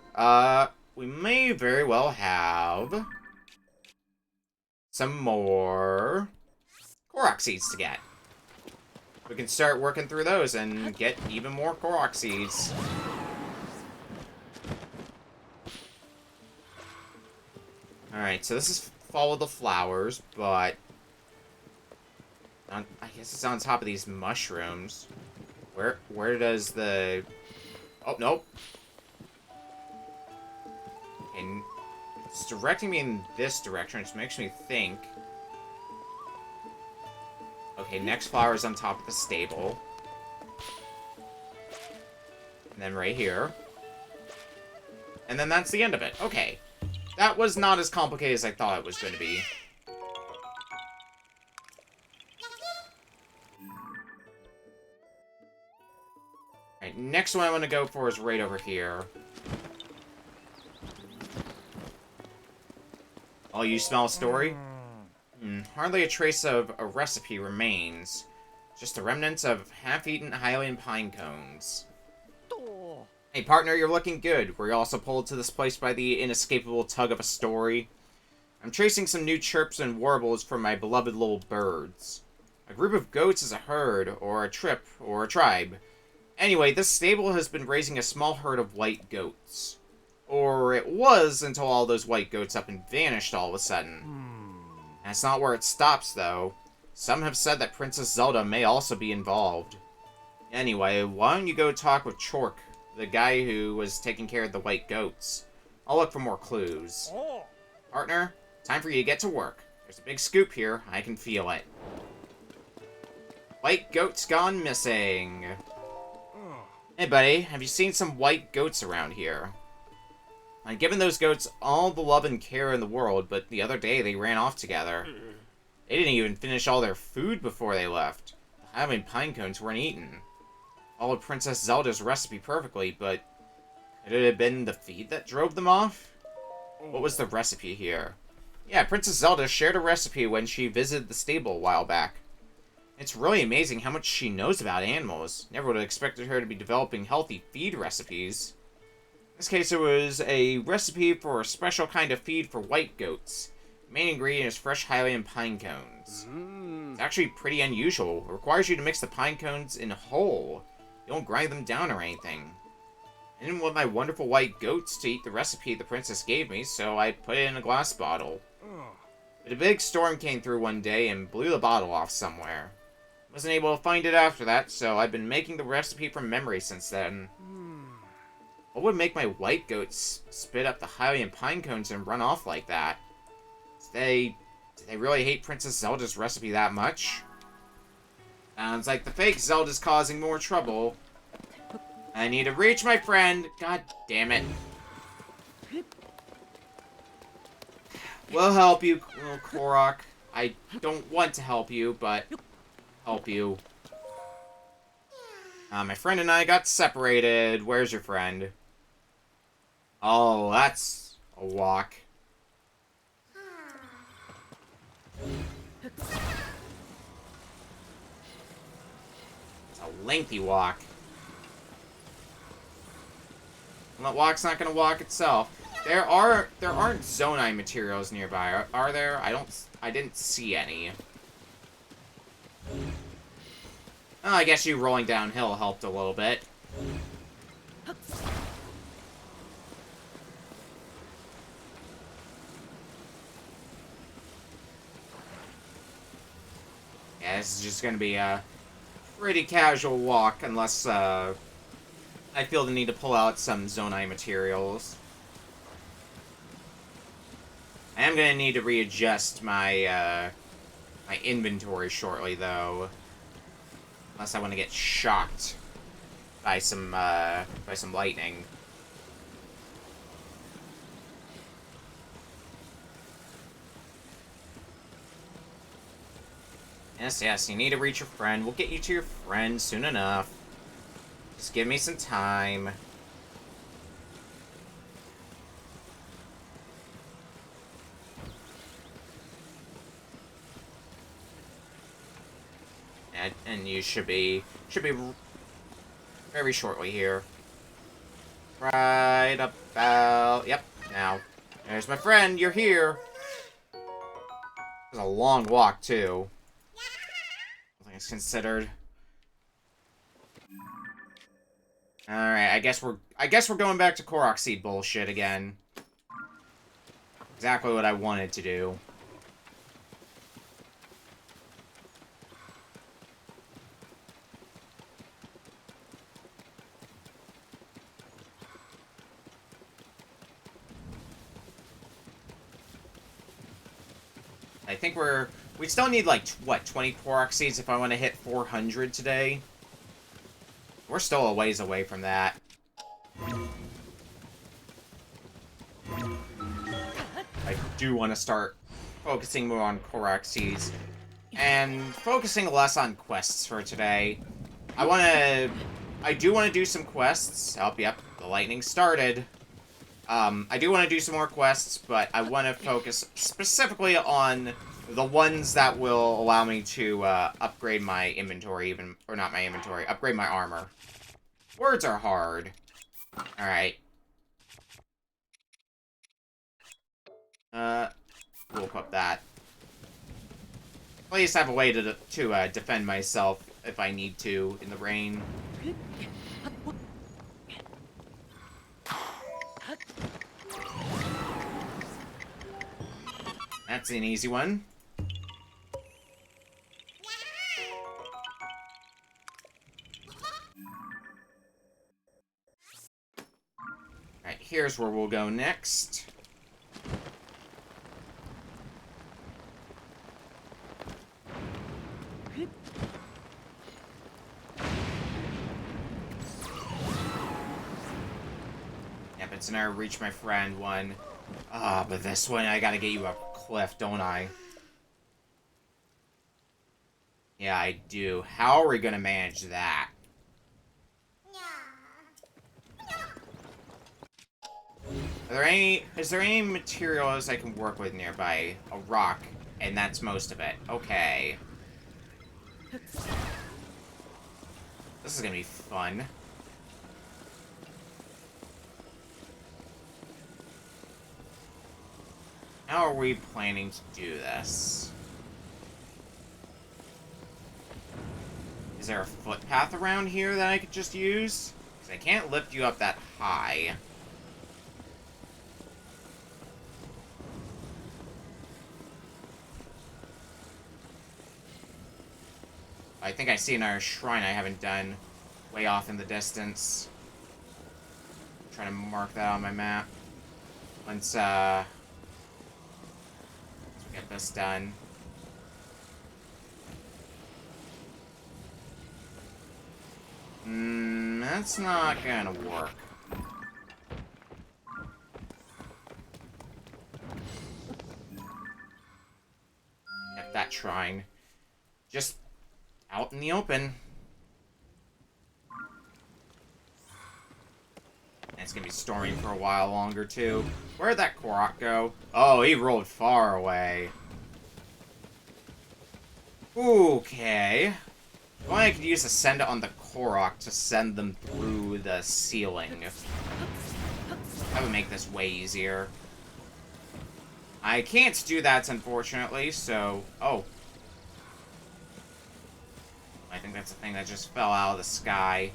we may very well have some more Korok seeds to get. We can start working through those and get even more Korok seeds. Alright, so this is follow the flowers, but I guess it's on top of these mushrooms. Where does the... Oh, nope. And it's directing me in this direction, which makes me think... Okay, next flower is on top of the stable. And then right here. And then that's the end of it. Okay. That was not as complicated as I thought it was going to be. Alright, next one I want to go for is right over here. Oh, you smell a story? Hardly a trace of a recipe remains. Just the remnants of half-eaten Hylian pine cones. Hey partner, you're looking good. Were you also pulled to this place by the inescapable tug of a story? I'm tracing some new chirps and warbles from my beloved little birds. A group of goats is a herd, or a trip, or a tribe. Anyway, this stable has been raising a small herd of white goats. Or it was until all those white goats up and vanished all of a sudden. That's not where it stops, though. Some have said that Princess Zelda may also be involved. Anyway, why don't you go talk with Chork, the guy who was taking care of the white goats. I'll look for more clues. Partner, time for you to get to work. There's a big scoop here. I can feel it. White goats gone missing. Hey, buddy, have you seen some white goats around here? I'd given those goats all the love and care in the world, but the other day they ran off together. They didn't even finish all their food before they left. The Hylian pine cones weren't eaten. Followed Princess Zelda's recipe perfectly, but could it have been the feed that drove them off? What was the recipe here? Yeah, Princess Zelda shared a recipe when she visited the stable a while back. It's really amazing how much she knows about animals. Never would have expected her to be developing healthy feed recipes. In this case, it was a recipe for a special kind of feed for white goats. The main ingredient is fresh Hylian pine cones. It's actually pretty unusual. It requires you to mix the pine cones in whole. You don't grind them down or anything. I didn't want my wonderful white goats to eat the recipe the princess gave me, so I put it in a glass bottle. But a big storm came through one day and blew the bottle off somewhere. Wasn't able to find it after that, so I've been making the recipe from memory since then. What would make my white goats spit up the Hylian pine cones and run off like that? Did they really hate Princess Zelda's recipe that much? Sounds like the fake Zelda's causing more trouble. I need to reach my friend. God damn it. We'll help you, little Korok. I don't want to help you, but help you. My friend and I got separated. Where's your friend? Oh, that's a walk. It's a lengthy walk. Well, that walk's not gonna walk itself. There aren't Zonai materials nearby, are there? I didn't see any. Oh, I guess you rolling downhill helped a little bit. Yeah, this is just gonna be a pretty casual walk unless I feel the need to pull out some Zonai materials. I am gonna need to readjust my my inventory shortly, though. Unless I want to get shocked by some lightning. Yes, yes, you need to reach your friend. We'll get you to your friend soon enough. Just give me some time. And you should be very shortly here. Right about... Yep, now. There's my friend, you're here. It's a long walk, too. I think it's considered. Alright, I guess we're going back to Korok Seed bullshit again. Exactly what I wanted to do. I think we still need, like, what, 20 Korok Seeds if I want to hit 400 today? We're still a ways away from that. I do want to start focusing more on Korok Seeds. And focusing less on quests for today. I do want to do some quests. Oh, yep, the lightning started. I do want to do some more quests, but I want to focus specifically on the ones that will allow me to upgrade my inventory, or not my inventory, upgrade my armor. Words are hard. Alright. We'll equip that. At least I have a way to defend myself if I need to in the rain. That's an easy one. Alright, here's where we'll go next. Yep, it's an reach my friend one. Ah, but this one, I gotta get you up a cliff, don't I? Yeah, I do. How are we gonna manage that? Is there any materials I can work with nearby? A rock, and that's most of it. Okay. This is gonna be fun. How are we planning to do this? Is there a footpath around here that I could just use? Because I can't lift you up that high. I think I see another shrine I haven't done way off in the distance. I'm trying to mark that on my map. Once we get this done. That's not gonna work. Yep, that shrine. Just out in the open. And it's gonna be storming for a while longer, too. Where'd that Korok go? Oh, he rolled far away. Okay. If only I could use Ascend on the Korok to send them through the ceiling. That would make this way easier. I can't do that, unfortunately, so... Oh. I think that's a thing that just fell out of the sky.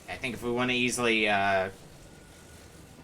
I think if we want to easily,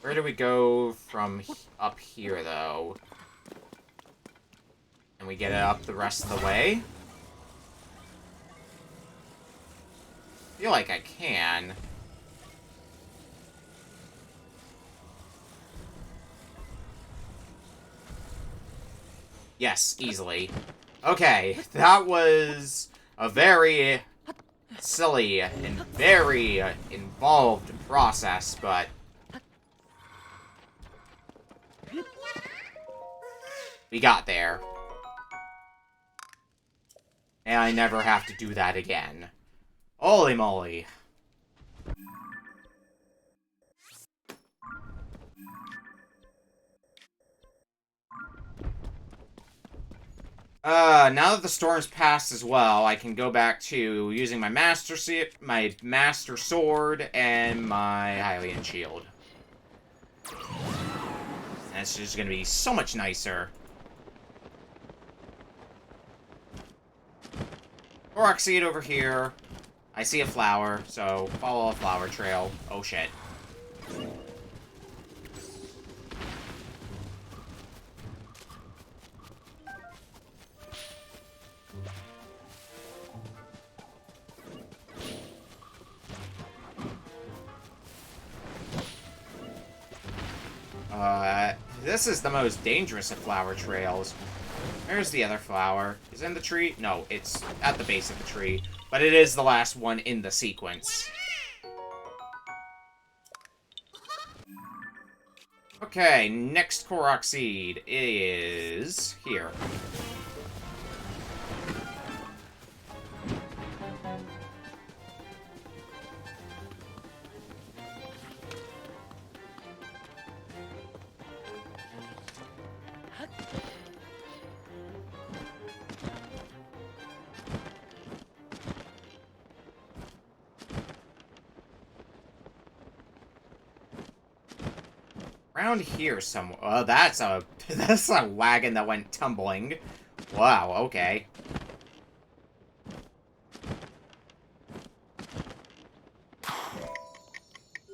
Where do we go from up here, though? Can we get it up the rest of the way? I feel like I can. Yes, easily. Okay, that was a very silly and very involved process, but we got there. And I never have to do that again. Holy moly. Now that the storm's passed as well, I can go back to using my master sword and my Hylian shield. And it's just gonna be so much nicer. Korok seed over here. I see a flower, so follow a flower trail. Oh shit. This is the most dangerous of flower trails. Where's the other flower? Is it in the tree? No, it's at the base of the tree. But it is the last one in the sequence. Okay, next Korok seed is here. Around here somewhere. Oh, that's a wagon that went tumbling. Wow, okay.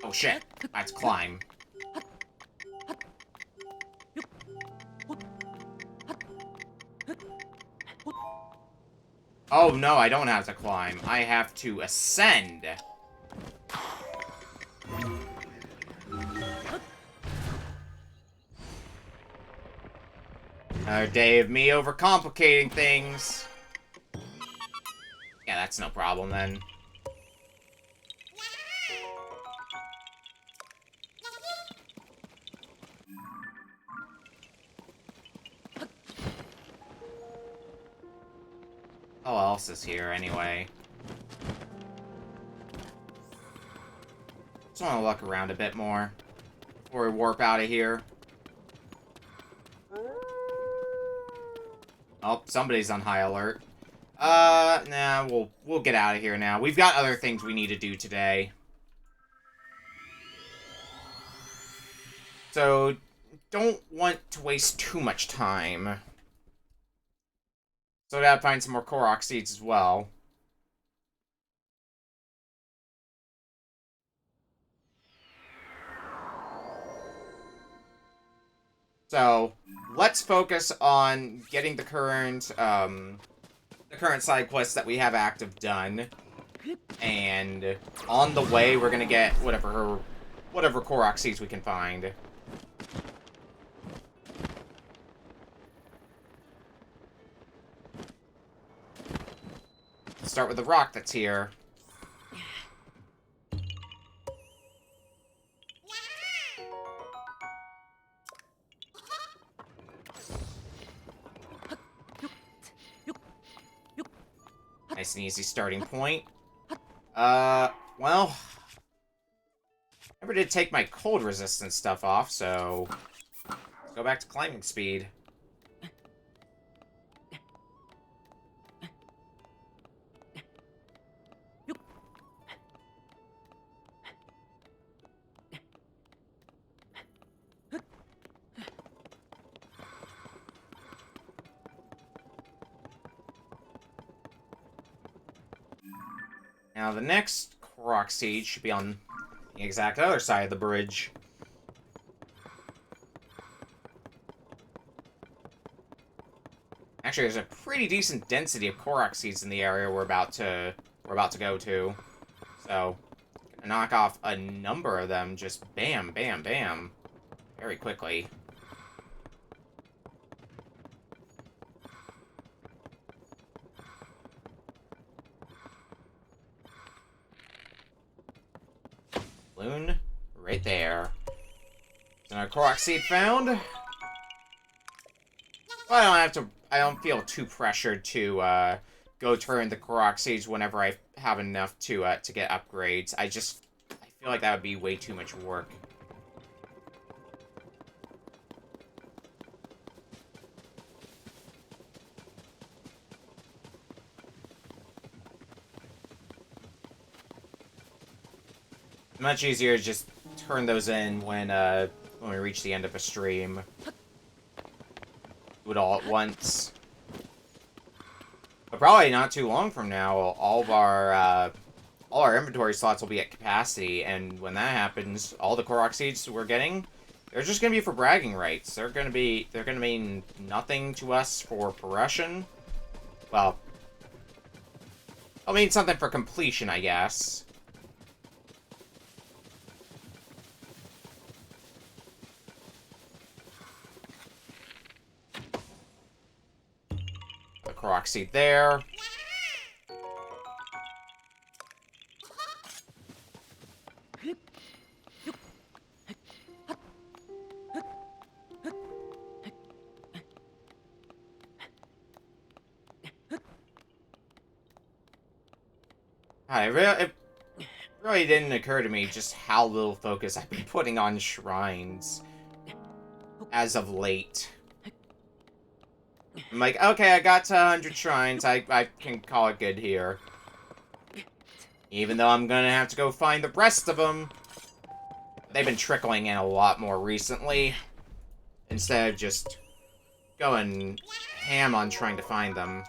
Oh shit, let's climb. Oh no, I don't have to climb. I have to ascend. Another day of me overcomplicating things. Yeah, that's no problem then. Oh, else is here anyway? Just want to look around a bit more before we warp out of here. Oh, somebody's on high alert. Nah, we'll get out of here now. We've got other things we need to do today. So, don't want to waste too much time. So I gotta find some more Korok seeds as well. So, let's focus on getting the current side quests that we have active done. And on the way, we're gonna get whatever Korok seeds we can find. Let's start with the rock that's here. Nice and easy starting point. Well, never did take my cold resistance stuff off, so let's go back to climbing speed. Now, the next Korok seed should be on the exact other side of the bridge. Actually, there's a pretty decent density of Korok seeds in the area we're about to go to. So, gonna knock off a number of them, just bam, bam, bam, very quickly. Balloon, right there. Another Korok seed found. Well, I don't feel too pressured to go turn the Korok seeds whenever I have enough to get upgrades. I feel like that would be way too much work. Much easier to just turn those in when we reach the end of a stream. Do it all at once. But probably not too long from now, all our inventory slots will be at capacity, and when that happens, all the Korok seeds we're getting, they're just gonna be for bragging rights. They're gonna mean nothing to us for progression. Well, they'll mean something for completion, I guess. The Korok seed there. It really didn't occur to me just how little focus I've been putting on shrines as of late. I'm like, okay, I got to 100 shrines, I can call it good here. Even though I'm gonna have to go find the rest of them. They've been trickling in a lot more recently, instead of just going ham on trying to find them.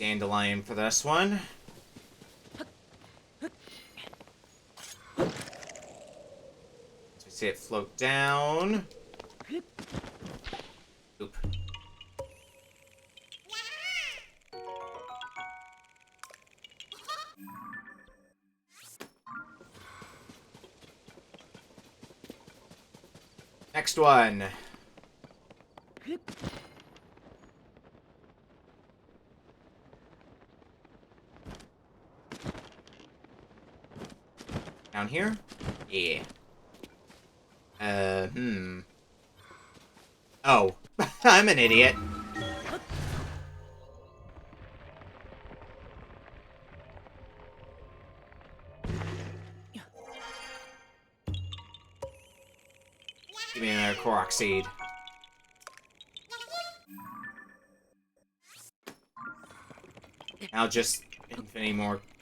Dandelion for this one. So we see it float down. Oop. Next one. Down here? Yeah. Oh. I'm an idiot. Give me another Korok seed. Now just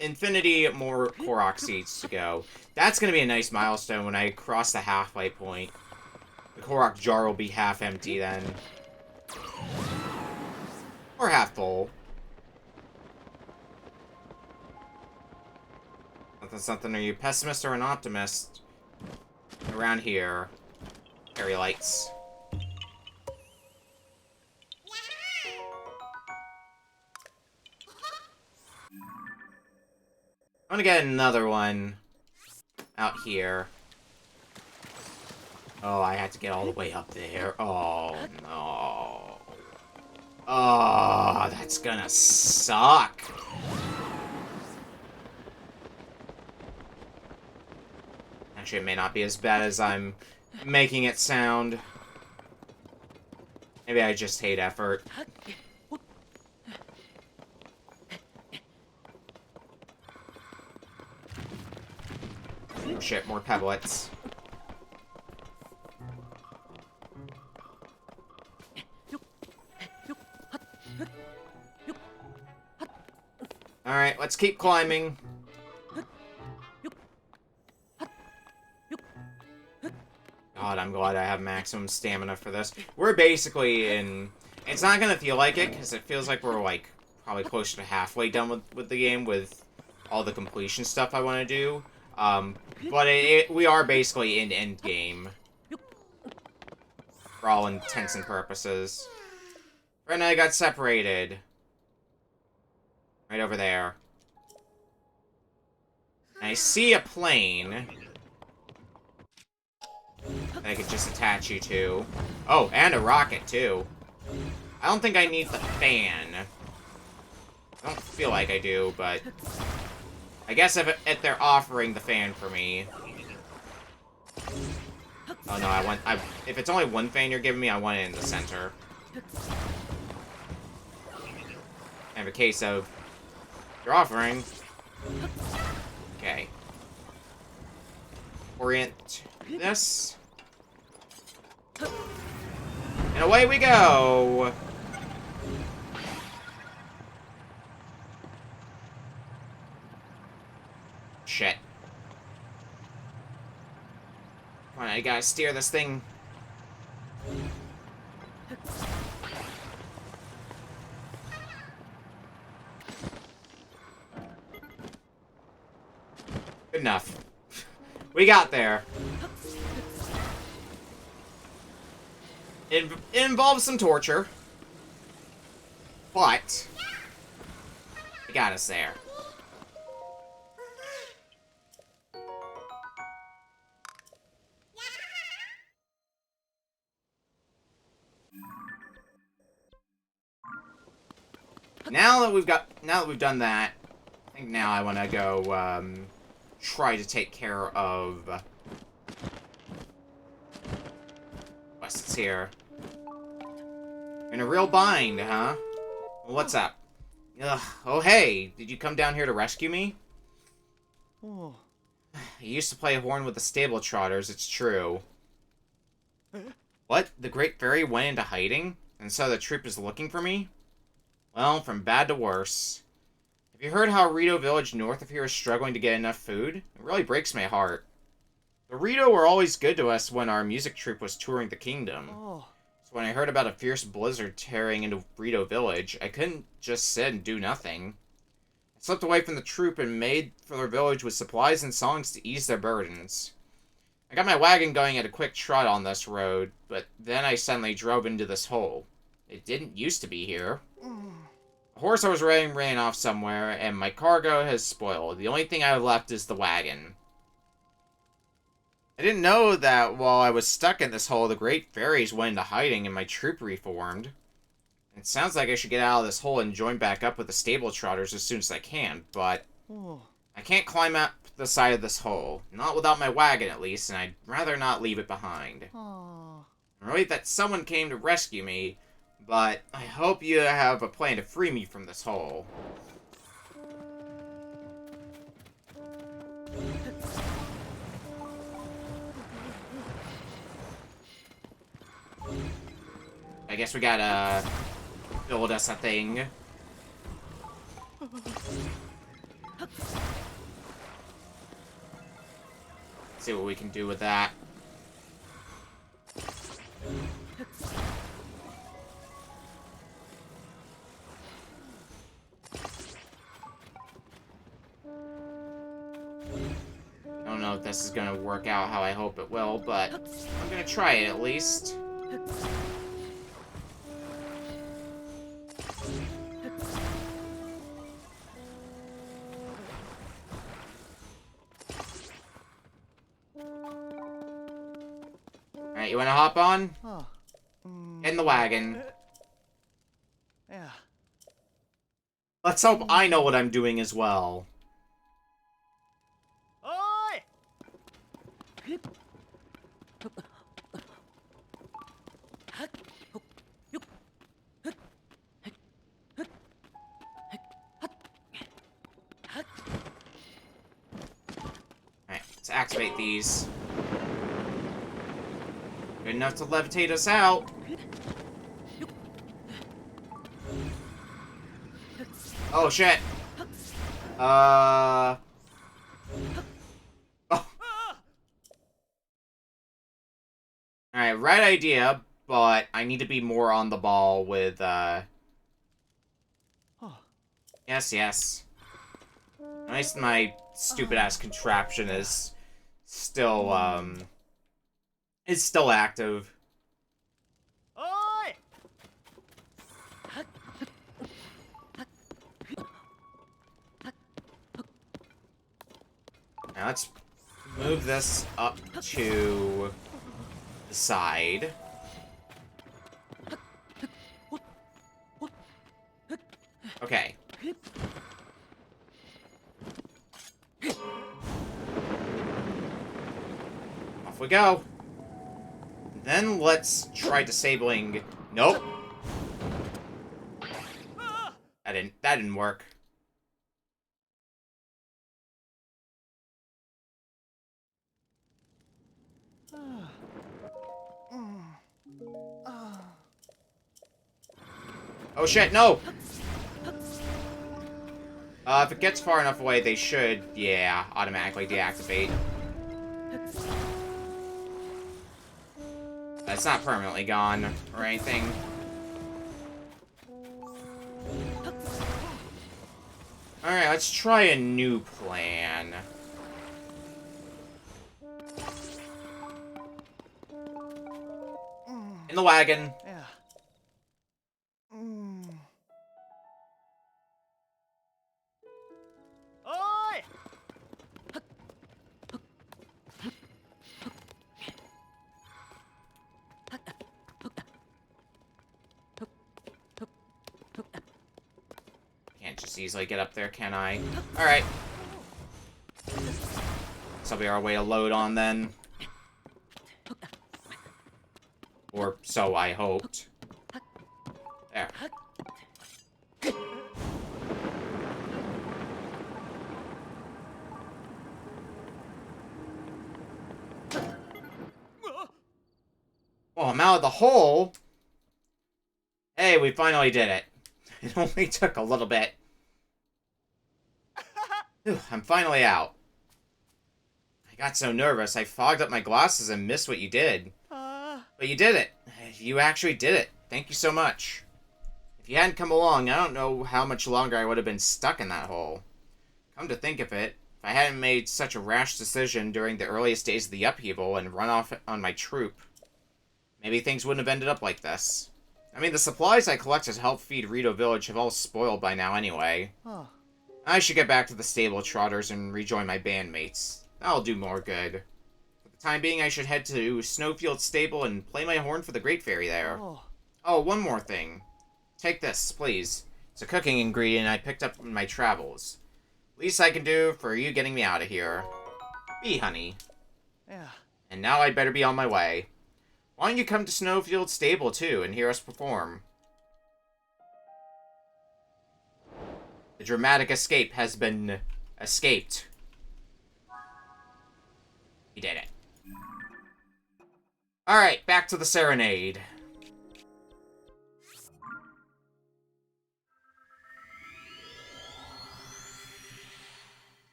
infinity more Korok seeds to go. That's gonna be a nice milestone when I cross the halfway point. The Korok jar will be half empty then. Or half full. Something. Are you a pessimist or an optimist? Around here. Fairy lights. I'm gonna get another one out here. Oh, I had to get all the way up there. Oh, no. Oh, that's gonna suck. Actually, it may not be as bad as I'm making it sound. Maybe I just hate effort. Oh shit, more pebblets. Alright, let's keep climbing. glad I have maximum stamina for this. We're basically in... It's not gonna feel like it, because it feels like we're, like, probably closer to halfway done with the game with all the completion stuff I want to do. But we are basically in endgame. For all intents and purposes. Right now I got separated. Right over there. And I see a plane that I could just attach you to. Oh, and a rocket, too. I don't think I need the fan. I don't feel like I do, but... I guess if they're offering the fan for me... Oh no, if it's only one fan you're giving me, I want it in the center. I have a case of... You're offering... Okay. Orient this. And away we go! Shit. Come on, I gotta steer this thing. Good enough. We got there. It involves some torture. But... it got us there. Now that we've done that, I think now I want to go, try to take care of what's here. In a real bind, huh? Well, what's up? Ugh. Oh, hey, did you come down here to rescue me? Oh. I used to play horn with the stable trotters, it's true. What? The Great Fairy went into hiding? And so the troop is looking for me? Well, from bad to worse. Have you heard how Rito Village north of here is struggling to get enough food? It really breaks my heart. The Rito were always good to us when our music troupe was touring the kingdom. Oh. So when I heard about a fierce blizzard tearing into Rito Village, I couldn't just sit and do nothing. I slipped away from the troupe and made for their village with supplies and songs to ease their burdens. I got my wagon going at a quick trot on this road, but then I suddenly drove into this hole. It didn't used to be here. The horse I was riding ran off somewhere, and my cargo has spoiled. The only thing I have left is the wagon. I didn't know that while I was stuck in this hole, the Great Fairies went into hiding and my troop reformed. It sounds like I should get out of this hole and join back up with the stable trotters as soon as I can, but... I can't climb up the side of this hole. Not without my wagon, at least, and I'd rather not leave it behind. I'm relieved that someone came to rescue me, but I hope you have a plan to free me from this hole. I guess we gotta build us a thing. See what we can do with that. I don't know if this is gonna work out how I hope it will, but I'm gonna try it at least. Alright, you wanna hop on? In the wagon. Yeah. Let's hope I know what I'm doing as well. Oi! Alright, let's activate these. Good enough to levitate us out. Oh, shit. Oh. Alright, Okay, right idea, but I need to be more on the ball with, Yes, yes. At least my stupid-ass contraption is still, active. Oi! Now let's move this up to the side. Okay. Off we go. Then let's try disabling... Nope. That didn't work. Oh shit, no! If it gets far enough away, they should, yeah, automatically deactivate. It's not permanently gone, or anything. Alright, let's try a new plan. In the wagon. Yeah. Oi! Can't just easily get up there, can I? Alright. This'll be our way to load on then. Or so I hoped. There. Oh, I'm out of the hole? Hey, we finally did it. It only took a little bit. Whew, I'm finally out. I got so nervous, I fogged up my glasses and missed what you did. But you did it. You actually did it. Thank you so much. If you hadn't come along, I don't know how much longer I would have been stuck in that hole. Come to think of it, if I hadn't made such a rash decision during the earliest days of the upheaval and run off on my troop, maybe things wouldn't have ended up like this. I mean, the supplies I collected to help feed Rito Village have all spoiled by now anyway. I should get back to the stable trotters and rejoin my bandmates. That'll do more good. For the time being, I should head to Snowfield Stable and play my horn for the Great Fairy there. Oh, one more thing. Take this, please. It's a cooking ingredient I picked up in my travels. Least I can do for you getting me out of here. Be honey. Yeah. And now I'd better be on my way. Why don't you come to Snowfield Stable, too, and hear us perform? The dramatic escape has been escaped. We did it. Alright, back to the serenade.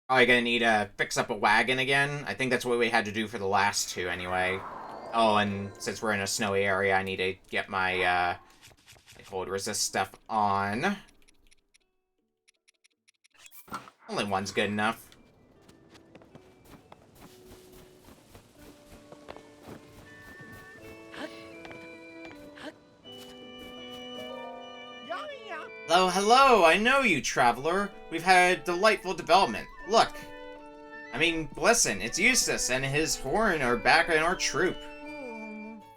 Probably gonna need to fix up a wagon again. I think that's what we had to do for the last two, anyway. Oh, and since we're in a snowy area, I need to get my, cold resist stuff on. Only one's good enough. Hello, hello! I know you, traveler. We've had a delightful development. Look! I mean, listen, it's Eustace and his horn are back in our troop.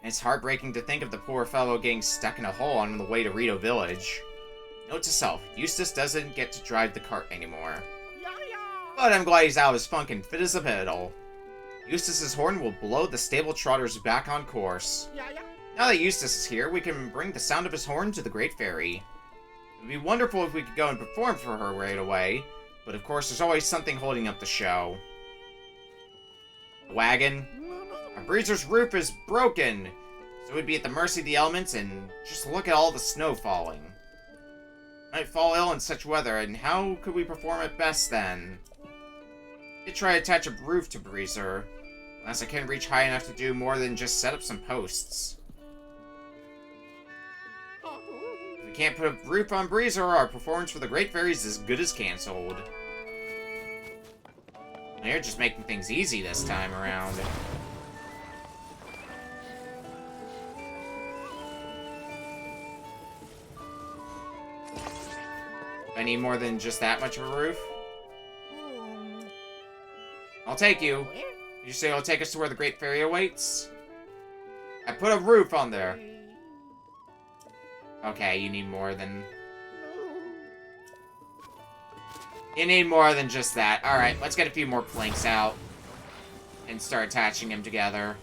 It's heartbreaking to think of the poor fellow getting stuck in a hole on the way to Rito Village. Note to self, Eustace doesn't get to drive the cart anymore. But I'm glad he's out of his funk and fit as a fiddle. Eustace's horn will blow the stable trotters back on course. Now that Eustace is here, we can bring the sound of his horn to the Great Fairy. It would be wonderful if we could go and perform for her right away, but of course there's always something holding up the show. The wagon. Our breezer's roof is broken, So we'd be at the mercy of the elements, and just look at all the snow falling. Might fall ill in such weather, and how could we perform at best then? Did try to attach a roof to Breezer, unless I can't reach high enough to do more than just set up some posts. If we can't put a roof on Breezer, our performance for the Great Fairy is as good as cancelled. Now you're just making things easy this time around. I need more than just that much of a roof? I'll take you. You say you'll take us to where the Great Fairy awaits? I put a roof on there. Okay, you need more than... You need more than just that. Alright, let's get a few more planks out. And start attaching them together.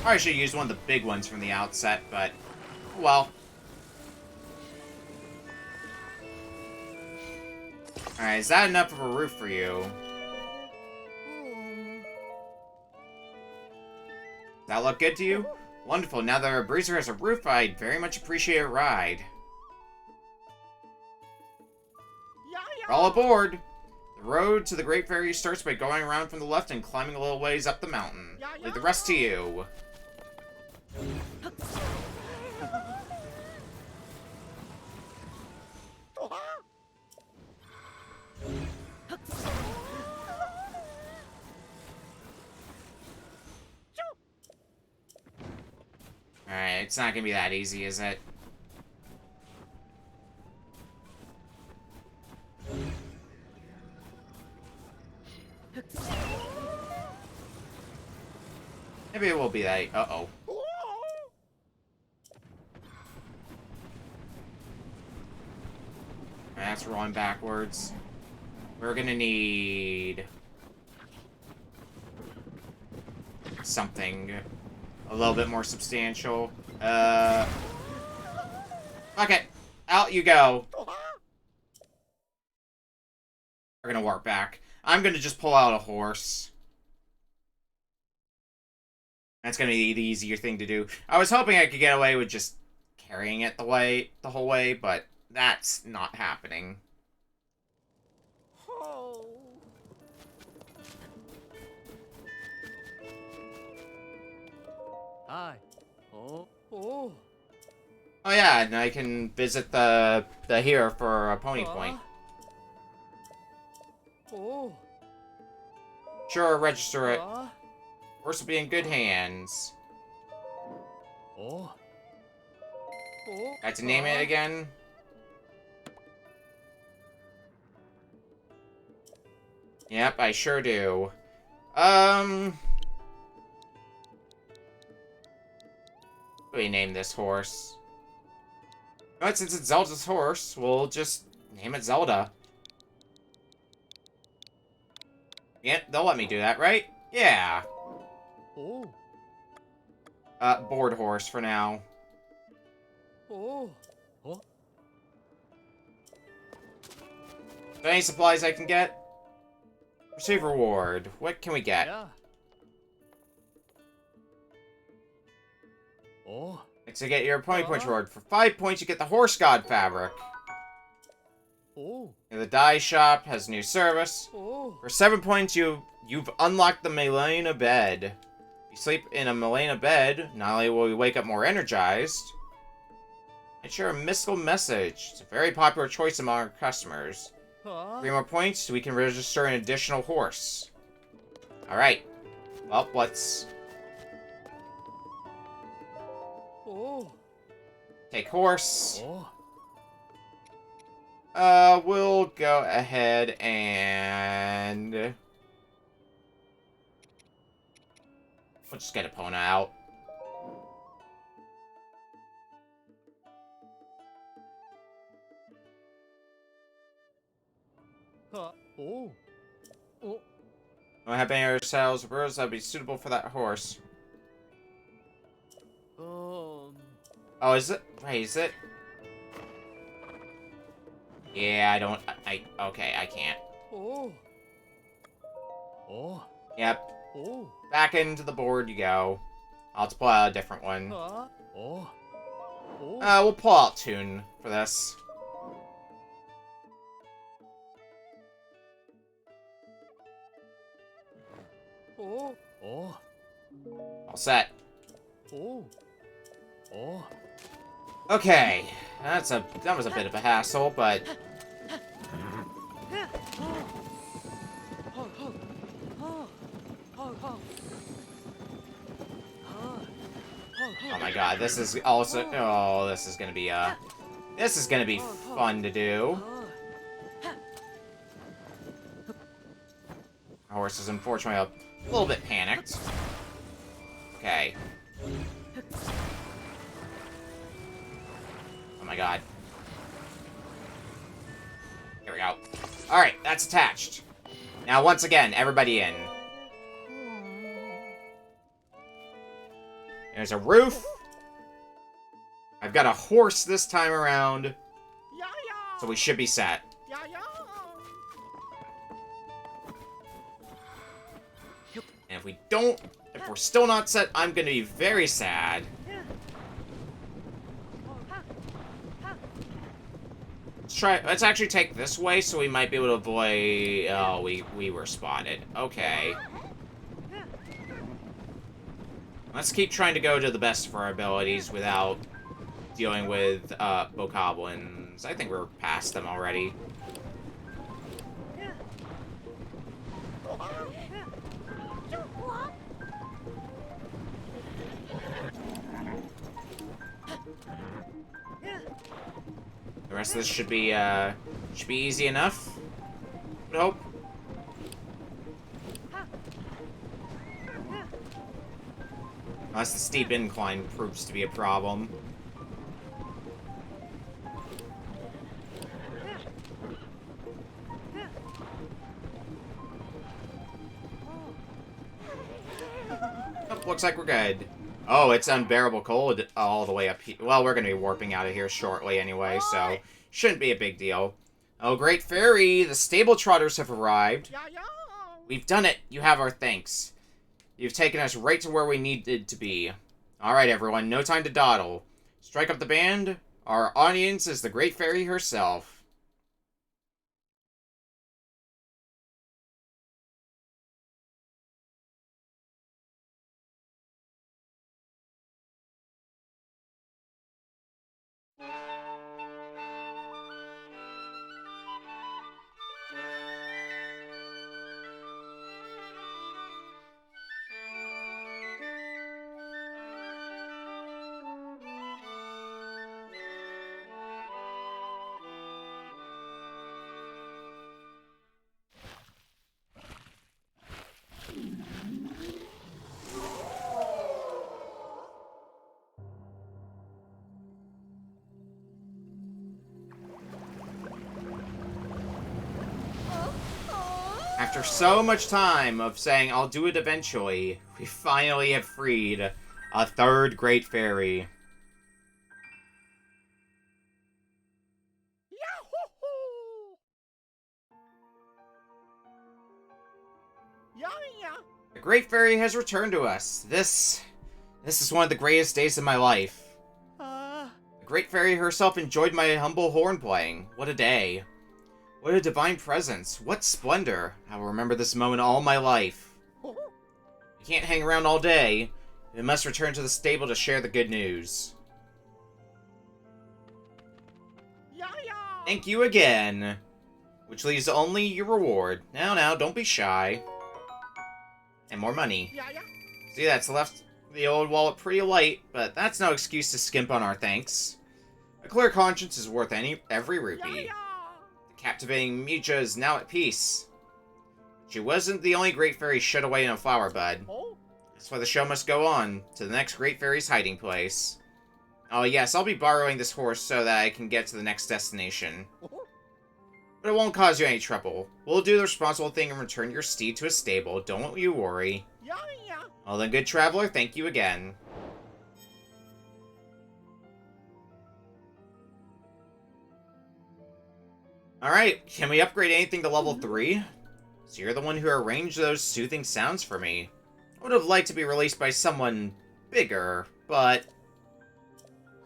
Probably should use one of the big ones from the outset, but... well. Alright, is that enough of a roof for you? Does that look good to you? Wonderful, now that our Breezer has a roof, I'd very much appreciate a ride. We're all aboard! The road to the Great Fairy starts by going around from the left and climbing a little ways up the mountain. Leave the rest to you. Alright, it's not gonna be that easy, is it? Maybe it will be that. Uh-oh. That's rolling backwards. We're gonna need... something a little bit more substantial. Fuck it. Out you go. We're gonna warp back. I'm gonna just pull out a horse. That's gonna be the easier thing to do. I was hoping I could get away with just carrying it the whole way, but that's not happening. Hi. Oh. Oh yeah, and I can visit the here for a pony point. Oh. Sure, register it. Horse will be in good hands. Oh. Got to name it again? Yep, I sure do. What do we name this horse? But since it's Zelda's horse, we'll just name it Zelda. Yep, they'll let me do that, right? Yeah. Oh. Board horse for now. Oh. Oh. Any supplies I can get? Receive reward. What can we get? Yeah. Oh. It's to get your pony point reward. For 5 points, you get the horse god fabric. Oh. The dye shop has new service. Oh. For 7 points, you've unlocked the Milena bed. You sleep in a Milena bed, not only will you wake up more energized, and share a mystical message. It's a very popular choice among our customers. 3 more points, we can register an additional horse. Alright. Well, let's Oh. take horse. Oh. We'll go ahead and... we'll just get Epona out. Oh. Oh. Don't have any other saddles or burros that would be suitable for that horse. Oh, is it? Wait, is it? Yeah, I don't... okay, I can't. Oh. Oh. Yep. Oh. Back into the board you go. I'll have to pull out a different one. Oh. Oh. We'll pull out Toon for this. Oh. Oh. All set. Oh. Oh. Okay. That was a bit of a hassle, but... Oh my god, this is also... Oh, this is gonna be, This is gonna be fun to do. Our horse is unfortunately a little bit panicked. Okay. Oh my god. Here we go. Alright, that's attached. Now, once again, everybody in. There's a roof. I've got a horse this time around. So we should be set. And if we're still not set, I'm gonna be very sad. Let's actually take this way so we might be able to avoid... Oh, we were spotted. Okay. Let's keep trying to go to the best of our abilities without dealing with, bokoblins. I think we're past them already. The rest of this should be easy enough. I would hope. Unless the steep incline proves to be a problem. Oh, looks like we're good. Oh, it's unbearable cold all the way up here. Well, we're going to be warping out of here shortly anyway, so shouldn't be a big deal. Oh, Great Fairy, the stable trotters have arrived. We've done it. You have our thanks. You've taken us right to where we needed to be. Alright, everyone, no time to dawdle. Strike up the band. Our audience is the Great Fairy herself. After so much time of saying, I'll do it eventually, we finally have freed a third Great Fairy. The Great Fairy has returned to us. This is one of the greatest days of my life. The Great Fairy herself enjoyed my humble horn playing. What a day. What a divine presence. What splendor. I will remember this moment all my life. You can't hang around all day. You must return to the stable to share the good news. Thank you again. Which leaves only your reward. Now, don't be shy. And more money. See, that's left the old wallet pretty light, but that's no excuse to skimp on our thanks. A clear conscience is worth every rupee. The captivating Mija is now at peace. She wasn't the only Great Fairy shut away in a flower bud. That's why the show must go on, to the next Great Fairy's hiding place. Oh yes, I'll be borrowing this horse so that I can get to the next destination. But it won't cause you any trouble. We'll do the responsible thing and return your steed to a stable, don't you worry. Well then, good traveler, thank you again. Alright, can we upgrade anything to level 3? So you're the one who arranged those soothing sounds for me. I would have liked to be released by someone bigger, but...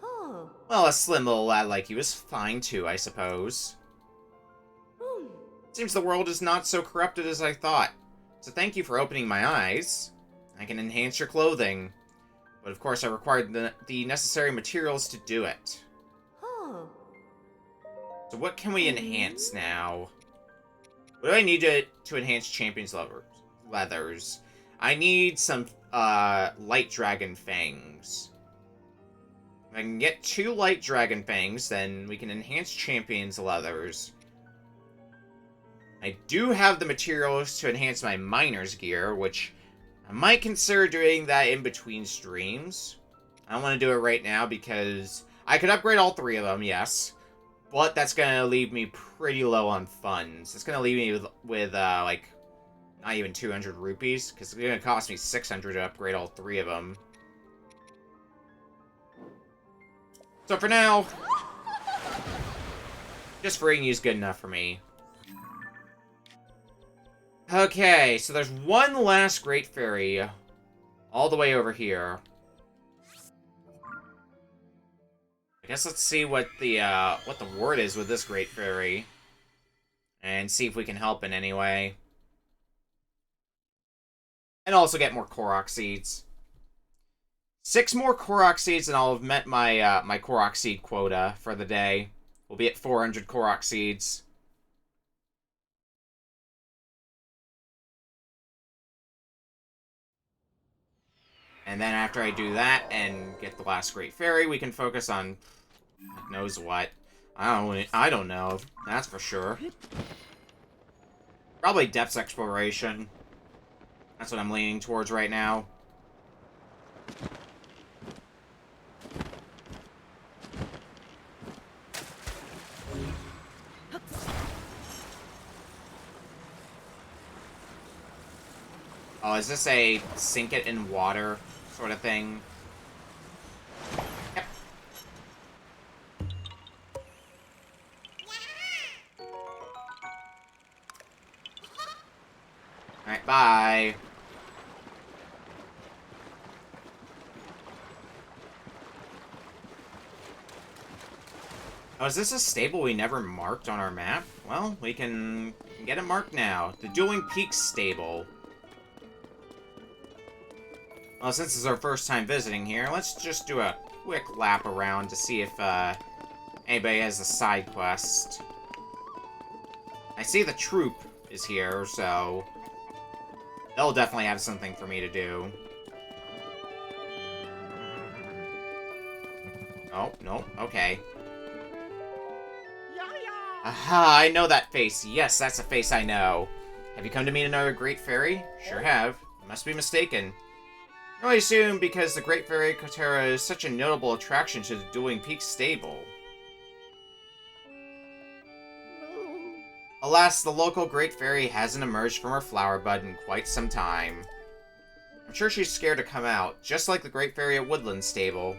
Oh. well, a slim little lad like you is fine too, I suppose. Seems the world is not so corrupted as I thought. So thank you for opening my eyes. I can enhance your clothing. But of course I required the necessary materials to do it. Oh. So what can we enhance now? What do I need to enhance Champion's leathers? I need some light dragon fangs. If I can get 2 light dragon fangs, then we can enhance Champion's leathers. I do have the materials to enhance my miner's gear, which I might consider doing that in between streams. I don't want to do it right now because I could upgrade all 3 of them, yes. But that's going to leave me pretty low on funds. It's going to leave me with like, not even 200 rupees, because it's going to cost me 600 to upgrade all 3 of them. So for now, just freeing you is good enough for me. Okay, so there's one last Great Fairy all the way over here. I guess let's see what the word is with this Great Fairy. And see if we can help in any way. And also get more Korok seeds. 6 more Korok seeds and I'll have met my my Korok seed quota for the day. We'll be at 400 Korok seeds. And then after I do that and get the last Great Fairy, we can focus on God knows what. I don't know. That's for sure. Probably depths exploration. That's what I'm leaning towards right now. Oh, is this a sink it in water sort of thing? Yep. Alright, bye. Oh, is this a stable we never marked on our map? Well, we can get it marked now. The Dueling Peaks stable. Well, since it's our first time visiting here, let's just do a quick lap around to see if anybody has a side quest. I see the troop is here, so they'll definitely have something for me to do. Oh, no, okay. Aha, I know that face. Yes, that's a face I know. Have you come to meet another Great Fairy? Sure have. You must be mistaken. I assume because the Great Fairy Kotera is such a notable attraction to the Dueling Peaks stable. Alas, the local Great Fairy hasn't emerged from her flower bud in quite some time. I'm sure she's scared to come out, just like the Great Fairy at Woodland Stable.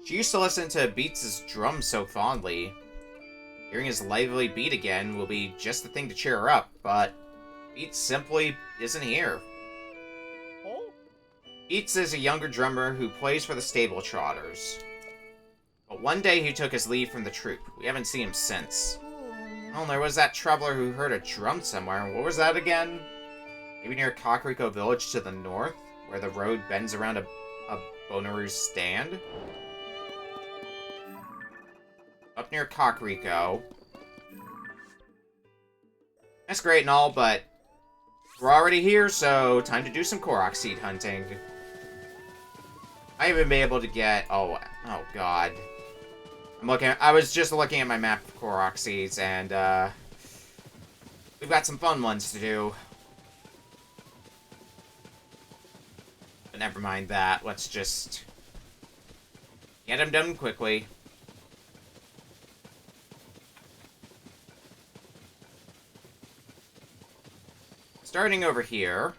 She used to listen to Beats' drum so fondly. Hearing his lively beat again will be just the thing to cheer her up, but Beats simply isn't here. Beats is a younger drummer who plays for the Stable Trotters. But one day he took his leave from the troupe. We haven't seen him since. Oh, there was that traveler who heard a drum somewhere. What was that again? Maybe near Kakariko Village to the north, where the road bends around a Bonaru's stand? Up near Kakariko. That's great and all, but we're already here, so time to do some Korok seed hunting. I haven't been able to get... Oh god. I was just looking at my map of Korok seeds, and, we've got some fun ones to do. But never mind that. Let's just get them done quickly. Starting over here.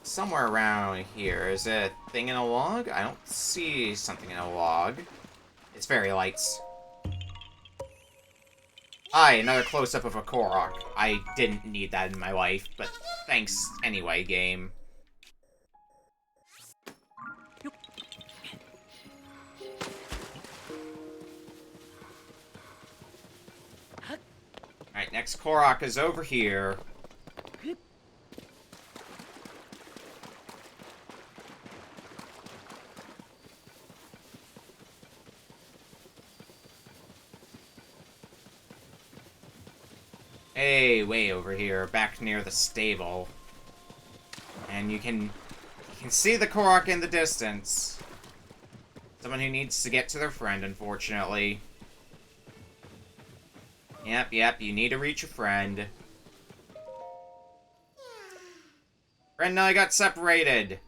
somewhere around here. Is it a thing in a log? I don't see something in a log. It's fairy lights. Hi, another close-up of a Korok. I didn't need that in my life, but thanks anyway, game. Alright, next Korok is over here. Hey, way over here, back near the stable. And you can see the Korok in the distance. Someone who needs to get to their friend, unfortunately. Yep, you need to reach your friend. Friend and I got separated.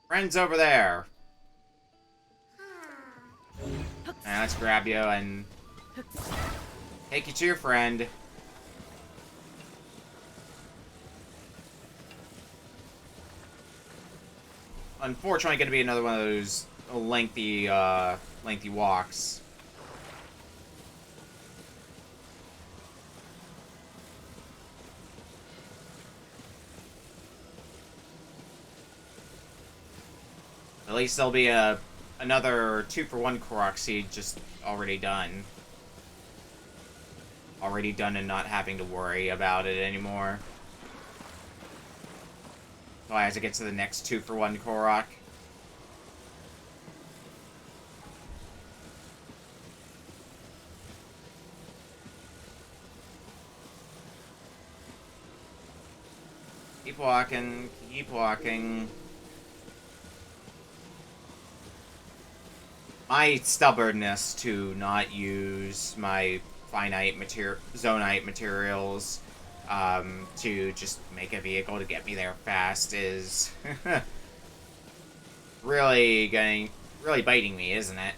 Friend's over there. Now let's grab you and take you to your friend. Unfortunately, going to be another one of those lengthy walks. At least there'll be another 2-for-1 Korok seed just already done. Already done and not having to worry about it anymore. So I have to get to the next 2-for-1 Korok. Keep walking, keep walking. My stubbornness to not use my zonite materials to just make a vehicle to get me there fast is really biting me, isn't it?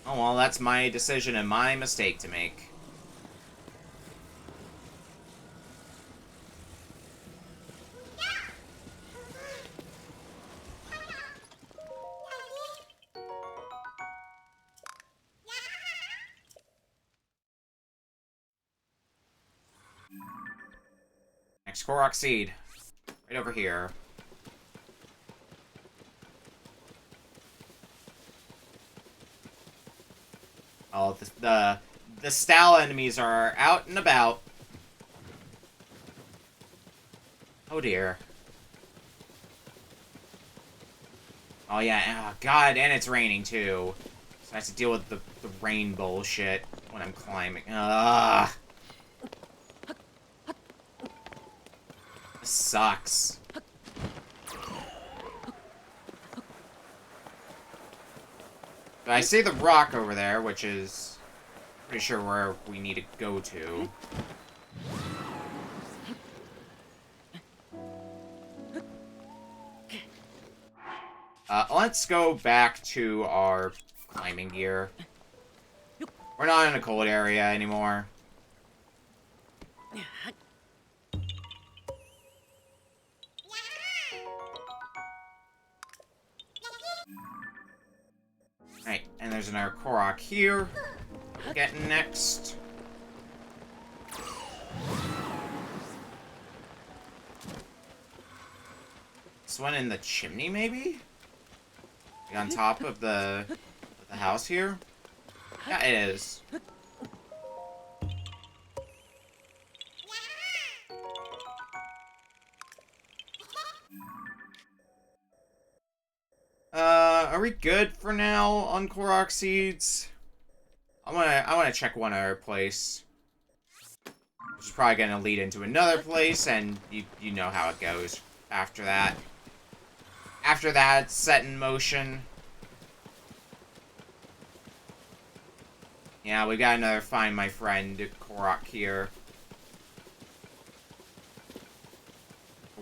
Oh well, that's my decision and my mistake to make. Next Korok seed. Right over here. Oh, the style enemies are out and about. Oh dear. Oh yeah, oh god, and it's raining too. So I have to deal with the rain bullshit when I'm climbing. Ugh. This sucks. But I see the rock over there, which is pretty sure where we need to go to. Let's go back to our climbing gear. We're not in a cold area anymore. Right, and there's another Korok here. Getting next. This one in the chimney, maybe? Like on top of the house here? Yeah, it is. Are we good for now on Korok seeds? I wanna check one other place. Which is probably gonna lead into another place, and you know how it goes after that. After that, set in motion. Yeah, we got another Find My Friend Korok here.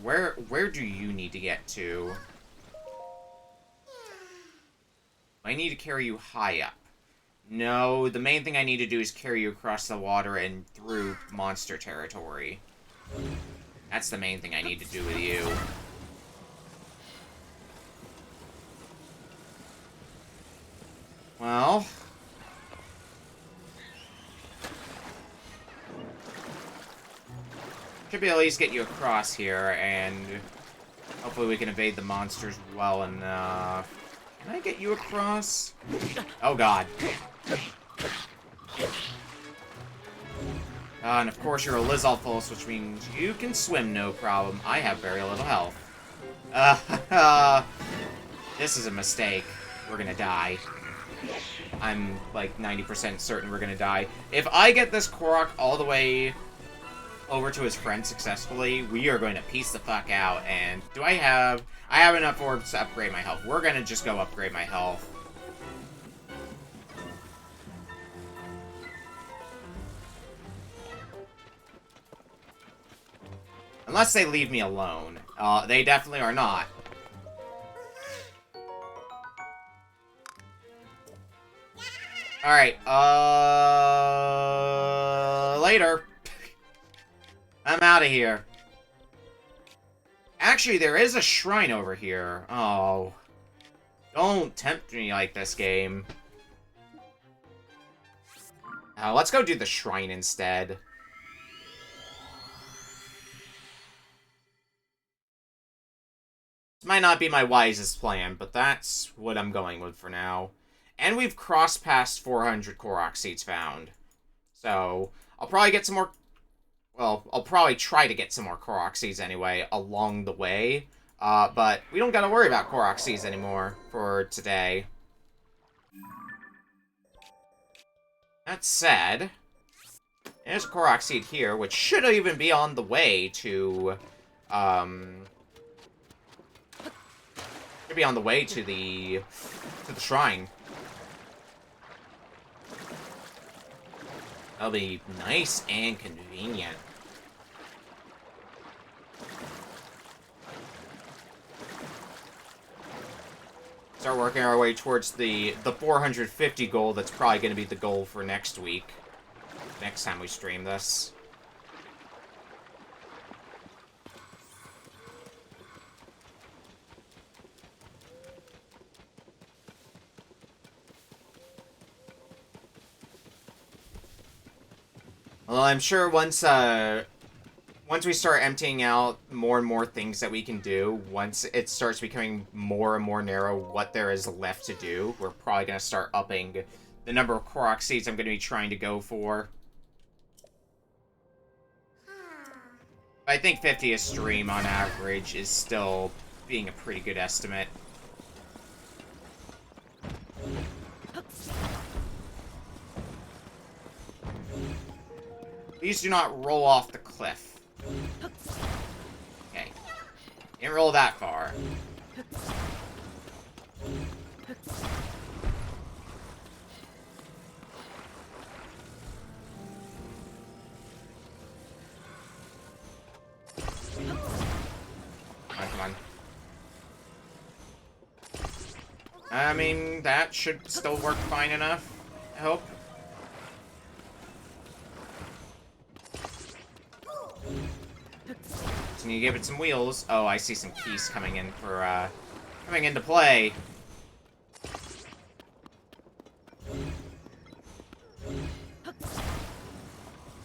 Where do you need to get to? I need to carry you high up. No, the main thing I need to do is carry you across the water and through monster territory. That's the main thing I need to do with you. Well... should be at least get you across here, and hopefully we can evade the monsters well enough. Can I get you across? Oh god. And of course you're a Lizalfos, which means you can swim no problem. I have very little health. This is a mistake. We're gonna die. I'm like 90% certain we're gonna die. If I get this Korok all the way over to his friend successfully, we are going to piece the fuck out. And do I have enough orbs to upgrade my health. We're gonna just go upgrade my health. Unless they leave me alone. They definitely are not. Alright, later. I'm out of here. Actually, there is a shrine over here. Oh. Don't tempt me like this, game. Let's go do the shrine instead. This might not be my wisest plan, but that's what I'm going with for now. And we've crossed past 400 Korok seeds found. So, I'll probably get some more... well, I'll probably try to get some more Korok seeds anyway, along the way. But we don't gotta worry about Korok seeds anymore for today. That said, there's a Korok seed here, which should even be on the way to, should be on the way to the shrine. That'll be nice and convenient. Start working our way towards the 450 goal. That's probably going to be the goal for next week. Next time we stream this. Well, I'm sure once we start emptying out more and more things that we can do, once it starts becoming more and more narrow what there is left to do, we're probably going to start upping the number of Korok seeds I'm going to be trying to go for. I think 50 a stream on average is still being a pretty good estimate. Please do not roll off the cliff. Okay. Didn't roll that far. Come on. I mean, that should still work fine enough, I hope. So you give it some wheels. Oh, I see some keys coming in for, coming into play.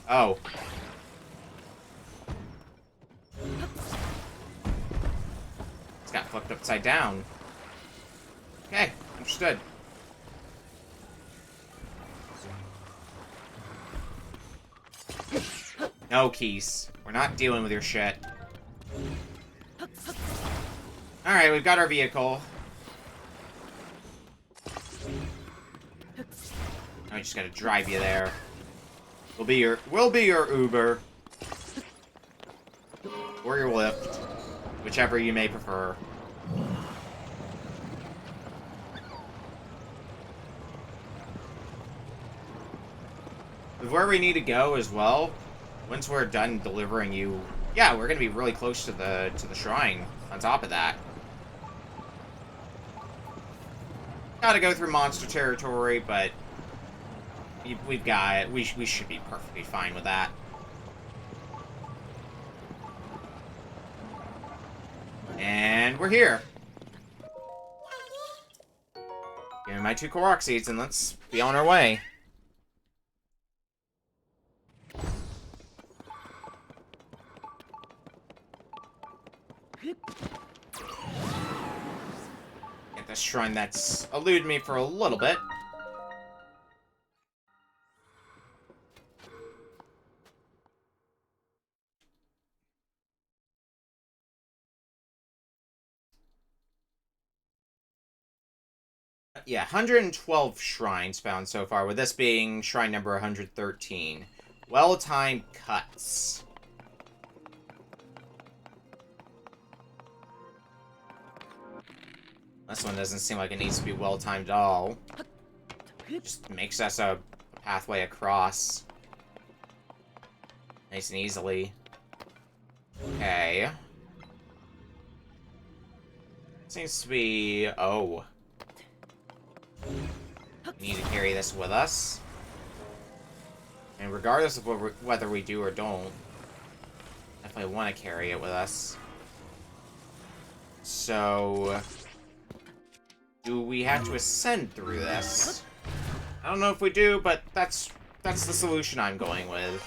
Oh. It's got flipped upside down. Okay, understood. No keys. We're not dealing with your shit. Alright, we've got our vehicle. I just gotta drive you there. We'll be your Uber. Or your Lyft. Whichever you may prefer. With where we need to go as well, once we're done delivering you, yeah, we're gonna be really close to the shrine. On top of that, gotta go through monster territory, but we've got it. We should be perfectly fine with that. And we're here. Give me my 2 Korok seeds and let's be on our way. Get this shrine that's eluded me for a little bit. Yeah, 112 shrines found so far, with this being shrine number 113. Well-timed cuts. This one doesn't seem like it needs to be well-timed at all. Just makes us a pathway across. Nice and easily. Okay. Seems to be... oh. We need to carry this with us. And regardless of whether we do or don't, definitely want to carry it with us. So... do we have to ascend through this? I don't know if we do, but that's the solution I'm going with.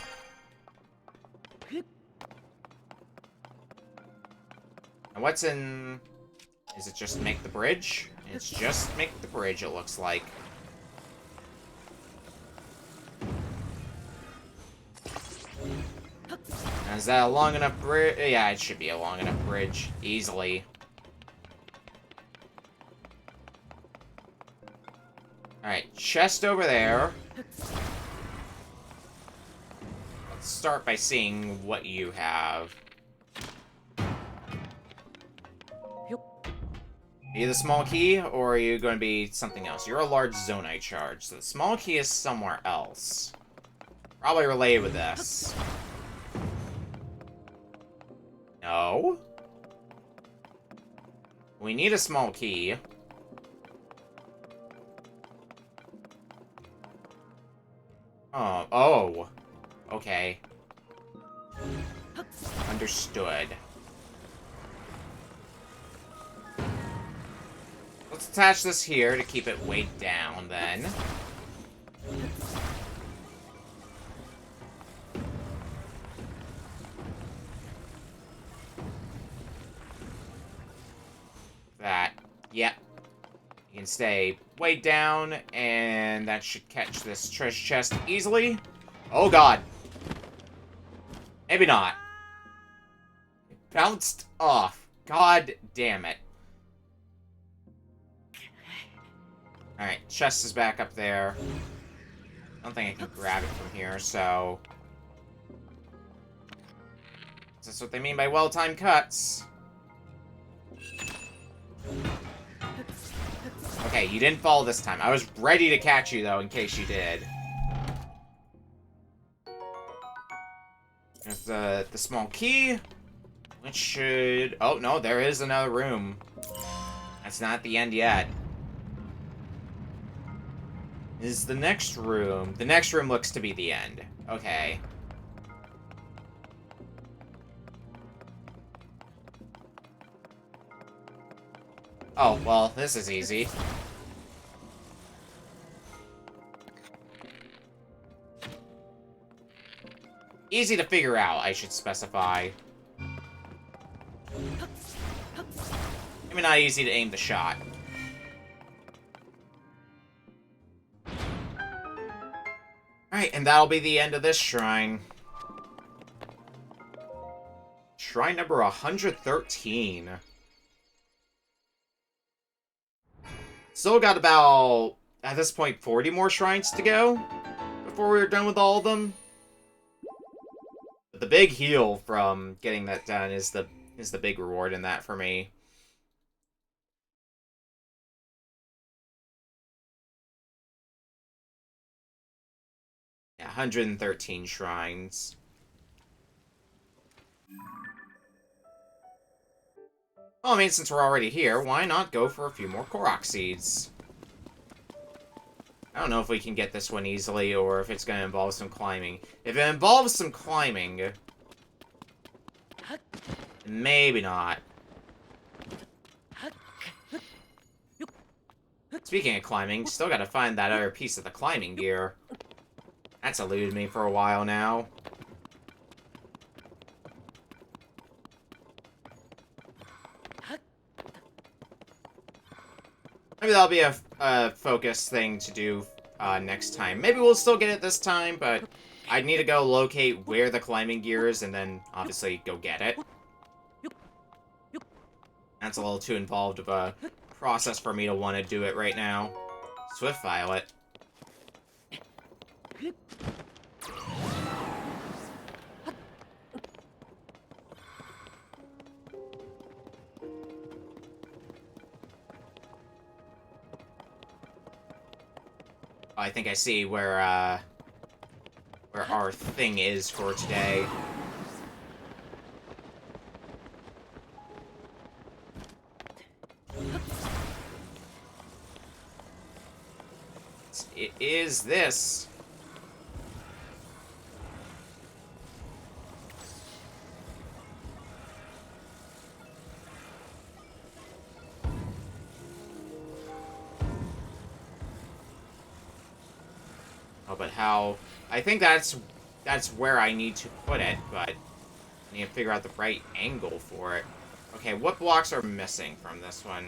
And what's in... is it just make the bridge? It's just make the bridge, it looks like. Is that a long enough bridge? Yeah, it should be a long enough bridge. Easily. Alright, chest over there. Let's start by seeing what you have. Are you the small key, or are you going to be something else? You're a large zonite charge, so the small key is somewhere else. Probably related with this. No? We need a small key. Oh. Okay. Understood. Let's attach this here to keep it weighed down, then. That. Yep. You can stay weighed down, and that should catch this treasure chest easily. Oh god. Maybe not. It bounced off. God damn it. Alright, chest is back up there. I don't think I can grab it from here, so... That's what they mean by well-timed cuts. Okay, you didn't fall this time. I was ready to catch you, though, in case you did. There's the small key, which should... oh, no, there is another room. That's not the end yet. Is the next room... the next room looks to be the end. Okay. Oh, well, this is easy. Easy to figure out, I should specify. Maybe not easy to aim the shot. Alright, and that'll be the end of this shrine. Shrine number 113. Still got about, at this point, 40 more shrines to go before we're done with all of them. But the big heal from getting that done is the big reward in that for me. Yeah, 113 shrines. Well, I mean, since we're already here, why not go for a few more Korok seeds? I don't know if we can get this one easily, or if it's going to involve some climbing. If it involves some climbing... maybe not. Speaking of climbing, still gotta find that other piece of the climbing gear. That's eluded me for a while now. Maybe that'll be a focus thing to do next time. Maybe we'll still get it this time, but I need to go locate where the climbing gear is and then obviously go get it. That's a little too involved of a process for me to want to do it right now. Swift Violet. I think I see where our thing is for today. It is this. Oh, but how? I think that's where I need to put it, but I need to figure out the right angle for it. Okay, what blocks are missing from this one?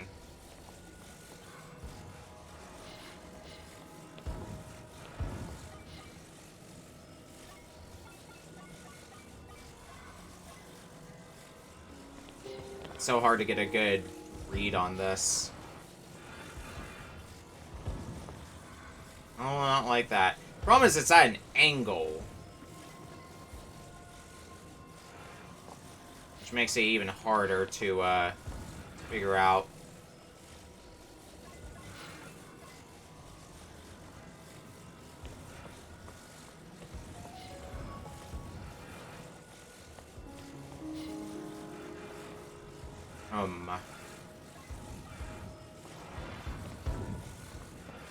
It's so hard to get a good read on this. Oh, not like that. Problem is, it's at an angle. Which makes it even harder to figure out.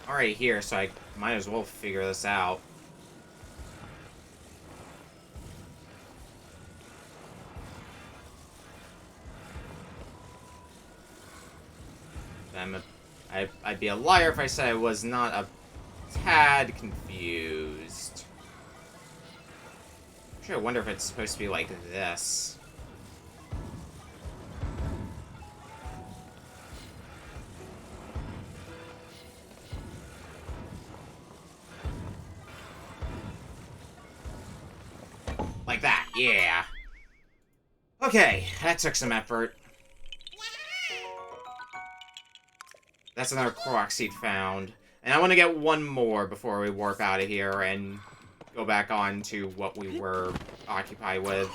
Alright, here, so I might as well figure this out. I'd be a liar if I said I was not a tad confused. Actually, I wonder if it's supposed to be like this. Like that, yeah. Okay, that took some effort. That's another Korok seed found. And I want to get one more before we warp out of here and go back on to what we were occupied with.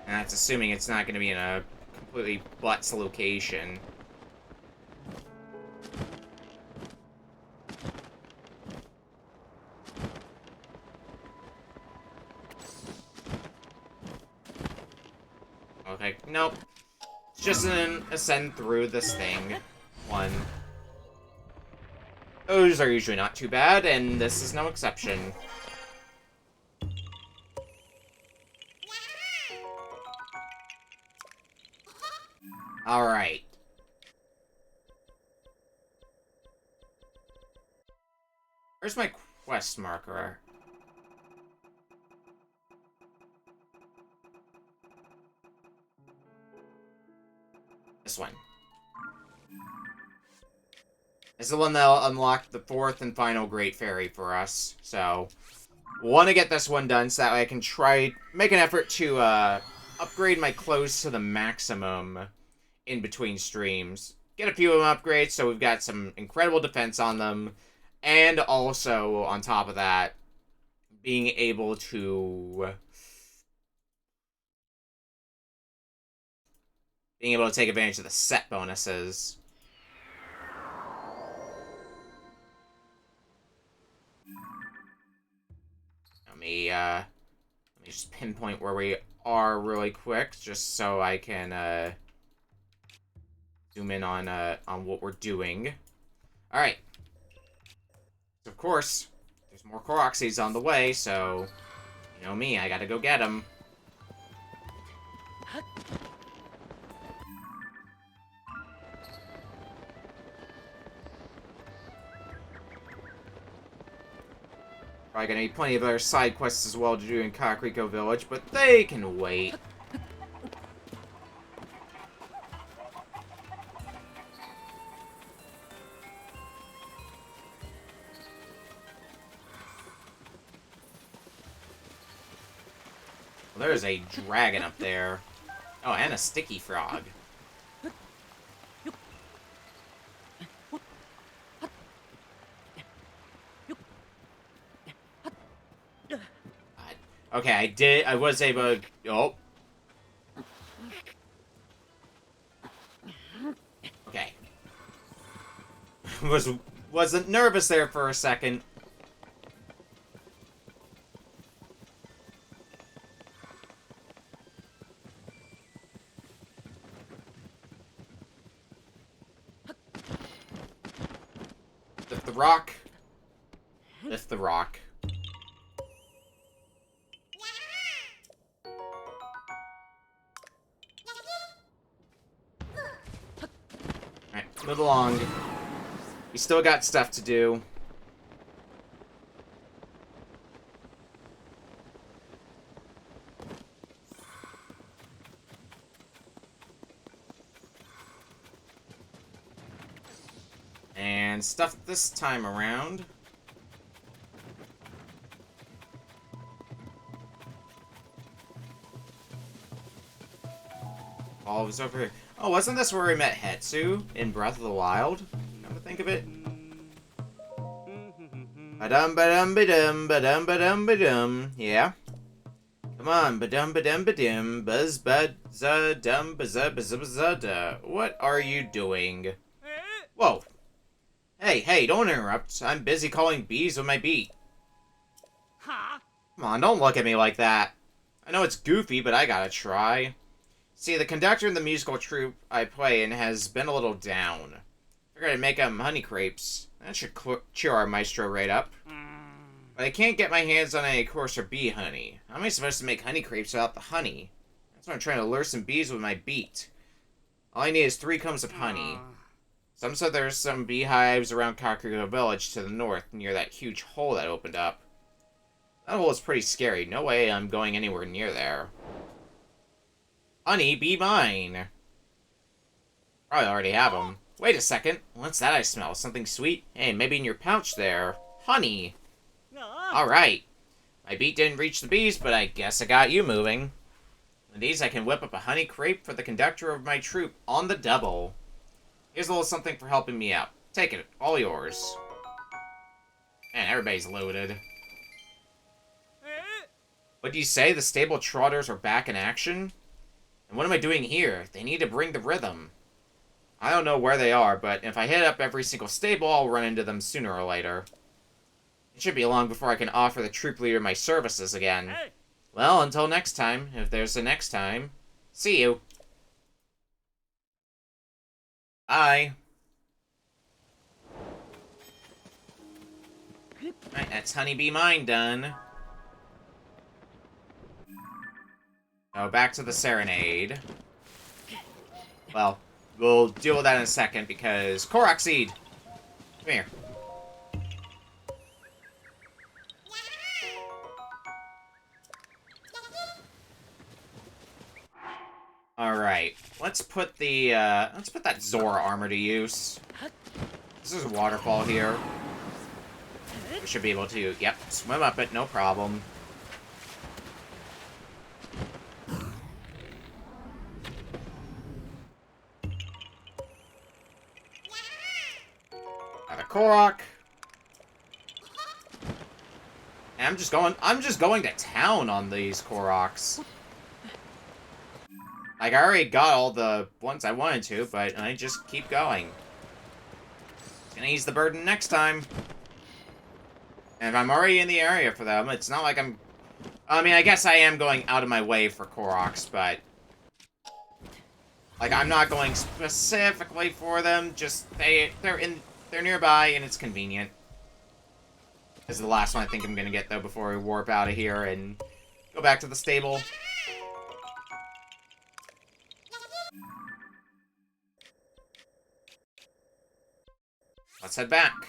And that's assuming it's not going to be in a completely butts location. Okay, nope. It's just an ascend through this thing. One. Those are usually not too bad, and this is no exception. Alright. Where's my quest marker? This one. This is the one that'll unlock the fourth and final Great Fairy for us. So, want to get this one done so that way I can make an effort to upgrade my clothes to the maximum in between streams. Get a few of them upgrades so we've got some incredible defense on them. And also, on top of that, being able to take advantage of the set bonuses. Let me just pinpoint where we are really quick, just so I can zoom in on what we're doing. All right. So of course, there's more Korok seeds on the way, so you know me, I gotta go get them. Probably gonna need plenty of other side quests as well to do in Kakariko Village, but they can wait. Well, there's a dragon up there. Oh, and a sticky frog. Okay, I was able to... Oh. Okay. Wasn't nervous there for a second. Lift the rock. Lift the rock. Alright, move along. We still got stuff to do. And stuff this time around. All of us over here. Oh, wasn't this where we met Hetsu in Breath of the Wild? Come to think of it. Ba-dum ba-dum ba-dum ba-dum ba-dum ba-dum. Yeah. Come on, ba-dum ba-dum ba-dum. Buzz buzz dum buzz buzz buzz. What are you doing? Whoa. Hey, don't interrupt. I'm busy calling bees with my beat. Come on, don't look at me like that. I know it's goofy, but I gotta try. See, the conductor in the musical troupe I play in has been a little down. Figured I'd make him honey crepes. That should cheer our maestro right up. But I can't get my hands on any coarser bee honey. How am I supposed to make honey crepes without the honey? That's why I'm trying to lure some bees with my beat. All I need is 3 combs of honey. Some said there's some beehives around Kakariko Village to the north, near that huge hole that opened up. That hole is pretty scary. No way I'm going anywhere near there. Honey, be mine. Probably already have them. Wait a second. What's that I smell? Something sweet? Hey, maybe in your pouch there. Honey. Alright. My beat didn't reach the bees, but I guess I got you moving. With these, I can whip up a honey crepe for the conductor of my troupe on the double. Here's a little something for helping me out. Take it. All yours. Man, everybody's loaded. What do you say? The stable trotters are back in action? And what am I doing here? They need to bring the rhythm. I don't know where they are, but if I hit up every single stable, I'll run into them sooner or later. It should be long before I can offer the troop leader my services again. Well, until next time, if there's a next time. See you. Bye. Alright, that's Honeybee Mine done. Now back to the Serenade. Well, we'll deal with that in a second because Korok Seed! Come here. Alright, let's put that Zora armor to use. This is a waterfall here. We should be able to, yep, swim up it, no problem. Got a Korok. And I'm just going to town on these Koroks. Like, I already got all the ones I wanted to, but I just keep going. Gonna ease the burden next time. And if I'm already in the area for them, it's not like I'm... I mean, I guess I am going out of my way for Koroks, but... Like, I'm not going specifically for them, just they're nearby and it's convenient. This is the last one I think I'm gonna get, though, before we warp out of here and go back to the stable. Let's head back.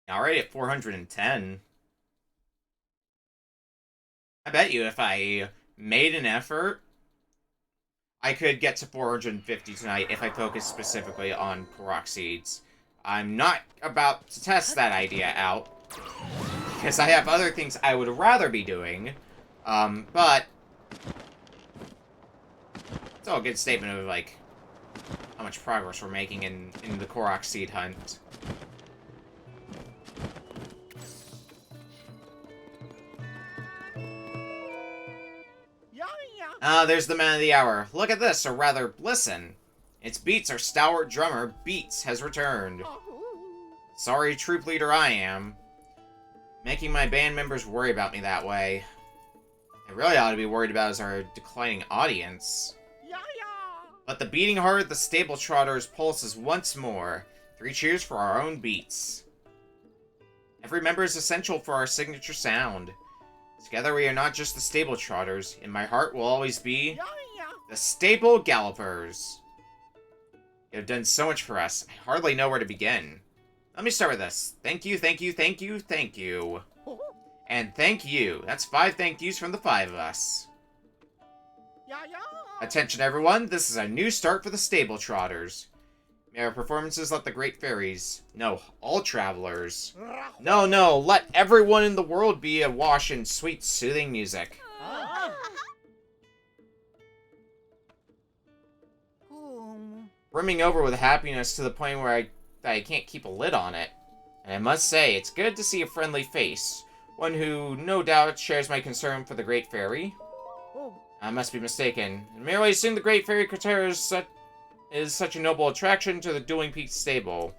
Already at 410. I bet you if I made an effort, I could get to 450 tonight if I focus specifically on Korok Seeds. I'm not about to test that idea out, because I have other things I would rather be doing, but it's all a good statement of, like, how much progress we're making in the Korok Seed hunt. Ah, there's the man of the hour. Look at this, or rather, listen. It's Beats, our stalwart drummer. Beats has returned. Sorry, troop leader I am. Making my band members worry about me that way. I really ought to be worried about is our declining audience. But the beating heart of the stable trotters pulses once more. 3 cheers for our own Beats. Every member is essential for our signature sound. Together we are not just the stable trotters. In my heart will always be the stable gallopers. You have done so much for us. I hardly know where to begin. Let me start with this. Thank you, thank you, thank you, thank you. And thank you. That's 5 thank yous from the 5 of us. Attention everyone, this is a new start for the stable trotters. May our performances let the great fairies, no, all travelers. No, let everyone in the world be awash in sweet, soothing music. Brimming over with happiness to the point where I can't keep a lid on it. And I must say, it's good to see a friendly face. One who, no doubt, shares my concern for the Great Fairy. I must be mistaken. I merely assume the Great Fairy Cratera is such a noble attraction to the Dueling Peaks stable.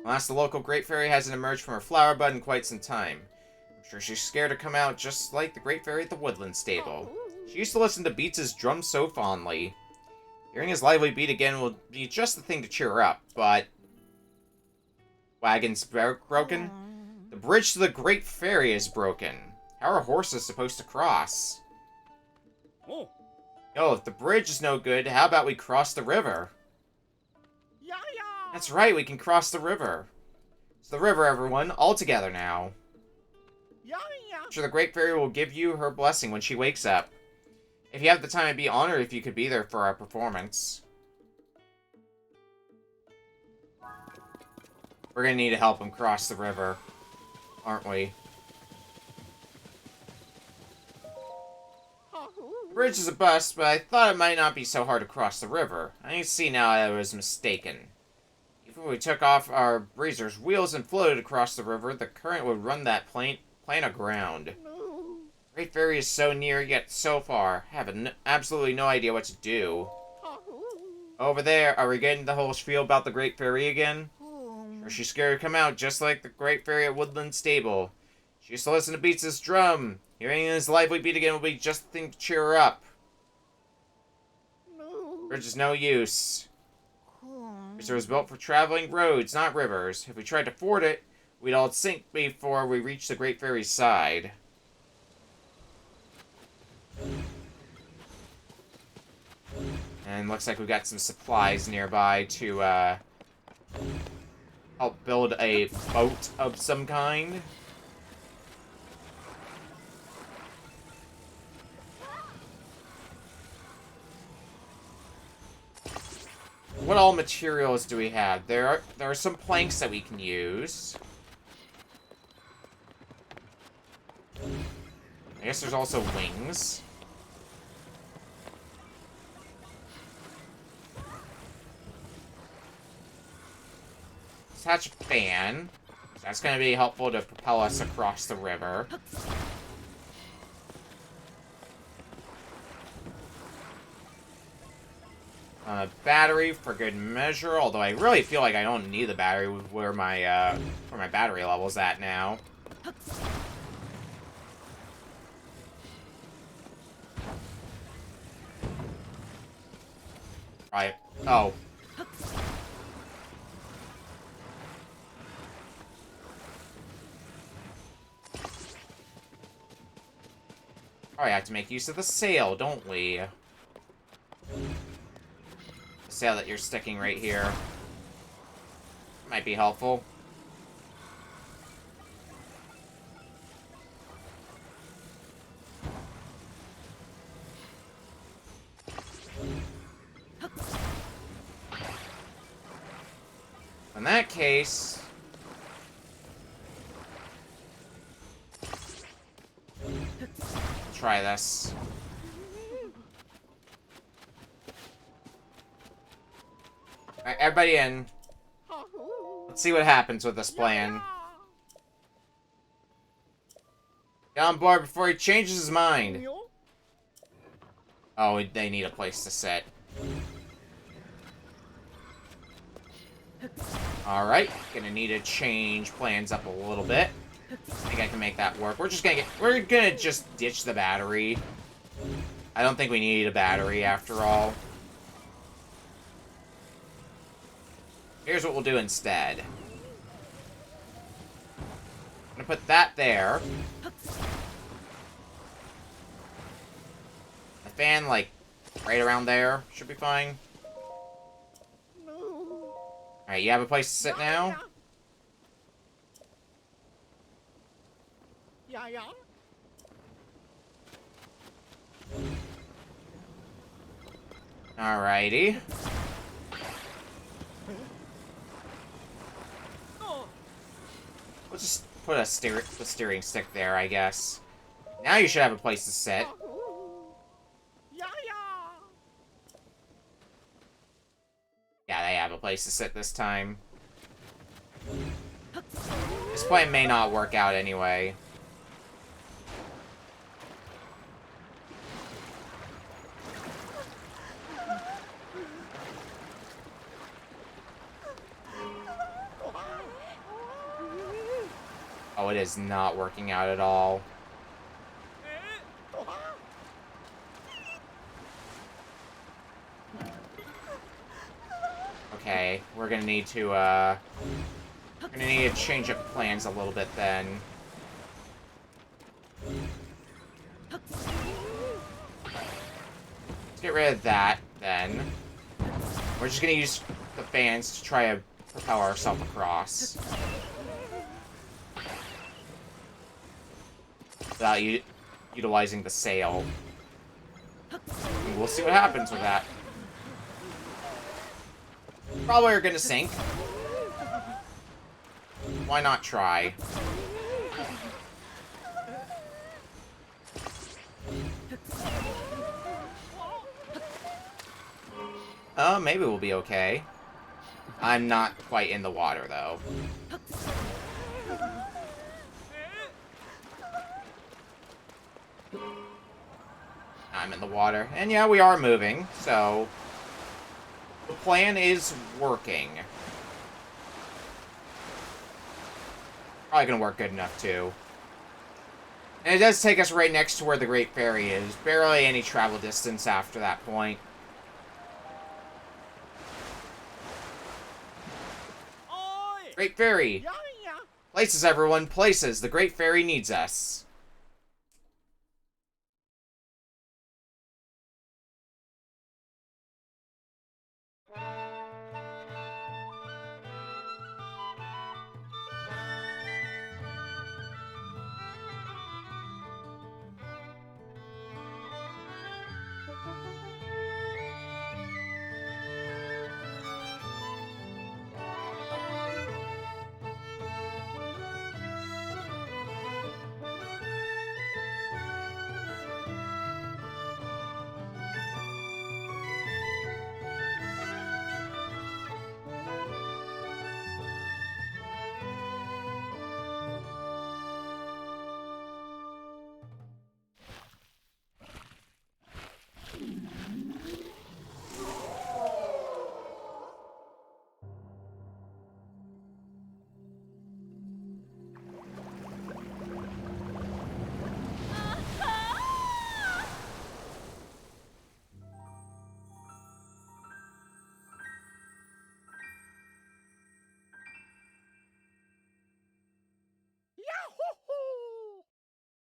Alas, the local Great Fairy hasn't emerged from her flower bud in quite some time. I'm sure she's scared to come out just like the Great Fairy at the Woodland stable. She used to listen to Beats' drum so fondly. Hearing his lively beat again will be just the thing to cheer her up, but... Wagon's broken? The bridge to the Great Fairy is broken. How are horses supposed to cross? Oh, if the bridge is no good, how about we cross the river? That's right, we can cross the river. It's the river, everyone, all together now. I'm sure the Great Fairy will give you her blessing when she wakes up. If you have the time, I'd be honored if you could be there for our performance. We're gonna need to help him cross the river, aren't we? The bridge is a bust, but I thought it might not be so hard to cross the river. I can see now I was mistaken. Even if we took off our breezer's wheels and floated across the river, the current would run that plane aground. Great Fairy is so near, yet so far. I have absolutely no idea what to do. Over there, are we getting the whole spiel about the Great Fairy again? Sure, she's scared to come out, just like the Great Fairy at Woodland Stable. She used to listen to Beats' drum. Hearing his lively beat again will be just the thing to cheer her up. Bridge is no use. Bridge was built for traveling roads, not rivers. If we tried to ford it, we'd all sink before we reached the Great Fairy's side. And looks like we've got some supplies nearby to help build a boat of some kind. What all materials do we have? There are some planks that we can use. I guess there's also wings. Attach a fan. That's going to be helpful to propel us across the river. Battery for good measure, although I really feel like I don't need the battery with where my battery level's at now. Right. Oh. Probably have to make use of the sail, don't we? The sail that you're sticking right here. Might be helpful. In that case... try this. Alright, everybody in. Let's see what happens with this plan. Get on board before he changes his mind. Oh, they need a place to sit. Alright, gonna need to change plans up a little bit. I think I can make that work. We're gonna just ditch the battery. I don't think we need a battery after all. Here's what we'll do instead. I'm gonna put that there. The fan, like, right around there should be fine. Alright, you have a place to sit now? Alrighty. We'll just put the steering stick there, I guess. Now you should have a place to sit. Yeah, they have a place to sit this time. This plan may not work out anyway. Oh, it is not working out at all. Okay, we're gonna need to change up plans a little bit then. Let's get rid of that, then. We're just gonna use the fans to try to propel ourselves across. Without utilizing the sail. And we'll see what happens with that. Probably are gonna sink. Why not try? Maybe we'll be okay. I'm not quite in the water, though. I'm in the water. And yeah, we are moving, so... the plan is working. Probably gonna work good enough, too. And it does take us right next to where the Great Ferry is. Barely any travel distance after that point. Great Ferry! Places, everyone, places! The Great Ferry needs us.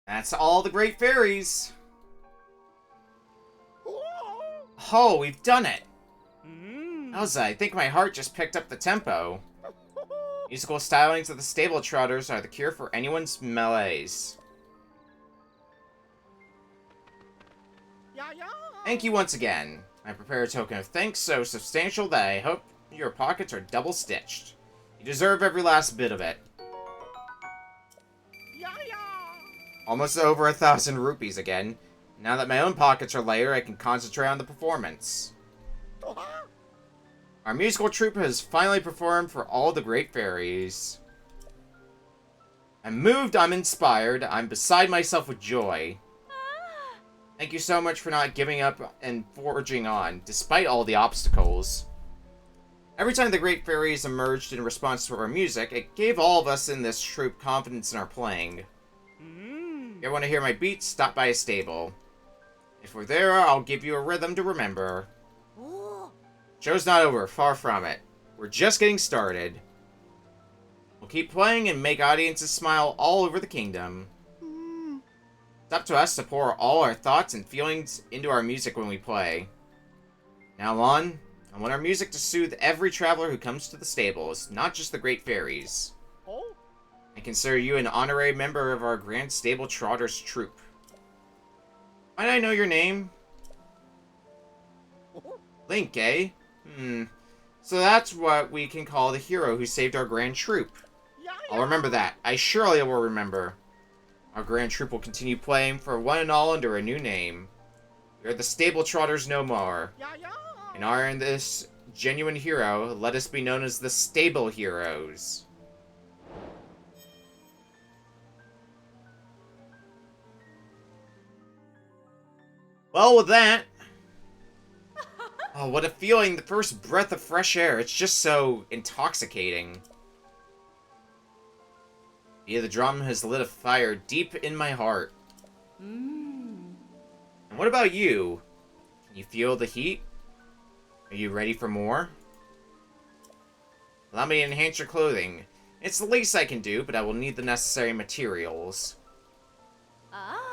That's all the Great Fairies. Oh, we've done it. Elsa, I think my heart just picked up the tempo. Musical stylings of the stable trotters are the cure for anyone's malaise. Thank you once again. I prepare a token of thanks so substantial that I hope your pockets are double-stitched. You deserve every last bit of it. Almost over 1,000 rupees again. Now that my own pockets are lighter, I can concentrate on the performance. Our musical troupe has finally performed for all the great fairies. I'm moved, I'm inspired, I'm beside myself with joy. Thank you so much for not giving up and forging on, despite all the obstacles. Every time the great fairies emerged in response to our music, it gave all of us in this troupe confidence in our playing. If you want to hear my beats, stop by a stable. If we're there, I'll give you a rhythm to remember. Show's not over, far from it. We're just getting started. We'll keep playing and make audiences smile all over the kingdom. It's up to us to pour all our thoughts and feelings into our music when we play. Now on, I want our music to soothe every traveler who comes to the stables, not just the great fairies. I consider you an honorary member of our Grand Stable Trotters troupe. Might I know your name? Link, eh? So that's what we can call the hero who saved our grand troupe. I'll remember that. I surely will remember. Our grand troupe will continue playing for one and all under a new name. We are the Stable Trotters no more. In honor of this genuine hero, let us be known as the Stable Heroes. Well, with that... Oh, what a feeling. The first breath of fresh air. It's just so intoxicating. Yeah, the drum has lit a fire deep in my heart. And what about you? Can you feel the heat? Are you ready for more? Allow me to enhance your clothing. It's the least I can do, but I will need the necessary materials.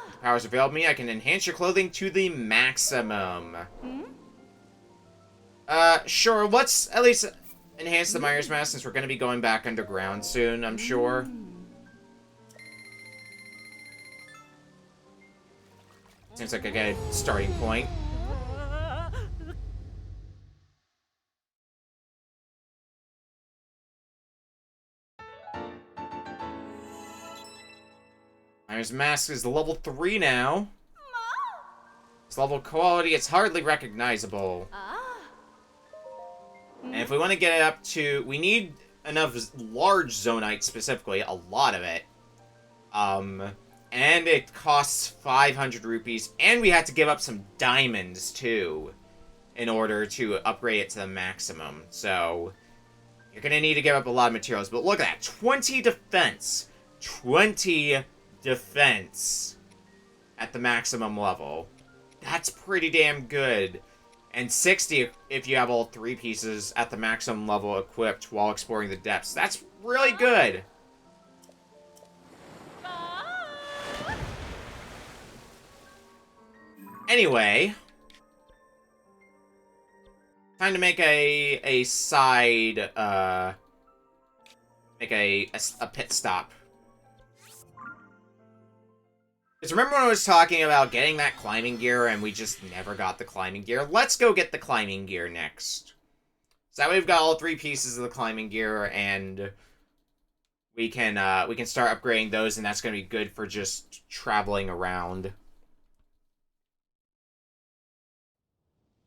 With the powers available to me, I can enhance your clothing to the maximum. Sure, let's at least enhance the Myers Mask since we're going to be going back underground soon, I'm sure. Seems like a good starting point. Myers Mask is level 3 now. Its level quality, it's hardly recognizable. And if we want to get it up to... We need enough large Zonite specifically, a lot of it. And it costs 500 rupees, and we had to give up some diamonds, too, in order to upgrade it to the maximum. So, you're going to need to give up a lot of materials. But look at that, 20 defense. 20 defense at the maximum level. That's pretty damn good. And 60 if you have all 3 pieces at the maximum level equipped while exploring the depths. That's really good. Anyway, time to make a side, make a pit stop. Because remember when I was talking about getting that climbing gear and we just never got the climbing gear? Let's go get the climbing gear next. So that way we've got all 3 pieces of the climbing gear and we can start upgrading those, and that's going to be good for just traveling around.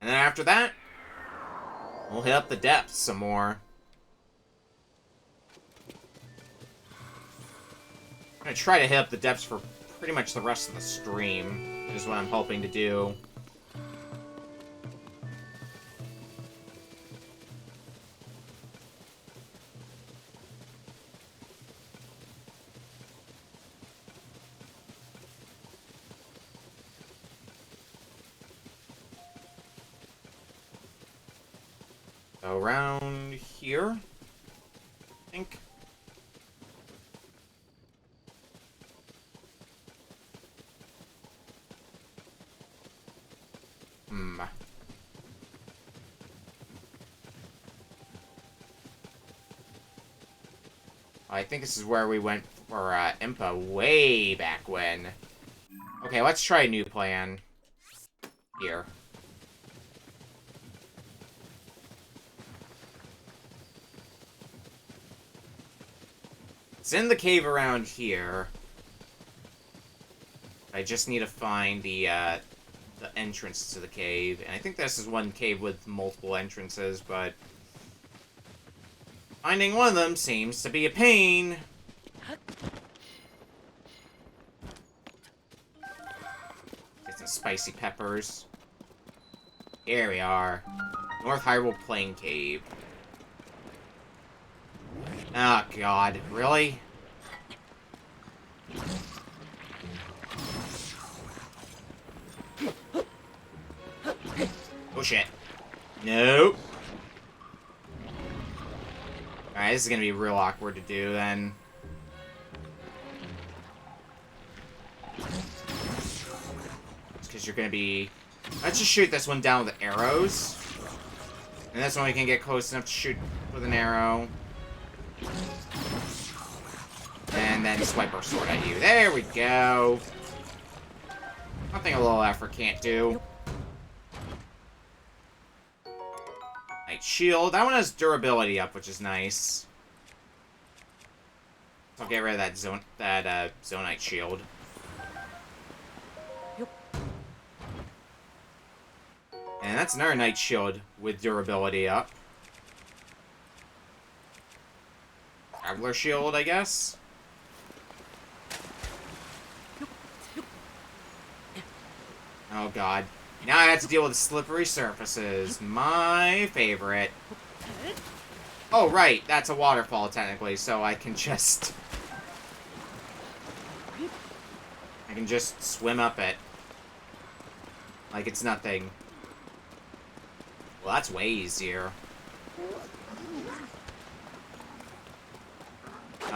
And then after that, we'll hit up the depths some more. I'm going to try to hit up the depths for pretty much the rest of the stream, is what I'm hoping to do. Around here, I think. I think this is where we went for Impa way back when. Okay, let's try a new plan. Here. It's in the cave around here. I just need to find the entrance to the cave. And I think this is one cave with multiple entrances, but finding one of them seems to be a pain. Get some spicy peppers. Here we are. North Hyrule Plain Cave. Oh, God. Really? Oh, shit. Nope. Alright, this is gonna be real awkward to do, then. Because you're gonna be... Let's just shoot this one down with arrows. And this one we can get close enough to shoot with an arrow. And then swipe our sword at you. There we go. Nothing a little effort can't do. Knight Shield. That one has durability up, which is nice. So I'll get rid of that Zonite Shield. And that's another Knight Shield with durability up. Traveler Shield, I guess? Oh, God. Now I have to deal with slippery surfaces. My favorite. Oh, right. That's a waterfall, technically, so I can just... I can just swim up it. Like it's nothing. Well, that's way easier.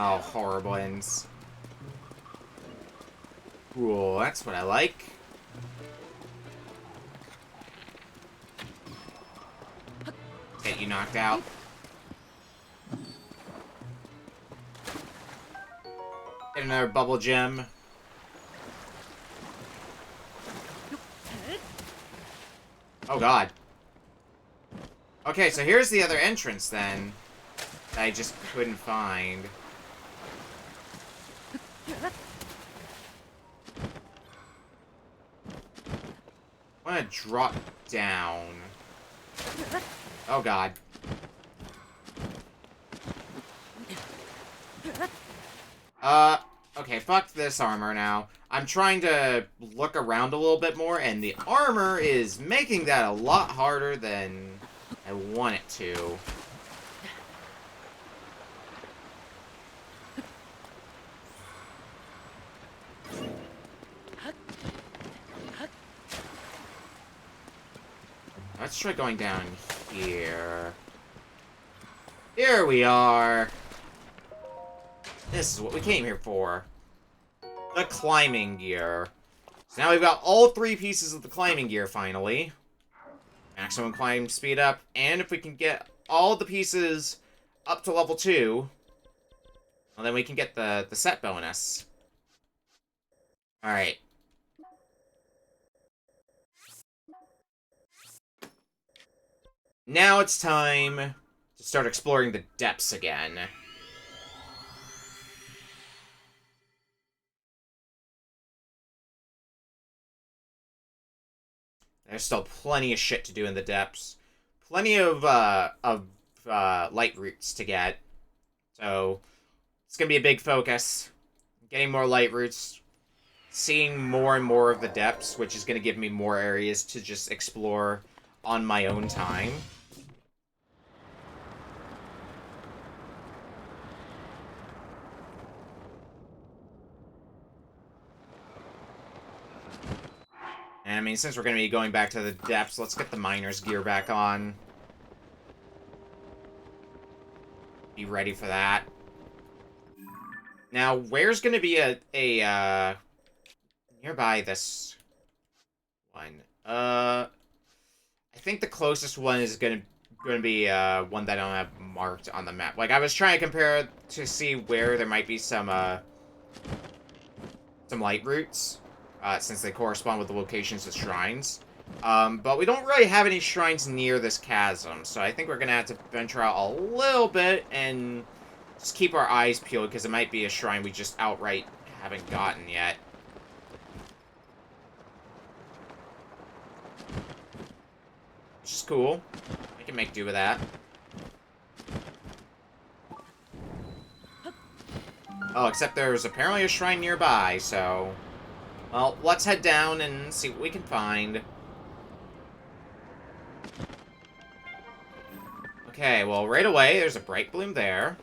Oh, horriblins. Cool, that's what I like. Get you knocked out. Get another bubble gem. Oh, God. Okay, so here's the other entrance, then. That I just couldn't find. I want to drop down. Oh, God. Okay, fuck this armor now. I'm trying to look around a little bit more, and the armor is making that a lot harder than I want it to. Let's try going down here. Here we are. This is what we came here for. The climbing gear. So now we've got all 3 pieces of the climbing gear, finally. Maximum climb speed up. And if we can get all the pieces up to level 2, well, then we can get the set bonus. Alright. Now it's time to start exploring the depths again. There's still plenty of shit to do in the depths. Plenty of light roots to get. So, it's gonna be a big focus. Getting more light roots. Seeing more and more of the depths, which is gonna give me more areas to just explore on my own time. And I mean, since we're going to be going back to the depths, let's get the miner's gear back on. Be ready for that. Now, where's going to be a nearby this one? I think the closest one is going to going to be one that I don't have marked on the map. Like, I was trying to compare to see where there might be some light routes, since they correspond with the locations of shrines. But we don't really have any shrines near this chasm, so I think we're going to have to venture out a little bit and just keep our eyes peeled, because it might be a shrine we just outright haven't gotten yet. Which is cool. I can make do with that. Oh, except there's apparently a shrine nearby, so... Well, let's head down and see what we can find. Okay, well, right away, there's a bright bloom there.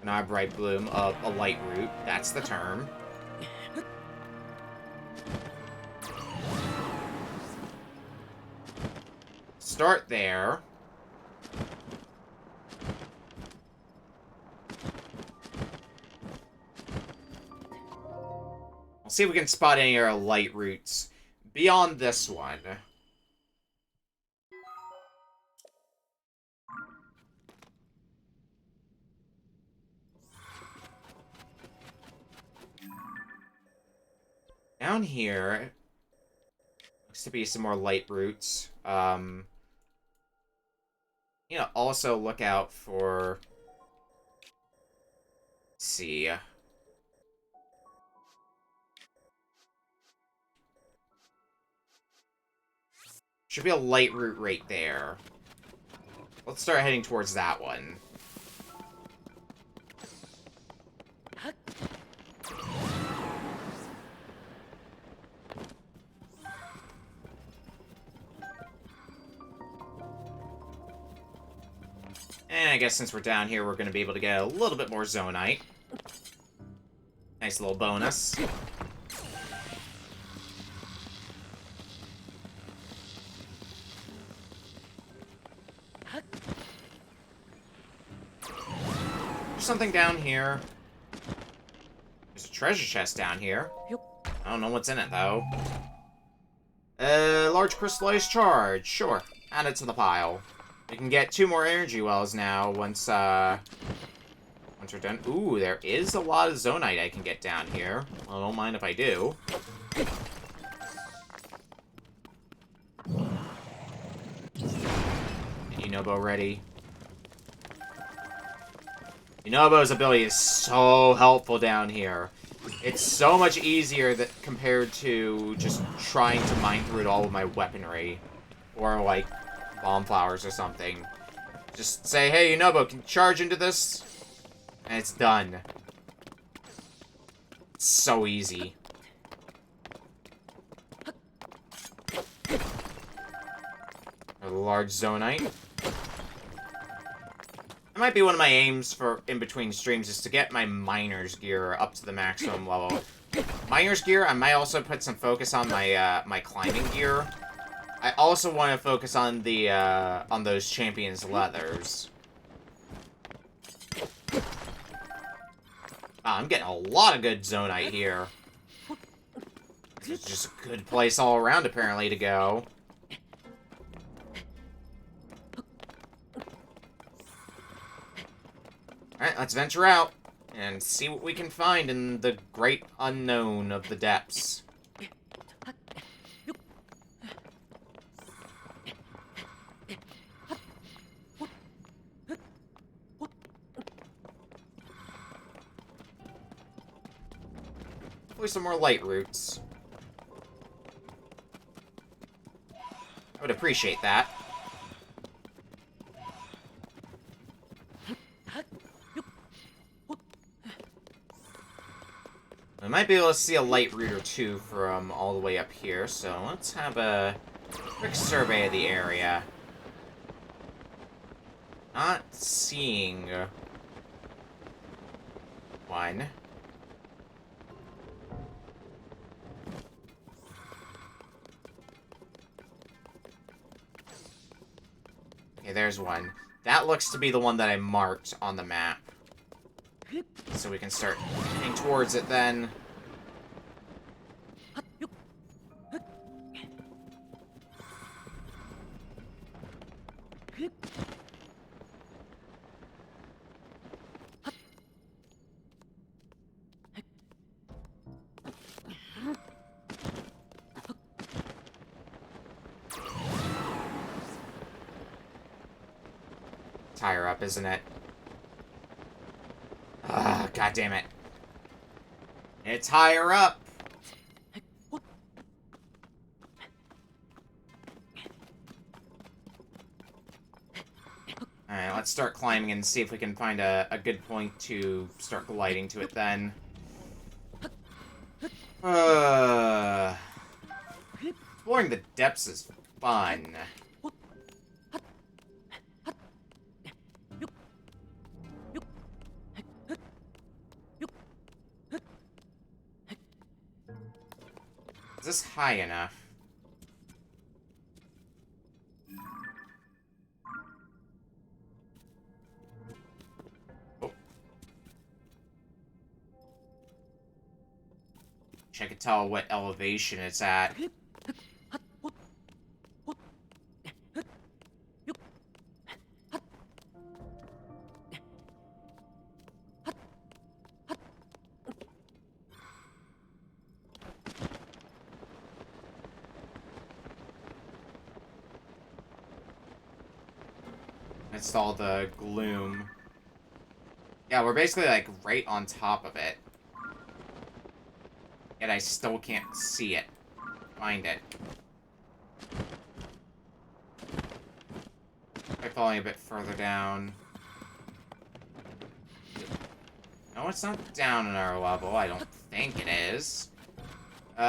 Not a bright bloom, a light root. That's the term. Start there. We'll see if we can spot any of our light roots beyond this one. Down here, looks to be some more light roots. You know, also look out for... Let's see. Should be a light root right there. Let's start heading towards that one. And I guess since we're down here, we're going to be able to get a little bit more Zonite. Nice little bonus. There's something down here. There's a treasure chest down here. I don't know what's in it, though. Large crystallized charge. Sure. Add it to the pile. We can get 2 more energy wells now once we're done. Ooh, there is a lot of Zonite I can get down here. I don't mind if I do. Yunobo ready. Yunobo's ability is so helpful down here. It's so much easier that compared to just trying to mine through it all with my weaponry. Or, like, bomb flowers or something. Just say, hey, Yunobo, can you charge into this? And it's done. It's so easy. A large Zonite. That might be one of my aims for in-between streams, is to get my Miner's Gear up to the maximum level. Miner's Gear, I might also put some focus on my, my climbing gear. I also want to focus on the, on those Champion's Leathers. Wow, I'm getting a lot of good Zonite here. It's just a good place all around, apparently, to go. Alright, let's venture out and see what we can find in the great unknown of the depths. Hopefully some more light roots. I would appreciate that. I might be able to see a light root or two from all the way up here, so let's have a quick survey of the area. Not seeing one. Okay, there's one. That looks to be the one that I marked on the map. So we can start heading towards it then. higher up, isn't it? Ah, god damn it. It's higher up! Alright, let's start climbing and see if we can find a good point to start gliding to it then. Exploring the depths is fun. Is this high enough? Oh. Wish I could tell what elevation it's at. It's all the gloom. Yeah, we're basically, like, right on top of it. Yet I still can't see it. Find it. Try falling a bit further down. No, it's not down in our level. I don't think it is. Fuck.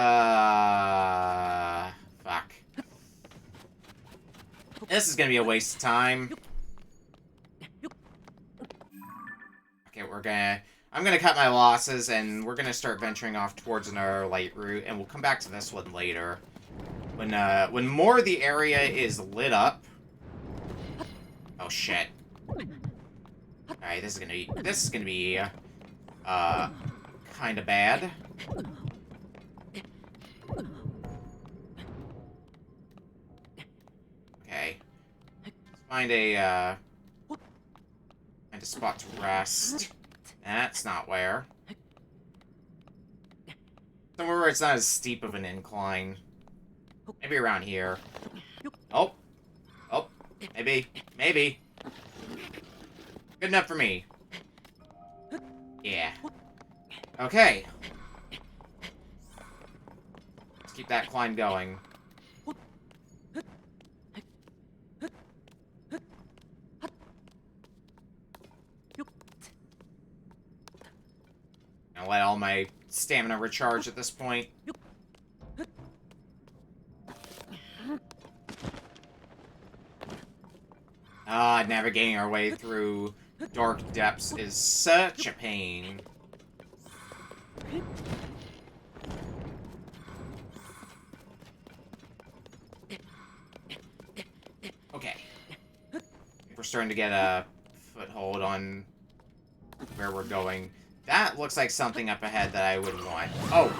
This is gonna be a waste of time. Okay, I'm gonna cut my losses, and we're gonna start venturing off towards another light route, and we'll come back to this one later. When more of the area is lit up... Oh, shit. Alright, this is gonna be, kinda bad. Okay. Let's find a spot to rest. That's not where. Somewhere where it's not as steep of an incline. Maybe around here. Oh. Oh. Maybe. Maybe. Good enough for me. Yeah. Okay. Let's keep that climb going. I'll let all my stamina recharge at this point. Navigating our way through dark depths is such a pain. Okay. We're starting to get a foothold on where we're going. That looks like something up ahead that I would want. Oh!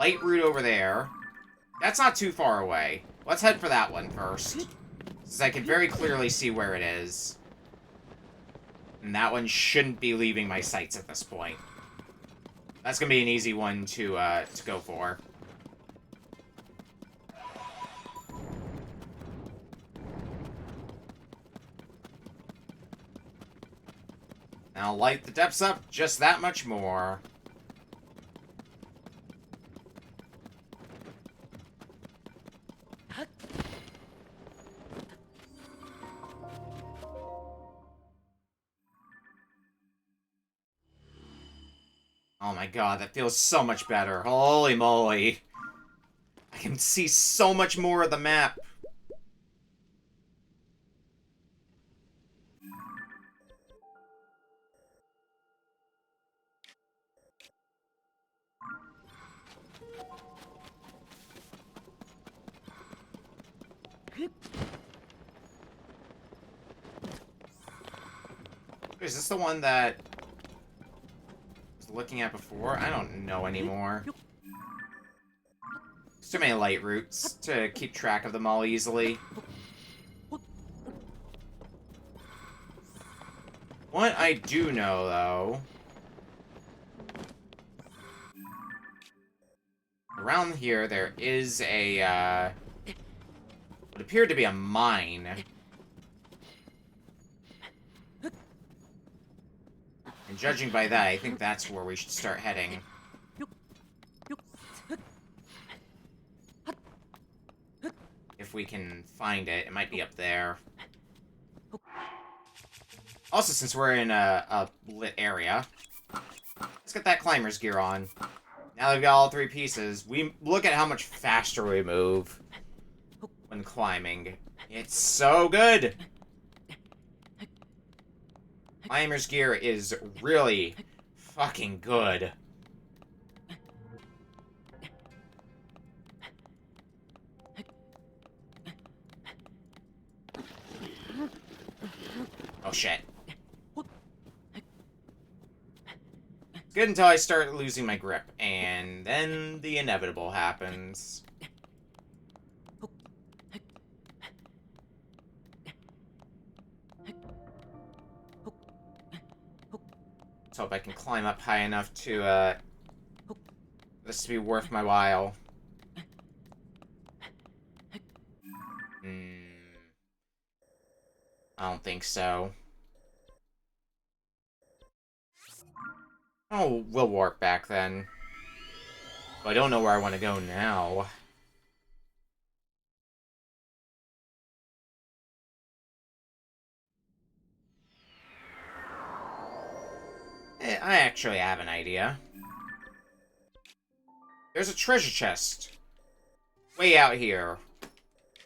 Light route over there. That's not too far away. Let's head for that one first. Since I can very clearly see where it is. And that one shouldn't be leaving my sights at this point. That's gonna be an easy one to go for. Now light the depths up just that much more. Oh my god, that feels so much better. Holy moly. I can see so much more of the map. Is this the one that I was looking at before? I don't know anymore. There's too many light routes to keep track of them all easily. What I do know, though... Around here, there is a, what appeared to be a mine. And judging by that, I think that's where we should start heading. If we can find it, it might be up there. Also, since we're in a lit area, let's get that climber's gear on. Now that we've got all 3 pieces, we look at how much faster we move when climbing. It's so good! Climber's gear is really fucking good. Oh shit. It's good until I start losing my grip, and then the inevitable happens. Let's hope I can climb up high enough to, this to be worth my while. I don't think so. Oh, we'll warp back then. But I don't know where I want to go now. I actually have an idea. There's a treasure chest. Way out here.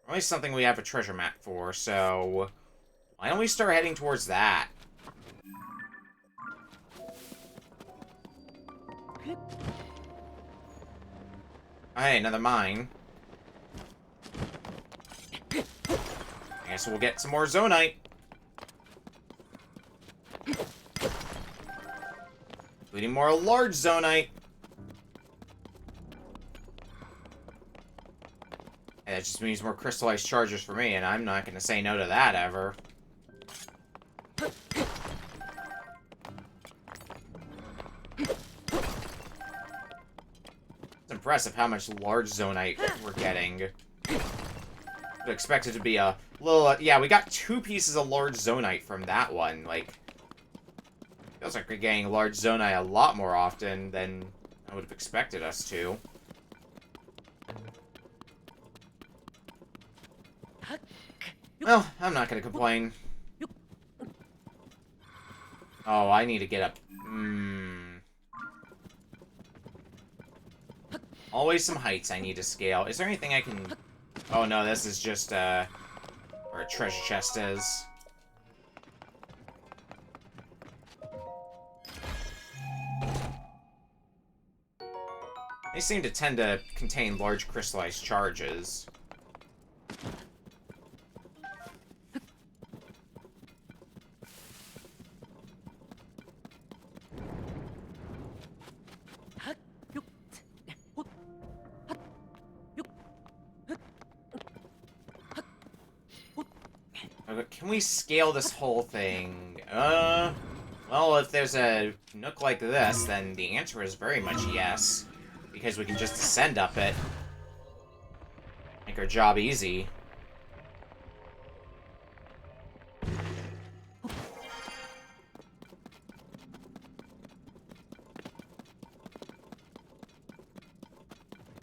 Only something we have a treasure map for, so... why don't we start heading towards that? Hey, another mine. I guess we'll get some more Zonite. Including more large Zonite. And that just means more crystallized chargers for me, and I'm not going to say no to that ever. It's impressive how much large Zonite we're getting. I would expect it to be a little... yeah, we got 2 pieces of large Zonite from that one. Like, feels like we're getting large Zonite a lot more often than I would have expected us to. Well, I'm not gonna complain. Oh, I need to get up. Always some heights I need to scale. Is there anything I can... oh no, this is just, where a treasure chest is. They seem to tend to contain large crystallized charges. Can we scale this whole thing? Well, if there's a nook like this, then the answer is very much yes. Because we can just descend up it. Make our job easy.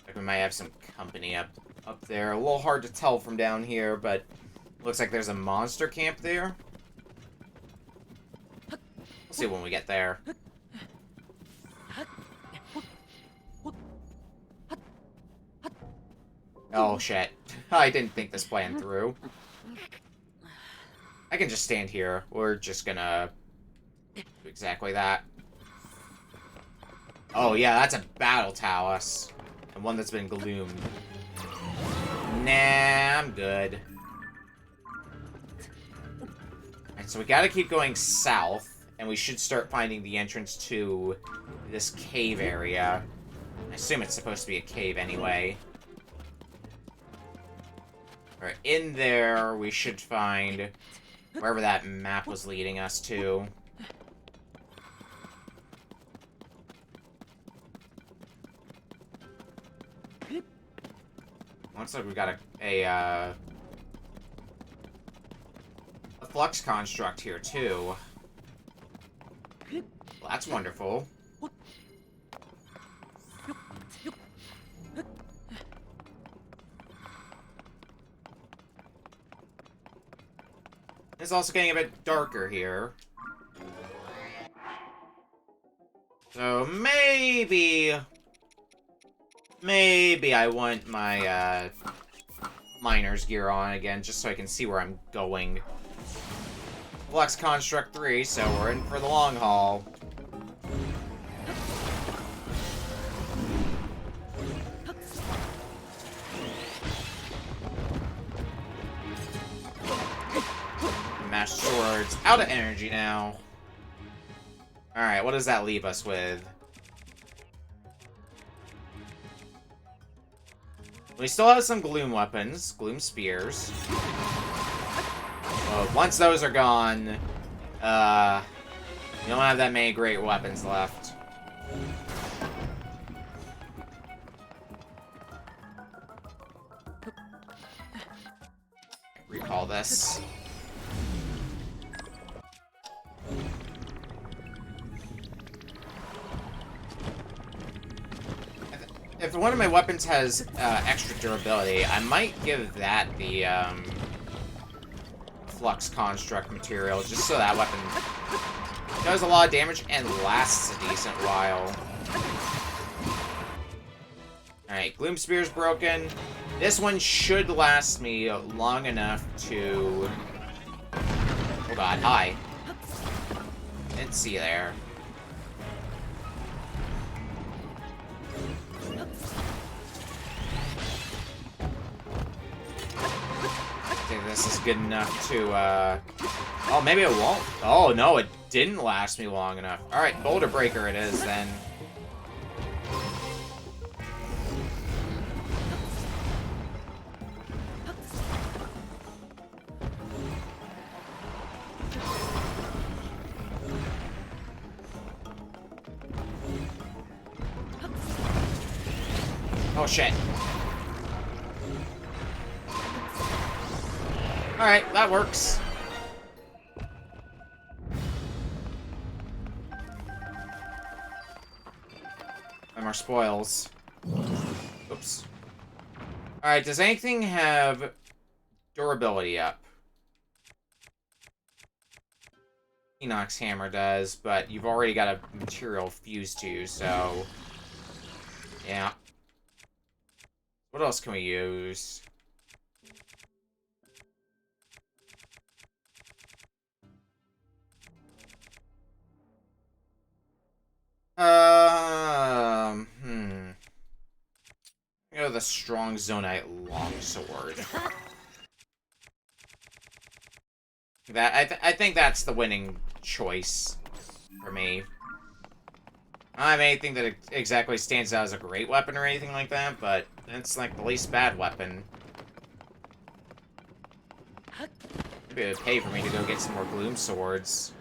Like we might have some company up there. A little hard to tell from down here, but looks like there's a monster camp there. We'll see when we get there. Oh, shit. I didn't think this plan through. I can just stand here. We're just gonna do exactly that. Oh, yeah, that's a battle talus. And one that's been gloomed. Nah, I'm good. Alright, so we gotta keep going south, and we should start finding the entrance to this cave area. I assume it's supposed to be a cave anyway. Alright, in there, we should find wherever that map was leading us to. Looks like we got a flux construct here, too. That's wonderful. It's also getting a bit darker here. So maybe I want my miner's gear on again just so I can see where I'm going. Flux Construct 3, so we're in for the long haul. Master Sword's out of energy now. Alright, what does that leave us with? We still have some Gloom weapons, Gloom Spears. Well, once those are gone, you don't have that many great weapons left. Recall this. If one of my weapons has extra durability, I might give that the Flux Construct material, just so that weapon does a lot of damage and lasts a decent while. Alright, Gloom Spear's broken. This one should last me long enough to... Oh god, hi. Didn't see you there. I think this is good enough to, Oh, maybe it won't. Oh, no, it didn't last me long enough. Alright, Boulder Breaker it is, then. Oh, shit. Alright, that works. And more spoils. Oops. Alright, does anything have durability up? Enoch's hammer does, but you've already got a material fused to, so... Yeah. What else can we use? Go the strong Zonite longsword. I think that's the winning choice for me. I don't have anything that exactly stands out as a great weapon or anything like that, but it's like the least bad weapon. Maybe it would pay for me to go get some more Gloom Swords.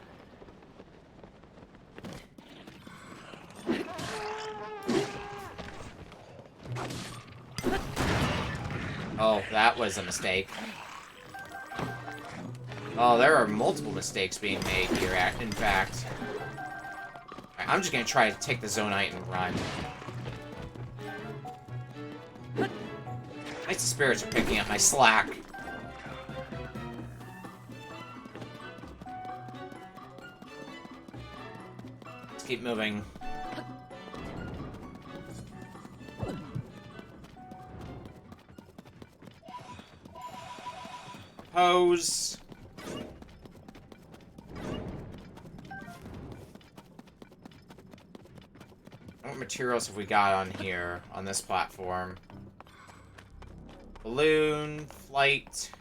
Oh, that was a mistake. Oh, there are multiple mistakes being made here, in fact. Right, I'm just gonna try to take the Zonite and run. Nice spirits are picking up my slack. Let's keep moving. Pose. What materials have we got on here, on this platform? Balloon, flight,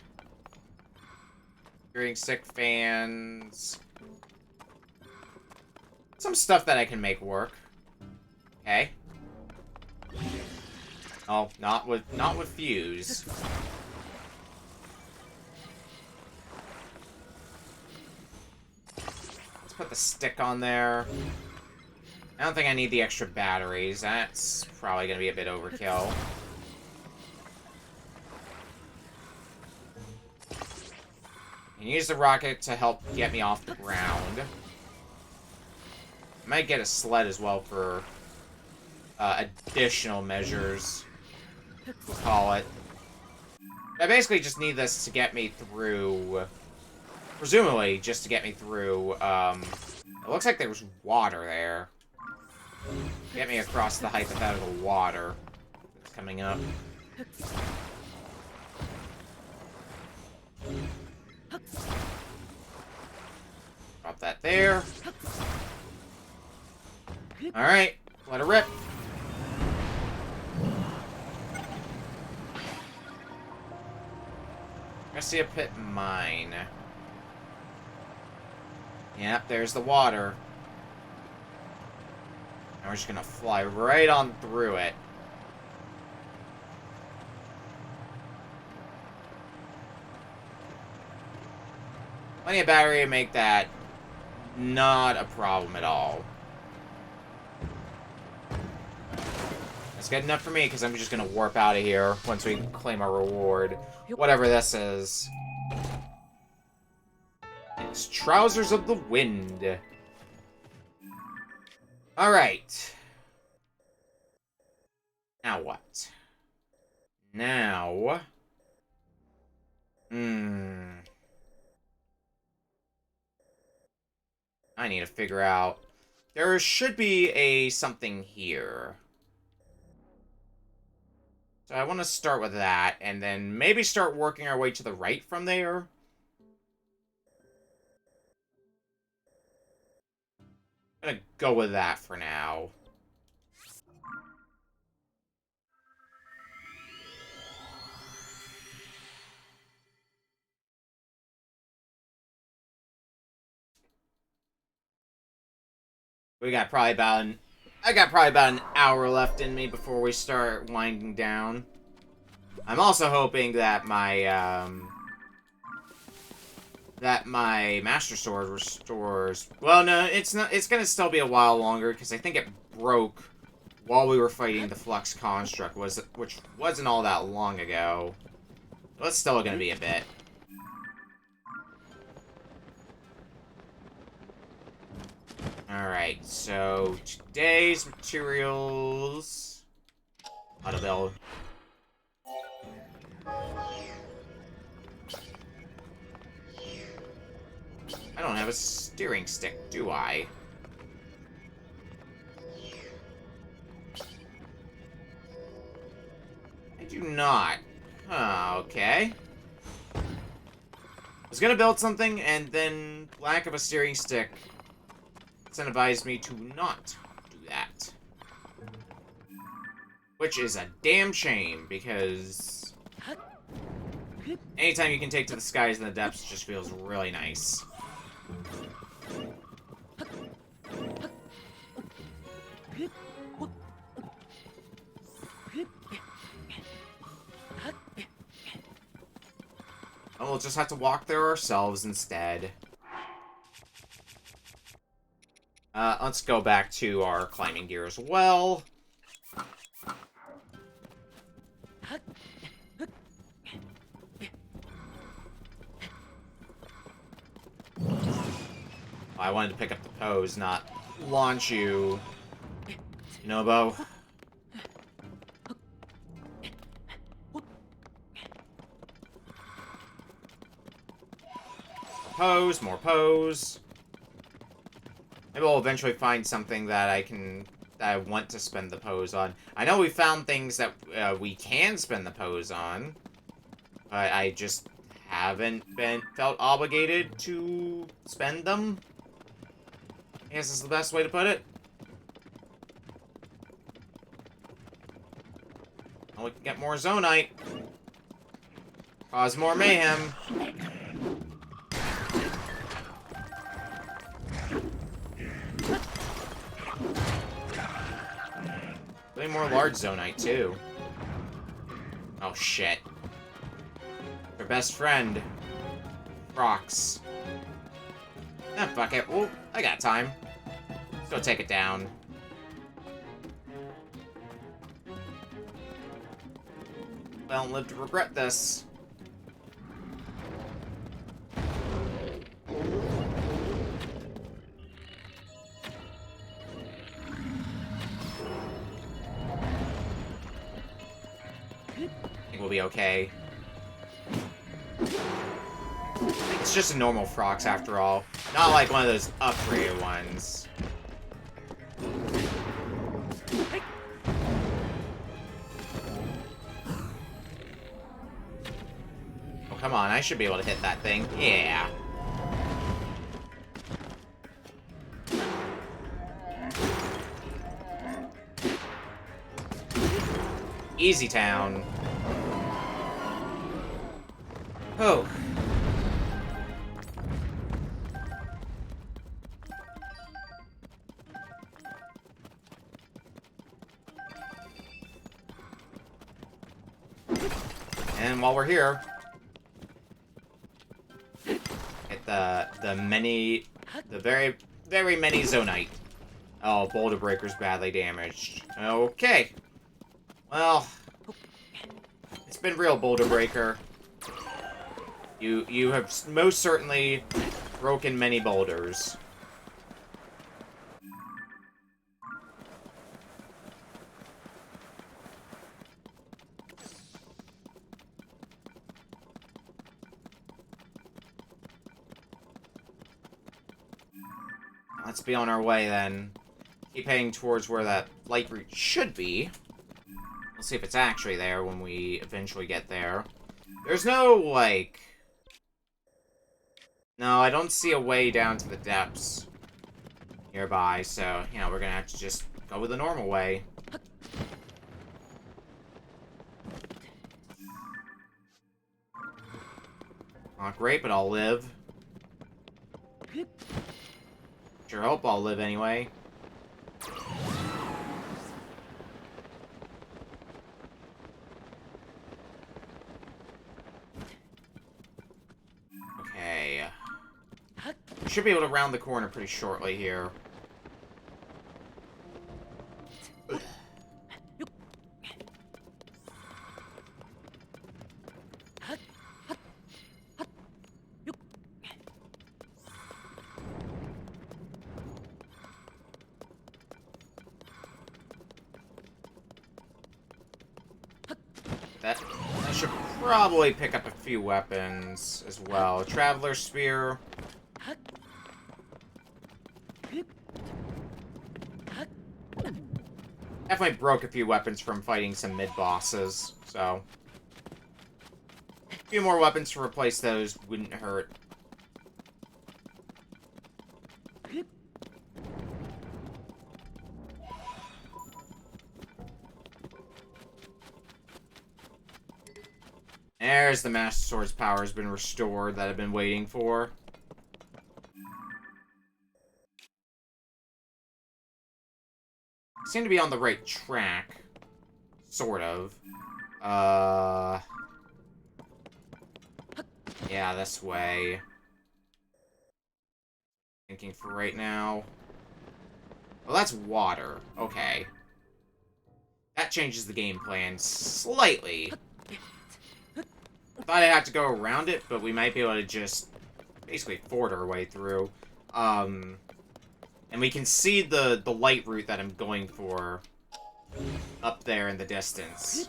curing sick fans. Some stuff that I can make work. Okay. Oh, not with fuse. Put the stick on there. I don't think I need the extra batteries. That's probably going to be a bit overkill. And use the rocket to help get me off the ground. might get a sled as well for additional measures, we'll call it. I basically just need this to get me through, presumably just to get me through, it looks like there's water there. Get me across the hypothetical water that's coming up. Drop that there. Alright, let it rip. I see a pit mine. Yep, there's the water. And we're just gonna fly right on through it. Plenty of battery to make that not a problem at all. That's good enough for me, because I'm just gonna warp out of here once we claim our reward. Whatever this is. It's Trousers of the Wind. Alright. Now what? Now... I need to figure out... There should be a something here. So I want to start with that, and then maybe start working our way to the right from there. I'm gonna go with that for now. We got probably about an... I got probably about an hour left in me before we start winding down. I'm also hoping that my, that my Master Sword restores... Well, no, it's not. It's gonna still be a while longer, because I think it broke while we were fighting the Flux Construct, which wasn't all that long ago. But it's still gonna be a bit. Alright, so today's materials... Auto build. I don't have a steering stick, do I? I do not. Huh, okay. I was gonna build something, and then lack of a steering stick incentivized me to not do that. Which is a damn shame, because anytime you can take to the skies and the depths just feels really nice. And we'll just have to walk there ourselves instead. Let's go back to our climbing gear as well. I wanted to pick up the pose, not launch you. You know, Bo? Pose, more pose. Maybe we'll eventually find something that I want to spend the pose on. I know we found things that we can spend the pose on, but I just haven't felt obligated to spend them. I guess is the best way to put it. And we can get more Zonite. Cause more mayhem. Way more large Zonite, too. Oh, shit. Their best friend. Rocks. Ah, fuck it. Well, I got time. Let's go take it down. I don't live to regret this. I think we'll be okay. It's just a normal Frox after all. Not like one of those upgraded ones. Oh, come on. I should be able to hit that thing. Yeah. Easy town. Oh. And while we're here, get the very many Zonite. Oh, Boulder Breaker's badly damaged. Okay. Well, it's been real, Boulder Breaker. You have most certainly broken many boulders. Let's be on our way, then. Keep heading towards where that light route should be. We'll see if it's actually there when we eventually get there. There's no, like... No, I don't see a way down to the depths nearby, so, you know, we're gonna have to just go with the normal way. Not great, but I'll live. Sure hope I'll live anyway. Okay. We should be able to round the corner pretty shortly here. That should probably pick up a few weapons as well. Traveler Spear. Definitely broke a few weapons from fighting some mid-bosses, so... A few more weapons to replace those wouldn't hurt. There's the Master Sword's power has been restored that I've been waiting for. Seem to be on the right track. Sort of. Yeah, this way. Thinking for right now. Well, that's water. Okay. That changes the game plan slightly. Thought I'd have to go around it, but we might be able to just basically ford our way through. And we can see the light route that I'm going for up there in the distance.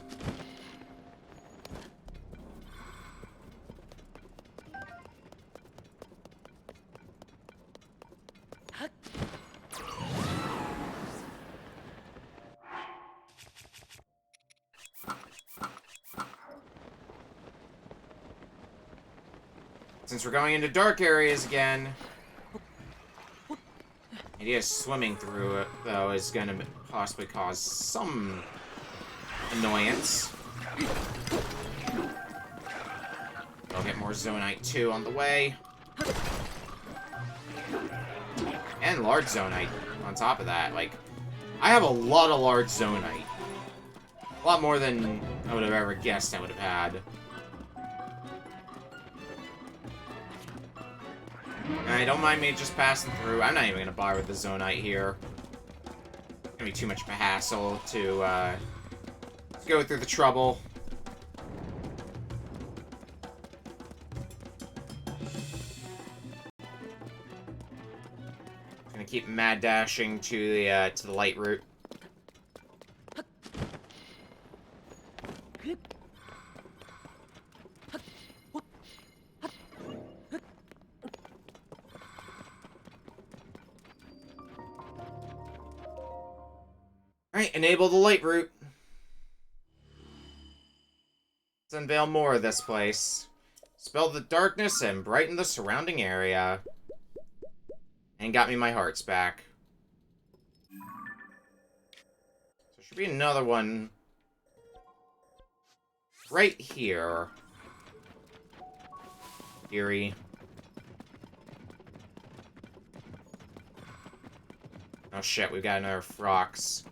Since we're going into dark areas again, the idea of swimming through it, though, is going to possibly cause some annoyance. I'll get more Zonite, too, on the way. And large Zonite on top of that. Like, I have a lot of large Zonite. A lot more than I would have ever guessed I would have had. Alright, don't mind me just passing through. I'm not even gonna bother with the Zonite here. It's gonna be too much of a hassle to go through the trouble. Gonna keep mad dashing to the light route. Alright, enable the light route. Let's unveil more of this place. Spell the darkness and brighten the surrounding area. And got me my hearts back. So there should be another one right here. Eerie. Oh shit, we've got another Frox.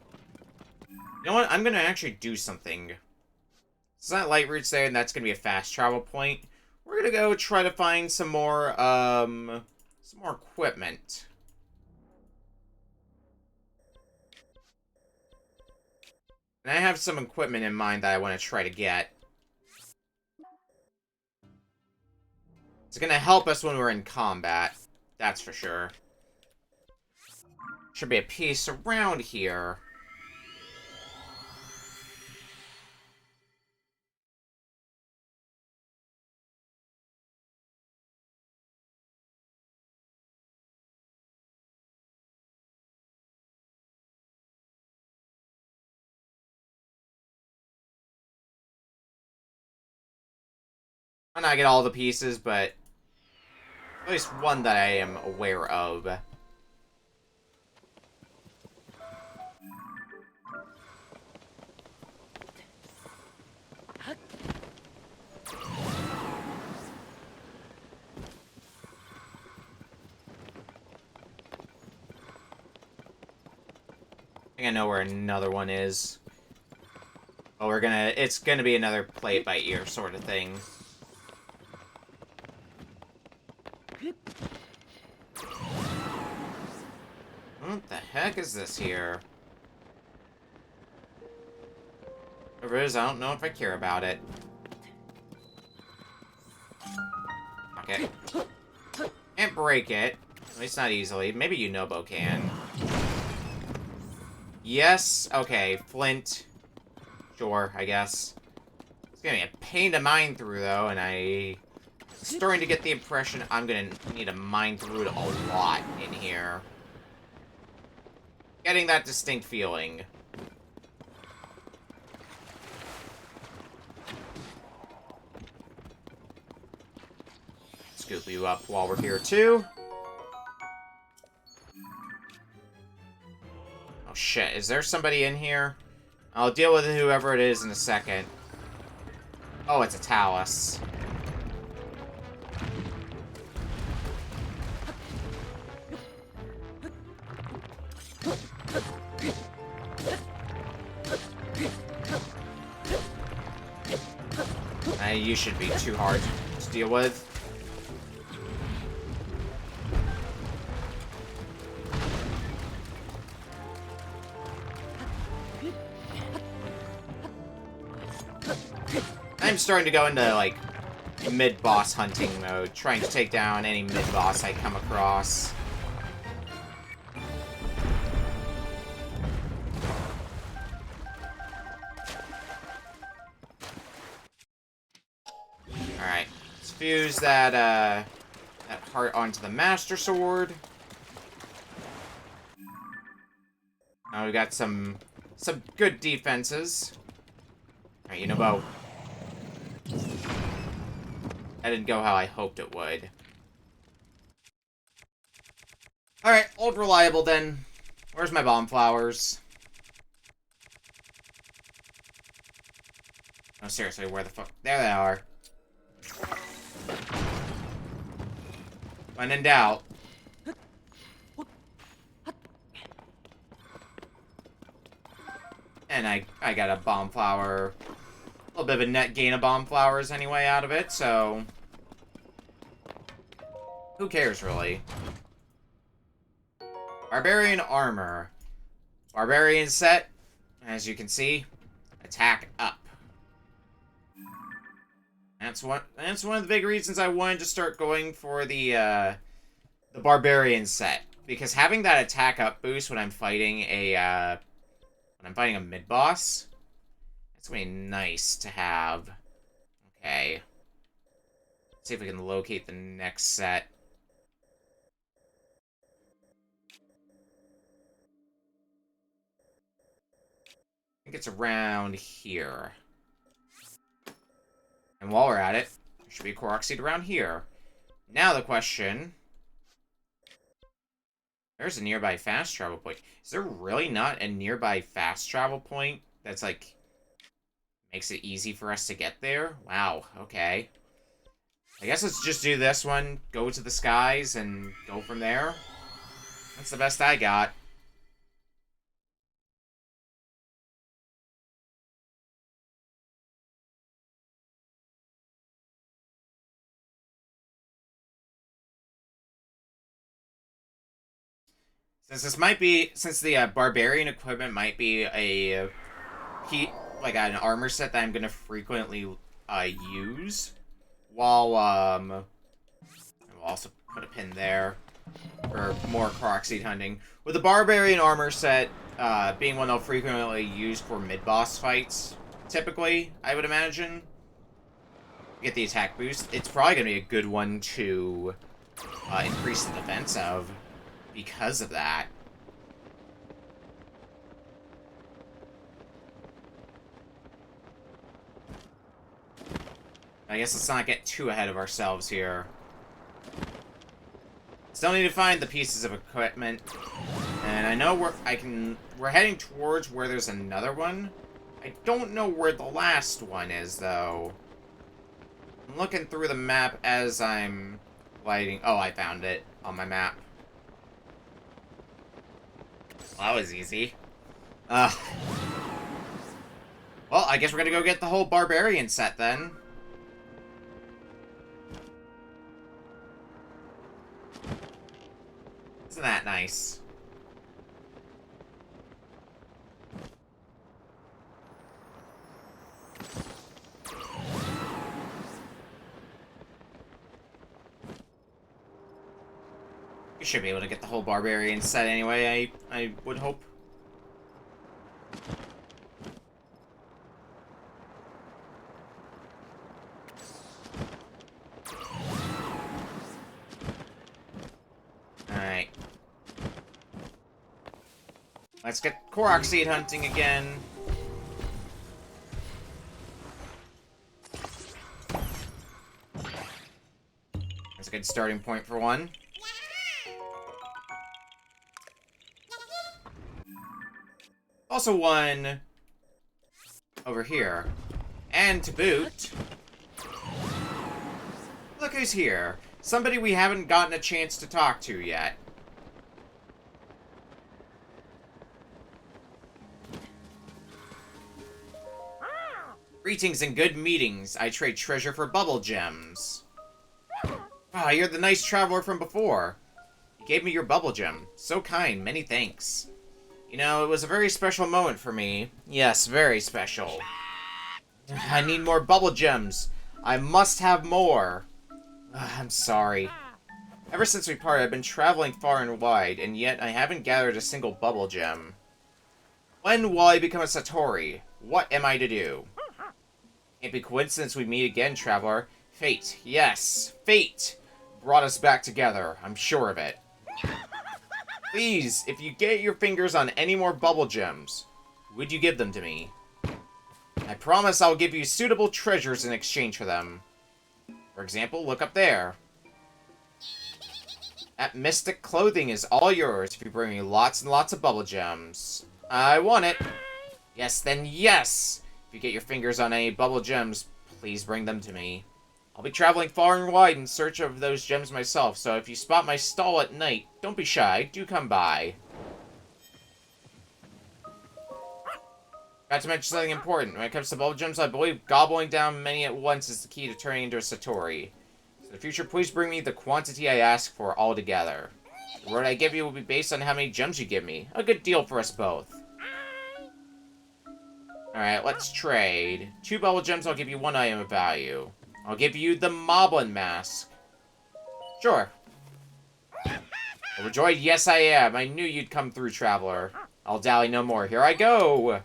You know what? I'm gonna actually do something. It's not light routes there, and that's gonna be a fast travel point. We're gonna go try to find some more equipment. And I have some equipment in mind that I want to try to get. It's gonna help us when we're in combat. That's for sure. Should be a piece around here. I'm not get all the pieces, but at least one that I am aware of. I think I know where another one is. Oh, it's gonna be another play it by ear sort of thing. What the heck is this here? Whatever it is, I don't know if I care about it. Okay. Can't break it. At least not easily. Maybe Yunobo can. Yes. Okay. Flint. Sure, I guess. It's gonna be a pain to mine through, though, and I'm starting to get the impression I'm gonna need to mine through it a lot in here. Getting that distinct feeling. Scoop you up while we're here, too. Oh, shit. Is there somebody in here? I'll deal with whoever it is in a second. Oh, it's a Talus. You should be too hard to deal with. I'm starting to go into, like, mid-boss hunting mode, trying to take down any mid-boss I come across. Alright, let's fuse that heart onto the Master Sword. Now we got some good defenses. Alright, Yunobo. That didn't go how I hoped it would. Alright, old reliable then. Where's my bomb flowers? Oh, seriously, where the fuck? There they are. When in doubt. And I got a bomb flower. A little bit of a net gain of bomb flowers anyway out of it, so... who cares, really? Barbarian armor. Barbarian set, as you can see, attack up. That's one of the big reasons I wanted to start going for the barbarian set, because having that attack up boost when I'm fighting a mid boss, it's gonna be nice to have. Okay, let's see if we can locate the next set. it's around here. And while we're at it, there should be a Korok seed around here. Now the question... There's a nearby fast travel point. Is there really not a nearby fast travel point that's, like, makes it easy for us to get there? Wow, okay. I guess let's just do this one, go to the skies, and go from there. That's the best I got. Since the barbarian equipment might be like an armor set that I'm gonna frequently use, while we'll also put a pin there for more Croxseed hunting. With the barbarian armor set being one I'll frequently use for mid-boss fights, typically, I would imagine, get the attack boost, it's probably gonna be a good one to increase the defense of. Because of that. I guess let's not get too ahead of ourselves here. Still need to find the pieces of equipment. And I know we're heading towards where there's another one. I don't know where the last one is, though. I'm looking through the map as I'm lighting. Oh, I found it on my map. Well, that was easy. Well, I guess we're gonna go get the whole barbarian set then. Isn't that nice? We should be able to get the whole barbarian set anyway, I would hope. Alright. Let's get Korok seed hunting again. That's a good starting point for one. Also one over here. And to boot, look who's here. Somebody we haven't gotten a chance to talk to yet. Greetings and good meetings. I trade treasure for bubble gems. Ah, you're the nice traveler from before. You gave me your bubble gem. So kind, many thanks. You know, it was a very special moment for me. Yes, very special. I need more bubble gems. I must have more. I'm sorry. Ever since we parted, I've been traveling far and wide, and yet I haven't gathered a single bubble gem. When will I become a Satori? What am I to do? Can't be coincidence we meet again, traveler. Fate, yes, fate brought us back together. I'm sure of it. Please, if you get your fingers on any more bubble gems, would you give them to me? I promise I'll give you suitable treasures in exchange for them. For example, look up there. That mystic clothing is all yours if you bring me lots and lots of bubble gems. I want it. Yes, then yes! If you get your fingers on any bubble gems, please bring them to me. I'll be traveling far and wide in search of those gems myself, so if you spot my stall at night, don't be shy, do come by. Got to mention something important. When it comes to bubble gems, I believe gobbling down many at once is the key to turning into a Satori. So in the future, please bring me the quantity I ask for altogether. The word I give you will be based on how many gems you give me. A good deal for us both. Alright, let's trade. 2 bubble gems, I'll give you 1 item of value. I'll give you the Moblin Mask. Sure. Overjoyed? Yes, I am. I knew you'd come through, traveler. I'll dally no more. Here I go!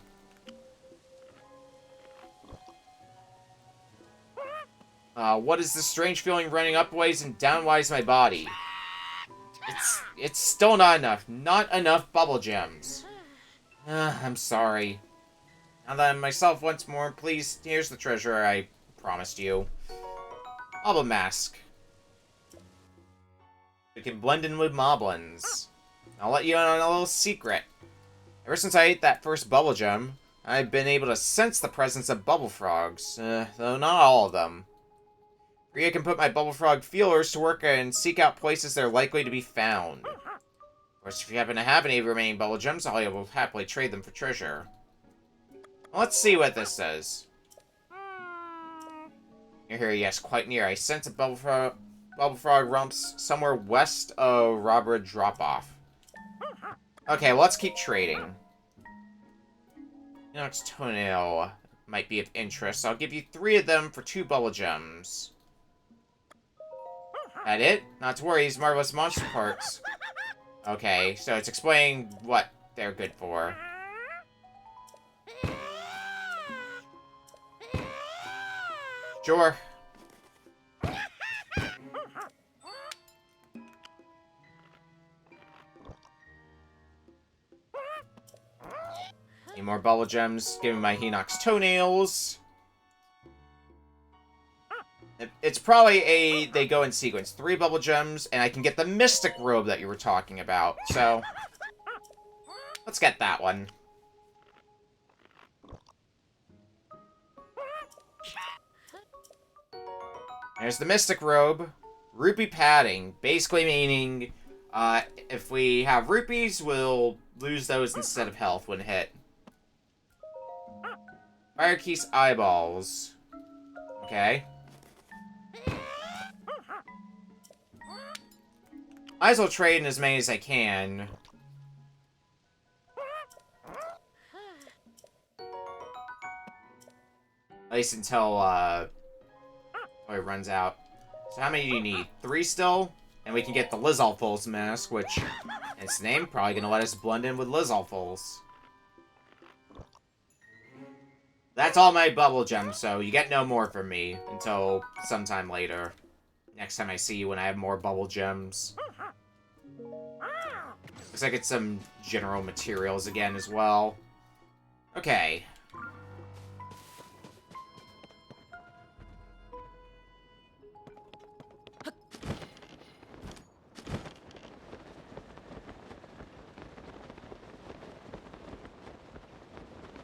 What is this strange feeling running upways and downways my body? It's still not enough. Not enough bubble gems. I'm sorry. And then myself once more, please. Here's the treasure I promised you. Moblin mask. You can blend in with moblins. I'll let you in on a little secret. Ever since I ate that first bubble gem, I've been able to sense the presence of bubble frogs, though not all of them. I can put my bubble frog feelers to work and seek out places they're likely to be found. Of course, if you happen to have any remaining bubble gems, I will happily trade them for treasure. Well, let's see what this says. Near here, yes, quite near. I sense a bubble frog rumps somewhere west of Robber Drop-Off. Okay, well, let's keep trading. Inox Toenail might be of interest. I'll give you 3 of them for 2 bubble gems. That it? Not to worry, these marvelous monster parts. Okay, so it's explaining what they're good for. Sure. Need more bubble gems. Give me my Hinox toenails. It's probably they go in sequence. 3 bubble gems, and I can get the mystic robe that you were talking about. So, let's get that one. There's the mystic robe. Rupee padding, basically meaning if we have rupees, we'll lose those instead of health when hit. Fire Keys eyeballs. Okay. Might as well trade in as many as I can. At least until it runs out. So how many do you need? 3 still? And we can get the Lizalfos mask, which, in its name, probably gonna let us blend in with Lizalfos. That's all my bubble gems, so you get no more from me until sometime later. Next time I see you when I have more bubble gems. Looks like it's some general materials again as well. Okay.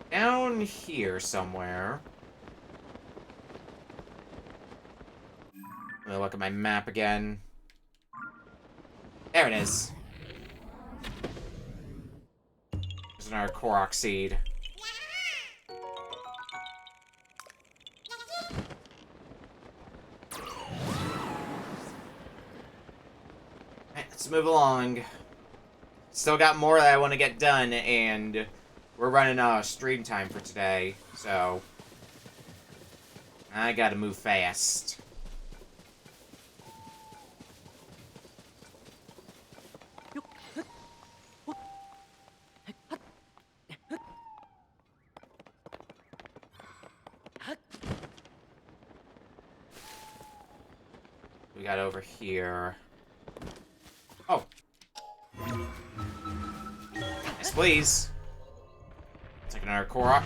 Down here somewhere. Let me look at my map again. There it is. There's another Korok seed. Alright, let's move along. Still got more that I want to get done, and we're running out of stream time for today, so I gotta move fast. We got over here. Oh. Yes, please. Take another Korok.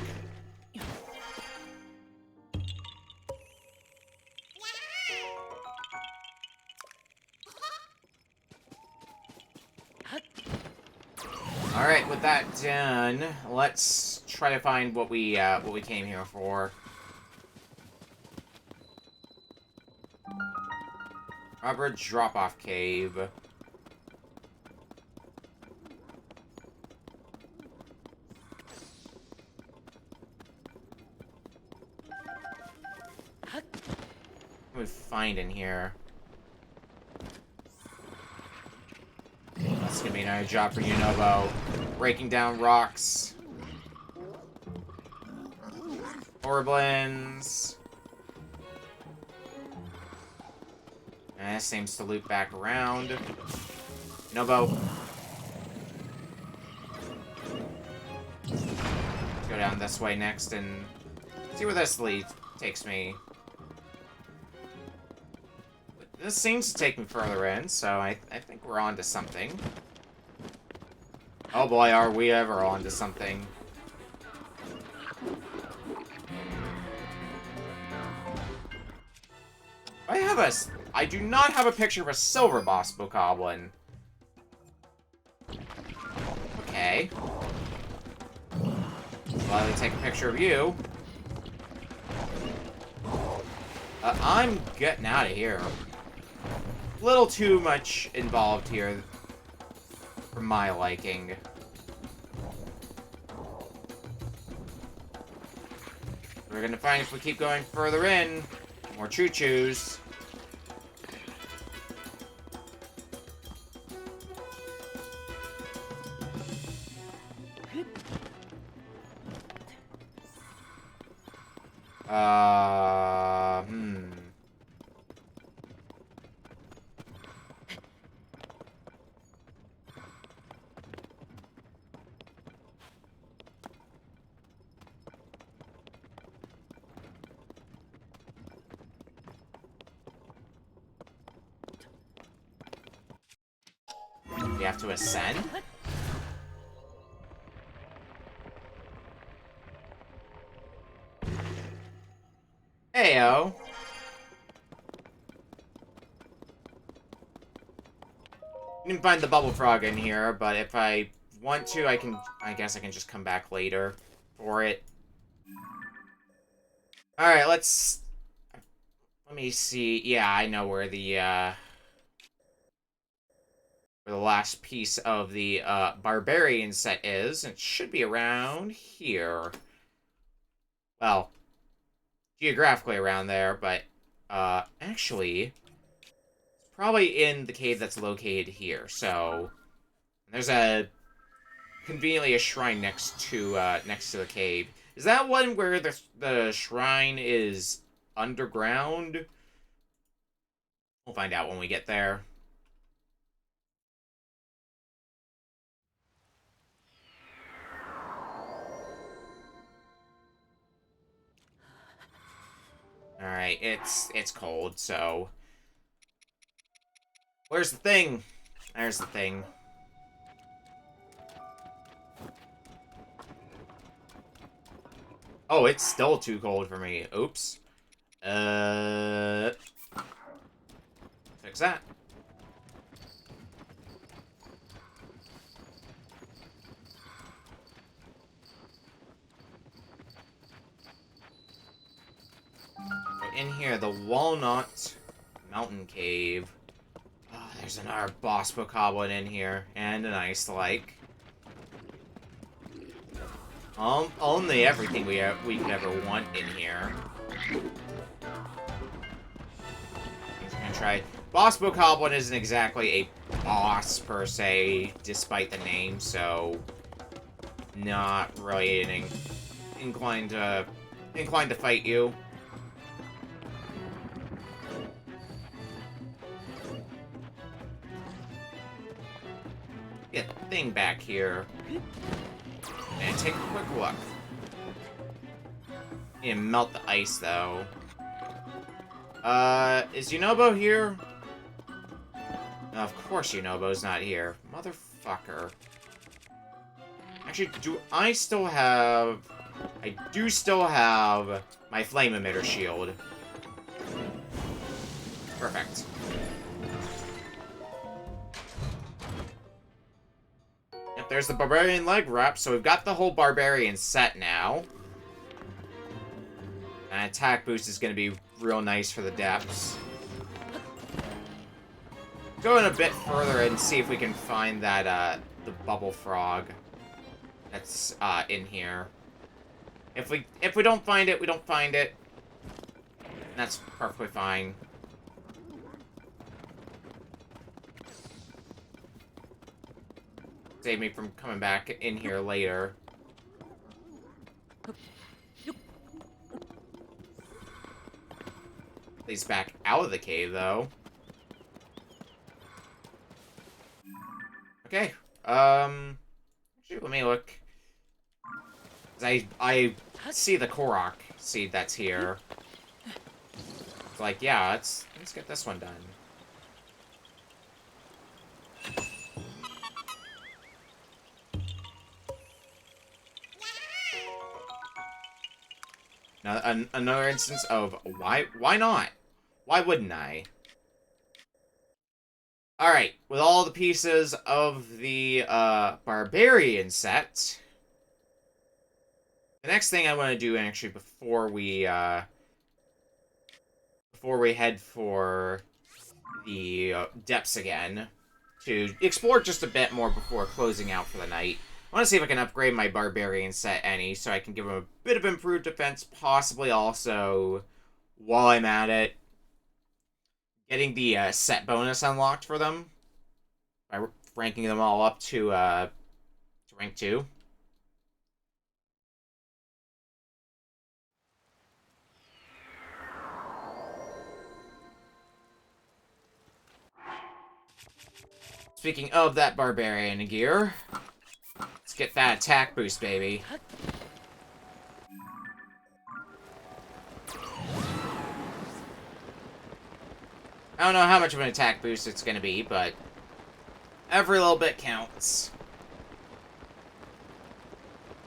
Alright, with that done, let's try to find what we came here for. Robber Drop-Off Cave. What do we find in here? That's gonna be another job for you, Novo. Breaking down rocks. Orblins. And it seems to loop back around. Novo. Let's go down this way next and see where this lead takes me. This seems to take me further in, so I think we're on to something. Oh boy, are we ever on to something. I do not have a picture of a silver boss bokoblin. Okay. Let me take a picture of you. I'm getting out of here. A little too much involved here for my liking. We're gonna find if we keep going further in, more choo-choos. Hmm. We have to ascend? Heyo. You can find the bubble frog in here, but if I want to, I guess I can just come back later for it. Alright, let me see. Yeah, I know where the last piece of the, barbarian set is. It should be around here. Well, geographically around there, but, actually, it's probably in the cave that's located here, so... There's conveniently a shrine next to the cave. Is that one where the shrine is underground? We'll find out when we get there. Alright, it's cold, so... Where's the thing? There's the thing. Oh, it's still too cold for me. Oops. Fix that. In here, the Walnut Mountain Cave. Oh, there's another boss bokoblin in here, and an ice like. Only everything we could ever want in here. I'm just gonna try. Boss bokoblin isn't exactly a boss per se, despite the name, so not really inclined to fight you. Get the thing back here. And take a quick look. Need to melt the ice, though. Is Yunobo here? No, of course Yunobo's not here. Motherfucker. Actually, do I still have... I do still have my flame emitter shield. Perfect. Yep, there's the barbarian leg wrap, so we've got the whole barbarian set now. An attack boost is going to be real nice for the depths. Go in a bit further and see if we can find that, the bubble frog that's, in here. If we don't find it, we don't find it. That's perfectly fine. Save me from coming back in here later. He's back out of the cave, though. Okay. Actually, let me look. I see the Korok seed that's here. It's like, yeah, let's get this one done. Now, another instance of why not? Why wouldn't I? Alright, with all the pieces of the barbarian set, the next thing I want to do, actually, before we head for the depths again, to explore just a bit more before closing out for the night, I want to see if I can upgrade my barbarian set any, so I can give him a bit of improved defense, possibly also, while I'm at it, getting the set bonus unlocked for them by ranking them all up to rank 2. Speaking of that barbarian gear, let's get that attack boost, baby. I don't know how much of an attack boost it's going to be, but every little bit counts.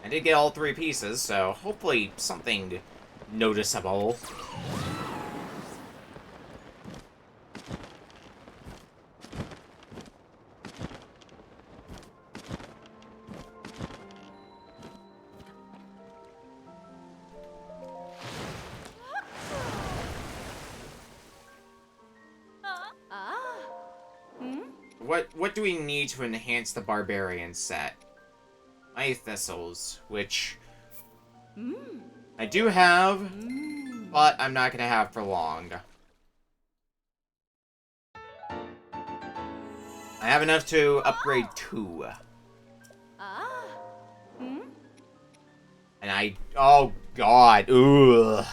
I did get all 3 pieces, so hopefully something noticeable. What do we need to enhance the barbarian set? My thistles, which I do have, but I'm not gonna have for long. I have enough to upgrade 2. And oh god, ugh.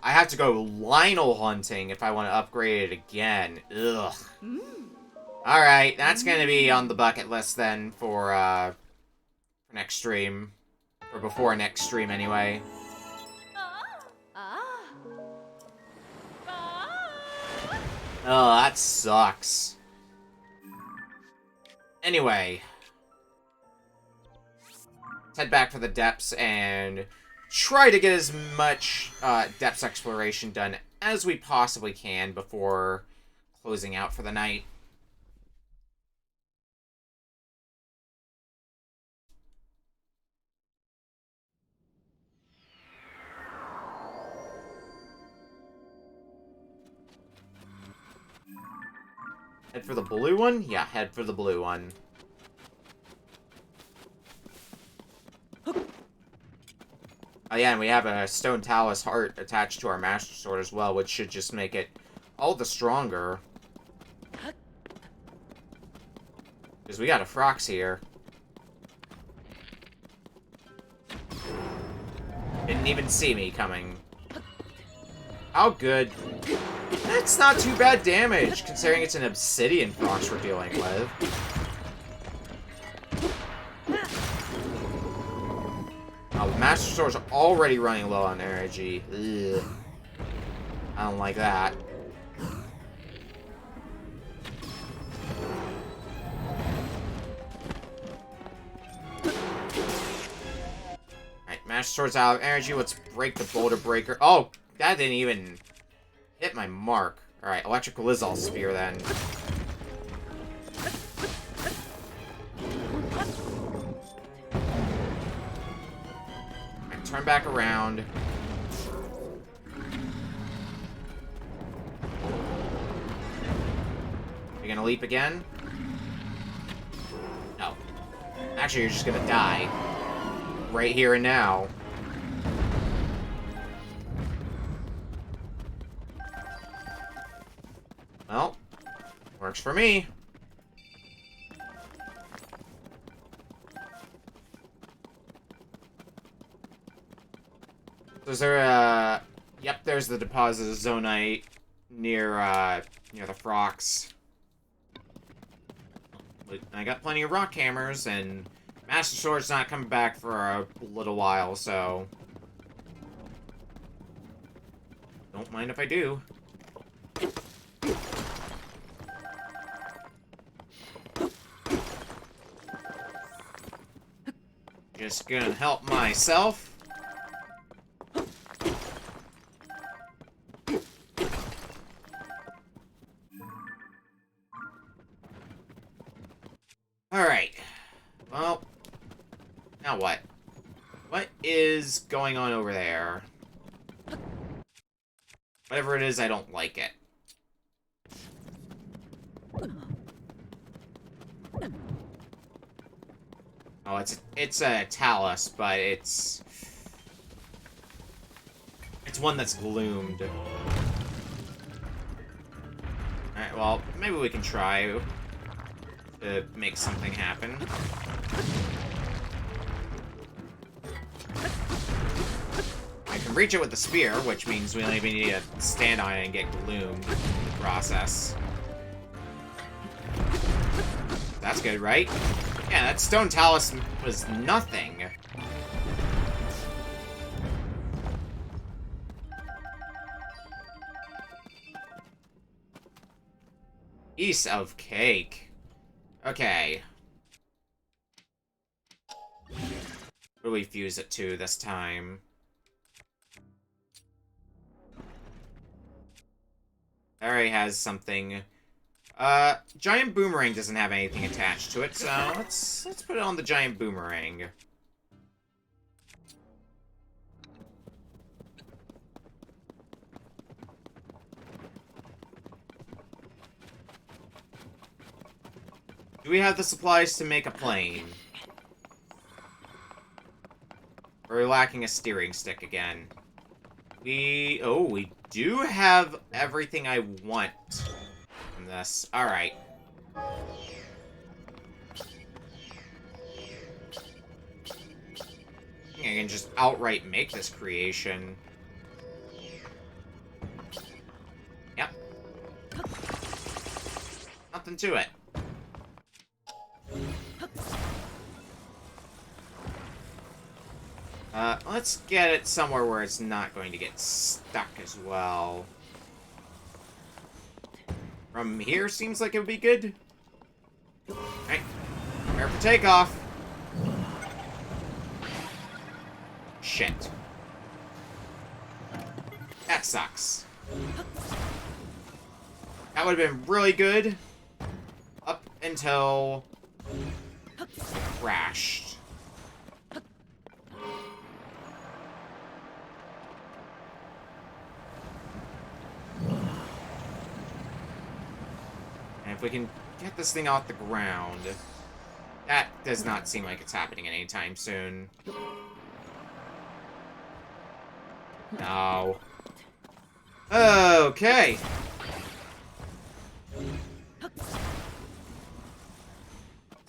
I have to go Lionel hunting if I want to upgrade it again. Ugh. Alright, that's gonna be on the bucket list then for next stream. Or before next stream, anyway. Oh, that sucks. Anyway. Let's head back for the depths and try to get as much depths exploration done as we possibly can before closing out for the night. Head for the blue one? Yeah, head for the blue one. Oh yeah, and we have a Stone Talus heart attached to our Master Sword as well, which should just make it all the stronger. Because we got a Frox here. Didn't even see me coming. How good. That's not too bad damage, considering it's an Obsidian Frox we're dealing with. Oh, the Master Sword's already running low on energy. Ugh. I don't like that. Alright, Master Sword's out of energy. Let's break the Boulder Breaker. Oh, that didn't even hit my mark. Alright, Electric Lizal Spear then. Alright, turn back around. You gonna leap again? No. Actually, you're just gonna die. Right here and now. Well, works for me. So is there a... Yep, there's the deposit of Zonite near the Frox. I got plenty of rock hammers, and Master Sword's not coming back for a little while, so... Don't mind if I do. Just gonna help myself. Alright. Well, now what? What is going on over there? Whatever it is, I don't like it. Oh, it's a talus, but it's one that's gloomed. Alright, well, maybe we can try to make something happen. I can reach it with the spear, which means we only even need to stand on it and get gloomed in the process. That's good, right? Yeah, that stone talus was nothing. Piece of cake. Okay. What do we fuse it to this time? There already has something. Giant boomerang doesn't have anything attached to it, so let's put it on the giant boomerang. Do we have the supplies to make a plane? Or are we lacking a steering stick again? We do have everything I want from this. Alright. I think I can just outright make this creation. Yep. Nothing to it. Let's get it somewhere where it's not going to get stuck as well. From here seems like it would be good. Alright. Prepare for takeoff. Shit. That sucks. That would have been really good. Up until it crashed. And if we can get this thing off the ground, that does not seem like it's happening anytime soon. No. Okay.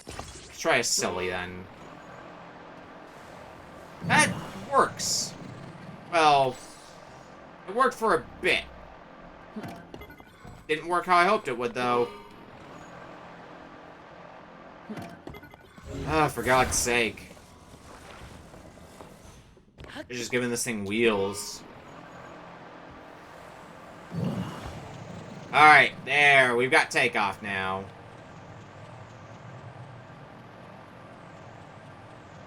Let's try a silly then. That works. Well, it worked for a bit. Didn't work how I hoped it would, though. Ah, for God's sake. They're just giving this thing wheels. Alright, there. We've got takeoff now.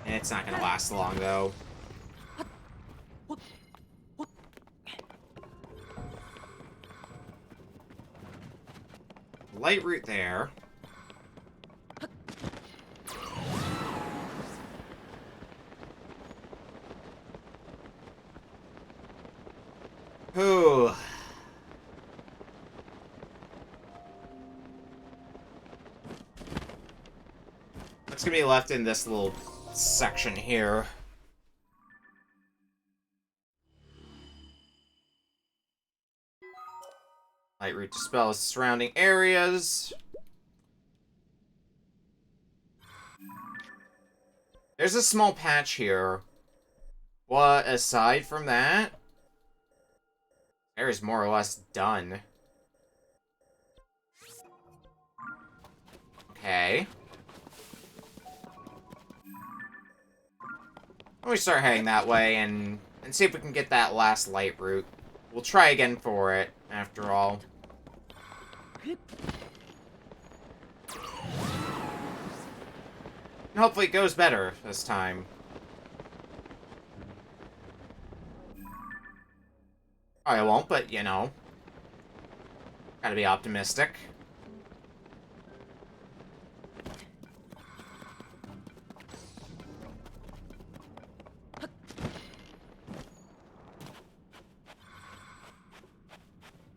It's not gonna last long, though. Light route there. Ooh. What's gonna be left in this little section here? Light route dispels surrounding areas. There's a small patch here. What, aside from that? Area's more or less done. Okay. Let me start heading that way and see if we can get that last light route. We'll try again for it, after all. And hopefully it goes better this time. I won't, but, you know. Gotta be optimistic.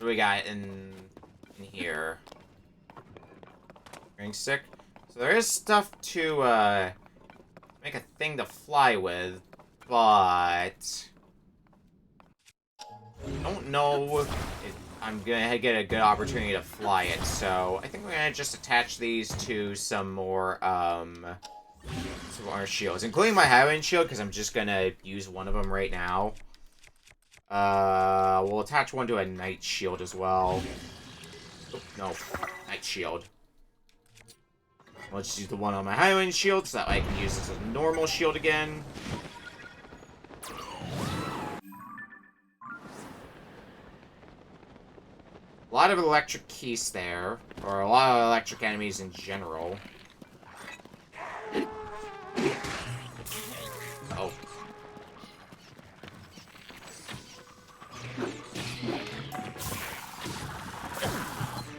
do we got in here? Ring stick. So there is stuff to make a thing to fly with, but I don't know if I'm gonna get a good opportunity to fly it. So I think we're gonna just attach these to some more shields, including my Highwind shield, because I'm just gonna use one of them right now. We'll attach one to a Knight shield as well. Oh, no, Knight shield. I'll just use the one on my Highwind shield, so that way I can use this as a normal shield again. A lot of electric keys there, or a lot of electric enemies in general. Oh.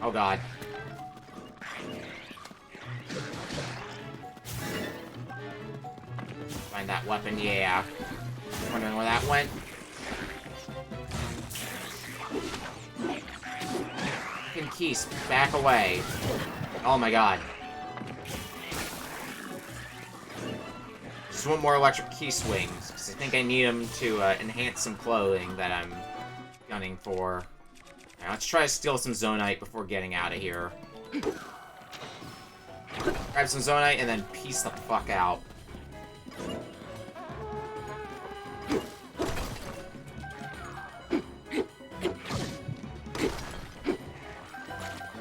Oh god. Find that weapon, yeah. Wondering where that went. Fucking keys, back away. Oh my god. Just want more electric key swings, because I think I need them to enhance some clothing that I'm gunning for. Now, let's try to steal some Zonite before getting out of here. Grab some Zonite and then piece the fuck out.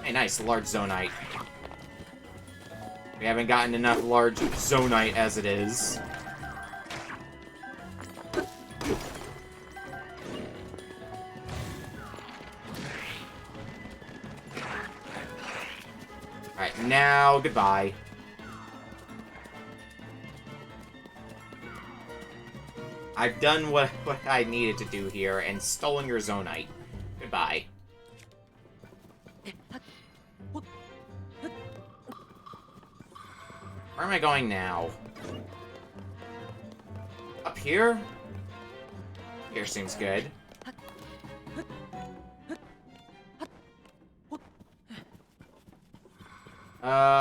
Hey, nice, large Zonite. We haven't gotten enough large Zonite as it is. Alright, now, goodbye. I've done what I needed to do here and stolen your Zonite. Goodbye. Where am I going now? Up here? Here seems good.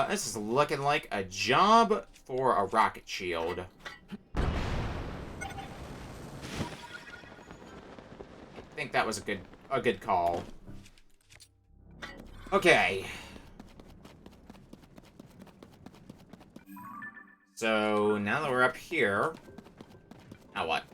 This is looking like a job for a rocket shield. I think that was a good call. Okay. So, now that we're up here... Now what?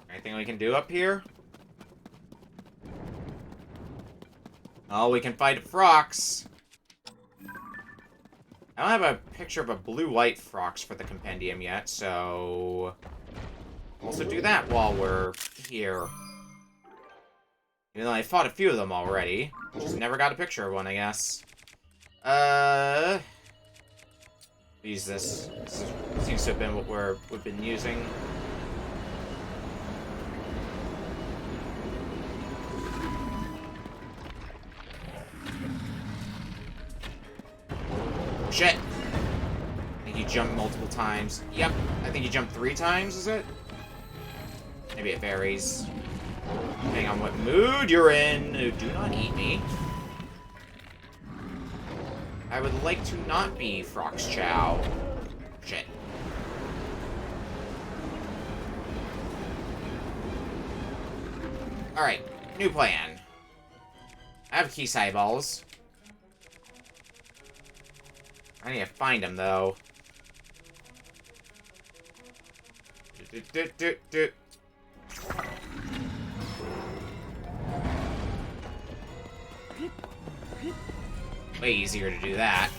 Anything we can do up here? Oh, we can fight Frox. I don't have a picture of a blue-white Frox for the compendium yet, so... Also do that while we're here. Even though I fought a few of them already. Just never got a picture of one, I guess. Use this. This seems to have been what we've been using. Shit! I think you jumped multiple times. Yep, I think you jumped 3 times, is it? Maybe it varies. Depending on what mood you're in. Do not eat me. I would like to not be Frox Chow. Shit. Alright, new plan. I have key eyeballs. I need to find them, though. Way easier to do that.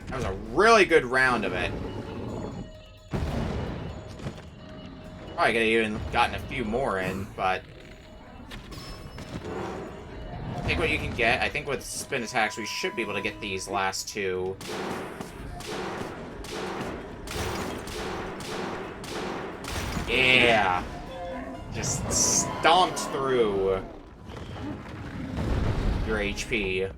That was a really good round of it. Probably could have even gotten a few more in, but... Take what you can get. I think with spin attacks, we should be able to get these last 2. Yeah. just stomped through your HP.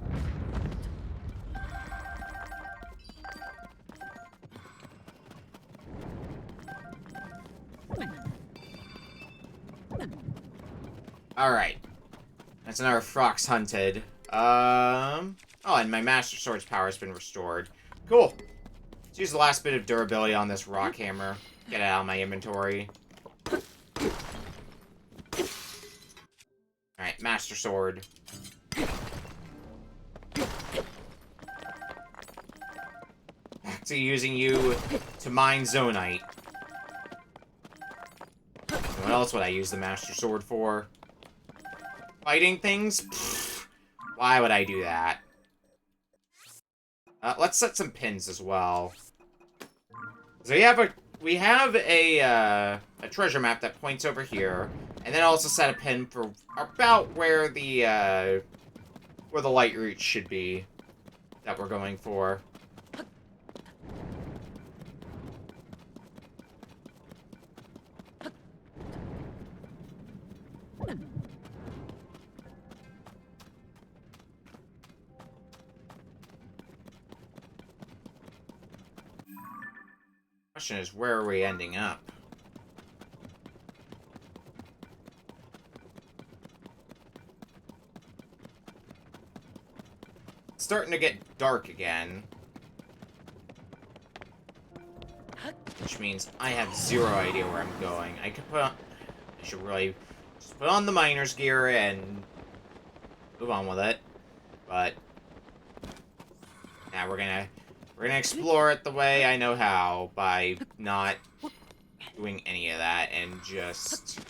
Alright. That's another Frox hunted. Oh, and my Master Sword's power has been restored. Cool. Let's use the last bit of durability on this rock hammer. Get it out of my inventory. Alright, Master Sword. Back to using you to mine Zonite. What else would I use the Master Sword for? Fighting things? Pfft, why would I do that? Let's set some pins as well. So we have a treasure map that points over here, and then also set a pin for about where the light route should be that we're going for. Question is, where are we ending up? It's starting to get dark again. Which means I have zero idea where I'm going. I should really just put on the miner's gear and move on with it. But now we're gonna explore it the way I know how, by not doing any of that and just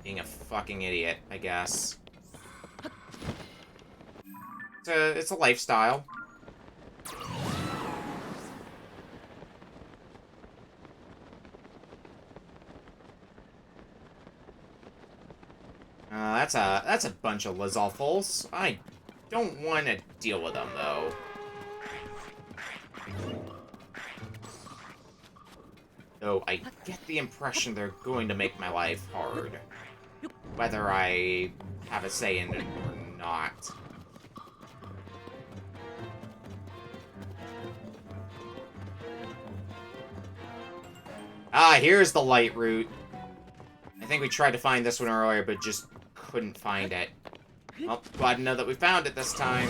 being a fucking idiot, I guess. It's a lifestyle. That's a bunch of Lizalfals. I don't want to deal with them, though. Though I get the impression they're going to make my life hard. Whether I have a say in it or not. Ah, here's the light route. I think we tried to find this one earlier, but just couldn't find it. Well, glad to know that we found it this time.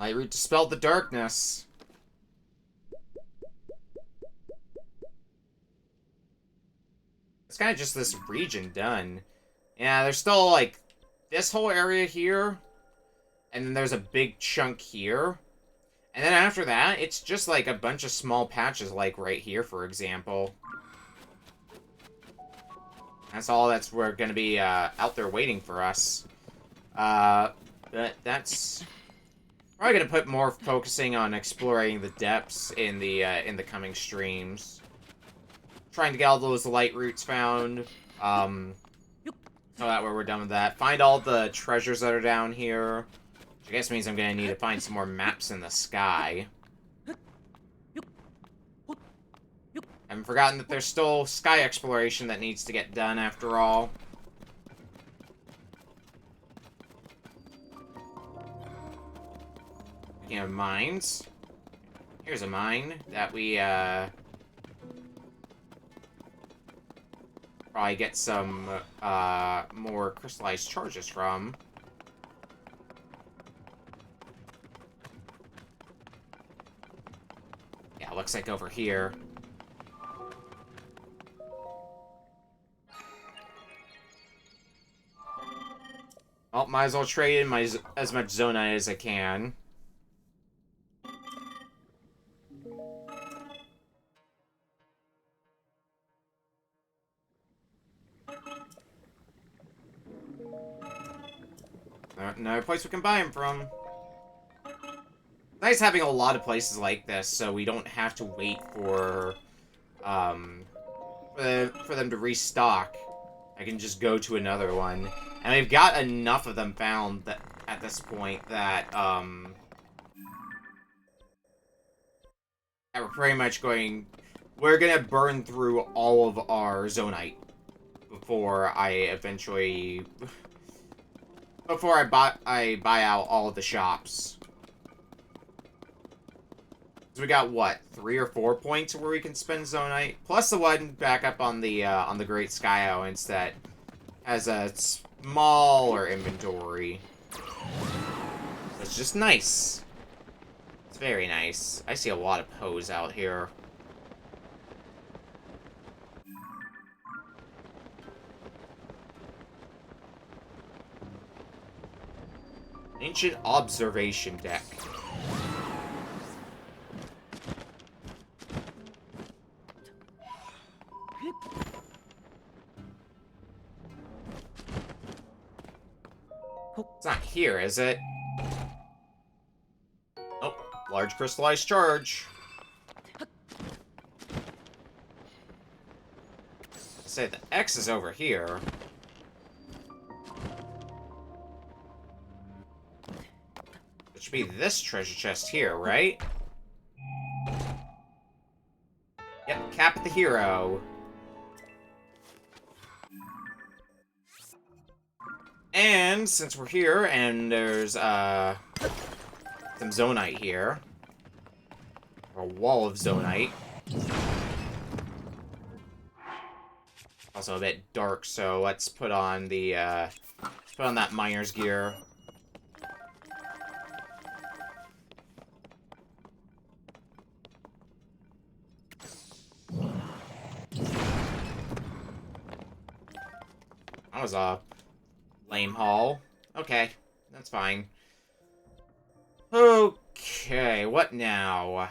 Light route dispelled the darkness. It's kind of just this region done. Yeah, there's still, like, this whole area here. And then there's a big chunk here. And then after that, it's just, like, a bunch of small patches, like right here, for example. That's all we're gonna be, out there waiting for us. But that's... Probably gonna put more focusing on exploring the depths in the coming streams. Trying to get all those light routes found. So that way we're done with that. Find all the treasures that are down here. Which I guess means I'm gonna need to find some more maps in the sky. I haven't forgotten that there's still sky exploration that needs to get done after all. Speaking of mines, here's a mine that we probably get some more crystallized charges from. Yeah, looks like over here. Well, might as well trade in as much Zonite as I can. Another place we can buy them from. Nice having a lot of places like this, so we don't have to wait for them to restock. I can just go to another one, and we've got enough of them found that at this point that, we're pretty much we're gonna burn through all of our Zonite before I buy out all of the shops. So we got, what, 3 or 4 points where we can spend Zonite? Plus the one back up on the Great Sky Islands that has a smaller inventory. It's just nice. It's very nice. I see a lot of Poes out here. Ancient observation deck. It's not here, is it? Oh, large crystallized charge. Say the X is over here. It should be this treasure chest here, right? Yep, Cap the Hero. And since we're here, and there's some Zonite here, or a wall of Zonite. Also a bit dark, so let's put on the put on that miner's gear. That was a lame haul. Okay, that's fine. Okay, what now?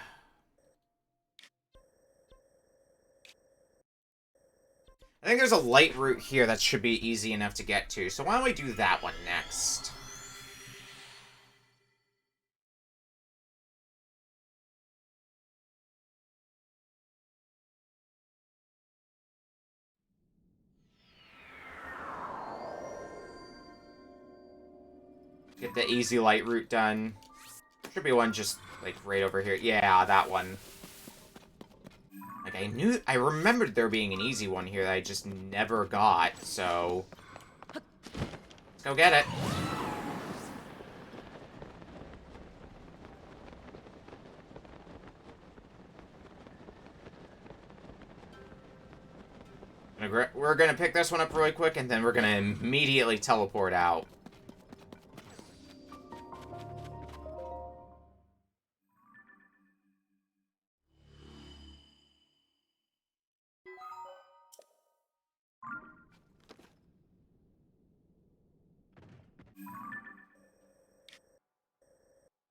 I think there's a light route here that should be easy enough to get to, so why don't we do that one next? Get the easy light route done. Should be one just, like, right over here. Yeah, that one. Like, I remembered there being an easy one here that I just never got, so... Let's go get it. We're gonna pick this one up really quick, and then we're gonna immediately teleport out.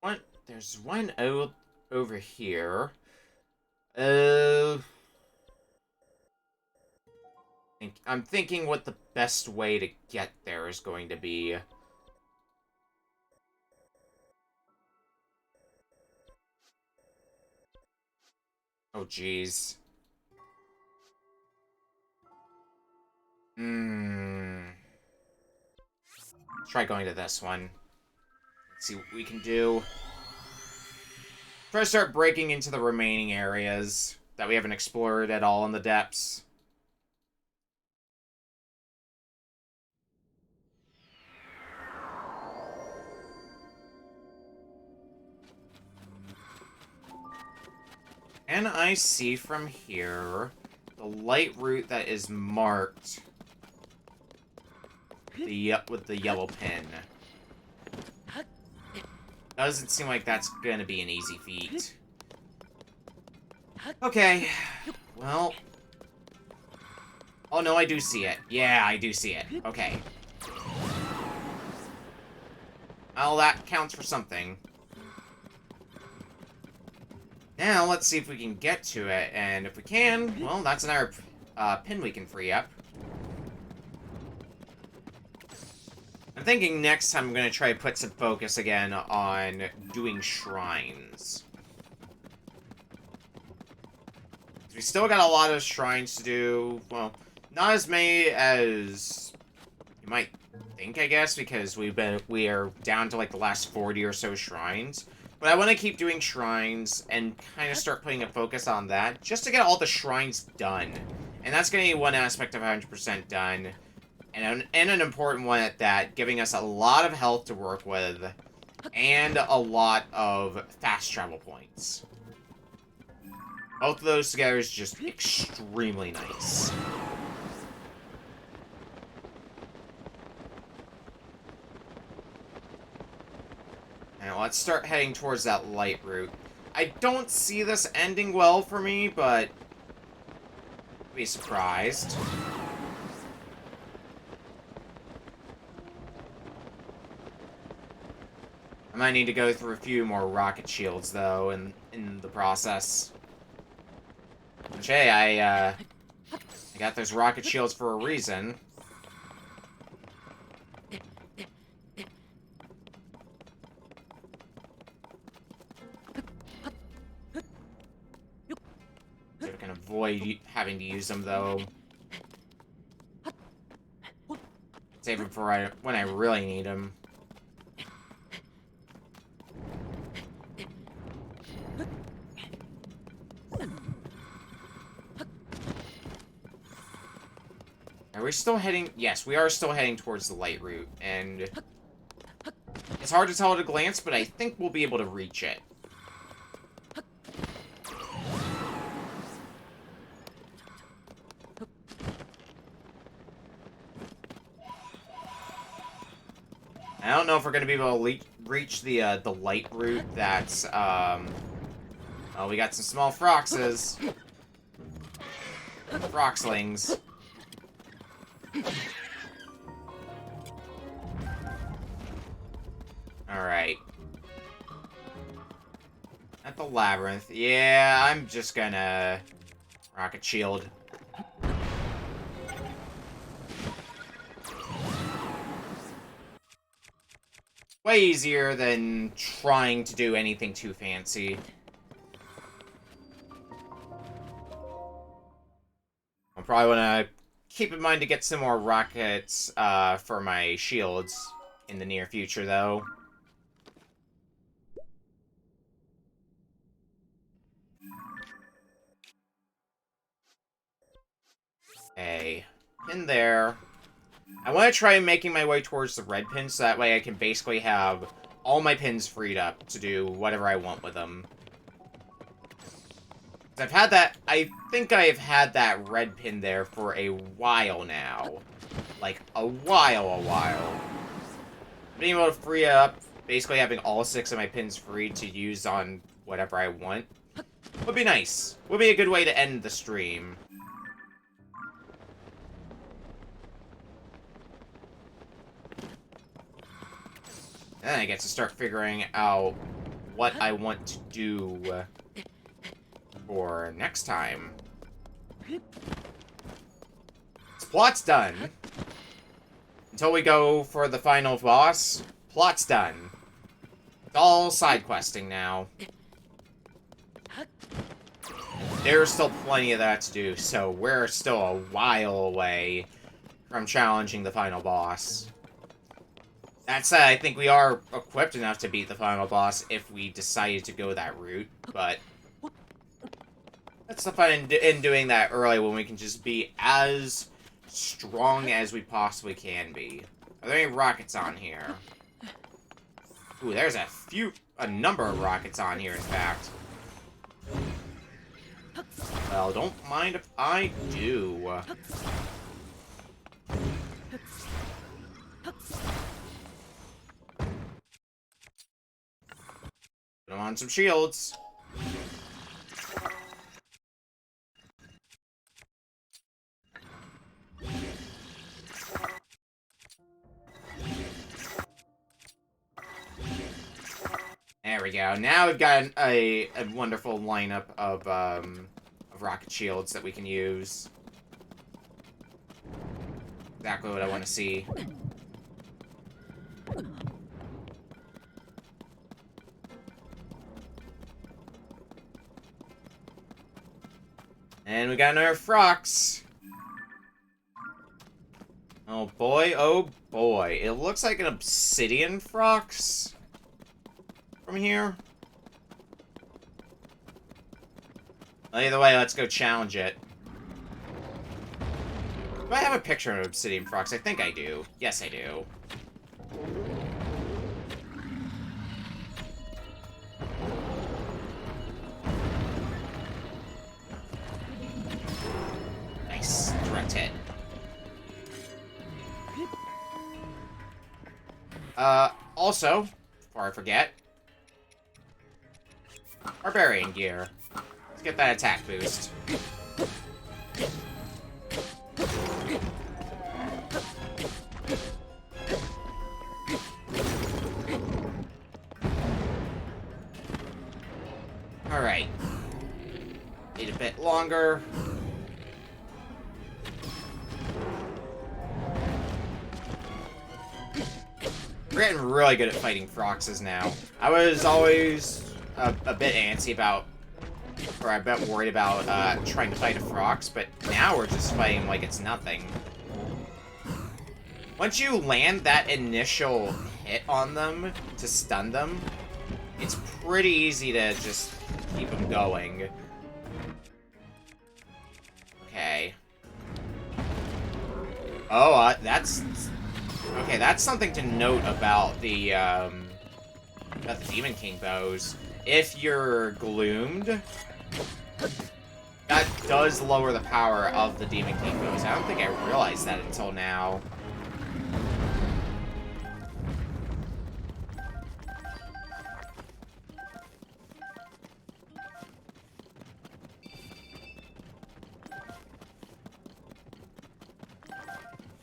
What? There's one over here. I'm thinking what the best way to get there is going to be. Oh, jeez. Try going to this one. Let's see what we can do. Try to start breaking into the remaining areas that we haven't explored at all in the depths. Can I see from here the light route that is marked with the yellow pin? Doesn't seem like that's gonna be an easy feat. Okay, well... Oh no, I do see it. Yeah, I do see it. Okay. Well, that counts for something. Now, let's see if we can get to it, and if we can, well, that's another pin we can free up. I'm thinking next time I'm going to try to put some focus again on doing shrines. We still got a lot of shrines to do. Well, not as many as you might think, I guess, because we are down to like the last 40 or so shrines. But I want to keep doing shrines and kind of start putting a focus on that just to get all the shrines done. And that's going to be one aspect of 100% done. And an important one at that, giving us a lot of health to work with and a lot of fast travel points. Both of those together is just extremely nice. Now, let's start heading towards that light route. I don't see this ending well for me, but I'd be surprised. I might need to go through a few more rocket shields, though, in the process. Which, hey, I got those rocket shields for a reason. So I can avoid having to use them, though. Save them for when I really need them. Are we still heading? Yes, we are still heading towards the light route, and it's hard to tell at a glance, but I think we'll be able to reach it. I don't know if we're going to be able to reach the light route that's, oh, we got some small froxes. Froxlings. Alright. At the labyrinth. Yeah, I'm just gonna rocket shield. Way easier than trying to do anything too fancy. I'll probably want to keep in mind to get some more rockets for my shields in the near future, though. Okay, in there. I want to try making my way towards the red pin, so that way I can basically have all my pins freed up to do whatever I want with them. I've had that, I think I've had that red pin there for a while now. Like, a while. Being able to free up, basically having all 6 of my pins free to use on whatever I want, would be nice. Would be a good way to end the stream. Then I get to start figuring out what I want to do for next time. This plot's done. Until we go for the final boss, plot's done. It's all side questing now. There's still plenty of that to do, so we're still a while away from challenging the final boss. That said, I think we are equipped enough to beat the final boss if we decided to go that route, but that's the fun in doing that early when we can just be as strong as we possibly can be. Are there any rockets on here? Ooh, there's a number of rockets on here, in fact. Well, don't mind if I do. Put them on some shields. There we go. Now we've got a wonderful lineup of rocket shields that we can use. Exactly what I want to see. And we got another Frox. Oh boy, boy. It looks like an obsidian frox from here. Well, either way, let's go challenge it. Do I have a picture of an obsidian frox? I think I do. Yes, I do. Nice. Direct hit. Also, before I forget, barbarian gear. Let's get that attack boost. Alright. Need a bit longer. We're getting really good at fighting froxes now. I was always a bit antsy about, or a bit worried about trying to fight a frox, but now we're just fighting like it's nothing. Once you land that initial hit on them to stun them, it's pretty easy to just keep them going. Okay. Oh, that's... Okay, that's something to note about the Demon King bows. If you're gloomed, that does lower the power of the Demon King bows. I don't think I realized that until now.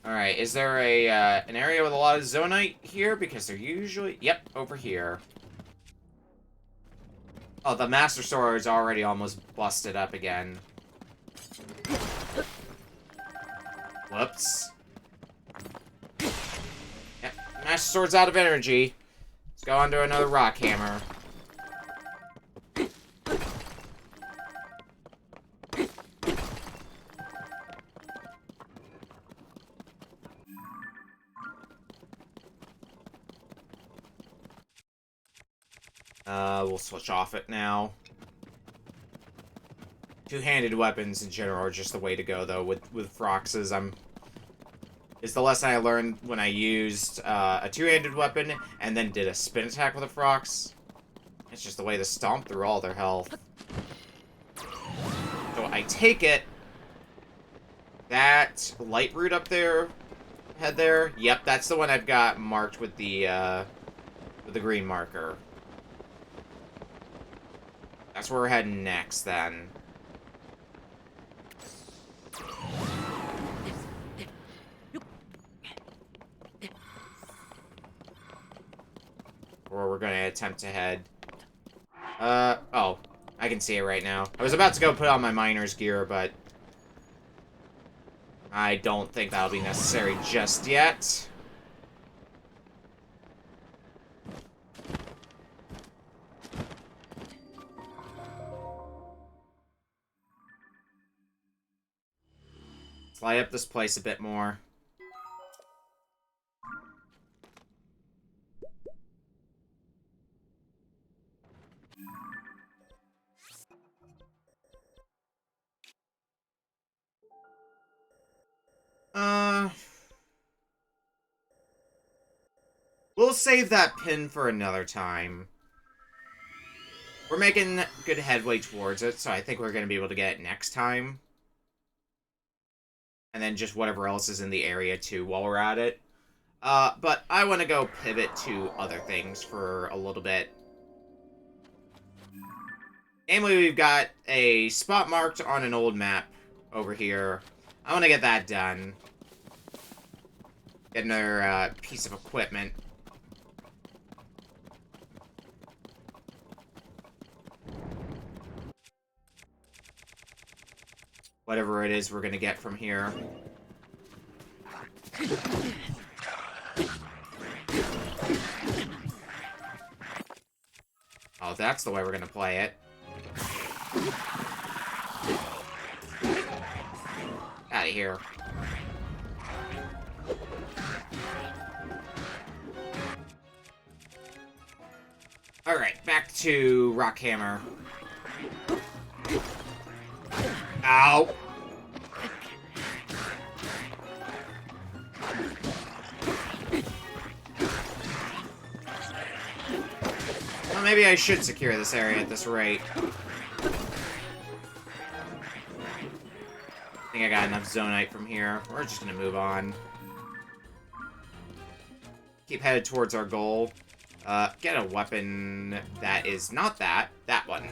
Alright, is there a, an area with a lot of Zonite here? Because they're usually... Yep, over here. Oh, the Master Sword is already almost busted up again. Whoops. Yep, Master Sword's out of energy. Let's go on to another Rock Hammer. We'll switch off it now. Two-handed weapons in general are just the way to go, though. With Froxes, it's the lesson I learned when I used a two-handed weapon and then did a spin attack with a Frox. It's just the way to stomp through all their health. So I take it that light root up there, head there. Yep, that's the one I've got marked with the green marker. That's where we're heading next, then. Or we're gonna attempt to head. Oh. I can see it right now. I was about to go put on my miner's gear, but I don't think that'll be necessary just yet. Let's light up this place a bit more. We'll save that pin for another time. We're making good headway towards it, so I think we're going to be able to get it next time. And then just whatever else is in the area, too, while we're at it. But I want to go pivot to other things for a little bit. Namely, we've got a spot marked on an old map over here. I want to get that done. Get another piece of equipment. Whatever it is we're gonna get from here. Oh, that's the way we're gonna play it. Out of here. Alright, back to Rockhammer. Ow! Well, maybe I should secure this area at this rate. I think I got enough Zonite from here. We're just gonna move on. Keep headed towards our goal. Get a weapon that is not that. That one.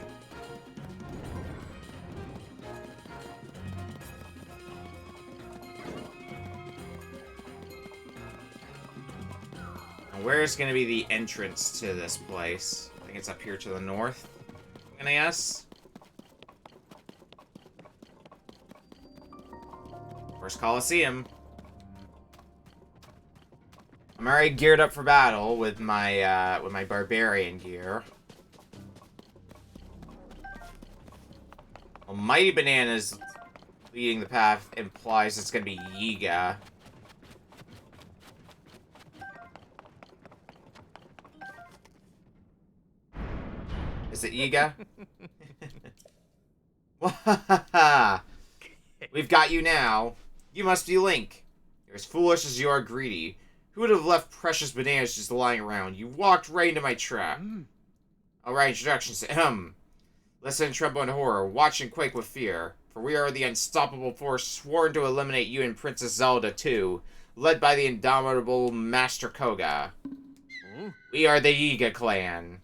And where's gonna be the entrance to this place? I think it's up here to the north. I'm gonna guess. First Coliseum. I'm already geared up for battle with my barbarian gear. Well, Mighty Bananas leading the path implies it's gonna be Yiga. Is it Yiga? We've got you now. You must be Link. You're as foolish as you are greedy. Who would have left precious bananas just lying around? You walked right into my trap. Alright, introductions. Listen and tremble in horror. Watch and quake with fear. For we are the unstoppable force sworn to eliminate you and Princess Zelda too, led by the indomitable Master Koga. We are the Yiga clan.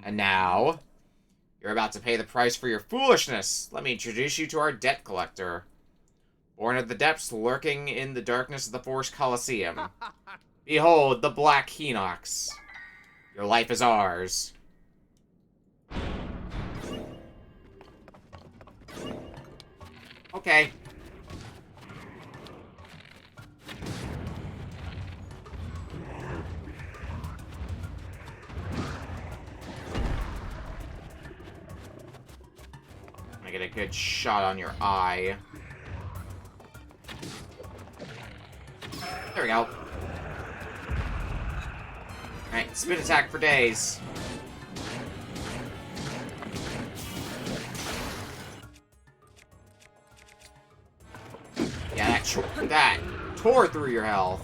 And now, you're about to pay the price for your foolishness. Let me introduce you to our debt collector. Born of the depths, lurking in the darkness of the Forest Coliseum. Behold, the Black Hinox. Your life is ours. Okay. I get a good shot on your eye. There we go. Alright, spin attack for days. Yeah, that tore through your health.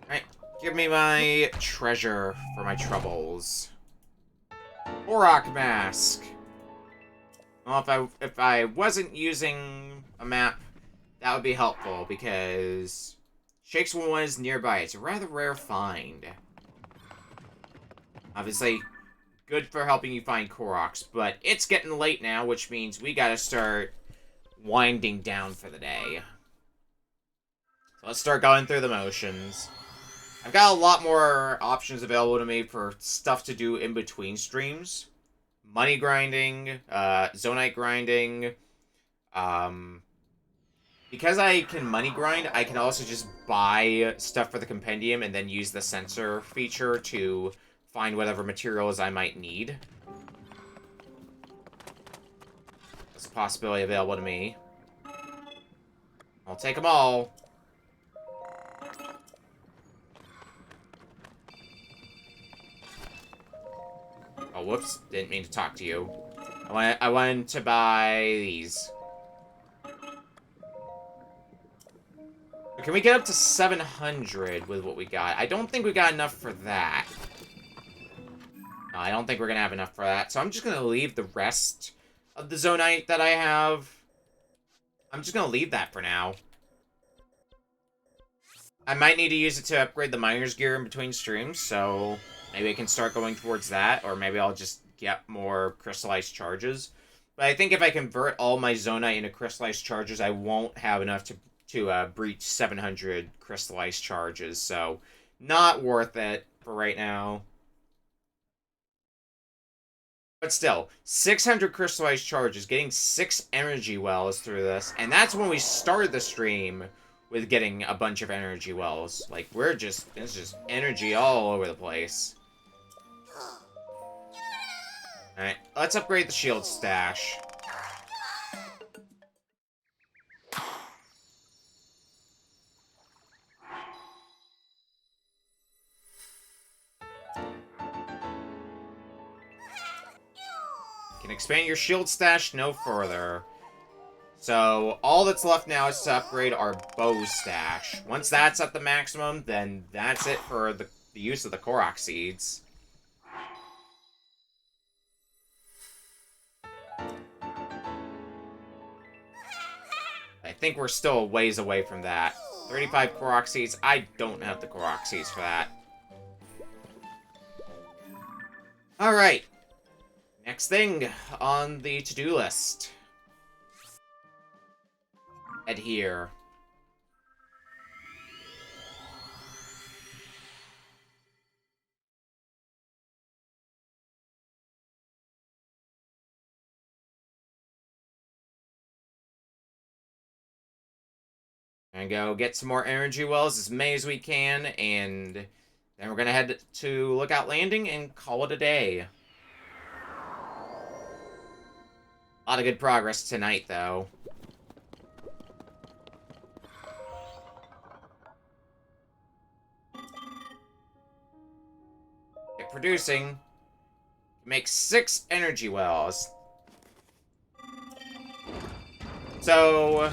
Alright, give me my treasure for my troubles. Auroch Mask. Well, if I wasn't using a map, that would be helpful, because Shakes one is nearby. It's a rather rare find. Obviously, good for helping you find Koroks, but it's getting late now, which means we gotta start winding down for the day. So let's start going through the motions. I've got a lot more options available to me for stuff to do in between streams. Money grinding, Zonite grinding, because I can money grind, I can also just buy stuff for the compendium and then use the sensor feature to find whatever materials I might need. That's a possibility available to me. I'll take them all. Oh, whoops. Didn't mean to talk to you. I wanted to buy these. Can we get up to 700 with what we got? I don't think we got enough for that. No, I don't think we're gonna have enough for that. So I'm just gonna leave the rest of the Zonite that I have. I'm just gonna leave that for now. I might need to use it to upgrade the miner's gear in between streams, so maybe I can start going towards that, or maybe I'll just get more crystallized charges. But I think if I convert all my Zonite into crystallized charges, I won't have enough to breach 700 crystallized charges, so not worth it for right now. But still, 600 crystallized charges, getting 6 energy wells through this, and that's when we started the stream with getting a bunch of energy wells. Like, it's just energy all over the place. Alright, let's upgrade the shield stash. Can expand your shield stash no further. So, all that's left now is to upgrade our bow stash. Once that's at the maximum, then that's it for the use of the Korok seeds. I think we're still a ways away from that. 35 Korok seeds. I don't have the Korok seeds for that. Alright. Next thing on the to-do list. Head here. And go get some more energy wells as many as we can, and then we're gonna head to Lookout Landing and call it a day. A lot of good progress tonight, though. Get producing. Make 6 energy wells. So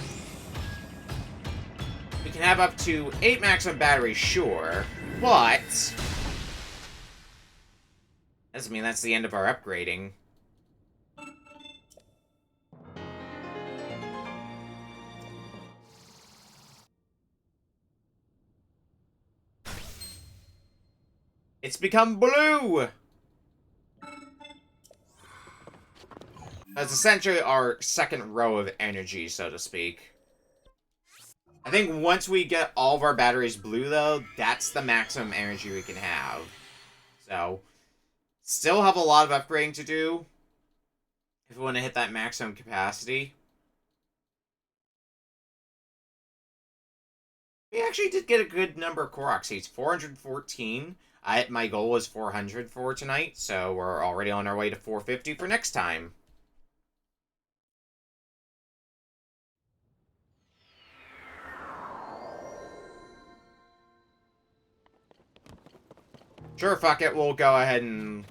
we can have up to 8 maximum batteries, sure, but doesn't mean that's the end of our upgrading. It's become blue! That's essentially our second row of energy, so to speak. I think once we get all of our batteries blue, though, that's the maximum energy we can have. So, still have a lot of upgrading to do if we want to hit that maximum capacity. We actually did get a good number of Korok seeds, 414. My goal was 400 for tonight, so we're already on our way to 450 for next time. Sure, fuck it, we'll go ahead and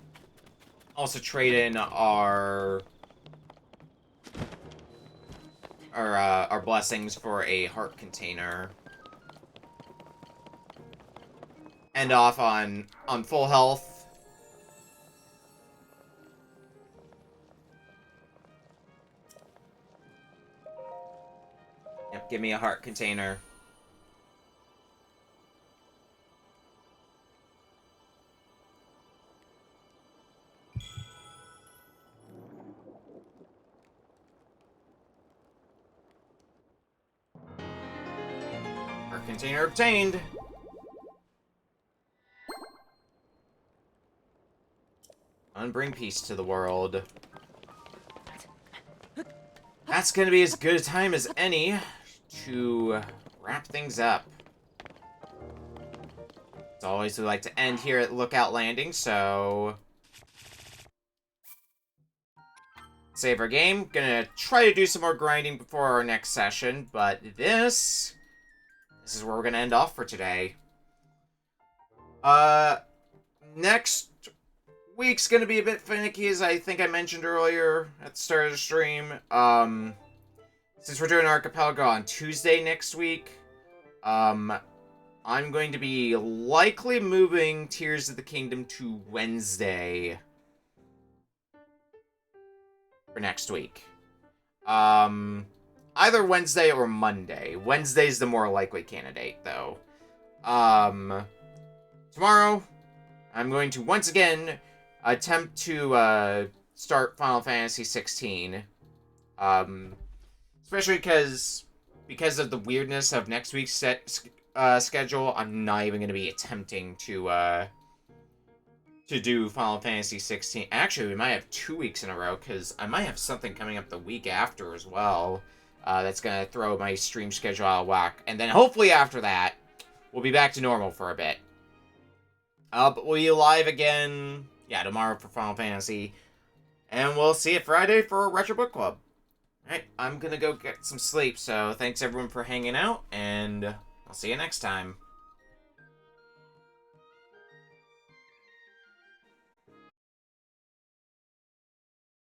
also trade in our blessings for a heart container. End off on full health. Yep, give me a heart container. Heart container obtained. Unbring peace to the world. That's gonna be as good a time as any to wrap things up. As always, we like to end here at Lookout Landing, so save our game. Gonna try to do some more grinding before our next session, but this is where we're gonna end off for today. Next week's gonna be a bit finicky, as I think I mentioned earlier at the start of the stream. Since we're doing Archipelago on Tuesday next week, I'm going to be likely moving Tears of the Kingdom to Wednesday for next week. Either Wednesday or Monday. Wednesday's the more likely candidate, though. Tomorrow, I'm going to once again attempt to start Final Fantasy 16. Especially because of the weirdness of next week's schedule, I'm not even going to be attempting to do Final Fantasy 16. Actually, we might have 2 weeks in a row, because I might have something coming up the week after as well. That's going to throw my stream schedule out of whack. And then hopefully after that, we'll be back to normal for a bit. But we'll be live again, yeah, tomorrow for Final Fantasy. And we'll see you Friday for a Retro Book Club. Alright, I'm gonna go get some sleep, so thanks everyone for hanging out, and I'll see you next time.